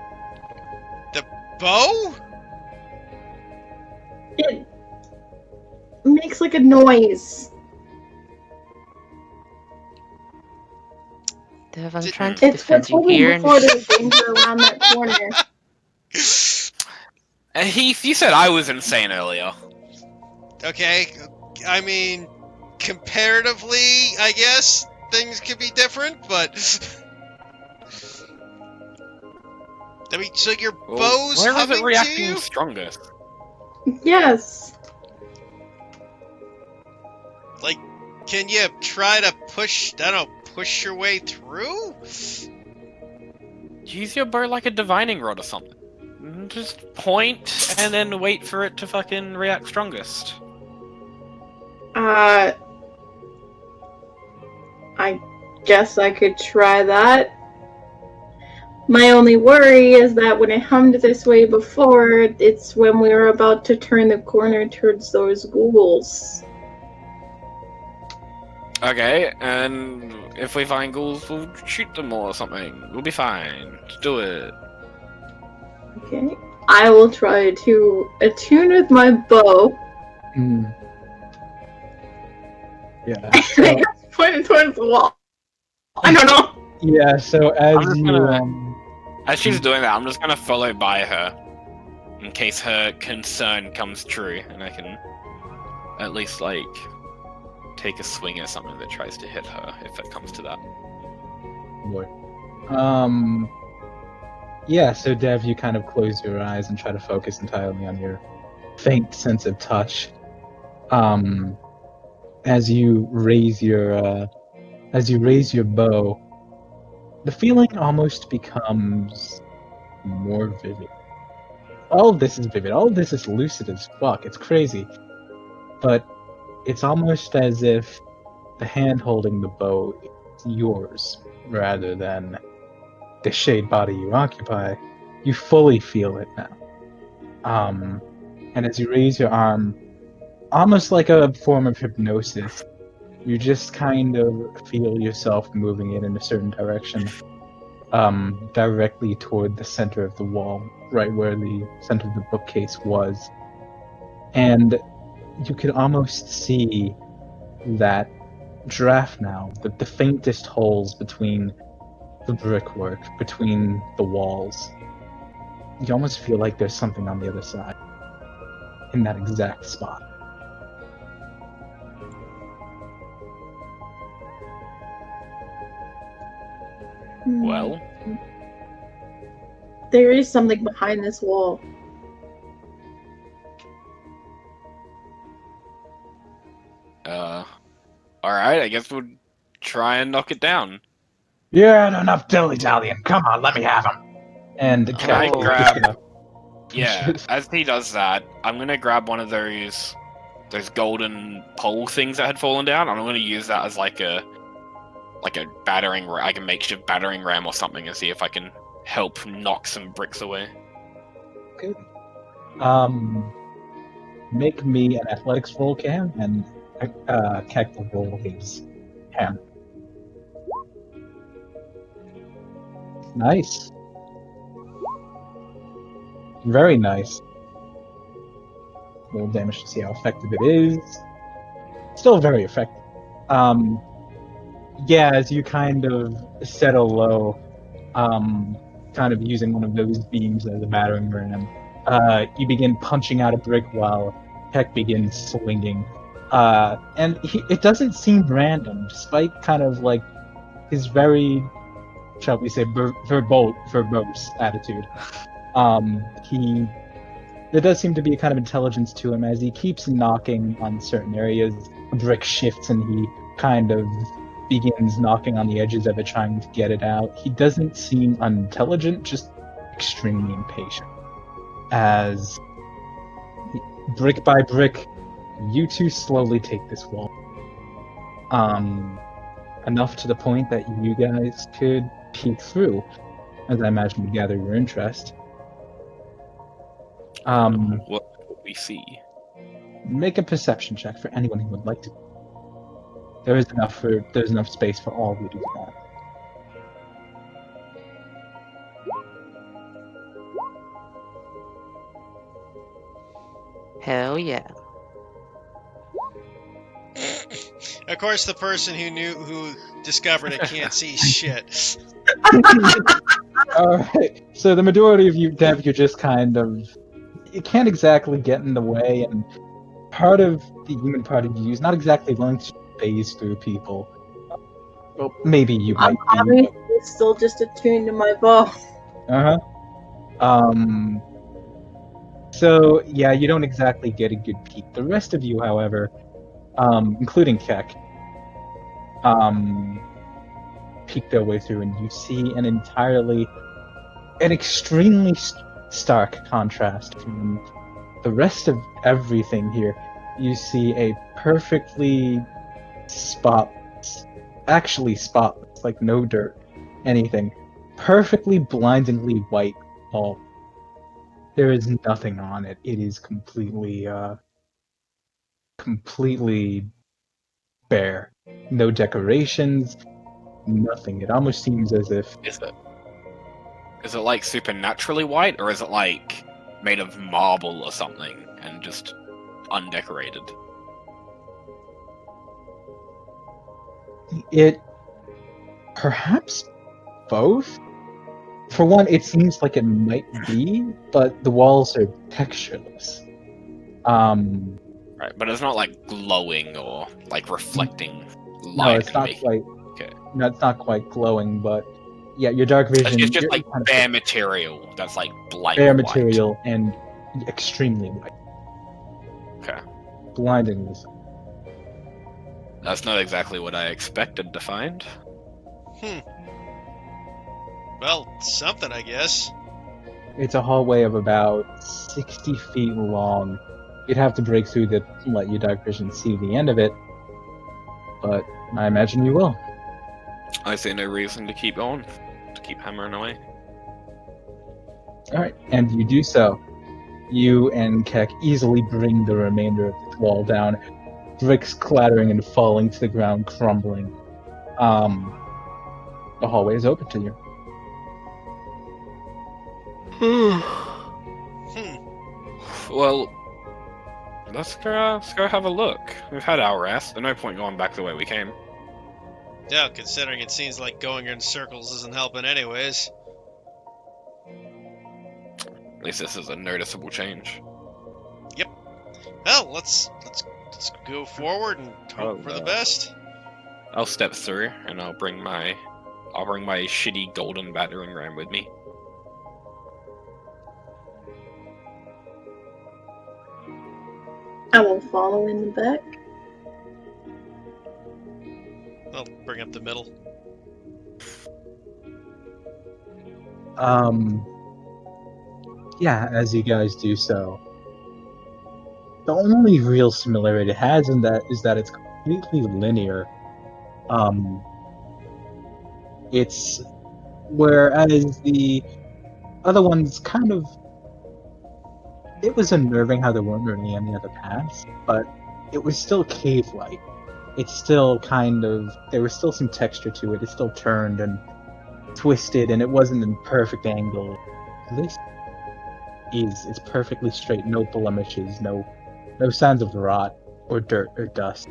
Bow? It makes like a noise. Dev, I'm Did- trying to It's what defend you told me here. And... before there's danger around that corner. Heath, you said I was insane earlier. Okay, I mean, comparatively, I guess things could be different, but I mean, so your bow's Where is humming it to reacting you? strongest? Yes. Like, can you try to push? I don't know, push your way through? Use your bow like a divining rod or something. Just point and then wait for it to fucking react strongest. I guess I could try that. My only worry is that when it hummed this way before, it's when we were about to turn the corner towards those ghouls. Okay, and if we find ghouls, we'll shoot them or something. We'll be fine. Just do it. Okay. I will try to attune with my bow. Mm. Yeah. I So, just pointed towards the wall. I don't know. yeah. So as I'm just you gonna- As she's doing that, I'm just gonna follow by her, in case her concern comes true, and I can at least, like, take a swing at something that tries to hit her, if it comes to that. Yeah, so Dev, you kind of close your eyes and try to focus entirely on your faint sense of touch. As you raise your bow, the feeling almost becomes more vivid. All of this is vivid. All of this is lucid as fuck. It's crazy. But it's almost as if the hand holding the bow is yours rather than the shade body you occupy. You fully feel it now. And as you raise your arm, almost like a form of hypnosis, you just kind of feel yourself moving it in a certain direction, directly toward the center of the wall, right where the center of the bookcase was. And you could almost see that draft now, the faintest holes between the brickwork, between the walls. You almost feel like there's something on the other side, in that exact spot. Well, There is something behind this wall. alright, I guess we'll try and knock it down. You had enough dilly-dallying. Come on, let me have him. And Can I Cat is grab- just gonna- Yeah, as he does that, I'm gonna grab one of those golden pole things that had fallen down. I'm gonna use that as like a like a makeshift battering ram or something, and see if I can help knock some bricks away. Good. Make me an athletics roll, Cam, and Keck will roll his ham. Nice. Very nice. Roll damage to see how effective it is. Still very effective. Yeah, as you kind of settle low, kind of using one of those beams as a battering ram, you begin punching out a brick while Keck begins swinging. And it doesn't seem random, despite kind of like his very, shall we say, verbose attitude. There does seem to be a kind of intelligence to him as he keeps knocking on certain areas. A brick shifts and he kind of begins knocking on the edges of it, trying to get it out. He doesn't seem unintelligent, just extremely impatient. As brick by brick, you two slowly take this wall. Enough to the point that you guys could peek through, as I imagine to gather your interest. What we see? Make a perception check for anyone who would like to. There's enough space for all of you to do that. Hell yeah. Of course, the person who discovered it can't see shit. Alright, so the majority of you, Dev, you're just kind of... You can't exactly get in the way, and part of the human part of you is not exactly willing to phase through people. Well, maybe you might I'm be. obviously still just attuned to my bow. Uh-huh. So, yeah, you don't exactly get a good peek. The rest of you, however, including Keck, peek their way through, and you see an extremely stark contrast from the rest of everything here. You see a perfectly spotless, like no dirt, anything, perfectly blindingly white wall. There is nothing on it. It is completely bare. No decorations, nothing. It almost seems as if Is it like supernaturally white, or is it like made of marble or something and just undecorated? it perhaps both. For one, it seems like it might be, but the walls are textureless. Right, but it's not like glowing or like reflecting No, light. it's not and quite. Okay. No, it's not quite glowing, but yeah, your dark vision. It's just you're like kind of bare material that's like blind bare white. material and extremely white. Okay. Blindingly. That's not exactly what I expected to find. Well, something, I guess. It's a hallway of about 60 feet long. You'd have to break through to let your dark vision see the end of it, but I imagine you will. I see no reason to keep going, to keep hammering away. Alright, and you do so. You and Keck easily bring the remainder of the wall down, bricks clattering and falling to the ground, crumbling. The hallway is open to you. Well, let's go have a look. We've had our rest. There's no point going back the way we came. Yeah, considering it seems like going in circles isn't helping anyways. At least this is a noticeable change. Well, let's go forward and hope for the best. I'll step through and I'll bring my shitty golden battering ram with me. I will follow in the back. I'll bring up the middle. Yeah, as you guys do so. The only real similarity it has in that is that it's completely linear. It's whereas the other ones kind of, it was unnerving how there weren't really any other paths, but it was still cave-like. It's still kind of, there was still some texture to it. It still turned and twisted, and it wasn't in perfect angle. This it's perfectly straight, no blemishes, no signs of rot or dirt or dust.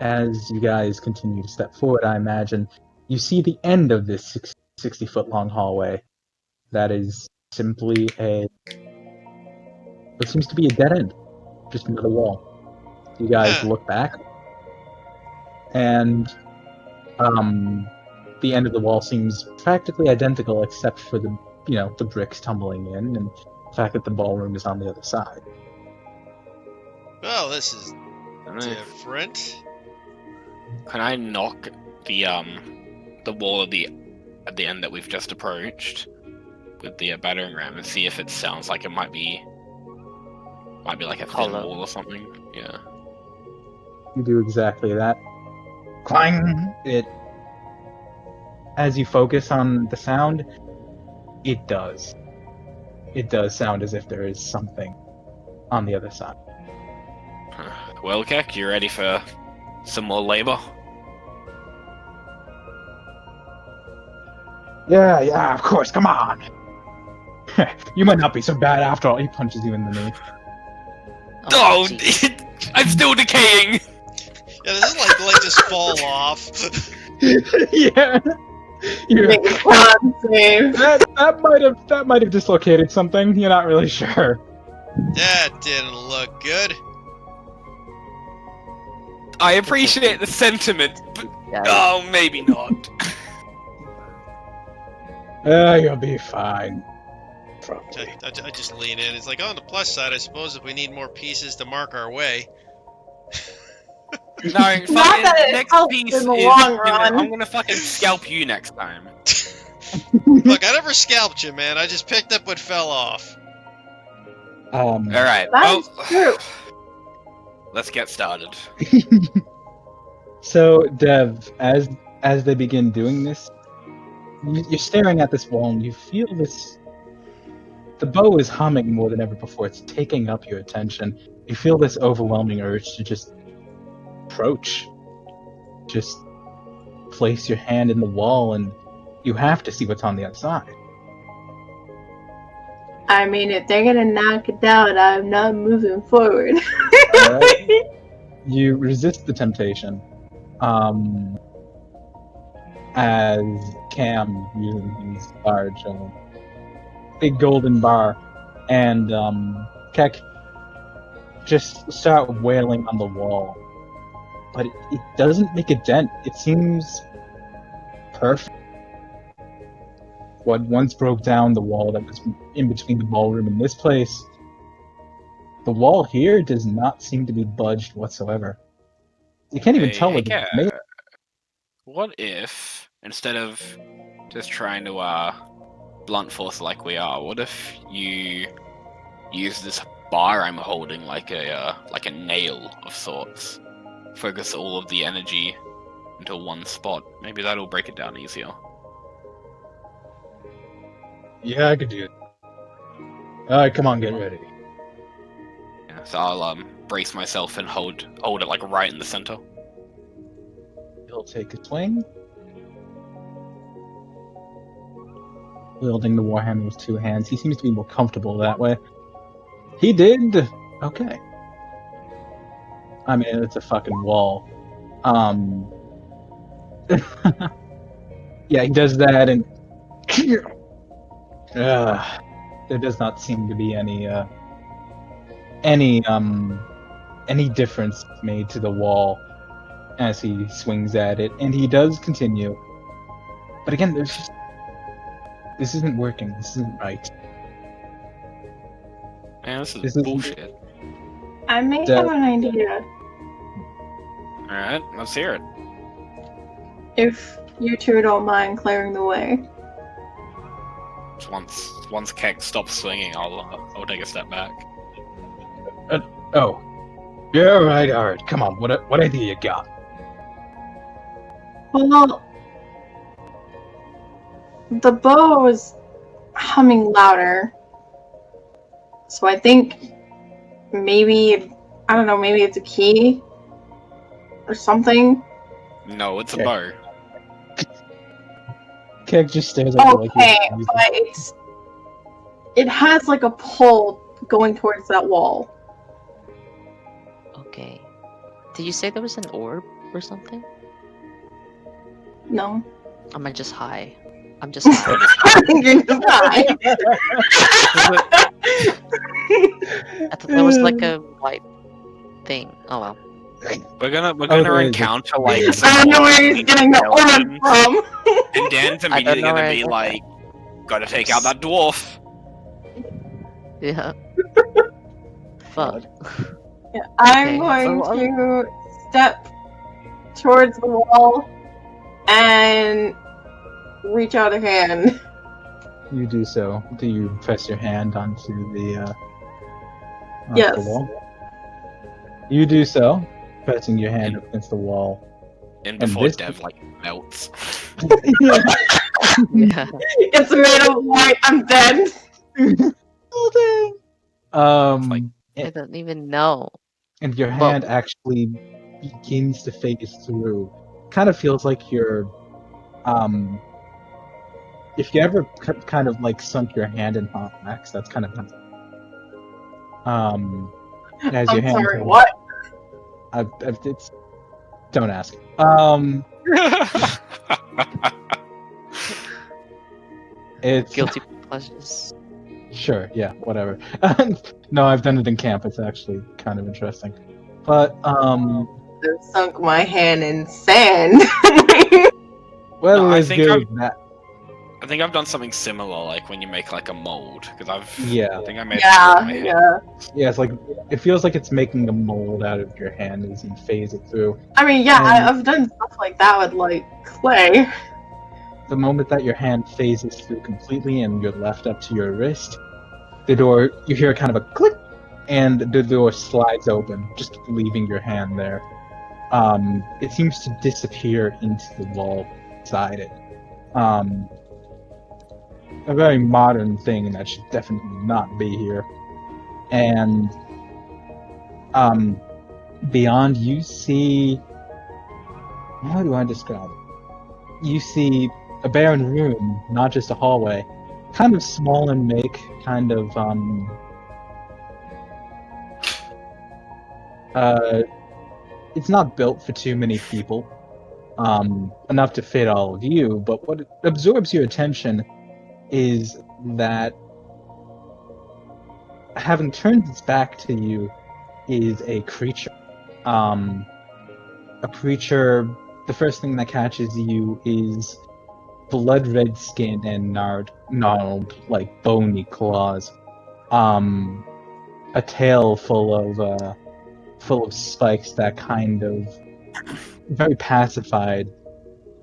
As you guys continue to step forward, I imagine you see the end of this 60-foot long hallway. That is simply what seems to be a dead end, just another wall. You guys look back, and the end of the wall seems practically identical, except for the bricks tumbling in, and the fact that the ballroom is on the other side. Well, this is different. Can I knock the wall at the end that we've just approached with the battering ram and see if it sounds like it might be like a thin wall or something? Yeah. You do exactly that. Clang! As you focus on the sound, it does. It does sound as if there is something on the other side. Well, Keck, you ready for some more labor? Yeah, of course, come on! You might not be so bad after all. He punches you in the knee. Oh, jeez. I'm still decaying. Yeah, this is like just fall off. Yeah. You're- Make a con save. that might have dislocated something. You're not really sure. That didn't look good. I appreciate the sentiment, but Yeah, oh, maybe not. You'll be fine. Probably. I just lean in. It's like, on the plus side, I suppose if we need more pieces to mark our way. No, Not fucking that it next helps piece in the is, long you know, run. I'm gonna fucking scalp you next time. Look, I never scalped you, man. I just picked up what fell off. Alright, That's well, true. let's get started. So, Dev, as they begin doing this, you're staring at this wall and you feel this. The bow is humming more than ever before. It's taking up your attention. You feel this overwhelming urge to just approach. Just place your hand in the wall and you have to see what's on the other side. I mean, if they're gonna knock it out, I'm not moving forward. Alright? You resist the temptation. As Cam using his large, big golden bar, and Keck just start wailing on the wall, but it doesn't make a dent. It seems perfect. What once broke down the wall that was in between the ballroom and this place, the wall here does not seem to be budged whatsoever. You can't even tell what Hey, it's made. What if, instead of just trying to blunt force like we are, what if you use this bar I'm holding like a nail of sorts? Focus all of the energy into one spot. Maybe that'll break it down easier. Yeah, I could do it. Alright, come on, get ready. Yeah, so I'll brace myself and hold it like right in the center. He'll take a swing. Wielding the Warhammer with two hands. He seems to be more comfortable that way. He did okay. I mean, it's a fucking wall. Yeah, he does that, and there does not seem to be any difference made to the wall as he swings at it, and he does continue. But again, this isn't working. This isn't right. Man, this This is is- bullshit. I may Dev. have an idea. Alright, let's hear it. If you two don't mind clearing the way. Just once Keck stops swinging, I'll take a step back. Oh, yeah, all right. Come on, what idea you got? Well, the bow is humming louder. So I think maybe, I don't know, maybe it's a key or something. No, it's a Okay. bow. Keg just stares at you like Okay, he's but it has like a pull going towards that wall. Okay. Did you say there was an orb or something? No. Am I just high? I'm just high. I think you're just high. I thought there was like a white thing. Oh well. We're gonna there is. encounter like I some don't know where he's more getting the orb skeletons, from. and Dan's I don't immediately know gonna where I be got like, "Gotta take out that dwarf." Yeah. Fuck. Yeah, I'm Okay, going so, to step towards the wall and reach out a hand. You do so. Do you press your hand onto the Yes. wall? You do so, pressing your hand up against the wall. And before this- Dev like melts. Yeah. It's made of white. I'm dead. Like- I don't even know. And your Well- hand actually begins to phase through. Kind of feels like if you ever kind of like sunk your hand in hot wax, that's kind of as I'm your hand. sorry, what? It's don't ask. It's Guilty pleasures. sure, yeah, whatever. No, I've done it in camp. It's actually kind of interesting. But Just sunk my hand in sand. well, No, I it's think good I've- with that. I think I've done something similar, like when you make like a mold, because Yeah. I think I made yeah, it with my hand. yeah. Yeah, it's like it feels like it's making a mold out of your hand as you phase it through. I mean, yeah, And- I've done stuff like that with like clay. The moment that your hand phases through completely and you're left up to your wrist, the door, you hear kind of a click, and the door slides open, just leaving your hand there. It seems to disappear into the wall beside it. A very modern thing that should definitely not be here. And beyond, you see. How do I describe it? You see a barren room, not just a hallway, kind of small and make, kind of it's not built for too many people, enough to fit all of you, but what absorbs your attention is that having turned its back to you is a creature. A creature, the first thing that catches you is blood red skin and gnarled, like bony claws. A tail full of spikes that kind of very pacified,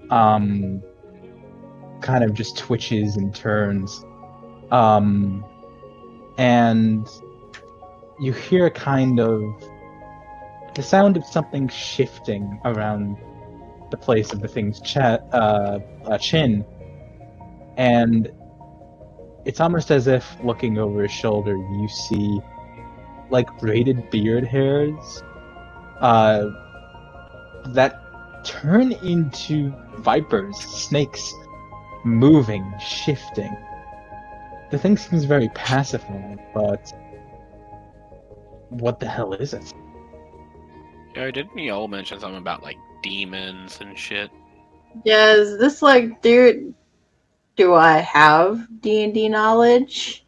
kind of just twitches and turns. And you hear kind of the sound of something shifting around the place of the thing's chin, and it's almost as if, looking over his shoulder, you see like braided beard hairs that turn into vipers, snakes, moving, shifting. The thing seems very pacified, but what the hell is it? Yo, didn't you all mention something about like demons and shit? Yeah, is this like, dude? Do I have D&D knowledge?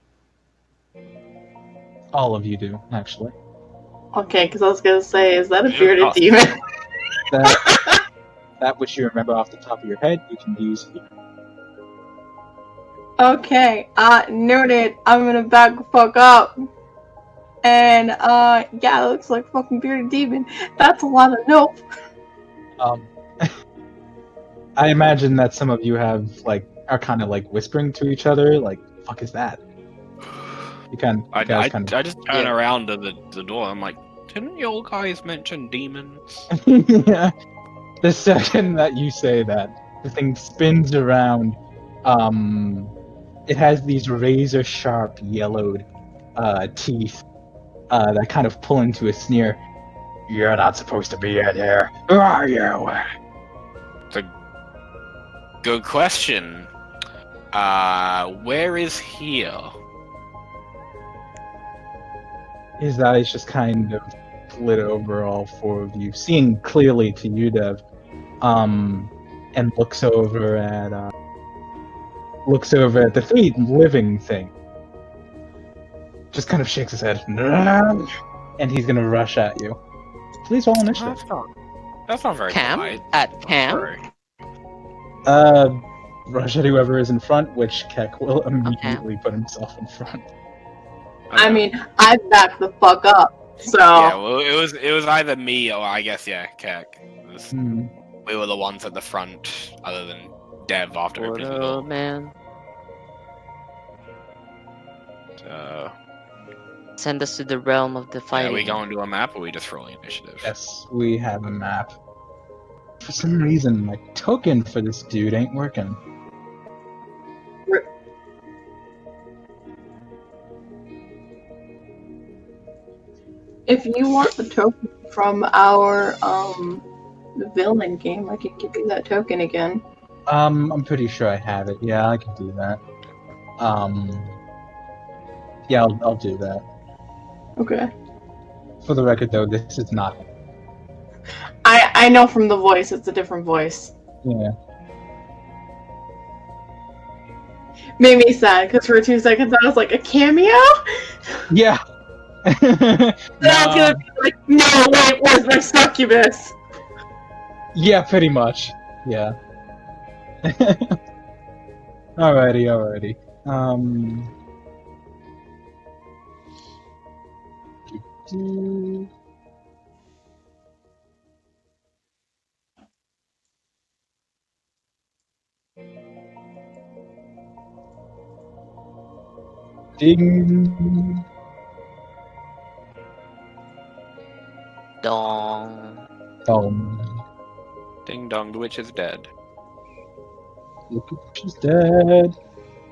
All of you do, actually. Okay, because I was gonna say, is that a Yeah, bearded awesome. demon? That which you remember off the top of your head, you can use here. Okay, noted. I'm gonna back the fuck up. And, yeah, it looks like fucking bearded demon. That's a lot of nope. I imagine that some of you are kind of like whispering to each other, like, "Fuck is that?" I guys kind of. just turn around to the door. I'm like, didn't you all guys mention demons? Yeah. The second that you say that, the thing spins around. It has these razor sharp yellowed teeth that kind of pull into a sneer. You're not supposed to be in here, are you? Good question. Where is here? His eyes just kind of flit over all four of you, seeing clearly to you, Dev, and looks over at the three living thing. Just kind of shakes his head, and he's gonna rush at you. Please roll initiative. That's not very Cam? polite. At Cam? Sorry. Rush at whoever is in front, which Keck will immediately put himself in front. I mean, I back the fuck up, so... Yeah, well, it was either me or I guess Keck. Hmm. We were the ones at the front, other than Dev after What opening the up, door. man? So, Send us to the realm of the are fighting. we going to a map or are we just rolling initiative? Yes, we have a map. For some reason, my token for this dude ain't working. If you want the token from our, villain game, I can give you that token again. I'm pretty sure I have it. Yeah, I can do that. Yeah, I'll do that. Okay. For the record, though, this is not. I know from the voice, it's a different voice. Yeah. Made me sad because for 2 seconds I was like, a cameo? Yeah. Then I was gonna be like, no, wait, where's my succubus? Yeah, pretty much. Yeah. Alrighty. Ding. Dong. Ding dong, the witch is dead. Look, she's dead.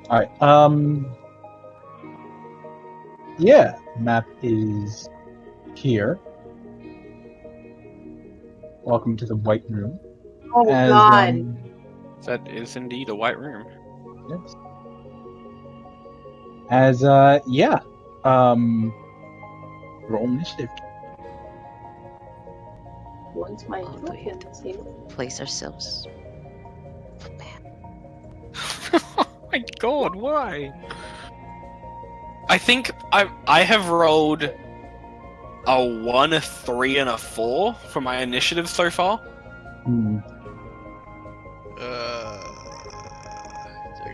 Alright, yeah, map is here. Welcome to the White Room. Oh As, god. That is indeed a white room. Yes. As, yeah. Roll initiative. What's my Oh, do we have to place ourselves? Oh my god, why? I think I have rolled a 1, a 3, and a 4 for my initiative so far. Hmm. I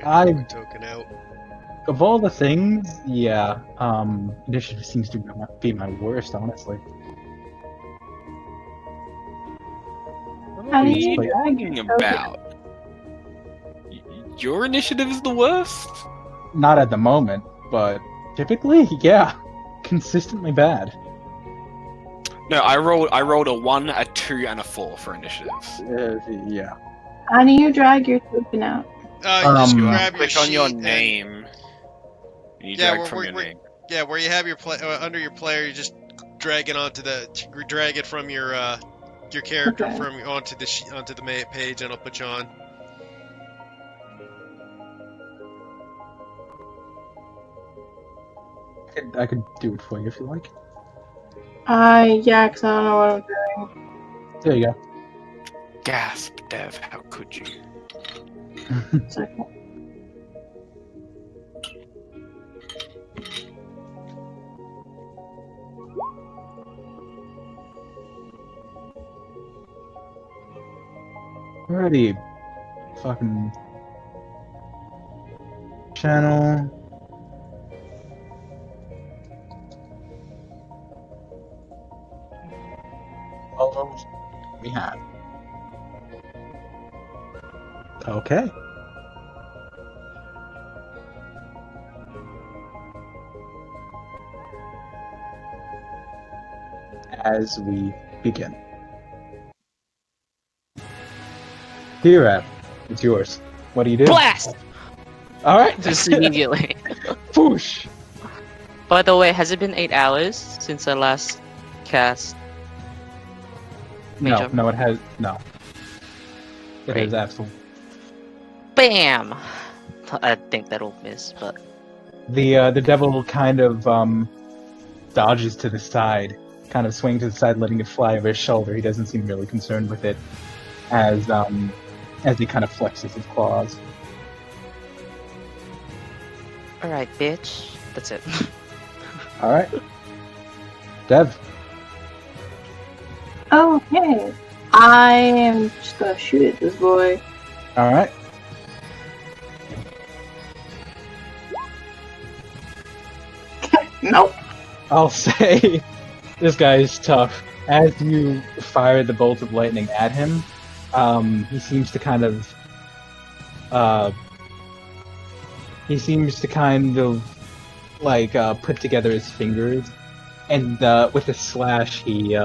got I- a token out. Of all the things, yeah, initiative seems to be my worst, honestly. What How are do you you talking about? Your initiative is the worst? Not at the moment, but typically, yeah, consistently bad. No, I rolled a 1, a 2, and a 4 for initiatives. Yeah. How do you drag your token out? You just Um, grab your Click on your sheet and- name. And you Yeah, drag from your we're- name. Yeah, where you have your under your player, you just drag it drag it from your character Okay. from onto the page, and it'll put you on. I could do it for you if you like. Yeah, because I don't know what I'm doing. There you Gasp, Dev, how could you? go. Second. Alrighty. Fucking channel. Follows we have. Okay. As we begin. Here, it's yours. What do you do? Blast! All right. Just immediately. Whoosh. By the way, has it been 8 hours since I last cast? No, Major? no, it has no. It Great. is absolutely. Bam! I think that'll miss, but The devil kind of dodges to the side, kind of swings to the side, letting it fly over his shoulder. He doesn't seem really concerned with it, as he kind of flexes his claws. alright, bitch. That's it. All right, Dev. Okay. I am just gonna shoot at this boy. All right. Nope. I'll say this guy is tough. As you fire the bolt of lightning at him, he seems to kind of like put together his fingers, and with a slash, he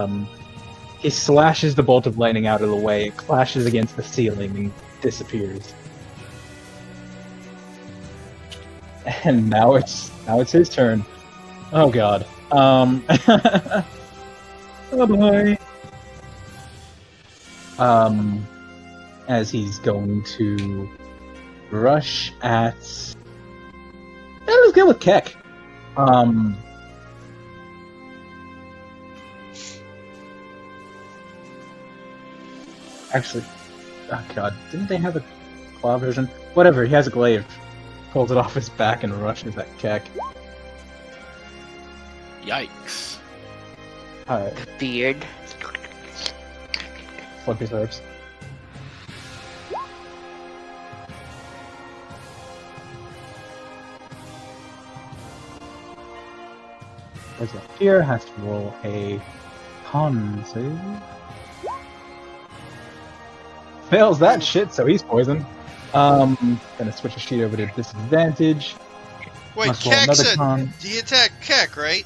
slashes the bolt of lightning out of the way. It clashes against the ceiling and disappears. And now it's his turn. Oh god. Oh boy. as he's going to rush at. Let's go with Keck. Actually, oh god, didn't they have a claw version? Whatever, he has a glaive. Pulls it off his back and rushes at Keck. Yikes. The beard. Flip his herbs. Where's that? Here has to roll a con save. Fails that shit, so he's poisoned. Gonna switch a sheet over to disadvantage. Wait, Must roll Keck's another con. he attacked Keck, right?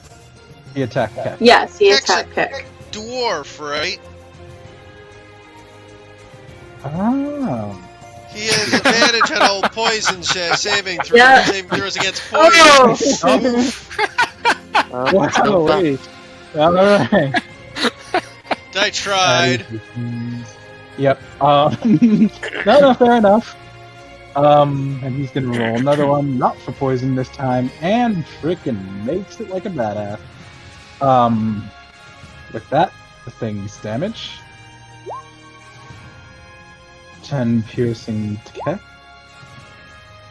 He attacked Keck. Yes, he Keck's attacked a Keck. dwarf, right? Oh. He has advantage on all poison saving throws, Yeah. saving throws against Oh! poison. Wow, wait. Alright. I tried. Yep. No, fair enough. And he's gonna roll another one, not for poison this time, and frickin' makes it like a badass. With that, the thing's damage. 10 piercing to Keck.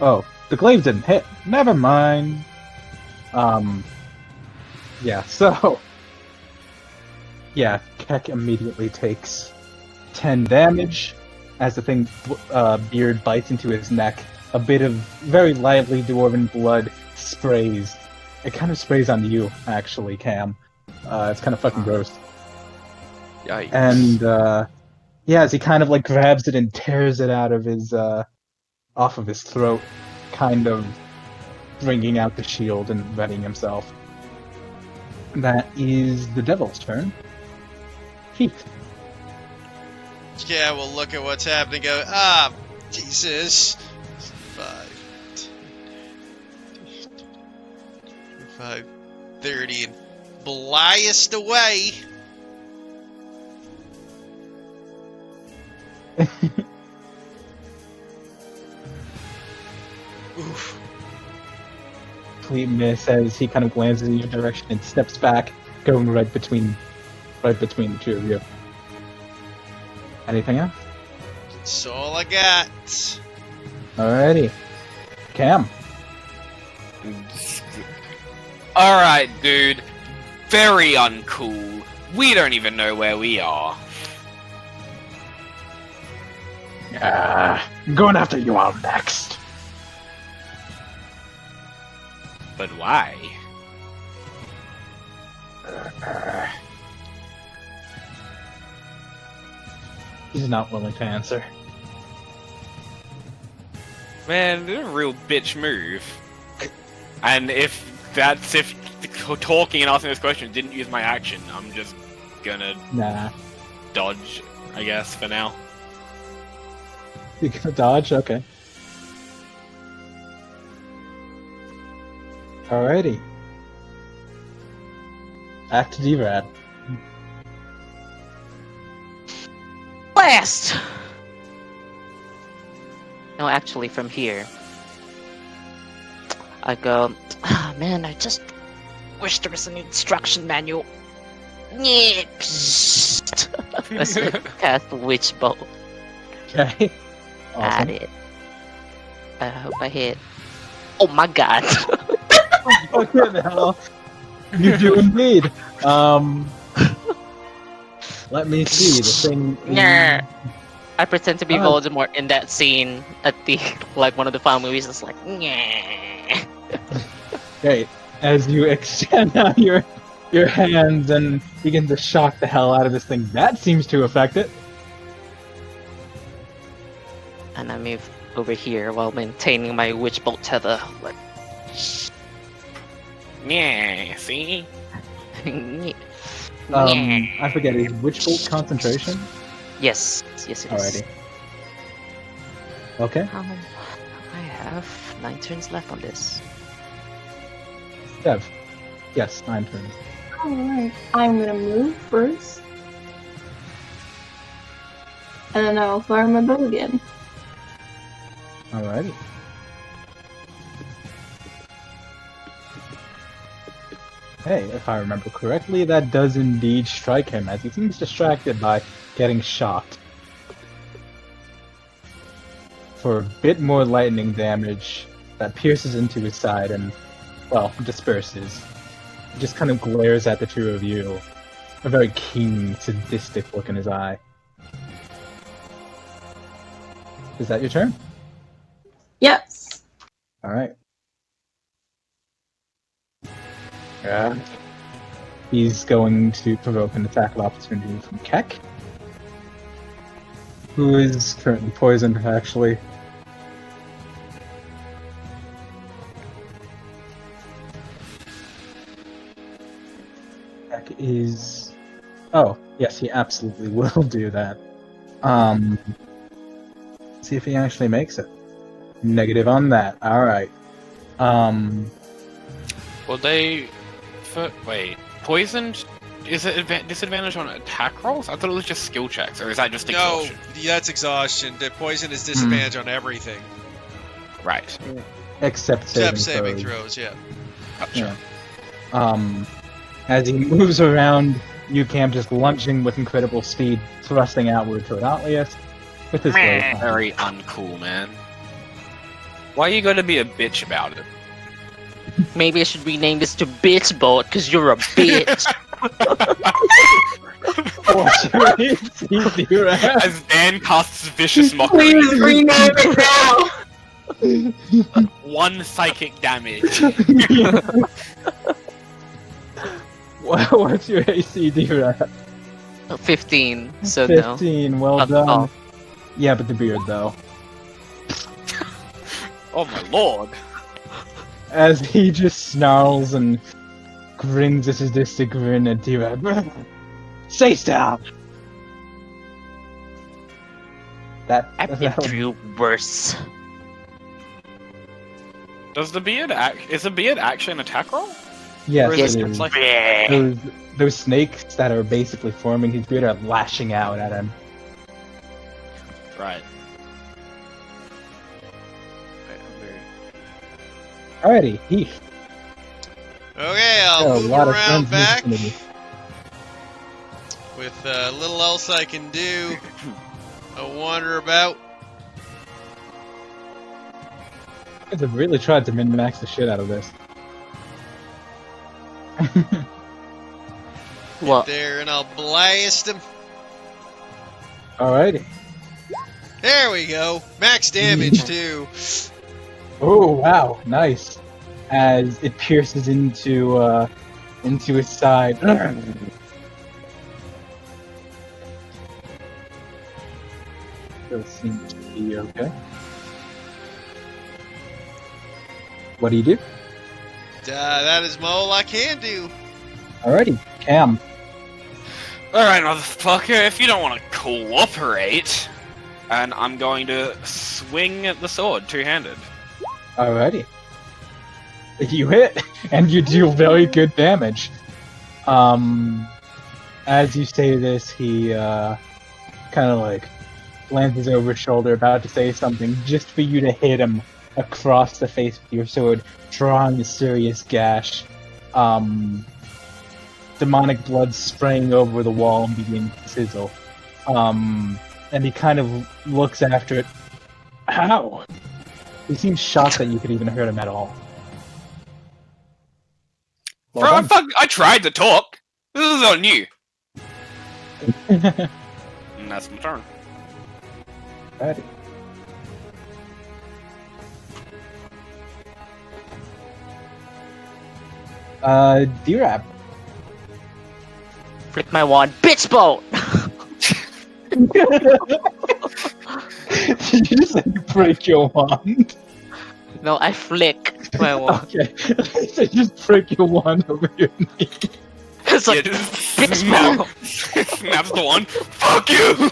Oh, the glaive didn't hit. Never mind. Yeah, so... Yeah, Keck immediately takes 10 damage as the thing beard bites into his neck. A bit of very lively dwarven blood sprays. It kind of sprays on you, actually, Cam. It's kind of fucking gross. Yikes. And yeah, as he kind of like grabs it and tears it out of his off of his throat, kind of bringing out the shield and readying himself. That is the devil's turn. Heath. Yeah, we'll look at what's happening. Go, Jesus. 5, 30, and blast away. Oof. Complete miss as he kind of glances in your direction and steps back, going right between the two of you. Anything else? That's all I got. Alrighty. Cam. Alright, dude. Very uncool. We don't even know where we are. I'm going after you all next. But why? He's not willing to answer. Man, this is a real bitch move. And if talking and asking this question didn't use my action, I'm just gonna Nah. dodge, I guess, for now. You gonna dodge? Okay. Alrighty. Back to D-Rad. Blast! No, actually, from here, I go. Ah, man, I just wish there was an instruction manual. Yeah. Let's cast Witch Bolt Okay. at Awesome. it. I hope I hit. Oh my god! What the hell? You do indeed. Let me see the thing. Nah. I pretend to be Oh. Voldemort in that scene at the like one of the final movies. It's like, yeah. Okay, as you extend out your hands and begin to shock the hell out of this thing, that seems to affect it. And I move over here while maintaining my Witch Bolt tether. Like, Yeah, see? I forget, is Witch Bolt concentration? Yes, yes it is. Alrighty. Okay. I have 9 turns left on this. Dev. Yes, 9 turns. Alright, I'm gonna move first. And then I'll fire my bow again. Alrighty. Hey, if I remember correctly, that does indeed strike him, as he seems distracted by getting shot. For a bit more lightning damage that pierces into his side and, well, disperses. He just kind of glares at the two of you. A very keen, sadistic look in his eye. Is that your turn? Yes. Alright. Yeah. He's going to provoke an attack of opportunity from Keck, who is currently poisoned, actually. Keck is... Oh, yes, he absolutely will do that. See if he actually makes it. Negative on that. Alright. Will they... Wait, poisoned? Is it disadvantage on attack rolls? I thought it was just skill checks, or is that just No, exhaustion? that's exhaustion. The poison is disadvantage on everything. Right. Except Saving throws, yeah. Gotcha. Yeah. As he moves around, Ucam just lunging with incredible speed, thrusting outward toward Atlius with his blade. Very uncool, man. Why are you going to be a bitch about it? Maybe I should rename this to Bitch Boat, because you're a bitch. What's your AC, Dirac? As Dan casts vicious mockery, Please rename it now! 1 psychic damage. What's your AC, Dirac? 15, so no. 15, well Not done. all. Yeah, but the beard, though. Oh my lord. As he just snarls and grins a sadistic grin at Dirac. Stay still! I've been through worse. Does the beard is the beard actually an attack roll? Yes, Or it is is. it just like Those snakes that are basically forming his beard are lashing out at him. right? Alrighty, Heath. Okay, I'll Oh, a move lot of around friends back in this community. with little else I can do. I'll wander about. You guys have really tried to min-max the shit out of this. What? There, and I'll blast him. Alrighty. There we go. Max damage, too. Oh wow, nice. As it pierces into his side. Does seem to be okay. What do you do? That is all I can do. Alrighty, Cam. Alright, motherfucker, if you don't want to cooperate, and I'm going to swing at the sword two-handed. Alrighty. You hit, and you do very good damage. As you say this, he kind of like glances over his shoulder, about to say something, just for you to hit him across the face with your sword, drawing a serious gash. Demonic blood spraying over the wall and beginning to sizzle. And he kind of looks after it. Ow! He seems shocked that you could even hurt him at all. Well Bro, I tried to talk! This is on you! done. And that's my turn. Alrighty. D-Rap. Flick my wand. Bitch Boat! Did you just like break your wand? No, I flick my wand. Okay. So just break your wand over your knee. It's like, Yeah, just bitch Boat! snaps the one. Fuck you!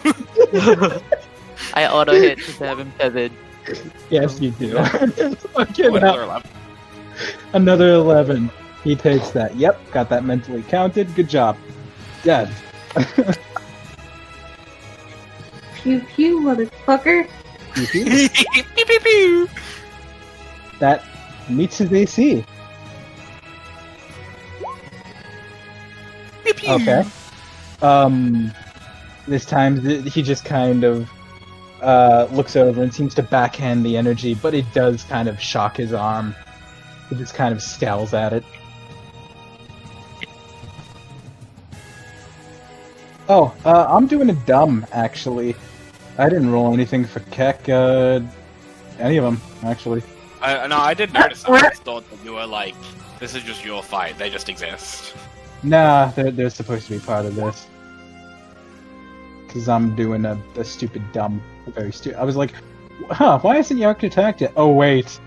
I auto hit to have him tethered. Yes, you do. Fucking What, hell. another 11? Another 11. He takes that. Yep, got that mentally counted. Good job. Dead. pew pew, motherfucker. Pew, pew, pew. That meets his AC. Pew, pew. Okay. This time he just kind of looks over and seems to backhand the energy, but it does kind of shock his arm. He just kind of scowls at it. Oh, I'm doing a dumb, actually. I didn't roll anything for Keck, any of them, actually. No, I did notice that. I just thought that you were like, this is just your fight. They just exist. Nah, they're supposed to be part of this. Because I'm doing a stupid dumb, very stupid. I was like, huh, why isn't Yark attacked yet? Oh, wait.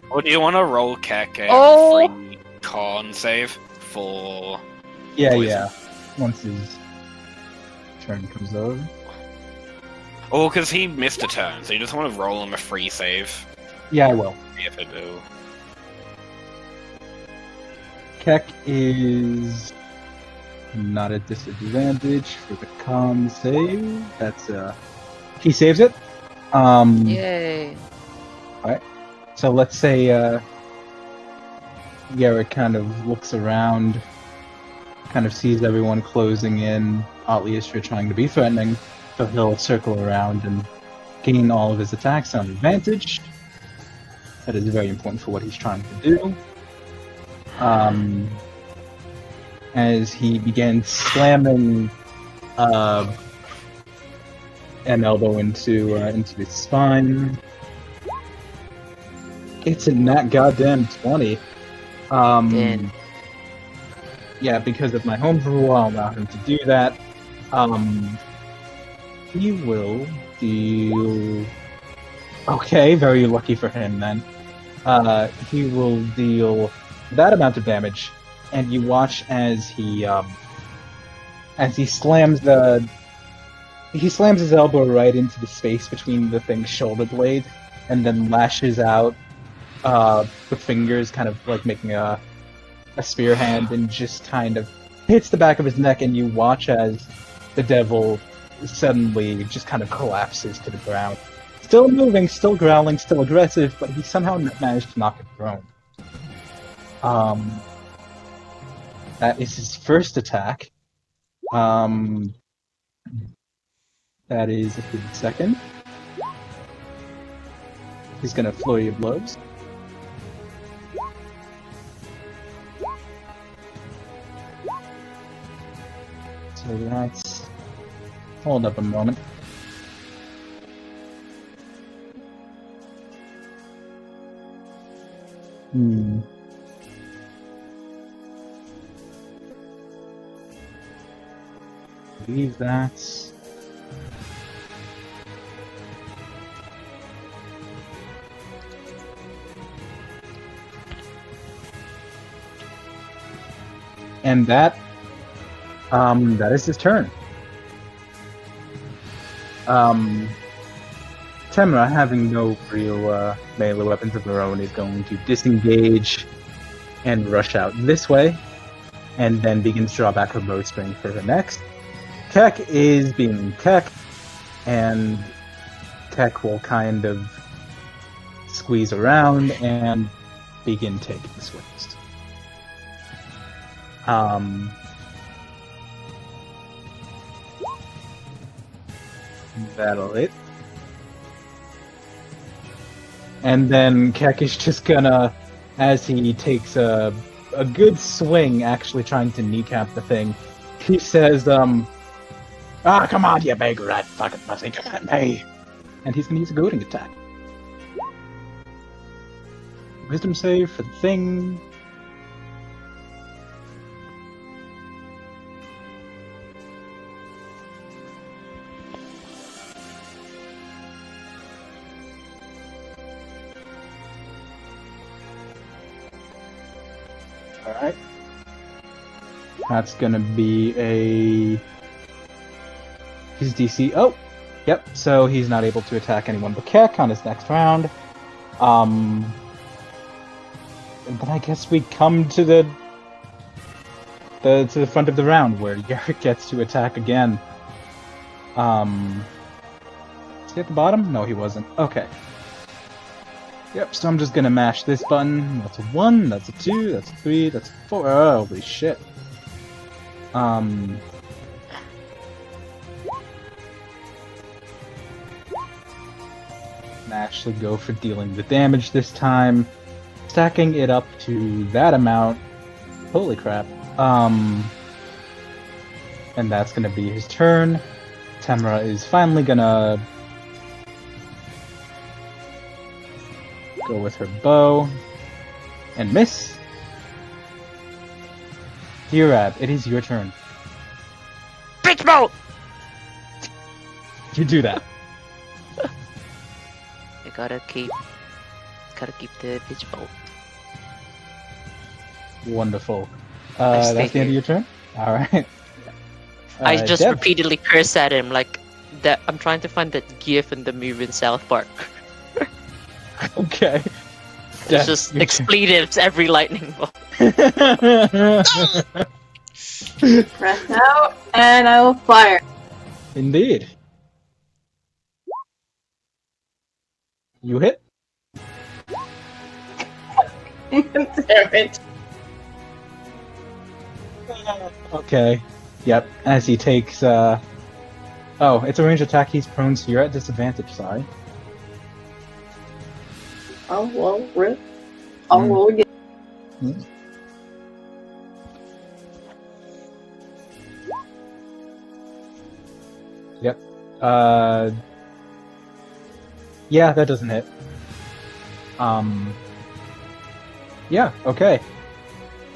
Or do you want to roll Keck a Oh! free con save for... Yeah, Poison. yeah. Once his turn comes over. Oh, because he missed a turn, so you just want to roll him a free save. Yeah, I will. See if it do. Keck is not at disadvantage for the con save. That's he saves it. Yay. So let's say Garrett kind of looks around, kind of sees everyone closing in. Atlius, you're trying to be threatening, so he'll circle around and gain all of his attacks on advantage. That is very important for what he's trying to do. As he begins slamming an elbow into his spine. It's in that goddamn 20. Damn. Yeah, because of my home rule, I'll allow him to do that. He will deal... Okay, very lucky for him then. He will deal that amount of damage, and you watch as he slams his elbow right into the space between the thing's shoulder blade, and then lashes out the fingers, kind of like making a spear hand, and just kind of hits the back of his neck, and you watch as the devil suddenly just kind of collapses to the ground. Still moving, still growling, still aggressive, but he somehow managed to knock it prone. That is his first attack. That is his second. He's gonna flurry of blows. So that's... Hold up a moment. Leave that. And that is his turn. Temra, having no real melee weapons of her own, is going to disengage and rush out this way, and then begins to draw back her bowstring for her next. Keck is being Keck, and Keck will kind of squeeze around and begin taking swings. That'll hit. And then Keck is just gonna, as he takes a good swing, actually trying to kneecap the thing, he says, come on, you big rat fucking pussy, come at me! And he's gonna use a goading attack. Wisdom save for the thing. Alright. That's gonna be his DC. Oh! Yep, so he's not able to attack anyone but Keck on his next round. And then I guess we come to the front of the round where Yarrick gets to attack again. Is he at the bottom? No, he wasn't. Okay. Yep, so I'm just gonna mash this button. That's a 1, that's a 2, that's a 3, that's a 4. Oh, holy shit. Actually go for dealing the damage this time. Stacking it up to that amount. Holy crap. And that's gonna be his turn. Tamara is finally gonna go with her bow and miss. Hirab, it is your turn. Bitch bolt! You do that. I gotta keep the bitch bolt. Wonderful. I stay That's the end of here. your turn? Alright. I just Deb. repeatedly curse at him like that. I'm trying to find that gif in the movie in South Park. Okay. It's Deb, just your expletives every lightning bolt. turn. Press out, and I will fire. Indeed. You hit? Damn it. Okay. Yep. As he takes, Oh, it's a range attack. He's prone, so you're at disadvantage, sorry. Oh, well, rip. I'll Mm. roll again. Yep. Yeah, that doesn't hit. Yeah, okay.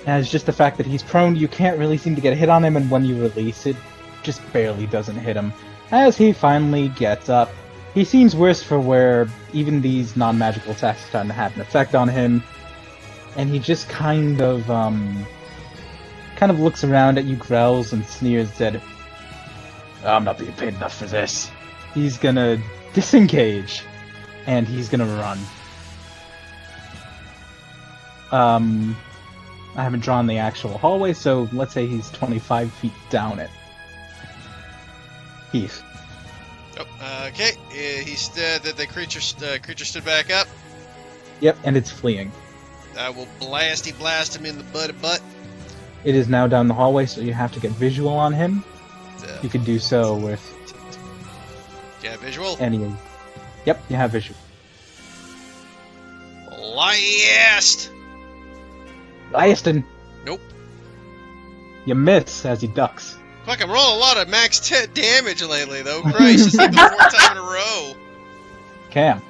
And it's just the fact that he's prone, you can't really seem to get a hit on him, and when you release it, just barely doesn't hit him. As he finally gets up, he seems worse for wear. Even these non-magical attacks are starting to have an effect on him, and he just kind of looks around at you, growls, and sneers, said, I'm not being paid enough for this. He's gonna disengage, and he's gonna run. I haven't drawn the actual hallway, so let's say he's 25 feet down it. Heath. Oh, okay. He's the creature stood back up. Yep, and it's fleeing. I will blast him in the butt. It is now down the hallway, so you have to get visual on him. You could do so with Yeah, visual. any. Yep, you have visual. Blast! Ayeston! Nope. You miss as he ducks. Fuck, I'm rolling a lot of max 10 damage lately, though. Christ, it's like the 4th time in a row. Cam.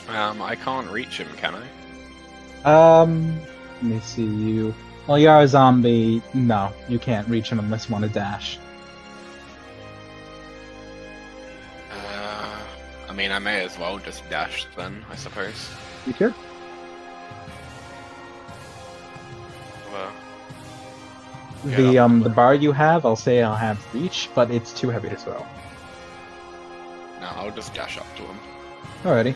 I can't reach him, can I? Let me see you. Well, you're a zombie. No, you can't reach him unless you want to dash. I mean, I may as well just dash then, I suppose. You could. Well, The bar you have, I'll have reach, but it's too heavy to throw. no, I'll just dash up to him. Alrighty.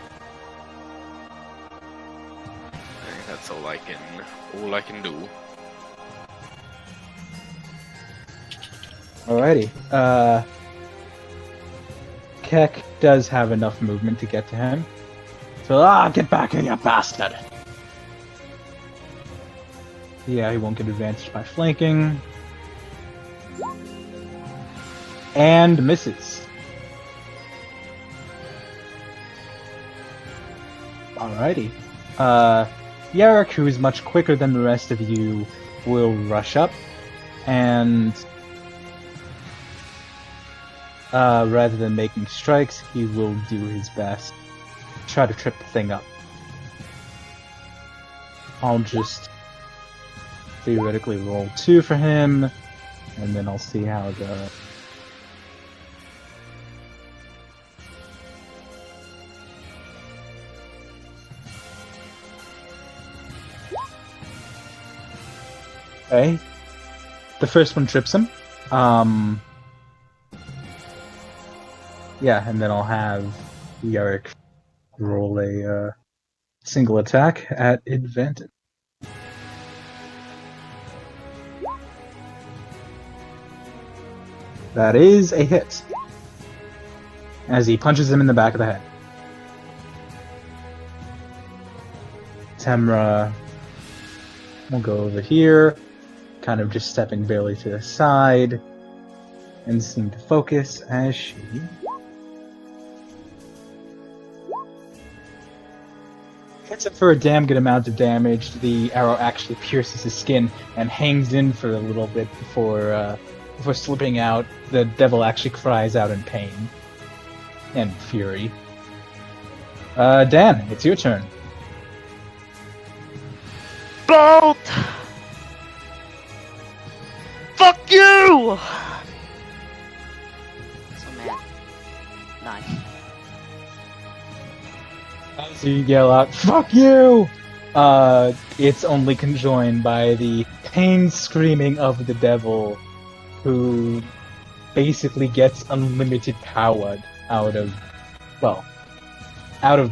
I think that's all I can do. Alrighty. Keck does have enough movement to get to him. So, get back here, you bastard! Yeah, he won't get advantage by flanking. And misses. Alrighty. Yarrick, who is much quicker than the rest of you, will rush up and rather than making strikes, he will do his best to try to trip the thing up. I'll just theoretically roll 2 for him, and then I'll see how it goes. Okay. The first one trips him. Yeah, and then I'll have Yarrick roll a single attack at advantage. That is a hit. As he punches him in the back of the head. Temra will go over here, kind of just stepping barely to the side, and seem to focus as she hits him for a damn good amount of damage. The arrow actually pierces his skin and hangs in for a little bit before slipping out. The devil actually cries out in pain and fury. Dan, it's your turn. Bolt! Fuck you! So mad. Nice. As you yell out, "Fuck you!" It's only conjoined by the pain screaming of the devil, who basically gets unlimited power out of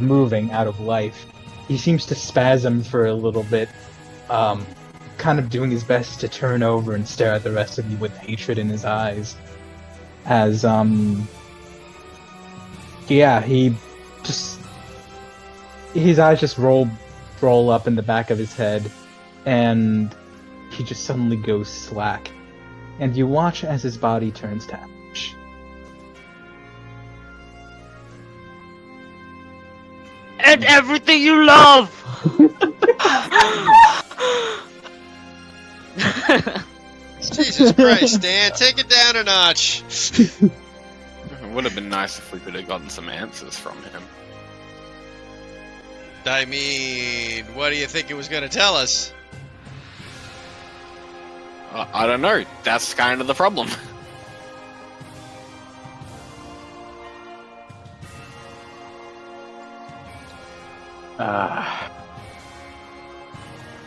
moving, out of life. He seems to spasm for a little bit, kind of doing his best to turn over and stare at the rest of you with hatred in his eyes. As, he just... his eyes just roll up in the back of his head, and he just suddenly goes slack. And you watch as his body turns to ash. And everything you love! Jesus Christ, Dan, take it down a notch. It would have been nice if we could have gotten some answers from him. I mean, what do you think it was going to tell us? I don't know. That's kind of the problem.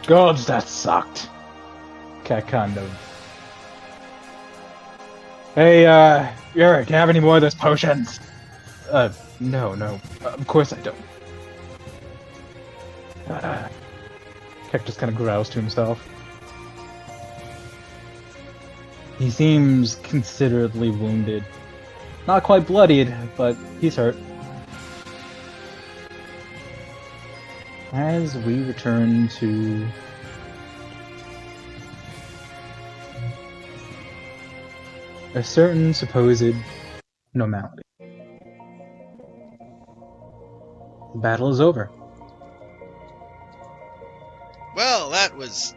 Gods, that sucked. Cat kind of. Hey, Eric, do you have any more of those potions? No, of course I don't. Keck just kind of growls to himself. He seems considerably wounded. Not quite bloodied, but he's hurt. As we return to a certain supposed normality. The battle is over. Well, that was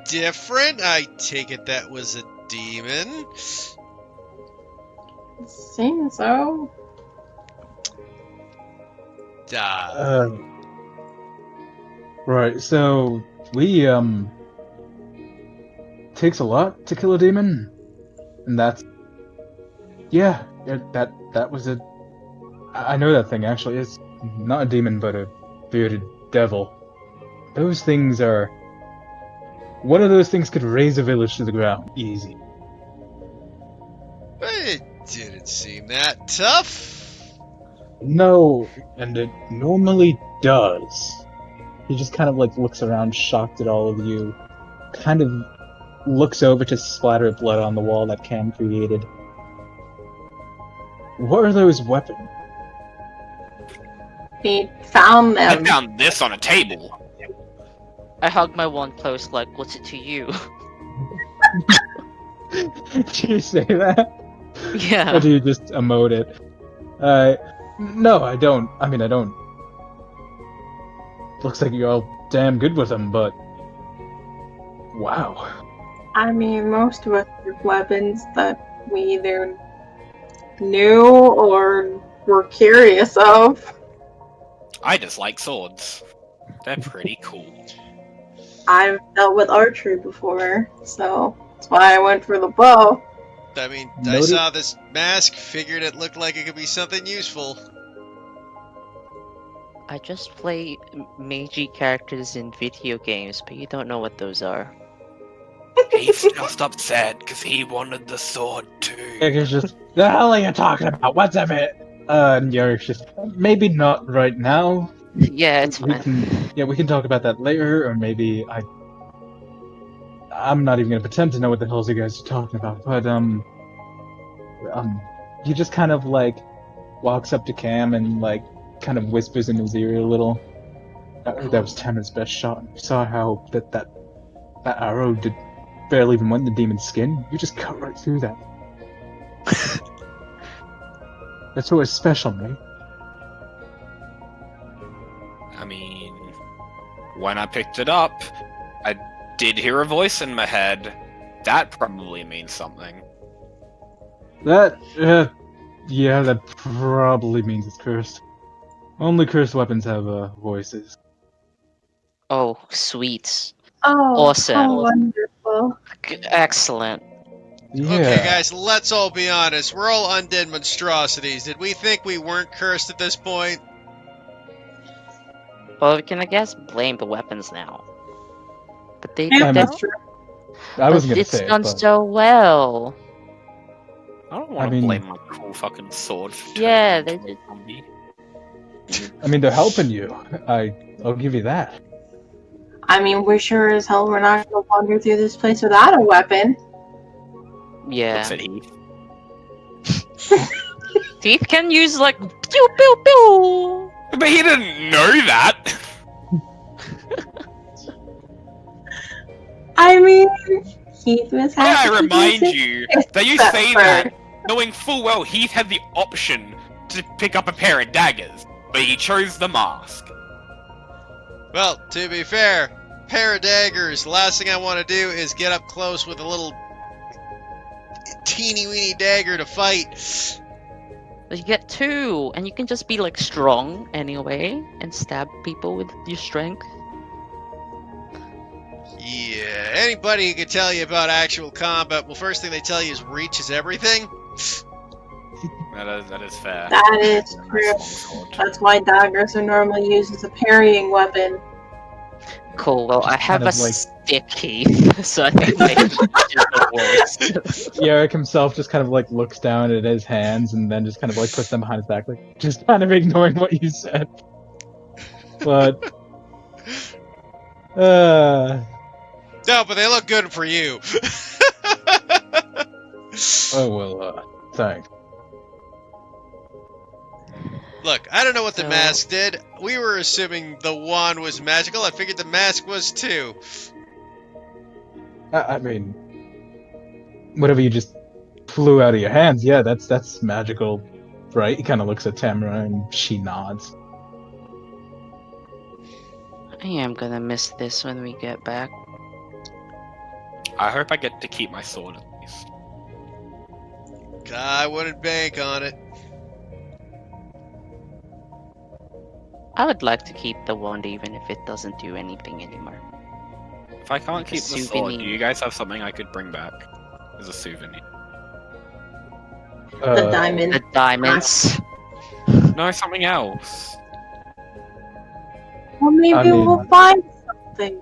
different. I take it that was a demon. Seems so. Right, so we takes a lot to kill a demon, and that was a. I know that thing actually. It's not a demon, but a bearded devil. Those things are. One of those things could raise a village to the ground easy. It didn't seem that tough. No, and it normally does. He just kind of looks around, shocked at all of you. Kind of looks over to splatter of blood on the wall that Cam created. What are those weapons? He found I them. found this on a table. I hug my one close like, what's it to you? Do you say that? Yeah. Or do you just emote it? No, I don't. I mean, I don't. Looks like you're all damn good with them, but... Wow. I mean, most of us have weapons that we either knew or were curious of. I just like swords. They're pretty cool. I've dealt with archery before, so that's why I went for the bow. I mean, I Noted- saw this mask, figured it looked like it could be something useful. I just play magey characters in video games, but you don't know what those are. He's just upset because he wanted the sword too. It's just, the hell are you talking about? What's of it? And Yarick's just, maybe not right now. Yeah, it's We fine. we can talk about that later, or maybe I'm not even gonna pretend to know what the hell you guys are talking about, but he just kind of like walks up to Cam and like kind of whispers in his ear a little. That was Tamara's best shot. You saw how that arrow did barely even went in the demon's skin. You just cut right through that. That's what was special, mate. I mean, when I picked it up, I did hear a voice in my head. That probably means something. That, yeah, that probably means it's cursed. Only cursed weapons have voices. Oh, sweet. Oh, Awesome. how wonderful. Excellent. Yeah. Okay, guys, let's all be honest. We're all undead monstrosities. Did we think we weren't cursed at this point? Well, we can, I guess, blame the weapons now. But they Yeah, I that's mean- true. I wasn't gonna it's say it, done but so well. I don't want to mean- blame my cool fucking sword for turning Yeah, me into they a zombie. I mean, they're helping you. I'll give you that. I mean, we're sure as hell we're not going to wander through this place without a weapon. Yeah. Looks at Heath. Thief can use, like, pew pew pew! But he didn't know that! I mean, Heath was May I happy to remind visit you that you except say for- that knowing full well Heath had the option to pick up a pair of daggers, but he chose the mask. Well, to be fair, pair of daggers. Last thing I want to do is get up close with a little teeny weeny dagger to fight. But you get two, and you can just be, like, strong anyway, and stab people with your strength. Yeah, anybody who can tell you about actual combat, well, first thing they tell you is reach is everything. That is fair. That is Nice true. long sword. That's why daggers are normally used as a parrying weapon. Cool, well, I Just have kind a of like- stick, Heath, so I think maybe it's the worst. Eric himself just kind of like looks down at his hands and then just kind of like puts them behind his back, like just kind of ignoring what you said. But No, but they look good for you. oh well, thanks. Look, I don't know what the So- mask did. We were assuming the wand was magical. I figured the mask was too. I mean, whatever you just flew out of your hands, yeah, that's magical, right? He kind of looks at Tamara and she nods. I am gonna miss this when we get back. I hope I get to keep my sword at least. I wouldn't bank on it. I would like to keep the wand even if it doesn't do anything anymore. If I can't Like a keep the sword, do souvenir. you guys have something I could bring back as a souvenir? The diamond. The diamonds. No, something else. Well, maybe I mean- we'll find something.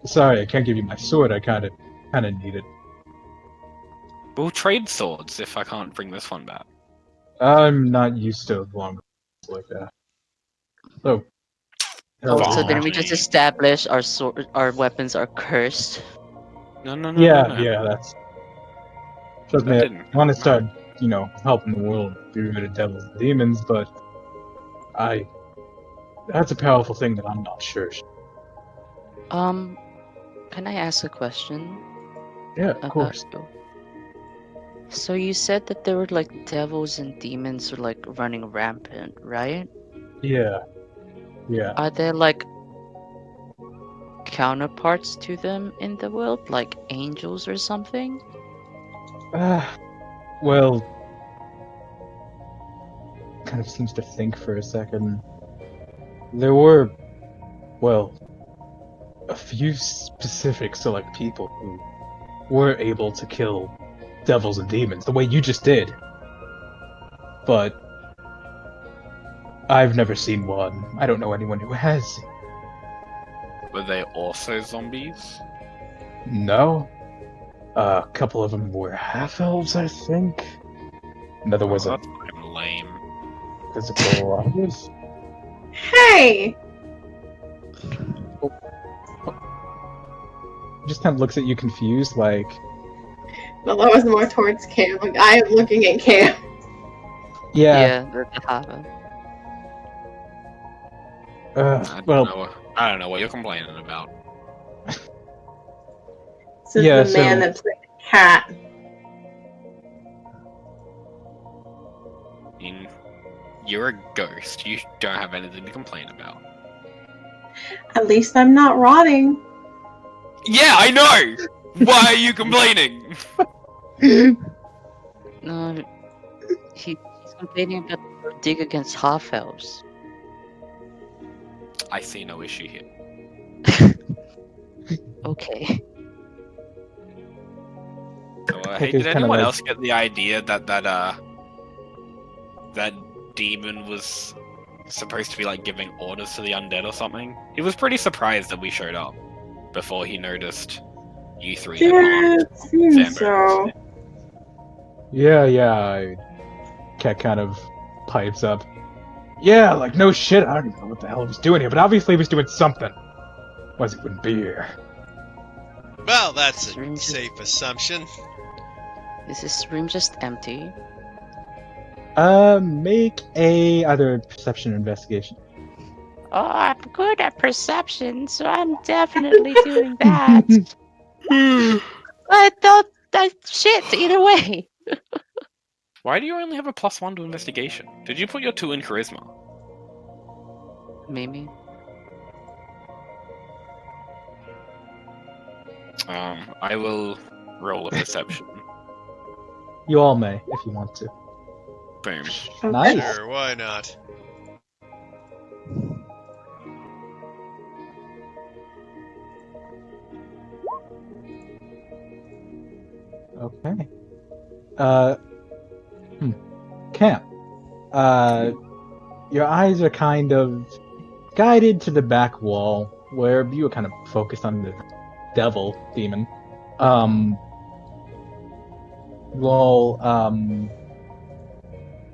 Sorry, I can't give you my sword. I kind of need it. We'll trade swords if I can't bring this one back. I'm not used to long like that. So, Oh, So Fine. then we just establish our weapons are cursed. No, no, no. yeah, no, no. yeah, that's. Trust That me, didn't- I want to start, helping the world be rid of devils and demons, but that's a powerful thing that I'm not sure. Can I ask a question? Yeah, of course. So you said that there were like devils and demons are like running rampant, right? Yeah, yeah. Are there like counterparts to them in the world, like angels or something? Well, kind of seems to think for a second. There were, well, a few specific select people who were able to kill devils and demons the way you just did. But I've never seen one. I don't know anyone who has. Were they also zombies? No. A couple of them were half elves, I think. Another was Oh, a that's fucking lame. physical others. Hey! Just kind of looks at you confused, like, But that was more towards Cam. Like, I am looking at Cam. Yeah. that happened. I don't know what you're complaining about. This is Yeah, the man so- that played a cat. I mean, you're a ghost. You don't have anything to complain about. At least I'm not rotting. Yeah, I know! Why are you complaining? No, he's complaining about the dig against half elves. I see no issue here. Okay. So, hey, Pick did is kinda anyone like- else get the idea that that demon was supposed to be like giving orders to the undead or something? He was pretty surprised that we showed up before he noticed you three had Yeah, harmed it seems Xander. so. Yeah. Cat kind of pipes up. Yeah, like, no shit, I don't even know what the hell he was doing here, but obviously he was doing something. Otherwise he wouldn't be here. Well, that's a Strange. safe assumption. Is this room just empty? Make either a perception or investigation. Oh, I'm good at perception, so I'm definitely doing that. But don't shit either way. Why do you only have a +1 to investigation? Did you put your 2 in charisma? Maybe. I will roll a perception. You all may, if you want to. Boom. Okay. Nice. Sure, why not? Okay. Camp. Your eyes are kind of guided to the back wall, where you are kind of focused on the devil demon.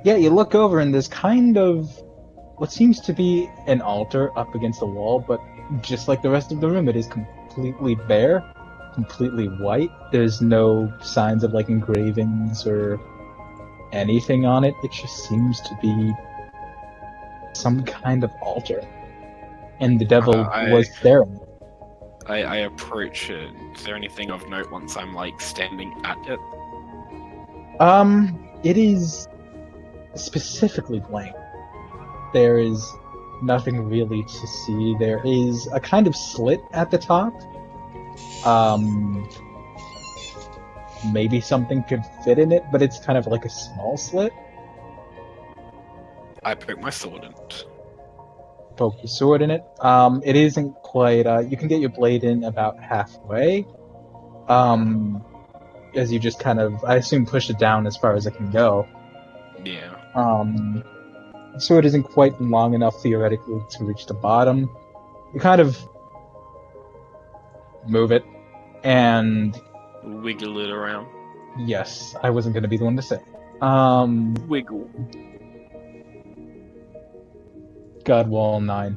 Yeah, you look over and there's kind of what seems to be an altar up against the wall, but just like the rest of the room, it is completely bare, completely white. There's no signs of like engravings or anything on it. It just seems to be some kind of altar. And the devil was there. I approach it. Is there anything of note once I'm like standing at it? It is specifically blank. There is nothing really to see. There is a kind of slit at the top. Maybe something could fit in it, but it's kind of like a small slit. I poke my sword in it. Poke your sword in it. It isn't quite. You can get your blade in about halfway. As you just kind of, I assume, push it down as far as it can go. Yeah. The sword isn't quite long enough theoretically to reach the bottom. You kind of move it, and Wiggle it around. yes, I wasn't going to be the one to say. Wiggle. Godwall 9.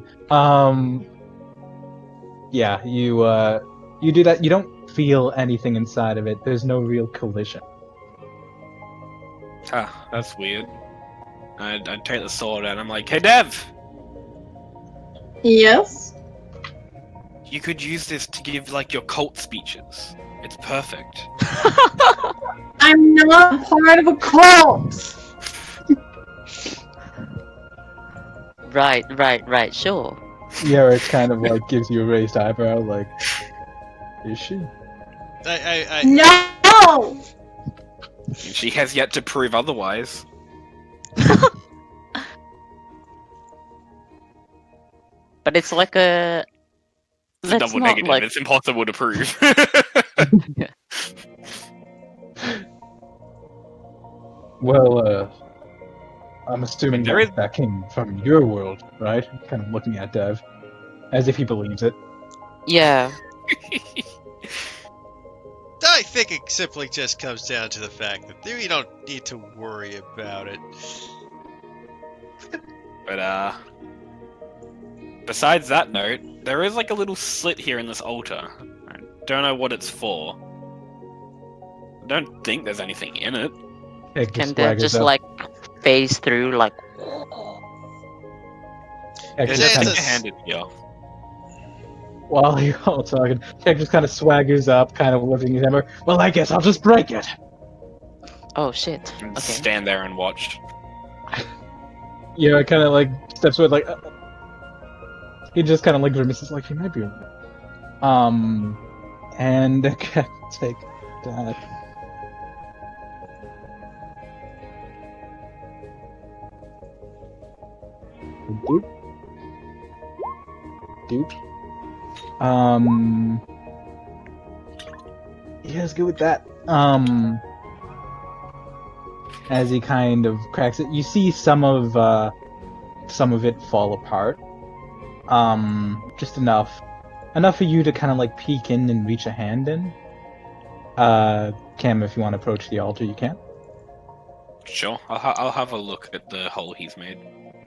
Yeah, you do that. You don't feel anything inside of it. There's no real collision. Ah, that's weird. I take the sword out and I'm like, hey Dev! Yes? You could use this to give like your cult speeches. It's perfect. I'm not part of a cult! Right, sure. Yeah, it kind of like gives you a raised eyebrow, like, is she? No! And she has yet to prove otherwise. But it's like a. It's a Let's double not negative. like. It's impossible to prove. Well, I'm assuming There is- that came from your world, right? Kind of looking at Dev, as if he believes it. Yeah. I think it simply just comes down to the fact that we don't need to worry about it. But besides that note, there is like a little slit here in this altar. I don't know what it's for. don't think there's anything in it. Keg Can just they swaggers just up. like phase through like? Keg Is just it- kind it's of, a- Hand it here. while you're all talking, Keg just kind of swaggers up, kind of lifting his hammer. Well, I guess I'll just break it. Oh shit. And Okay. stand there and watch. Yeah, kind of like steps forward, like he just kind of like grimaces, like he might be. And Keg take that. Doop. Doop. Yeah, it's good with that. As he kind of cracks it, you see some of it fall apart. Just enough for you to kind of like peek in and reach a hand in. Cam, if you want to approach the altar, you can. Sure, I'll have a look at the hole he's made.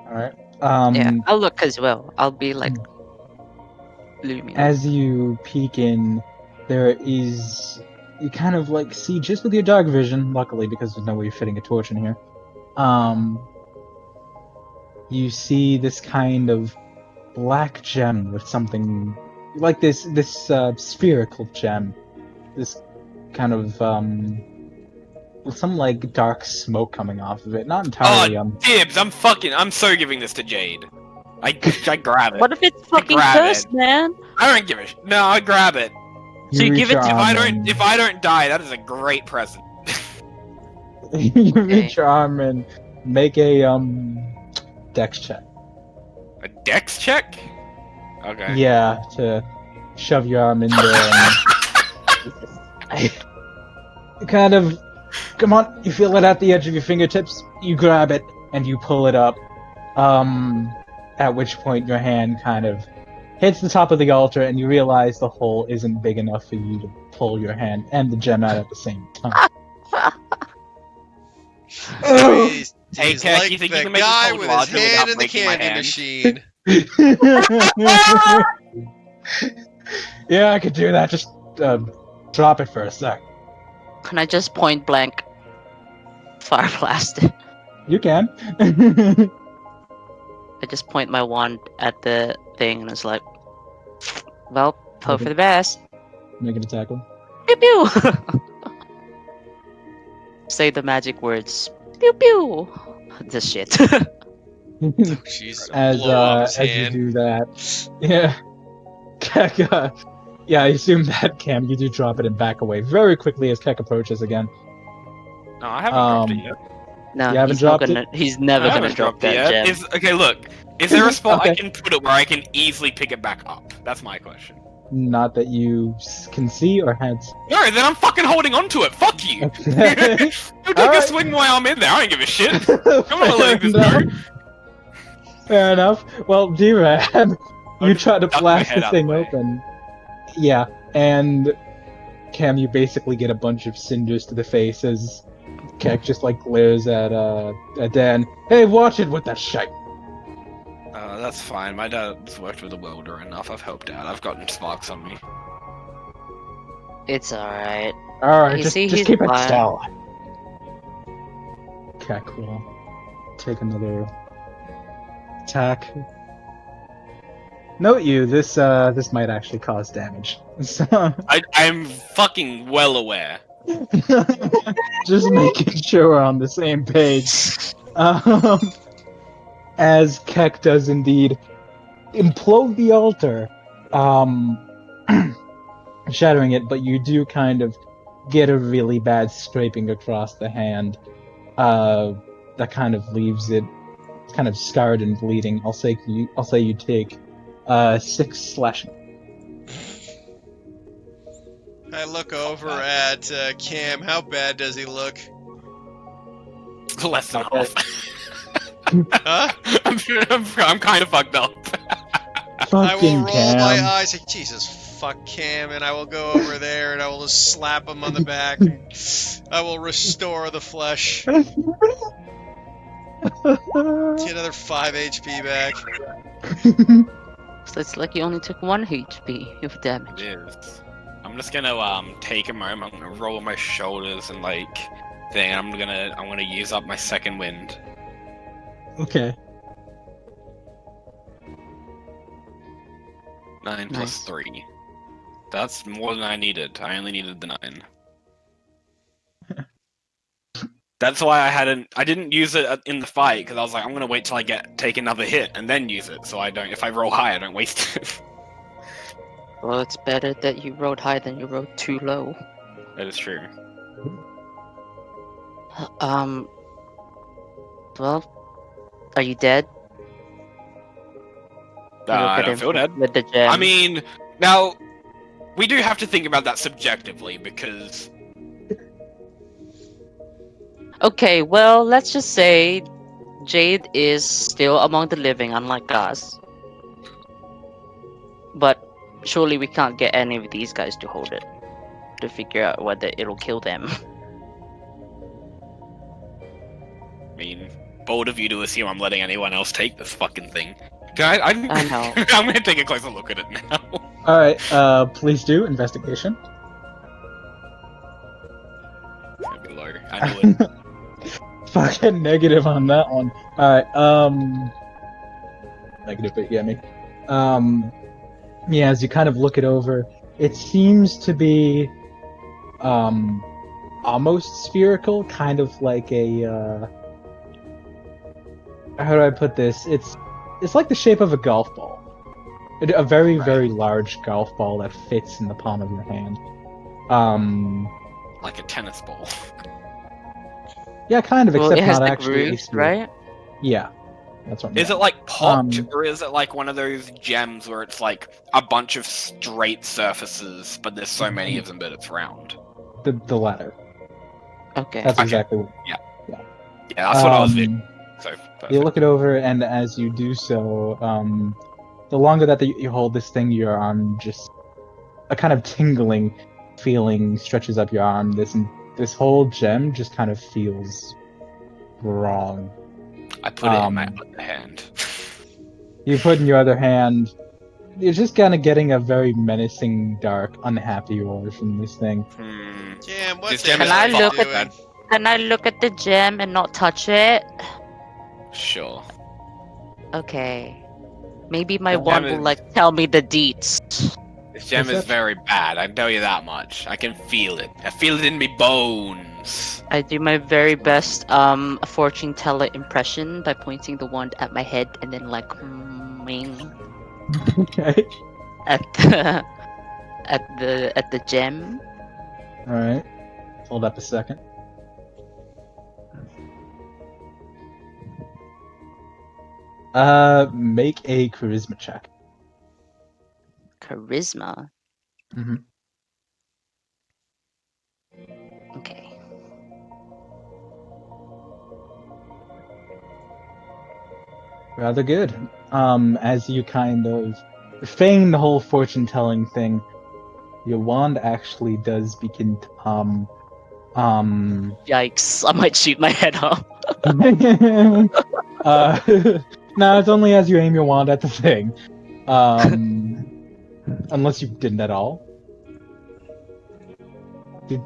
All right. Yeah, I'll look as well. I'll be like luminous. As you peek in, there is, you kind of like see just with your dark vision, luckily because there's no way you're fitting a torch in here. You see this kind of black gem with something like this spherical gem, this kind of with some like dark smoke coming off of it. Not entirely. Dibs, I'm so giving this to Jade. I grab it. What if it's fucking grab cursed, it. man? I don't give a no, I grab it. So you reach give it your to- arm If I don't die, that is a great present. and- you reach your arm and make a dex check. A dex check? Okay. Yeah, to shove your arm in there and you kind of, come on, you feel it at the edge of your fingertips, you grab it and you pull it up. At which point your hand kind of hits the top of the altar and you realize the hole isn't big enough for you to pull your hand and the gem out at the same time. He's Hey, he's Keck, like you think the you can make guy this with hold his larger without hand in the breaking my candy hand? machine. Yeah, I could do that. Just drop it for a sec. Can I just point blank fire blast it? You can. I just point my wand at the thing and it's like, well, hope for the best. Make an attack roll. Pew pew! Say the magic words. Pew pew! This shit. Jeez, as you hand. do that, yeah, Keck, yeah, I assume that Cam, you do drop it and back away very quickly as Keck approaches again. No, I haven't dropped Um, it yet. No, You haven't he's not dropped gonna. He's never I gonna haven't drop dropped it that yet. gem. Okay, look. Is there a spot I Okay. can put it where I can easily pick it back up? That's my question. Not that you can see or had. No, then I'm fucking holding on to it. Fuck you. Okay. You take Alright. a swing while I'm in there. I don't give a shit. Come on, let this Fair go. enough. Fair enough. Well, D-Rad, you try to duck my blast head this out thing the way. open. Yeah, and Cam, you basically get a bunch of cinders to the face as Keck just like glares at Dan. Hey, watch it with that shite. That's fine. My dad's worked with a welder enough. I've helped out. I've gotten sparks on me. It's alright. All right, You just see, he's keep it fine. still. Keck will take another attack. Note you, this might actually cause damage. So I'm fucking well aware. just making sure we're on the same page. As Keck does indeed implode the altar, shattering it, but you do kind of get a really bad scraping across the hand. That kind of leaves it kind of scarred and bleeding. I'll say you take 6 slashing. I look over at Cam. How bad does he look? Less than Okay. half. Huh? I'm kind of fucked up. I will Fucking roll Cam. my eyes like, Jesus, fuck Cam, and I will go over there and I will just slap him on the back. I will restore the flesh. Get another 5 HP back. So it's like you only took 1 HP of It damage. is. I'm just gonna take a moment. I'm gonna roll my shoulders and like thing. I'm gonna use up my second wind. Okay. 9 plus Nice. 3. That's more than I needed. I only needed the 9. That's why I didn't use it in the fight because I was like, I'm gonna wait till I take another hit and then use it, so I don't. If I roll high, I don't waste it. Well, it's better that you rolled high than you rolled too low. That is true. Well, are you dead? You look I at don't him feel dead. With the gem. I mean, now we do have to think about that subjectively because Okay, well, let's just say Jade is still among the living, unlike us. But surely we can't get any of these guys to hold it to figure out whether it'll kill them. I mean, bold of you to assume I'm letting anyone else take this fucking thing. Can I know. I'm gonna take a closer look at it now. Alright, please do investigation. It's gonna be low. I knew it. Fucking negative on that one. Alright, negative, but yeah, me. Yeah, as you kind of look it over, it seems to be, almost spherical, kind of like a, how do I put this? It's like the shape of a golf ball. A very, very large golf ball that fits in the palm of your hand. Like a tennis ball. Yeah, kind of, Well, except it has not the actually. grooves, right? Yeah, that's what I'm Is it like popped, Um, or is it like one of those gems where it's like a bunch of straight surfaces, but there's so many of them that it's round? the latter. Okay. That's Okay. exactly what. Yeah, that's what I was thinking. Um, So, You perfect. look it over, and as you do so, the longer that you hold this thing, your arm just a kind of tingling feeling stretches up your arm. This whole gem just kind of feels wrong. I put it in my um, other hand. You put in your other hand. You're just kind of getting a very menacing, dark, unhappy aura from this thing. Jam, what This the gem hell is are I you look at doing? Can I look at the gem and not touch it? Sure. Okay. Maybe my The wand gem will is- like tell me the deets. This gem is Perception. very bad, I can tell you that much. I can feel it. I feel it in me bones. I do my very best fortune teller impression by pointing the wand at my head and then like ming Okay. at the at the gem. All right. Hold up a second. Make a charisma check. Charisma. Mhm. Okay. Rather good. As you kind of feign the whole fortune telling thing, your wand actually does begin to hum. Yikes! I might shoot my head off. No, it's only as you aim your wand at the thing. Unless you didn't at all.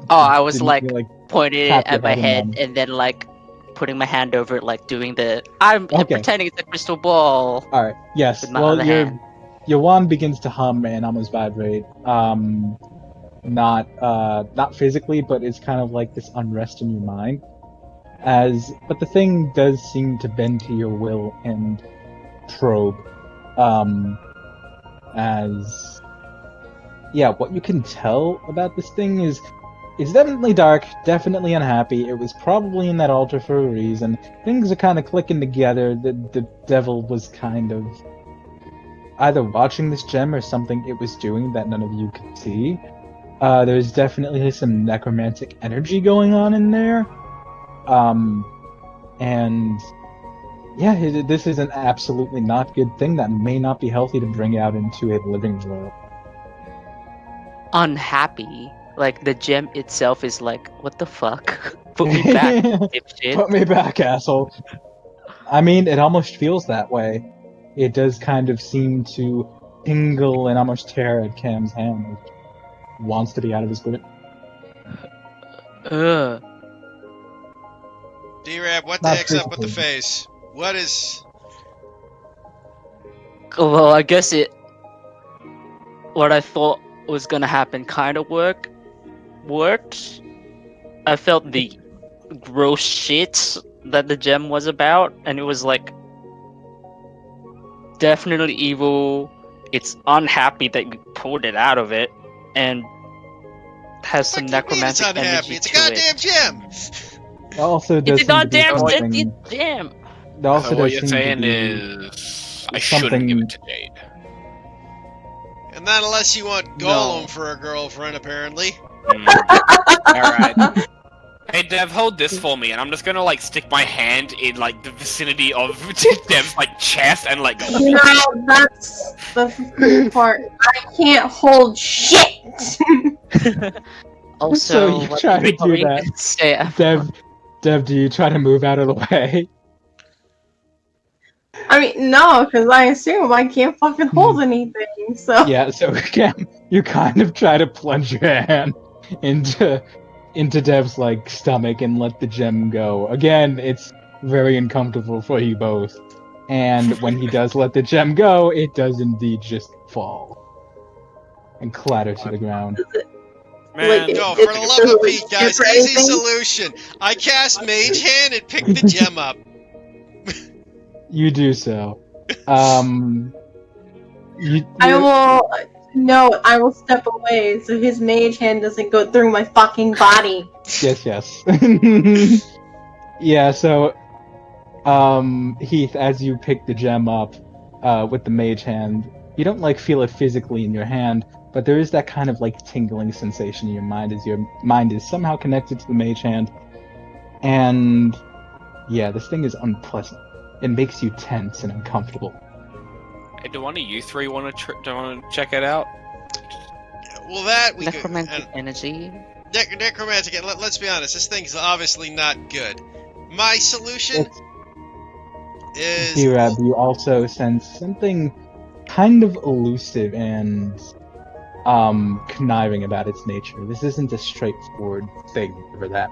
Oh, I was Didn't like you, pointing it tap your at my head head and and then like putting my hand over it, like doing the I'm Okay. pretending it's a crystal ball all right. Yes. with my Well, other hand. your wand begins to hum and almost vibrate. Not physically, but it's kind of like this unrest in your mind. But the thing does seem to bend to your will and probe. What you can tell about this thing is it's definitely dark, definitely unhappy. It was probably in that altar for a reason. Things are kind of clicking together. The devil was kind of either watching this gem or something it was doing that none of you could see. There's definitely some necromantic energy going on in there. This is an absolutely not good thing that may not be healthy to bring out into a living world. Unhappy. Like the gem itself is like, what the fuck? Put me back, dipshit. Put me back, asshole. I mean, it almost feels that way. It does kind of seem to tingle and almost tear at Cam's hand. wants to be out of his grip. D-Rab, what the Not heck's up with the physically. face? What is... Well, I guess what I thought was gonna happen kind of worked. I felt the gross shit that the gem was about, and it was like definitely evil. It's unhappy that you pulled it out of it, and has some What do you mean it's necromantic unhappy? energy It's a to goddamn it. gem! It also does It's a seem to be goddamn something- gem. It also So what does you're seem to saying be is I shouldn't something- give it to Jade. And not unless you want Golem for a girlfriend, apparently. Alright. Hey Dev, hold this for me, and I'm just gonna like stick my hand in like the vicinity of Dev's like chest and like go. No, that's the fucking part. I can't hold shit. Also, So you what try to were do you that. gonna say after? Dev, do you try to move out of the way? I mean, no, because I assume I can't fucking hold anything. So Yeah, so Cam, you kind of try to plunge your hand into Dev's like stomach and let the gem go. Again, it's very uncomfortable for you both. And when he does let the gem go, it does indeed just fall and clatter to the ground. Man, Like, No, It- for the it love of doesn't Pete, guys, for easy anything? solution. I cast Mage Hand and pick the gem up. You do so. I will. No, I will step away so his mage hand doesn't go through my fucking body. Yes. Yeah, so Heath, as you pick the gem up with the mage hand, you don't like feel it physically in your hand, but there is that kind of like tingling sensation in your mind as your mind is somehow connected to the mage hand. And yeah, this thing is unpleasant. It makes you tense and uncomfortable. Hey, do one of you three want to check it out? Well, that we could. Necromantic energy. Necromantic. Let's be honest. This thing's obviously not good. My solution is. D-Rab, you also sense something kind of elusive and conniving about its nature. This isn't a straightforward thing for that.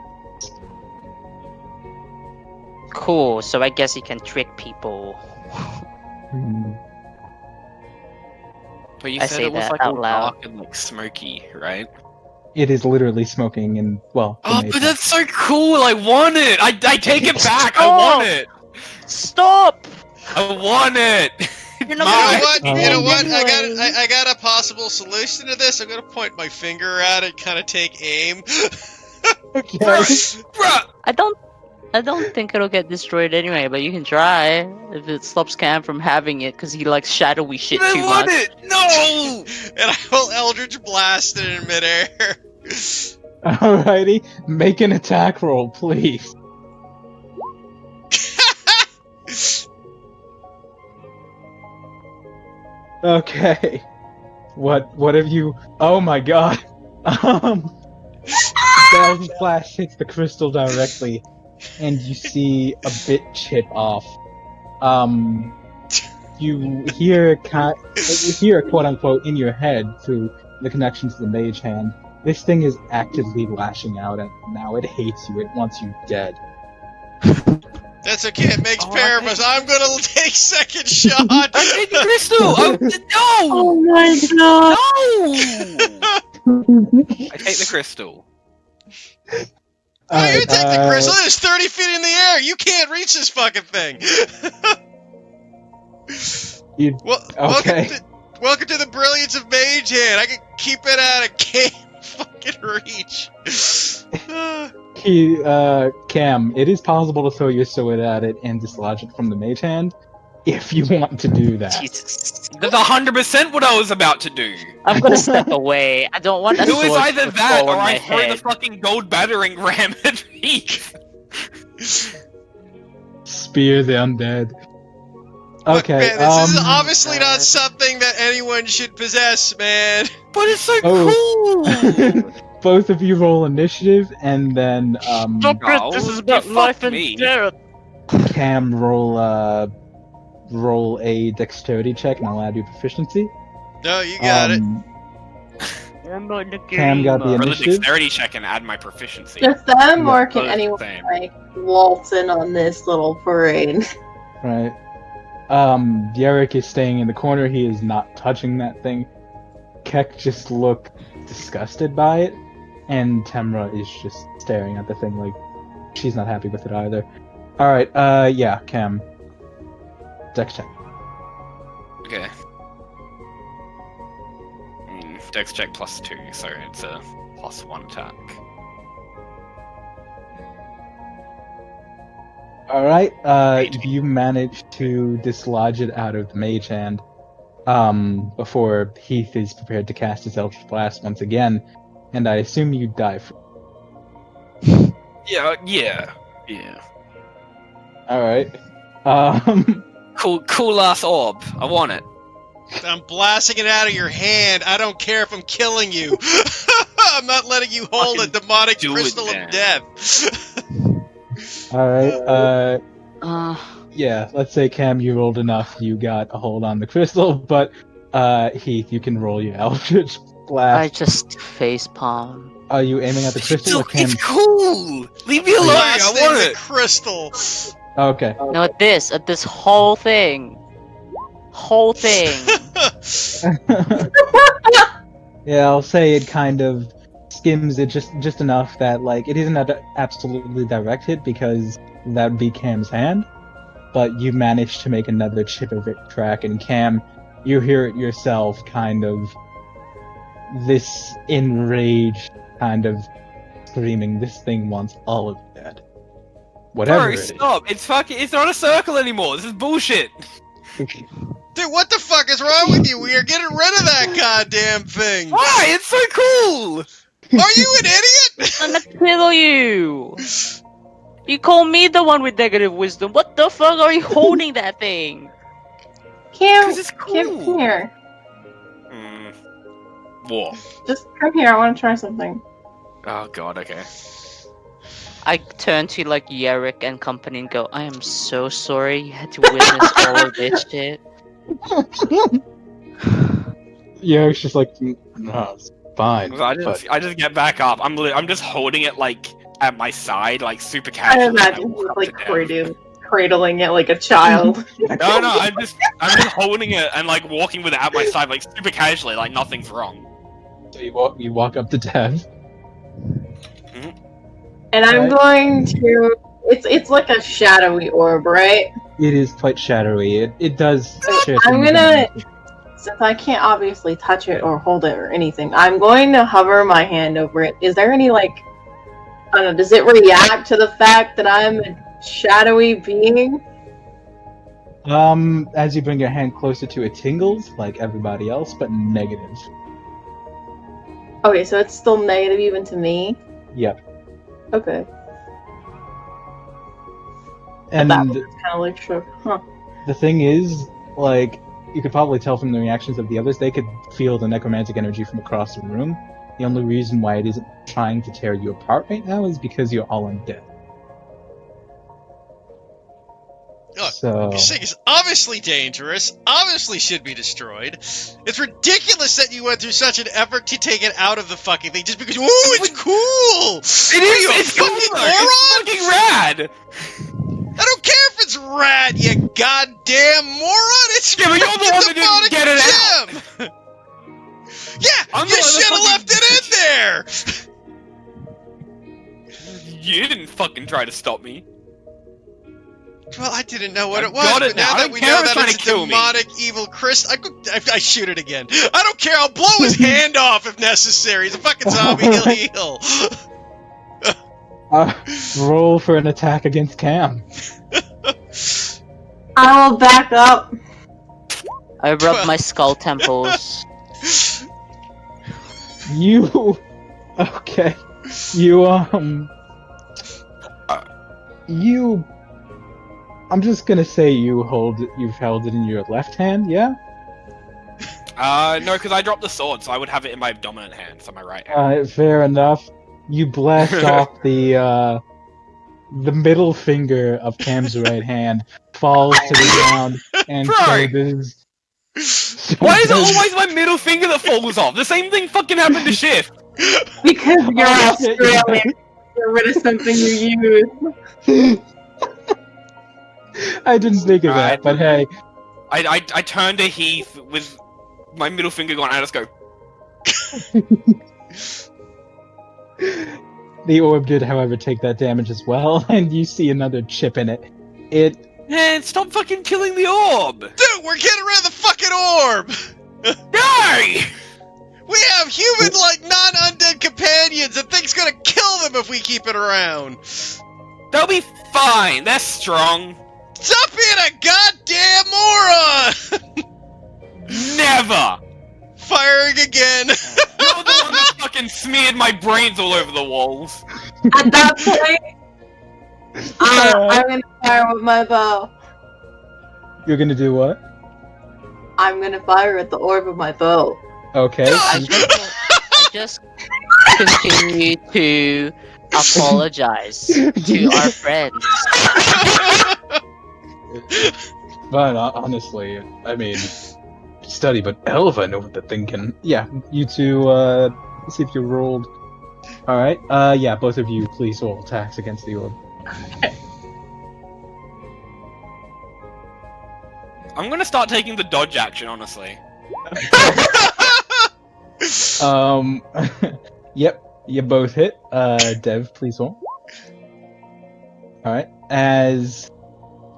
Cool, so I guess he can trick people. Hmm. But you I said say it was that like out all loud. dark and like smoky, right? It is literally smoking and, well, the Oh, mage but hand. that's so cool! I want it! I take it back! I want it! Stop! I want it! You're You not know gonna what? Oh. You know what? Anyway. I got a possible solution to this. I'm gonna point my finger at it, kind of take aim. Okay. Bruh! I don't think it'll get destroyed anyway, but you can try if it stops Cam from having it because he likes shadowy shit too I want much. it! No! And I will Eldritch Blast it in midair. Alrighty, make an attack roll, please. Okay. What have you? Oh my god. Bell's flash hits the crystal directly, and you see a bit chip off. You hear quote unquote in your head through the connection to the mage hand. This thing is actively lashing out at you now. It hates you. It wants you dead. That's okay. It makes Oh, pair of us. I'm gonna take second shot. I take the crystal! Oh, Oh my god! no! I take the crystal. Oh, you Alright, take the crystal. It is 30 feet in the air. You can't reach this fucking thing. You- Well, okay. welcome to the brilliance of Mage Hand. I can keep it out of can't fucking reach. Cam, it is possible to throw your sword at it and dislodge it from the mage hand, if you want to do that. Jesus. That's 100% what I was about to do. I'm gonna step away. I don't want that It was sword either to that fall or on I my throw the head. fucking gold battering ram at Heath. Spear the undead. Look, Okay, man, this is um, obviously not something that anyone should possess, man. But it's so Oh. cool! both of you roll initiative, and then Stop Oh, it! This is you about fucked life and me. death. Cam roll a dexterity check, and I'll add your proficiency. No, you got it. I'm not the Cam got the For the initiative. dexterity check and add my proficiency. Just them, or can Both anyone same. like waltz in on this little parade? Right. Yerrick is staying in the corner. He is not touching that thing. Keck just looked disgusted by it, and Temra is just staring at the thing like she's not happy with it either. Alright, yeah, Cam. Dex check. Okay. Dex check +2, so it's a +1 attack. Alright, you manage to dislodge it out of the mage hand, before Heath is prepared to cast his Eldritch Blast once again, and I assume you die from. Yeah. Alright. Cool ass orb. I want it. I'm blasting it out of your hand. I don't care if I'm killing you. I'm not letting you hold a demonic do it crystal then. of death. Alright, yeah, let's say Cam, you rolled enough, you got a hold on the crystal, but, Heath, you can roll your Eldritch I Blast. just facepalm. Are you aiming at the crystal or Cam? It's cool. Leave me alone. I Blasting want the it. crystal. Okay. No, at this whole thing. Whole thing. Yeah, I'll say it kind of skims it just enough that, like, it isn't an absolutely direct hit because that would be Cam's hand, but you manage to make another chip of it track, and Cam, you hear it yourself, kind of this enraged kind of screaming, this thing wants all of you dead. Whatever Bro, it is. stop. It's not a circle anymore. This is bullshit. Dude, what the fuck is wrong with you? We are getting rid of that goddamn thing. Why? It's so cool. Are you an idiot? I'm gonna kill you! You call me the one with negative wisdom. What the fuck are you holding that thing? Cam, 'Cause it's Cam, cool. come here. What? Just come here. I want to try something. Oh god. Okay. I turn to like Yerrick and company and go, I am so sorry you had to witness all of this shit. Yeah, it's just like, no, it's fine. I just get back up. I'm just holding it like at my side, like super casually. I and I imagine walk he's up like to Dev. cradling it like a child. No, I'm just holding it and like walking with it at my side, like super casually, like nothing's wrong. So you walk up to Dev. And I'm Right. going to. It's like a shadowy orb, right? It is quite shadowy. It does share I'm things gonna- in- Since I can't obviously touch it or hold it or anything, I'm going to hover my hand over it. Is there any like, I don't know, does it react to the fact that I'm a shadowy being? As you bring your hand closer to it, tingles like everybody else, but negative. Okay, so it's still negative even to me. Yep. Okay, And that was kind of like shook. Huh. the thing is, like, you could probably tell from the reactions of the others, they could feel the necromantic energy from across the room. The only reason why it isn't trying to tear you apart right now is because you're all undead. Look, So, This thing is obviously dangerous, obviously should be destroyed. It's ridiculous that you went through such an effort to take it out of the fucking thing just because, ooh, it's cool! It Are you a is. It's cool. fucking It's moron? fucking rad. I don't care if it's rad, you goddamn moron! It's Yeah, but you're the freaking one that didn't demonic get it out. gem! Yeah, I'm you the one that should have fucking- left it in there! You didn't fucking try to stop me. Well, I didn't know what I it was, got it but now. now I that don't we care know if it's that trying it's to a kill me. demonic evil crystal, I shoot it again. I don't care, I'll blow his hand off if necessary. He's a fucking zombie, he'll heal. roll for an attack against Cam. I will back up. I rub Well- my skull temples. You okay? You you. I'm just gonna say you've held it in your left hand, yeah? No, because I dropped the sword, so I would have it in my dominant hand, so my right hand. Fair enough. You blast off the middle finger of Cam's right hand, falls to the ground, and Bro! so this Why is it always my middle finger that falls off? The same thing fucking happened to Shift. Because you're Oh, shit, yeah. Australian. Get rid of something you use. I didn't think of that, Right. but hey. I turned to Heath with my middle finger going, I just go, The orb did, however, take that damage as well, and you see another chip in it. man, stop fucking killing the orb! Dude, we're getting rid of the fucking orb! Die! We have human, like, non-undead companions. The thing's gonna kill them if we keep it around. They'll be fine, they're strong. Stop being a goddamn moron! Never! Firing again. You're the one that fucking smeared my brains all over the walls. At that point, I'm gonna fire with my bow. You're gonna do what? I'm gonna fire at the orb with my bow. Okay. I just continue to apologize to our friends. But honestly, I mean, study, but Elva know what the thing can. Yeah, you two, let's see if you rolled. Alright, yeah, both of you please roll attacks against the orb. I'm gonna start taking the dodge action, honestly. Yep, you both hit. Dev, please roll. Alright,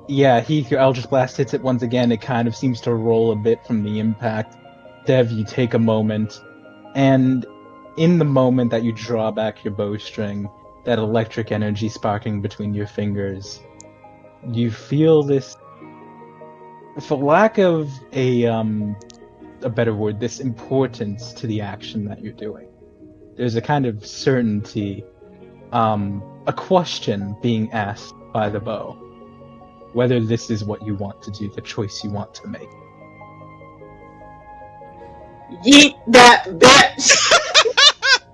yeah, Heath, your Eldritch Blast hits it once again. It kind of seems to roll a bit from the impact. Dev, you take a moment, and in the moment that you draw back your bowstring, that electric energy sparking between your fingers, you feel this, for lack of a better word, this importance to the action that you're doing. There's a kind of certainty, a question being asked by the bow. Whether this is what you want to do, the choice you want to make. Yeet that bitch!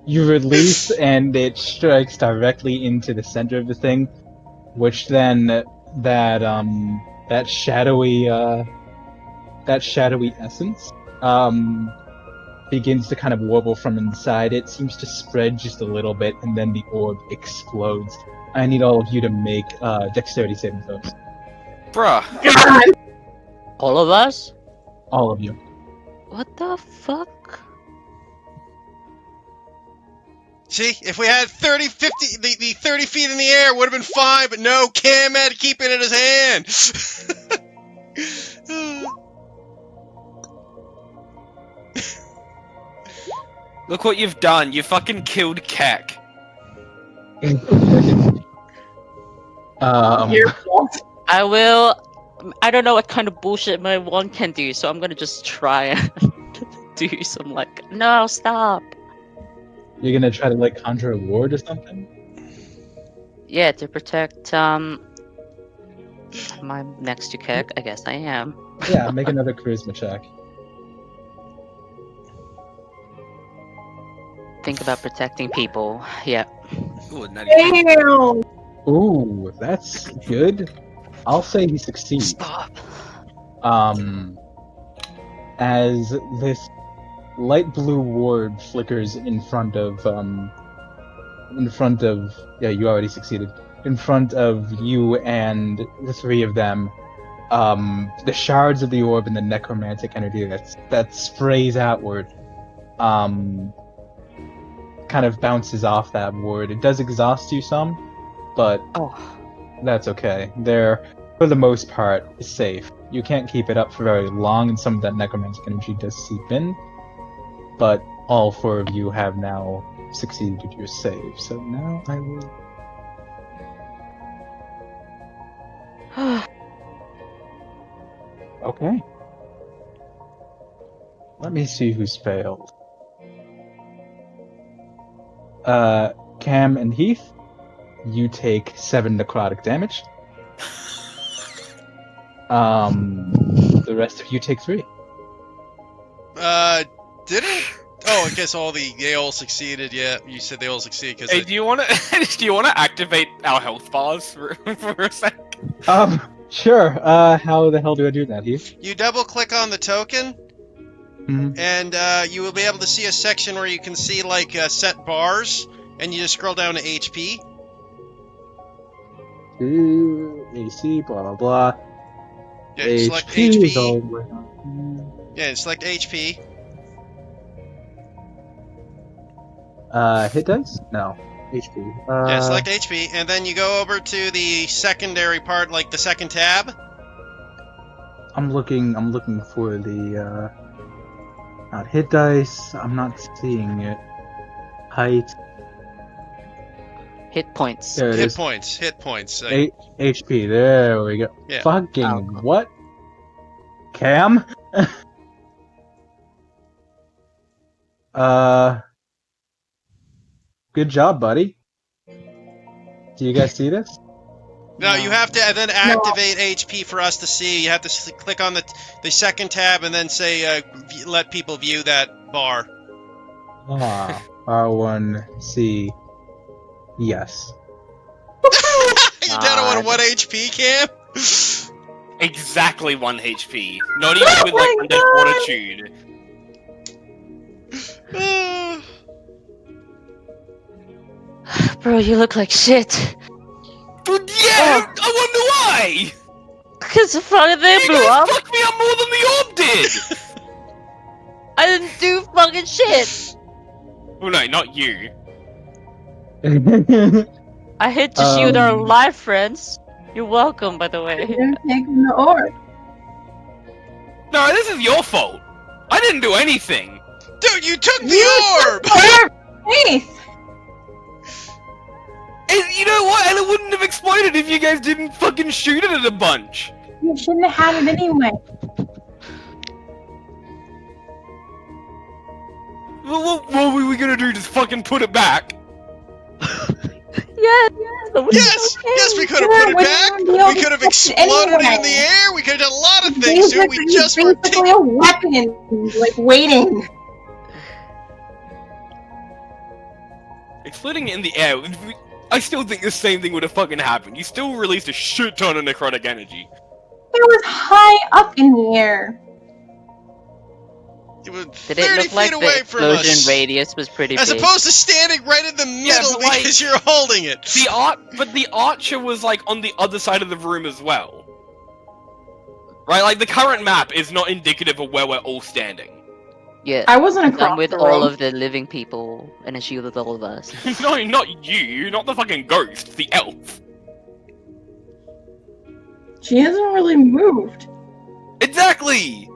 You release, and it strikes directly into the center of the thing, which then that shadowy essence begins to kind of warble from inside. It seems to spread just a little bit, and then the orb explodes. I need all of you to make dexterity saving throws. Bruh. God! All of us? All of you. What the fuck? See, if we had 30, 50, the 30 feet in the air would have been fine, but no, Cam had to keep it in his hand. Look what you've done, you fucking killed Keck. Your fault. I don't know what kind of bullshit my wand can do, so I'm gonna just try and do some no, stop. You're gonna try to conjure a ward or something? Yeah, to protect, am I next to Keck? I guess I am. Yeah, make another charisma check. Think about protecting people. Yeah. Ooh, Damn! Ooh, that's good. I'll say he succeeds. Stop. As this light blue ward flickers in front of, yeah, you already succeeded. In front of you and the three of them, the shards of the orb and the necromantic energy that sprays outward, kind of bounces off that ward. It does exhaust you some, but that's okay. They're, for the most part, safe. You can't keep it up for very long, and some of that necromantic energy does seep in, but all four of you have now succeeded at your save. So now I will... Okay. Let me see who's failed. Cam and Heath, you take 7 necrotic damage. The rest of you take 3. Didn't? Oh, I guess they all succeeded. Yeah, you said they all succeeded because. Hey, do you wanna activate our health bars for a sec? Sure. How the hell do I do that, Heath? You double click on the token, Mhm. and you will be able to see a section where you can see like set bars, and you just scroll down to HP. AC, blah blah blah. Yeah, select HP is HP. all the way up. Yeah, select HP. Hit dice? No. HP. Yeah, select HP, and then you go over to the secondary part, like the second tab. I'm looking for the not hit dice. I'm not seeing it. Height. Hit points. There it Hit is. points. Hit points. HP. There we go. Yeah. Fucking Oh. what? Cam? Good job, buddy. Do you guys see this? No, you have to then activate HP for us to see. You have to click on the second tab and then say let people view that bar. Ah, R1C. Yes. You down to 1 HP, Cam? Exactly 1 HP. Not even with like my undead God. fortitude. Bro, you look like shit. But yeah, I wonder why. Cause the fucking thing You blew guys up. fucked me up more than the orb did. I didn't do fucking shit. Oh no, not you. I hit to shield our Um, live friends. You're welcome, by the way. You're taking the orb. No, this is your fault. I didn't do anything. Dude, you took the orb! Faith! And you know what? And it wouldn't have exploded if you guys didn't fucking shoot it at a bunch. You shouldn't have had it anyway. What were we gonna do? Just fucking put it back? Yes. Yes! Yes, we could have Yeah, put it we back! wouldn't be able We to could have touch it exploded it in anyway. the air! We could have done a lot of things, dude! We just were basically a weapon, like waiting. Exploding it in the air. I still think the same thing would have fucking happened. You still released a shit ton of necrotic energy. It was high up in the air. It was Did 30 it look feet like away the from explosion us! radius was pretty As big? opposed to standing right in the middle but, like, because you're holding it! But the archer was like on the other side of the room as well. Right, like the current map is not indicative of where we're all standing. Yeah. I wasn't across I'm with the all room. of the living people, and it shielded all of us. No, not you, not the fucking ghost, the elf. She hasn't really moved. Exactly!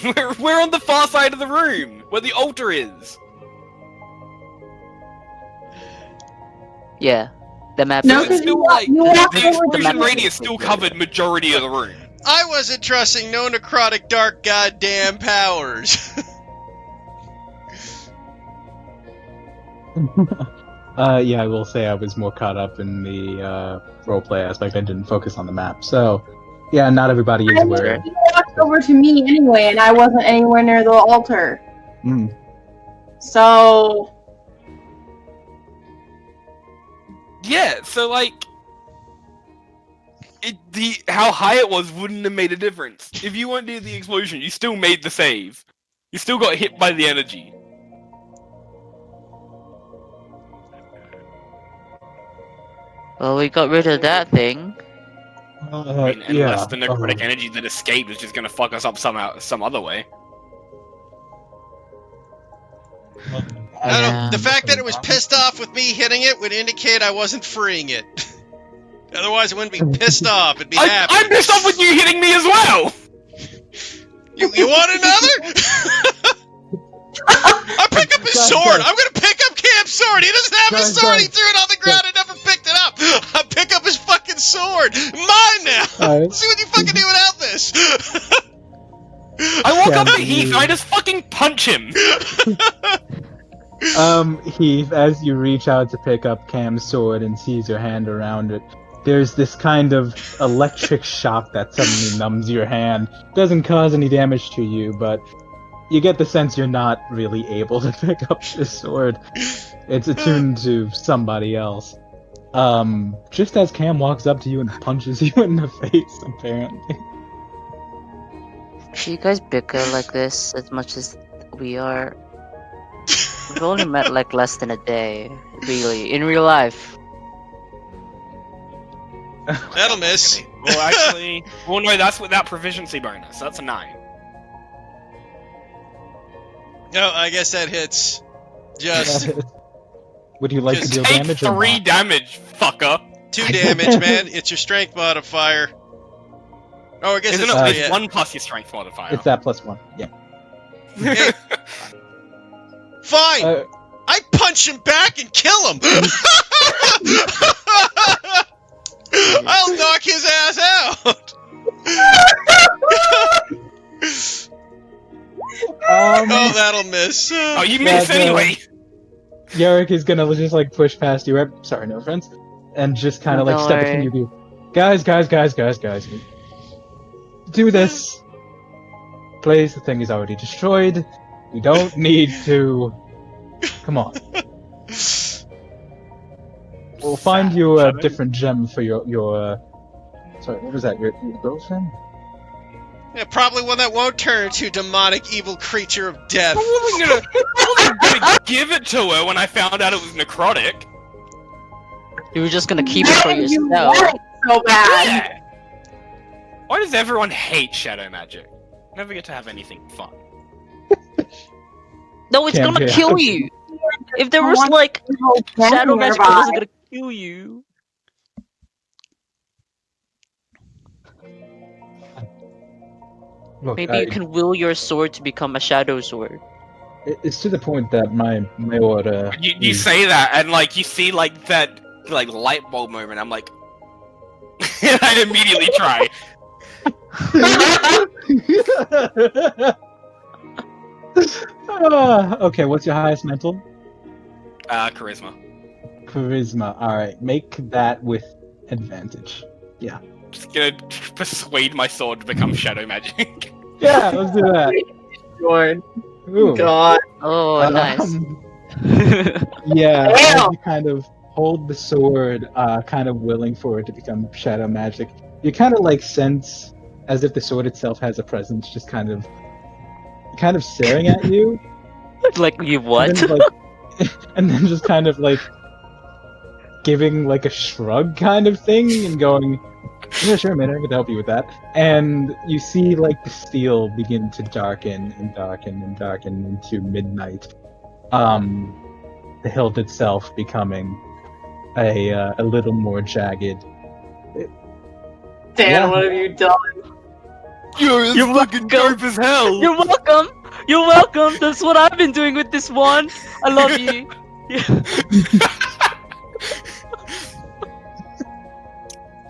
we're on the far side of the room, where the altar is. Yeah. The map No, So it's because still you like, walked the over explosion the- radius still covered majority of the room. I wasn't trusting no necrotic dark goddamn powers! Yeah, I will say I was more caught up in the roleplay aspect. I didn't focus on the map. So, yeah, not everybody is I aware. mean, you walked over to me anyway, and I wasn't anywhere near the altar. Mm. So, Yeah, so like, how high it was wouldn't have made a difference. If you weren't near the explosion, you still made the save. You still got hit by the energy. Well, we got rid of that thing. I mean, unless the necrotic energy that escaped is just gonna fuck us up somehow, some other way. I don't know, the fact that it was pissed off with me hitting it would indicate I wasn't freeing it. Otherwise, it wouldn't be pissed off, it'd be happy. I'm pissed off with you hitting me as well! You want another? I'll pick up his Guys, sword! guys. I'm gonna pick up Cam's sword! He doesn't have his Guys, sword! He guys. threw it on the ground and never picked it up! I'll pick up his fucking sword! Mine now! Alright. See what you fucking do without this! I walk up to Can Heath and you- I just fucking punch him! Heath, as you reach out to pick up Cam's sword and sees your hand around it, there's this kind of electric shock that suddenly numbs your hand. Doesn't cause any damage to you, but you get the sense you're not really able to pick up this sword. It's attuned to somebody else. Just as Cam walks up to you and punches you in the face, apparently. Do you guys bicker like this as much as we are? We've only met like less than a day, really, in real life. That'll miss. Well, actually, well, no, that's without proficiency bonus. That's a 9. No, I guess that hits. Just Would you like to Just deal Take damage or 3 not? damage, fucker. 2 damage, man. It's your strength modifier. Oh, I guess Isn't it's it? 3. It's Yeah. 1 plus your strength modifier. It's that +1. Yeah. Hey, fine. Uh, I punch him back and kill him. I'll knock his ass out. Oh, that'll miss. Oh, you Yeah, missed no. anyway. Yarrick is gonna just like push past you. Right? Sorry, no offense, and just kind of like Don't step worry. between you. Guys. Do this. Please, the thing is already destroyed. We don't need to. Come on. We'll find you a Shadow? different gem for your. Sorry, what was that? Your girlfriend? Yeah, probably one that won't turn into a demonic evil creature of death. I wasn't gonna give it to her when I found out it was necrotic. You were just gonna keep it for You yourself. want it so bad. Yeah. Why does everyone hate shadow magic? Never get to have anything fun. No, it's Can't gonna be kill happy. you. If there was like shadow magic, it wasn't gonna kill you. Look, Maybe you can will your sword to become a shadow sword. It's to the point that my order. You is- say that, and like you see like that like light bulb moment. I'm like, and I immediately try. Okay, what's your highest mental? Charisma. Charisma. Alright, make that with advantage. Just gonna persuade my sword to become shadow magic. Yeah, let's do that. Lord. Ooh. God. Oh, nice. Yeah, as Damn. you kind of hold the sword, kind of willing for it to become shadow magic. You kind of like sense as if the sword itself has a presence, just kind of staring at you. Like you what? And then, like, and then just kind of like giving like a shrug kind of thing and going, yeah, sure, man, I could help you with that. And you see like the steel begin to darken and darken and darken into midnight. The hilt itself becoming a little more jagged. Dan, Yeah. what have you done? You're fucking dope as hell. You're welcome. You're welcome. That's what I've been doing with this one. I love you.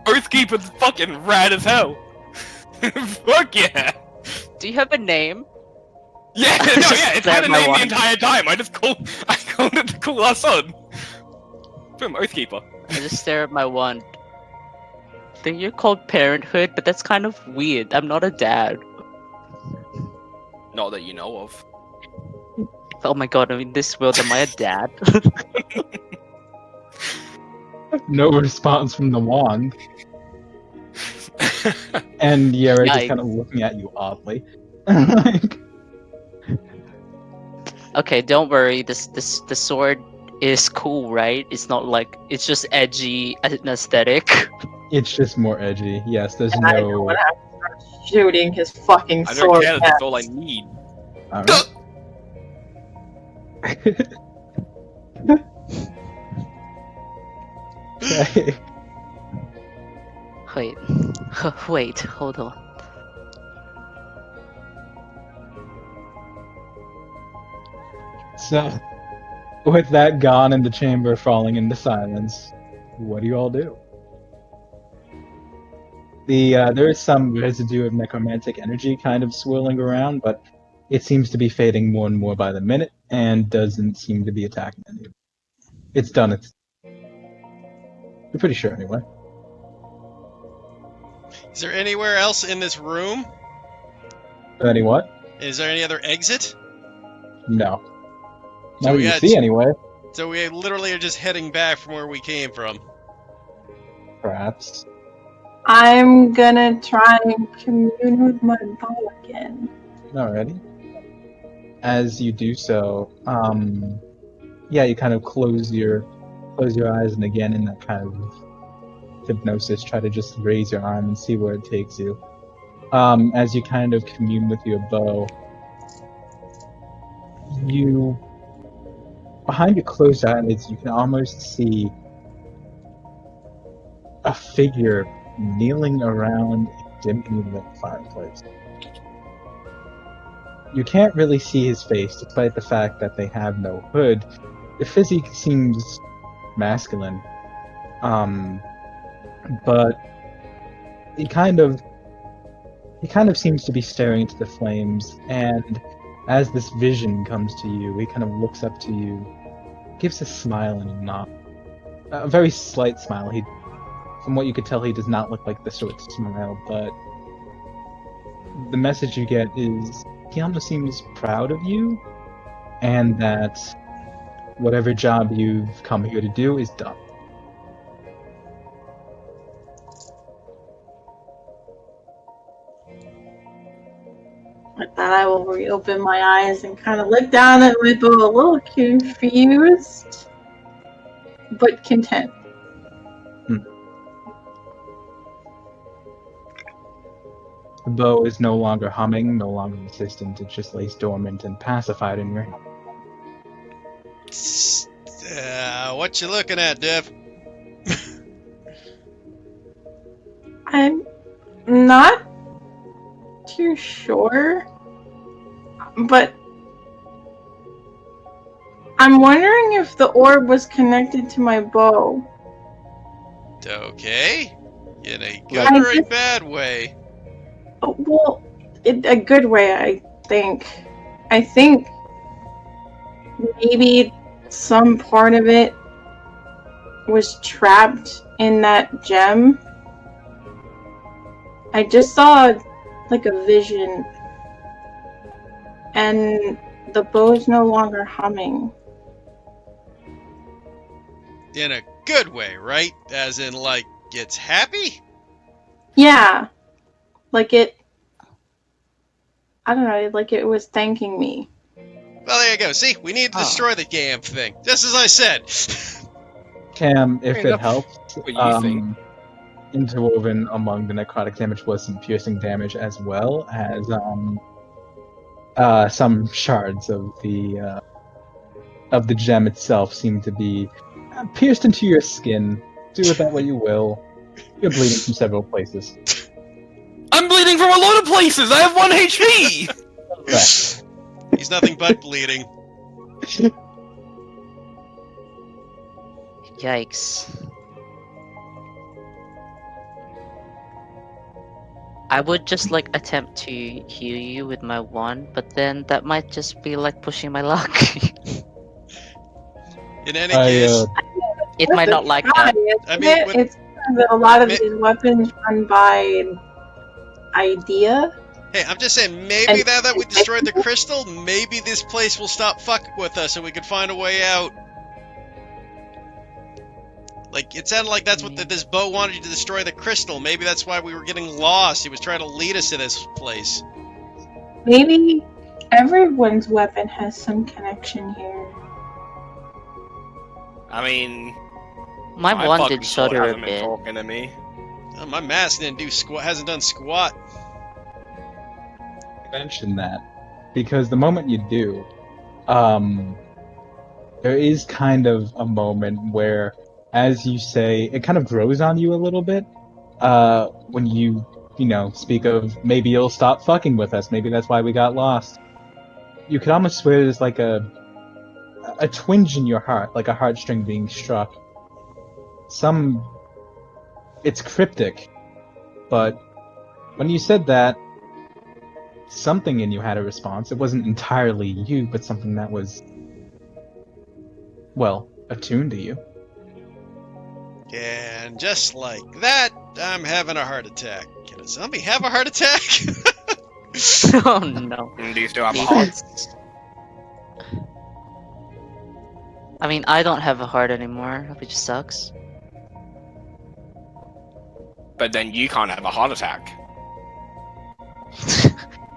Oathkeeper's fucking rad as hell. Fuck yeah. Do you have a name? Yeah, no, yeah, it's had a Stab my name the wand. entire time. I called it to call our son. Boom, Oathkeeper. I just stare at my wand. I think you're called Parenthood, but that's kind of weird. I'm not a dad. Not that you know of. Oh my god, I'm in this world. Am I a dad? No response from the wand. And Yerrick is Yikes. kind of looking at you oddly. Like, Okay, don't worry. The sword is cool, right? It's not like it's just edgy and aesthetic. it's just more edgy. Yes, there's I don't no. want to have to start shooting his fucking I don't sword. care, that's all I need. Alright. Okay. Wait, wait, hold on. So, with that gone and the chamber falling into silence, what do you all do? There is some residue of necromantic energy kind of swirling around, but it seems to be fading more and more by the minute, and doesn't seem to be attacking any of you. It's done. It's. You're pretty sure, anyway. Is there anywhere else in this room? Any what? Is there any other exit? No. So Not that we you had- see, anyway. So we literally are just heading back from where we came from. perhaps. I'm gonna try and commune with my bow again. Alrighty. As you do so, yeah, you kind of close your eyes, and again in that kind of hypnosis, try to just raise your arm and see where it takes you. As you kind of commune with your bow, you, behind your closed eyelids, you can almost see a figure kneeling around a dimly lit fireplace. You can't really see his face, despite the fact that they have no hood. The physique seems masculine, but he kind of seems to be staring into the flames, and as this vision comes to you, he kind of looks up to you, gives a smile and a nod. A very slight smile. From what you could tell, he does not look like the sort to smile, but the message you get is he almost seems proud of you, and that whatever job you've come here to do is done. With that, I will reopen my eyes and kind of look down at my bow, a little confused, but content. The bow is no longer humming, no longer insistent, it just lays dormant and pacified in your hand. What you looking at, Dev? I'm not too sure, but I'm wondering if the orb was connected to my bow. Okay. In a good I or a just- bad way? Well, in a good way, I think. I think maybe some part of it was trapped in that gem. I just saw like a vision, and the bow is no longer humming. In a good way, right? As in, like, it's happy? Yeah, like it. I don't know, like it was thanking me. Well, there you go. See, we need to destroy the damn thing. Just as I said. Cam, if Fair it enough. helps, What you think? interwoven among the necrotic damage was some piercing damage, as well as some shards of the gem itself seem to be pierced into your skin. Do with that what you will. You're bleeding from several places. I'm bleeding from a lot of places. I have 1 HP. Correct. He's nothing but bleeding. Yikes. I would just like attempt to heal you with my wand, but then that might just be like pushing my luck. In any I, case, It might not like Try, that. isn't I mean, it? with- It's that a lot of Mi- these weapons run by idea. hey, I'm just saying, maybe And- now that we destroyed the crystal, maybe this place will stop fucking with us and we can find a way out. Like, it sounded like that's what this bow wanted you to destroy the crystal. Maybe that's why we were getting lost. He was trying to lead us to this place. Maybe everyone's weapon has some connection here. I mean, My wand fucking did sword shudder a hasn't been bit. talking to me. Oh, my mask didn't do squat. Hasn't done squat. mention that because the moment you do, there is kind of a moment where, as you say, it kind of grows on you a little bit. When you speak of maybe you'll stop fucking with us, maybe that's why we got lost. You could almost swear there's like a twinge in your heart, like a heartstring being struck. It's cryptic, but when you said that, something in you had a response. It wasn't entirely you, but something that was, well, attuned to you. And just like that, I'm having a heart attack. Can a zombie have a heart attack? Oh no. Do you still have a heart? Because... I mean, I don't have a heart anymore, which sucks. but then you can't have a heart attack.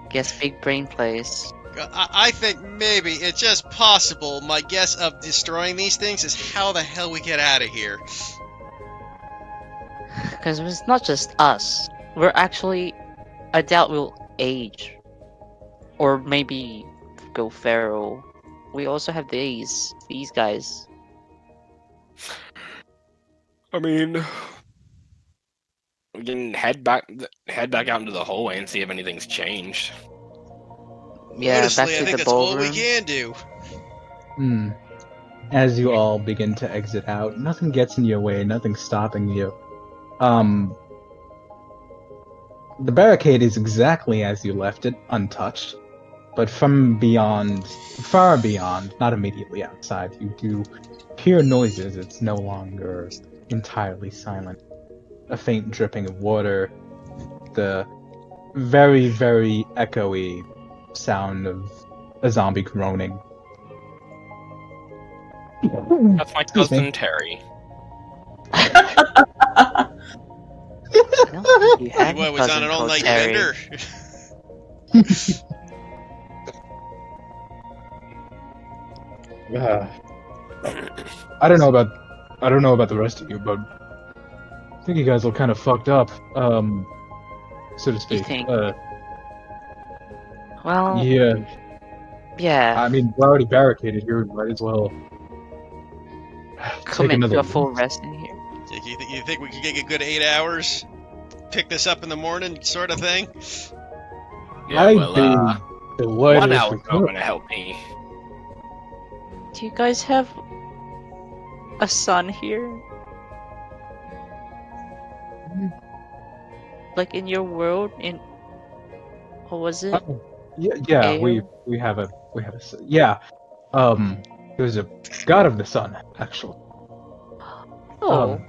Guess big brain plays. I think maybe it's just possible. My guess of destroying these things is how the hell we get out of here. Because it's not just us. We're actually, I doubt we'll age, or maybe go feral. We also have these guys. I mean, we can head back out into the hallway and see if anything's changed. Yeah, Honestly, back I to think the that's all we ballroom. can do. As you all begin to exit out, nothing gets in your way, nothing's stopping you. The barricade is exactly as you left it, untouched. But from beyond, far beyond, not immediately outside, you do hear noises. It's no longer entirely silent. A faint dripping of water, the very, very echoey sound of a zombie groaning. That's my Excuse me. cousin Terry. I don't think you had What, a was on cousin an called all-night Terry. bender? I don't know about the rest of you, but I think you guys are kind of fucked up, so to speak. think? Well, Yeah. yeah. I mean, we're already barricaded here. We might as well take Commit another to a full look. rest in here. Jake, you think we could get a good 8 hours? Pick this up in the morning, sort of thing? Yeah, I'd well, be delighted 1 if hour we is not could. going to help me. Do you guys have a son here? Like in your world? In what was it? Oh, yeah, Ale? we have a yeah. There's a god of the sun, actually. Oh,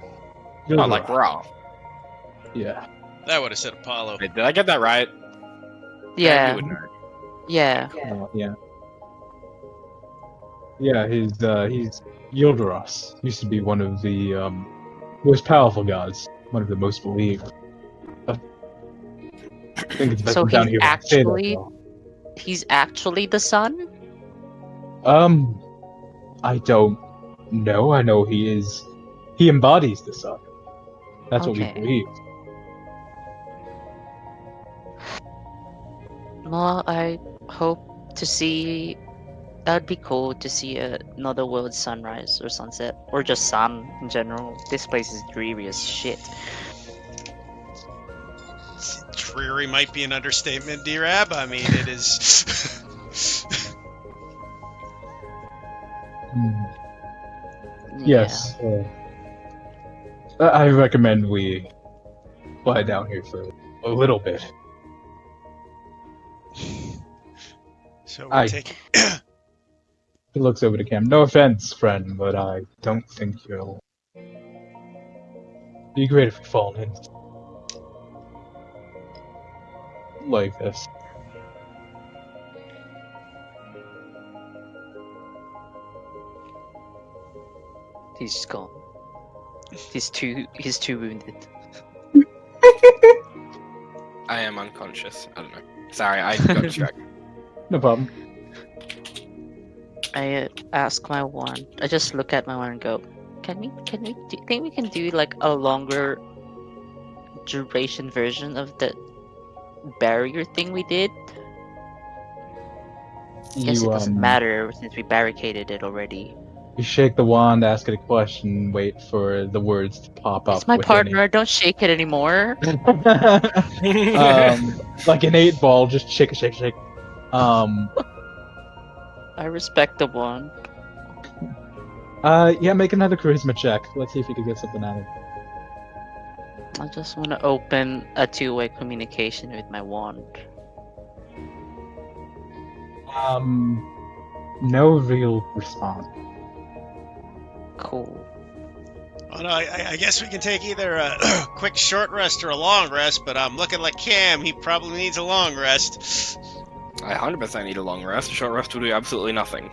Not like Ra. Yeah. That would have said Apollo. Wait, did I get that right? yeah, You would know. yeah. Yeah. Yeah, he's Yildiras. Used to be one of the most powerful gods, one of the most believed. I think it's best So down he's here to say that, actually- though. He's actually the son? I don't know. I know he embodies the sun. That's what we Okay. believe. Well, I hope to see. That'd be cool to see another world sunrise or sunset, or just sun in general. This place is dreary as shit. Dreary might be an understatement, D-Rab. I mean, it is... Yes. I recommend we lie down here for a little bit. So I- we're taking... He looks over to Cam. No offense, friend, but I don't think you'll be great if you fall in like this. He's just gone. He's too wounded. I am unconscious. I don't know. Sorry, I got distracted. No problem. I ask my wand. I just look at my wand and go, do you think we can do like a longer duration version of the barrier thing we did? I guess it doesn't matter since we barricaded it already. You shake the wand, ask it a question, wait for the words to pop up. It's my within partner, don't shake it anymore. it. Like an 8-ball, just shake it, shake it, shake. I respect the wand. Yeah, make another charisma check. Let's see if you can get something out of it. I just want to open a two-way communication with my wand. No real response. Cool. Well, no, I guess we can take either a quick short rest or a long rest, but I'm looking like Cam. He probably needs a long rest. I 100% need a long rest. A short rest will do absolutely nothing.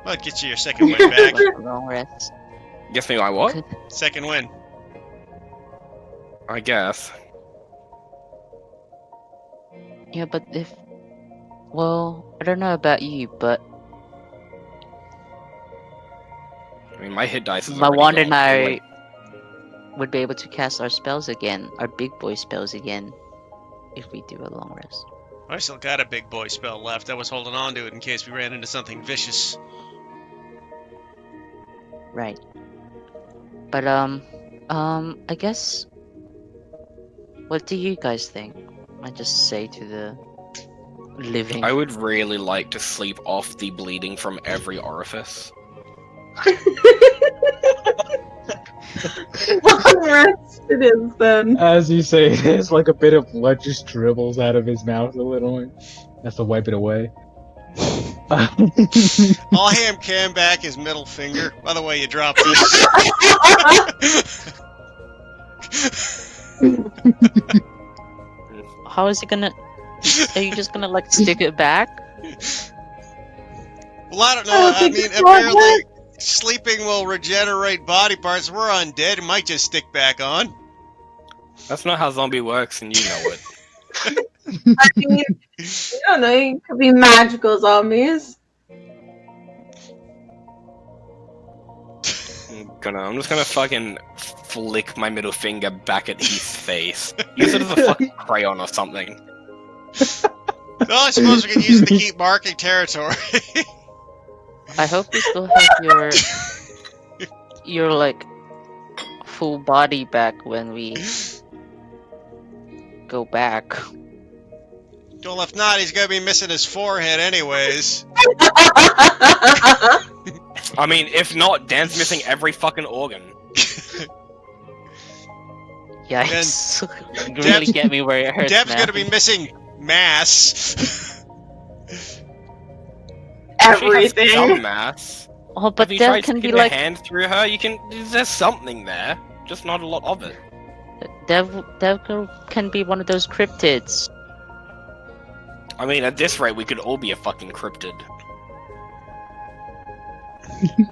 Well, it gets you your second win back. Like a long rest. Guess me, I what? Second win. I guess. Yeah, but if... Well, I don't know about you, but I mean, my hit dice is my already wand gone. and I Like, would be able to cast our spells again, our big boy spells again, if we do a long rest. I still got a big boy spell left. I was holding on to it in case we ran into something vicious. Right. But I guess. What do you guys think? I just say to the living. I would really like to sleep off the bleeding from every orifice. Long rest it is then. As you say this, like a bit of blood just dribbles out of his mouth a little. Has to wipe it away. I'll hand Cam back his middle finger. By the way, you dropped this. How is it gonna? Are you just gonna like stick it back? Well, I don't know. I I think mean, it's not apparently sleeping will regenerate body parts. We're undead. It might just stick back on. That's not how zombie works, and you know it. I mean, you don't know, you could be magical zombies. I'm just gonna fucking flick my middle finger back at Heath's face. Use it as a fucking crayon or something. Well, I suppose we can use it to keep marking territory. I hope you still have your like full body back when we go back. Well, if not, he's gonna be missing his forehead anyways. I mean, if not, Dan's missing every fucking organ. Yikes! You really Deb's- get me where it hurts, Deb's man. gonna be missing mass. She has some Everything. mass. Oh, But but if you Dev try can be sticking a like hand through her, you can. There's something there, just not a lot of it. Dev can be one of those cryptids. I mean, at this rate, we could all be a fucking cryptid.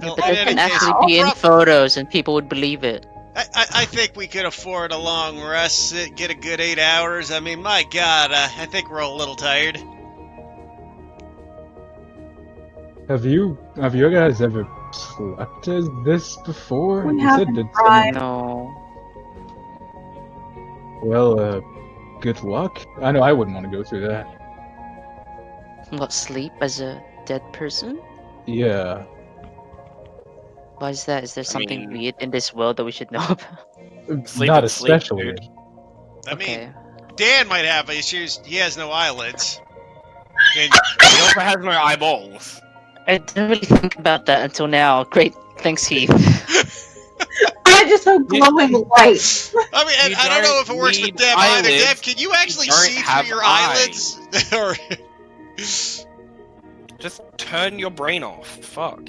Well, But in they any can case, actually be in photos and people would believe it. I think we could afford a long rest, get a good 8 hours. I mean, my God, I think we're all a little tired. Have you guys ever slept as this before? We You said haven't that tried. No. Well, good luck. I know I wouldn't want to go through that. What, sleep as a dead person? Yeah. Why is that? Is there something mean- weird in this world that we should know about? Sleep Not and sleep, especially. dude. I mean, Okay. Dan might have issues. He has no eyelids. And He also has no eyeballs. I didn't really think about that until now. Great, thanks, Heath. I just have glowing light. I mean, and You I don't know don't if it works with need Deb either. eyelids. Deb, can you actually You don't see have through your eyes. eyelids? Or Just turn your brain off. Fuck.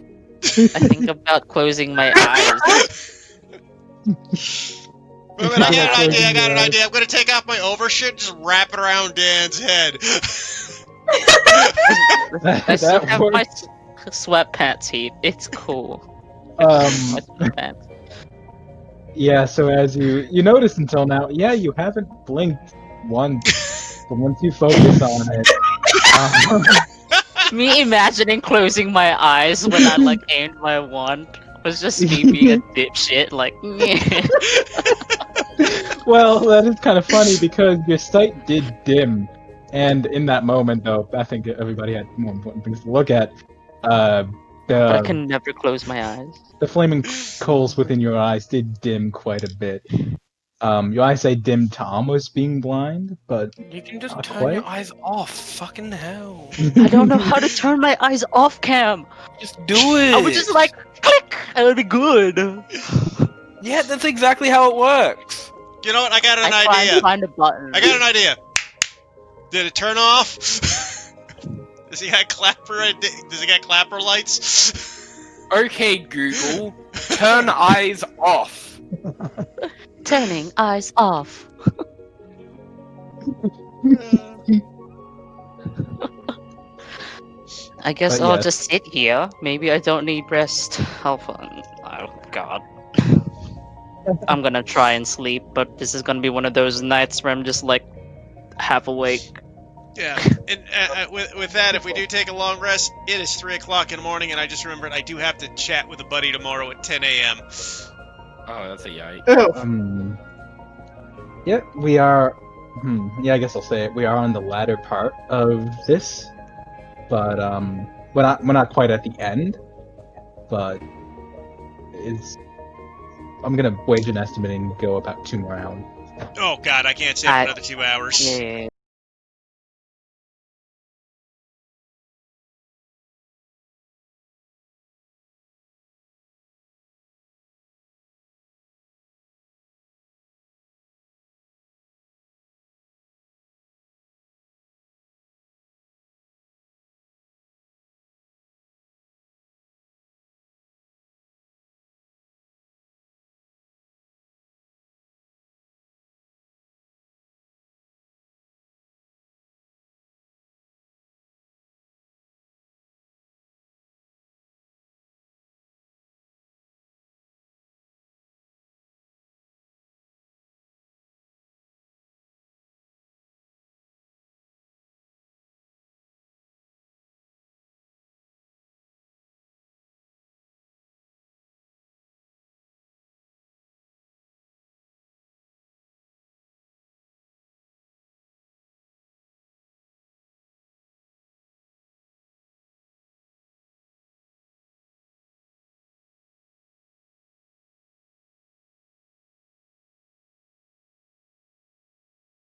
I think about closing my eyes. Wait a minute, I got an idea. I'm gonna take off my overshirt and just wrap it around Dan's head. I still That have my works. sweatpants, Heath. It's cool. Um, My sweatpants. yeah, so as you noticed until now, yeah, you haven't blinked once. But once you focus on it, Me imagining closing my eyes when I like aimed my wand was just me being a dipshit. Like, yeah. well, that is kind of funny because your sight did dim, and in that moment, though, I think everybody had more important things to look at. But I The can never close my eyes. the flaming coals within your eyes did dim quite a bit. Your eyesight dimmed to almost being blind, but You can just Not turn quite. your eyes off. Fucking hell. I don't know how to turn my eyes off cam. Just do it. I would just like click. It would be good. Yeah, that's exactly how it works. You know what? I got I an try idea. and find a button. I got an idea. Did it turn off? Does he got clapper? Does he got clapper lights? Okay, Google. Turn eyes off. Turning eyes off. I guess But I'll yes. just sit here. Maybe I don't need rest. Oh, fun. Oh God. I'm gonna try and sleep, but this is gonna be one of those nights where I'm just like half awake. Yeah, and with that, if we do take a long rest, it is 3 o'clock in the morning, and I just remembered I do have to chat with a buddy tomorrow at 10 a.m. Oh, that's a yike. Oh, Yeah, we are. Yeah, I guess I'll say it. We are on the latter part of this, but we're not quite at the end. But it's. I'm gonna wage an estimate and go about 2 more hours. Oh god, I can't stay for another 2 hours. Yeah.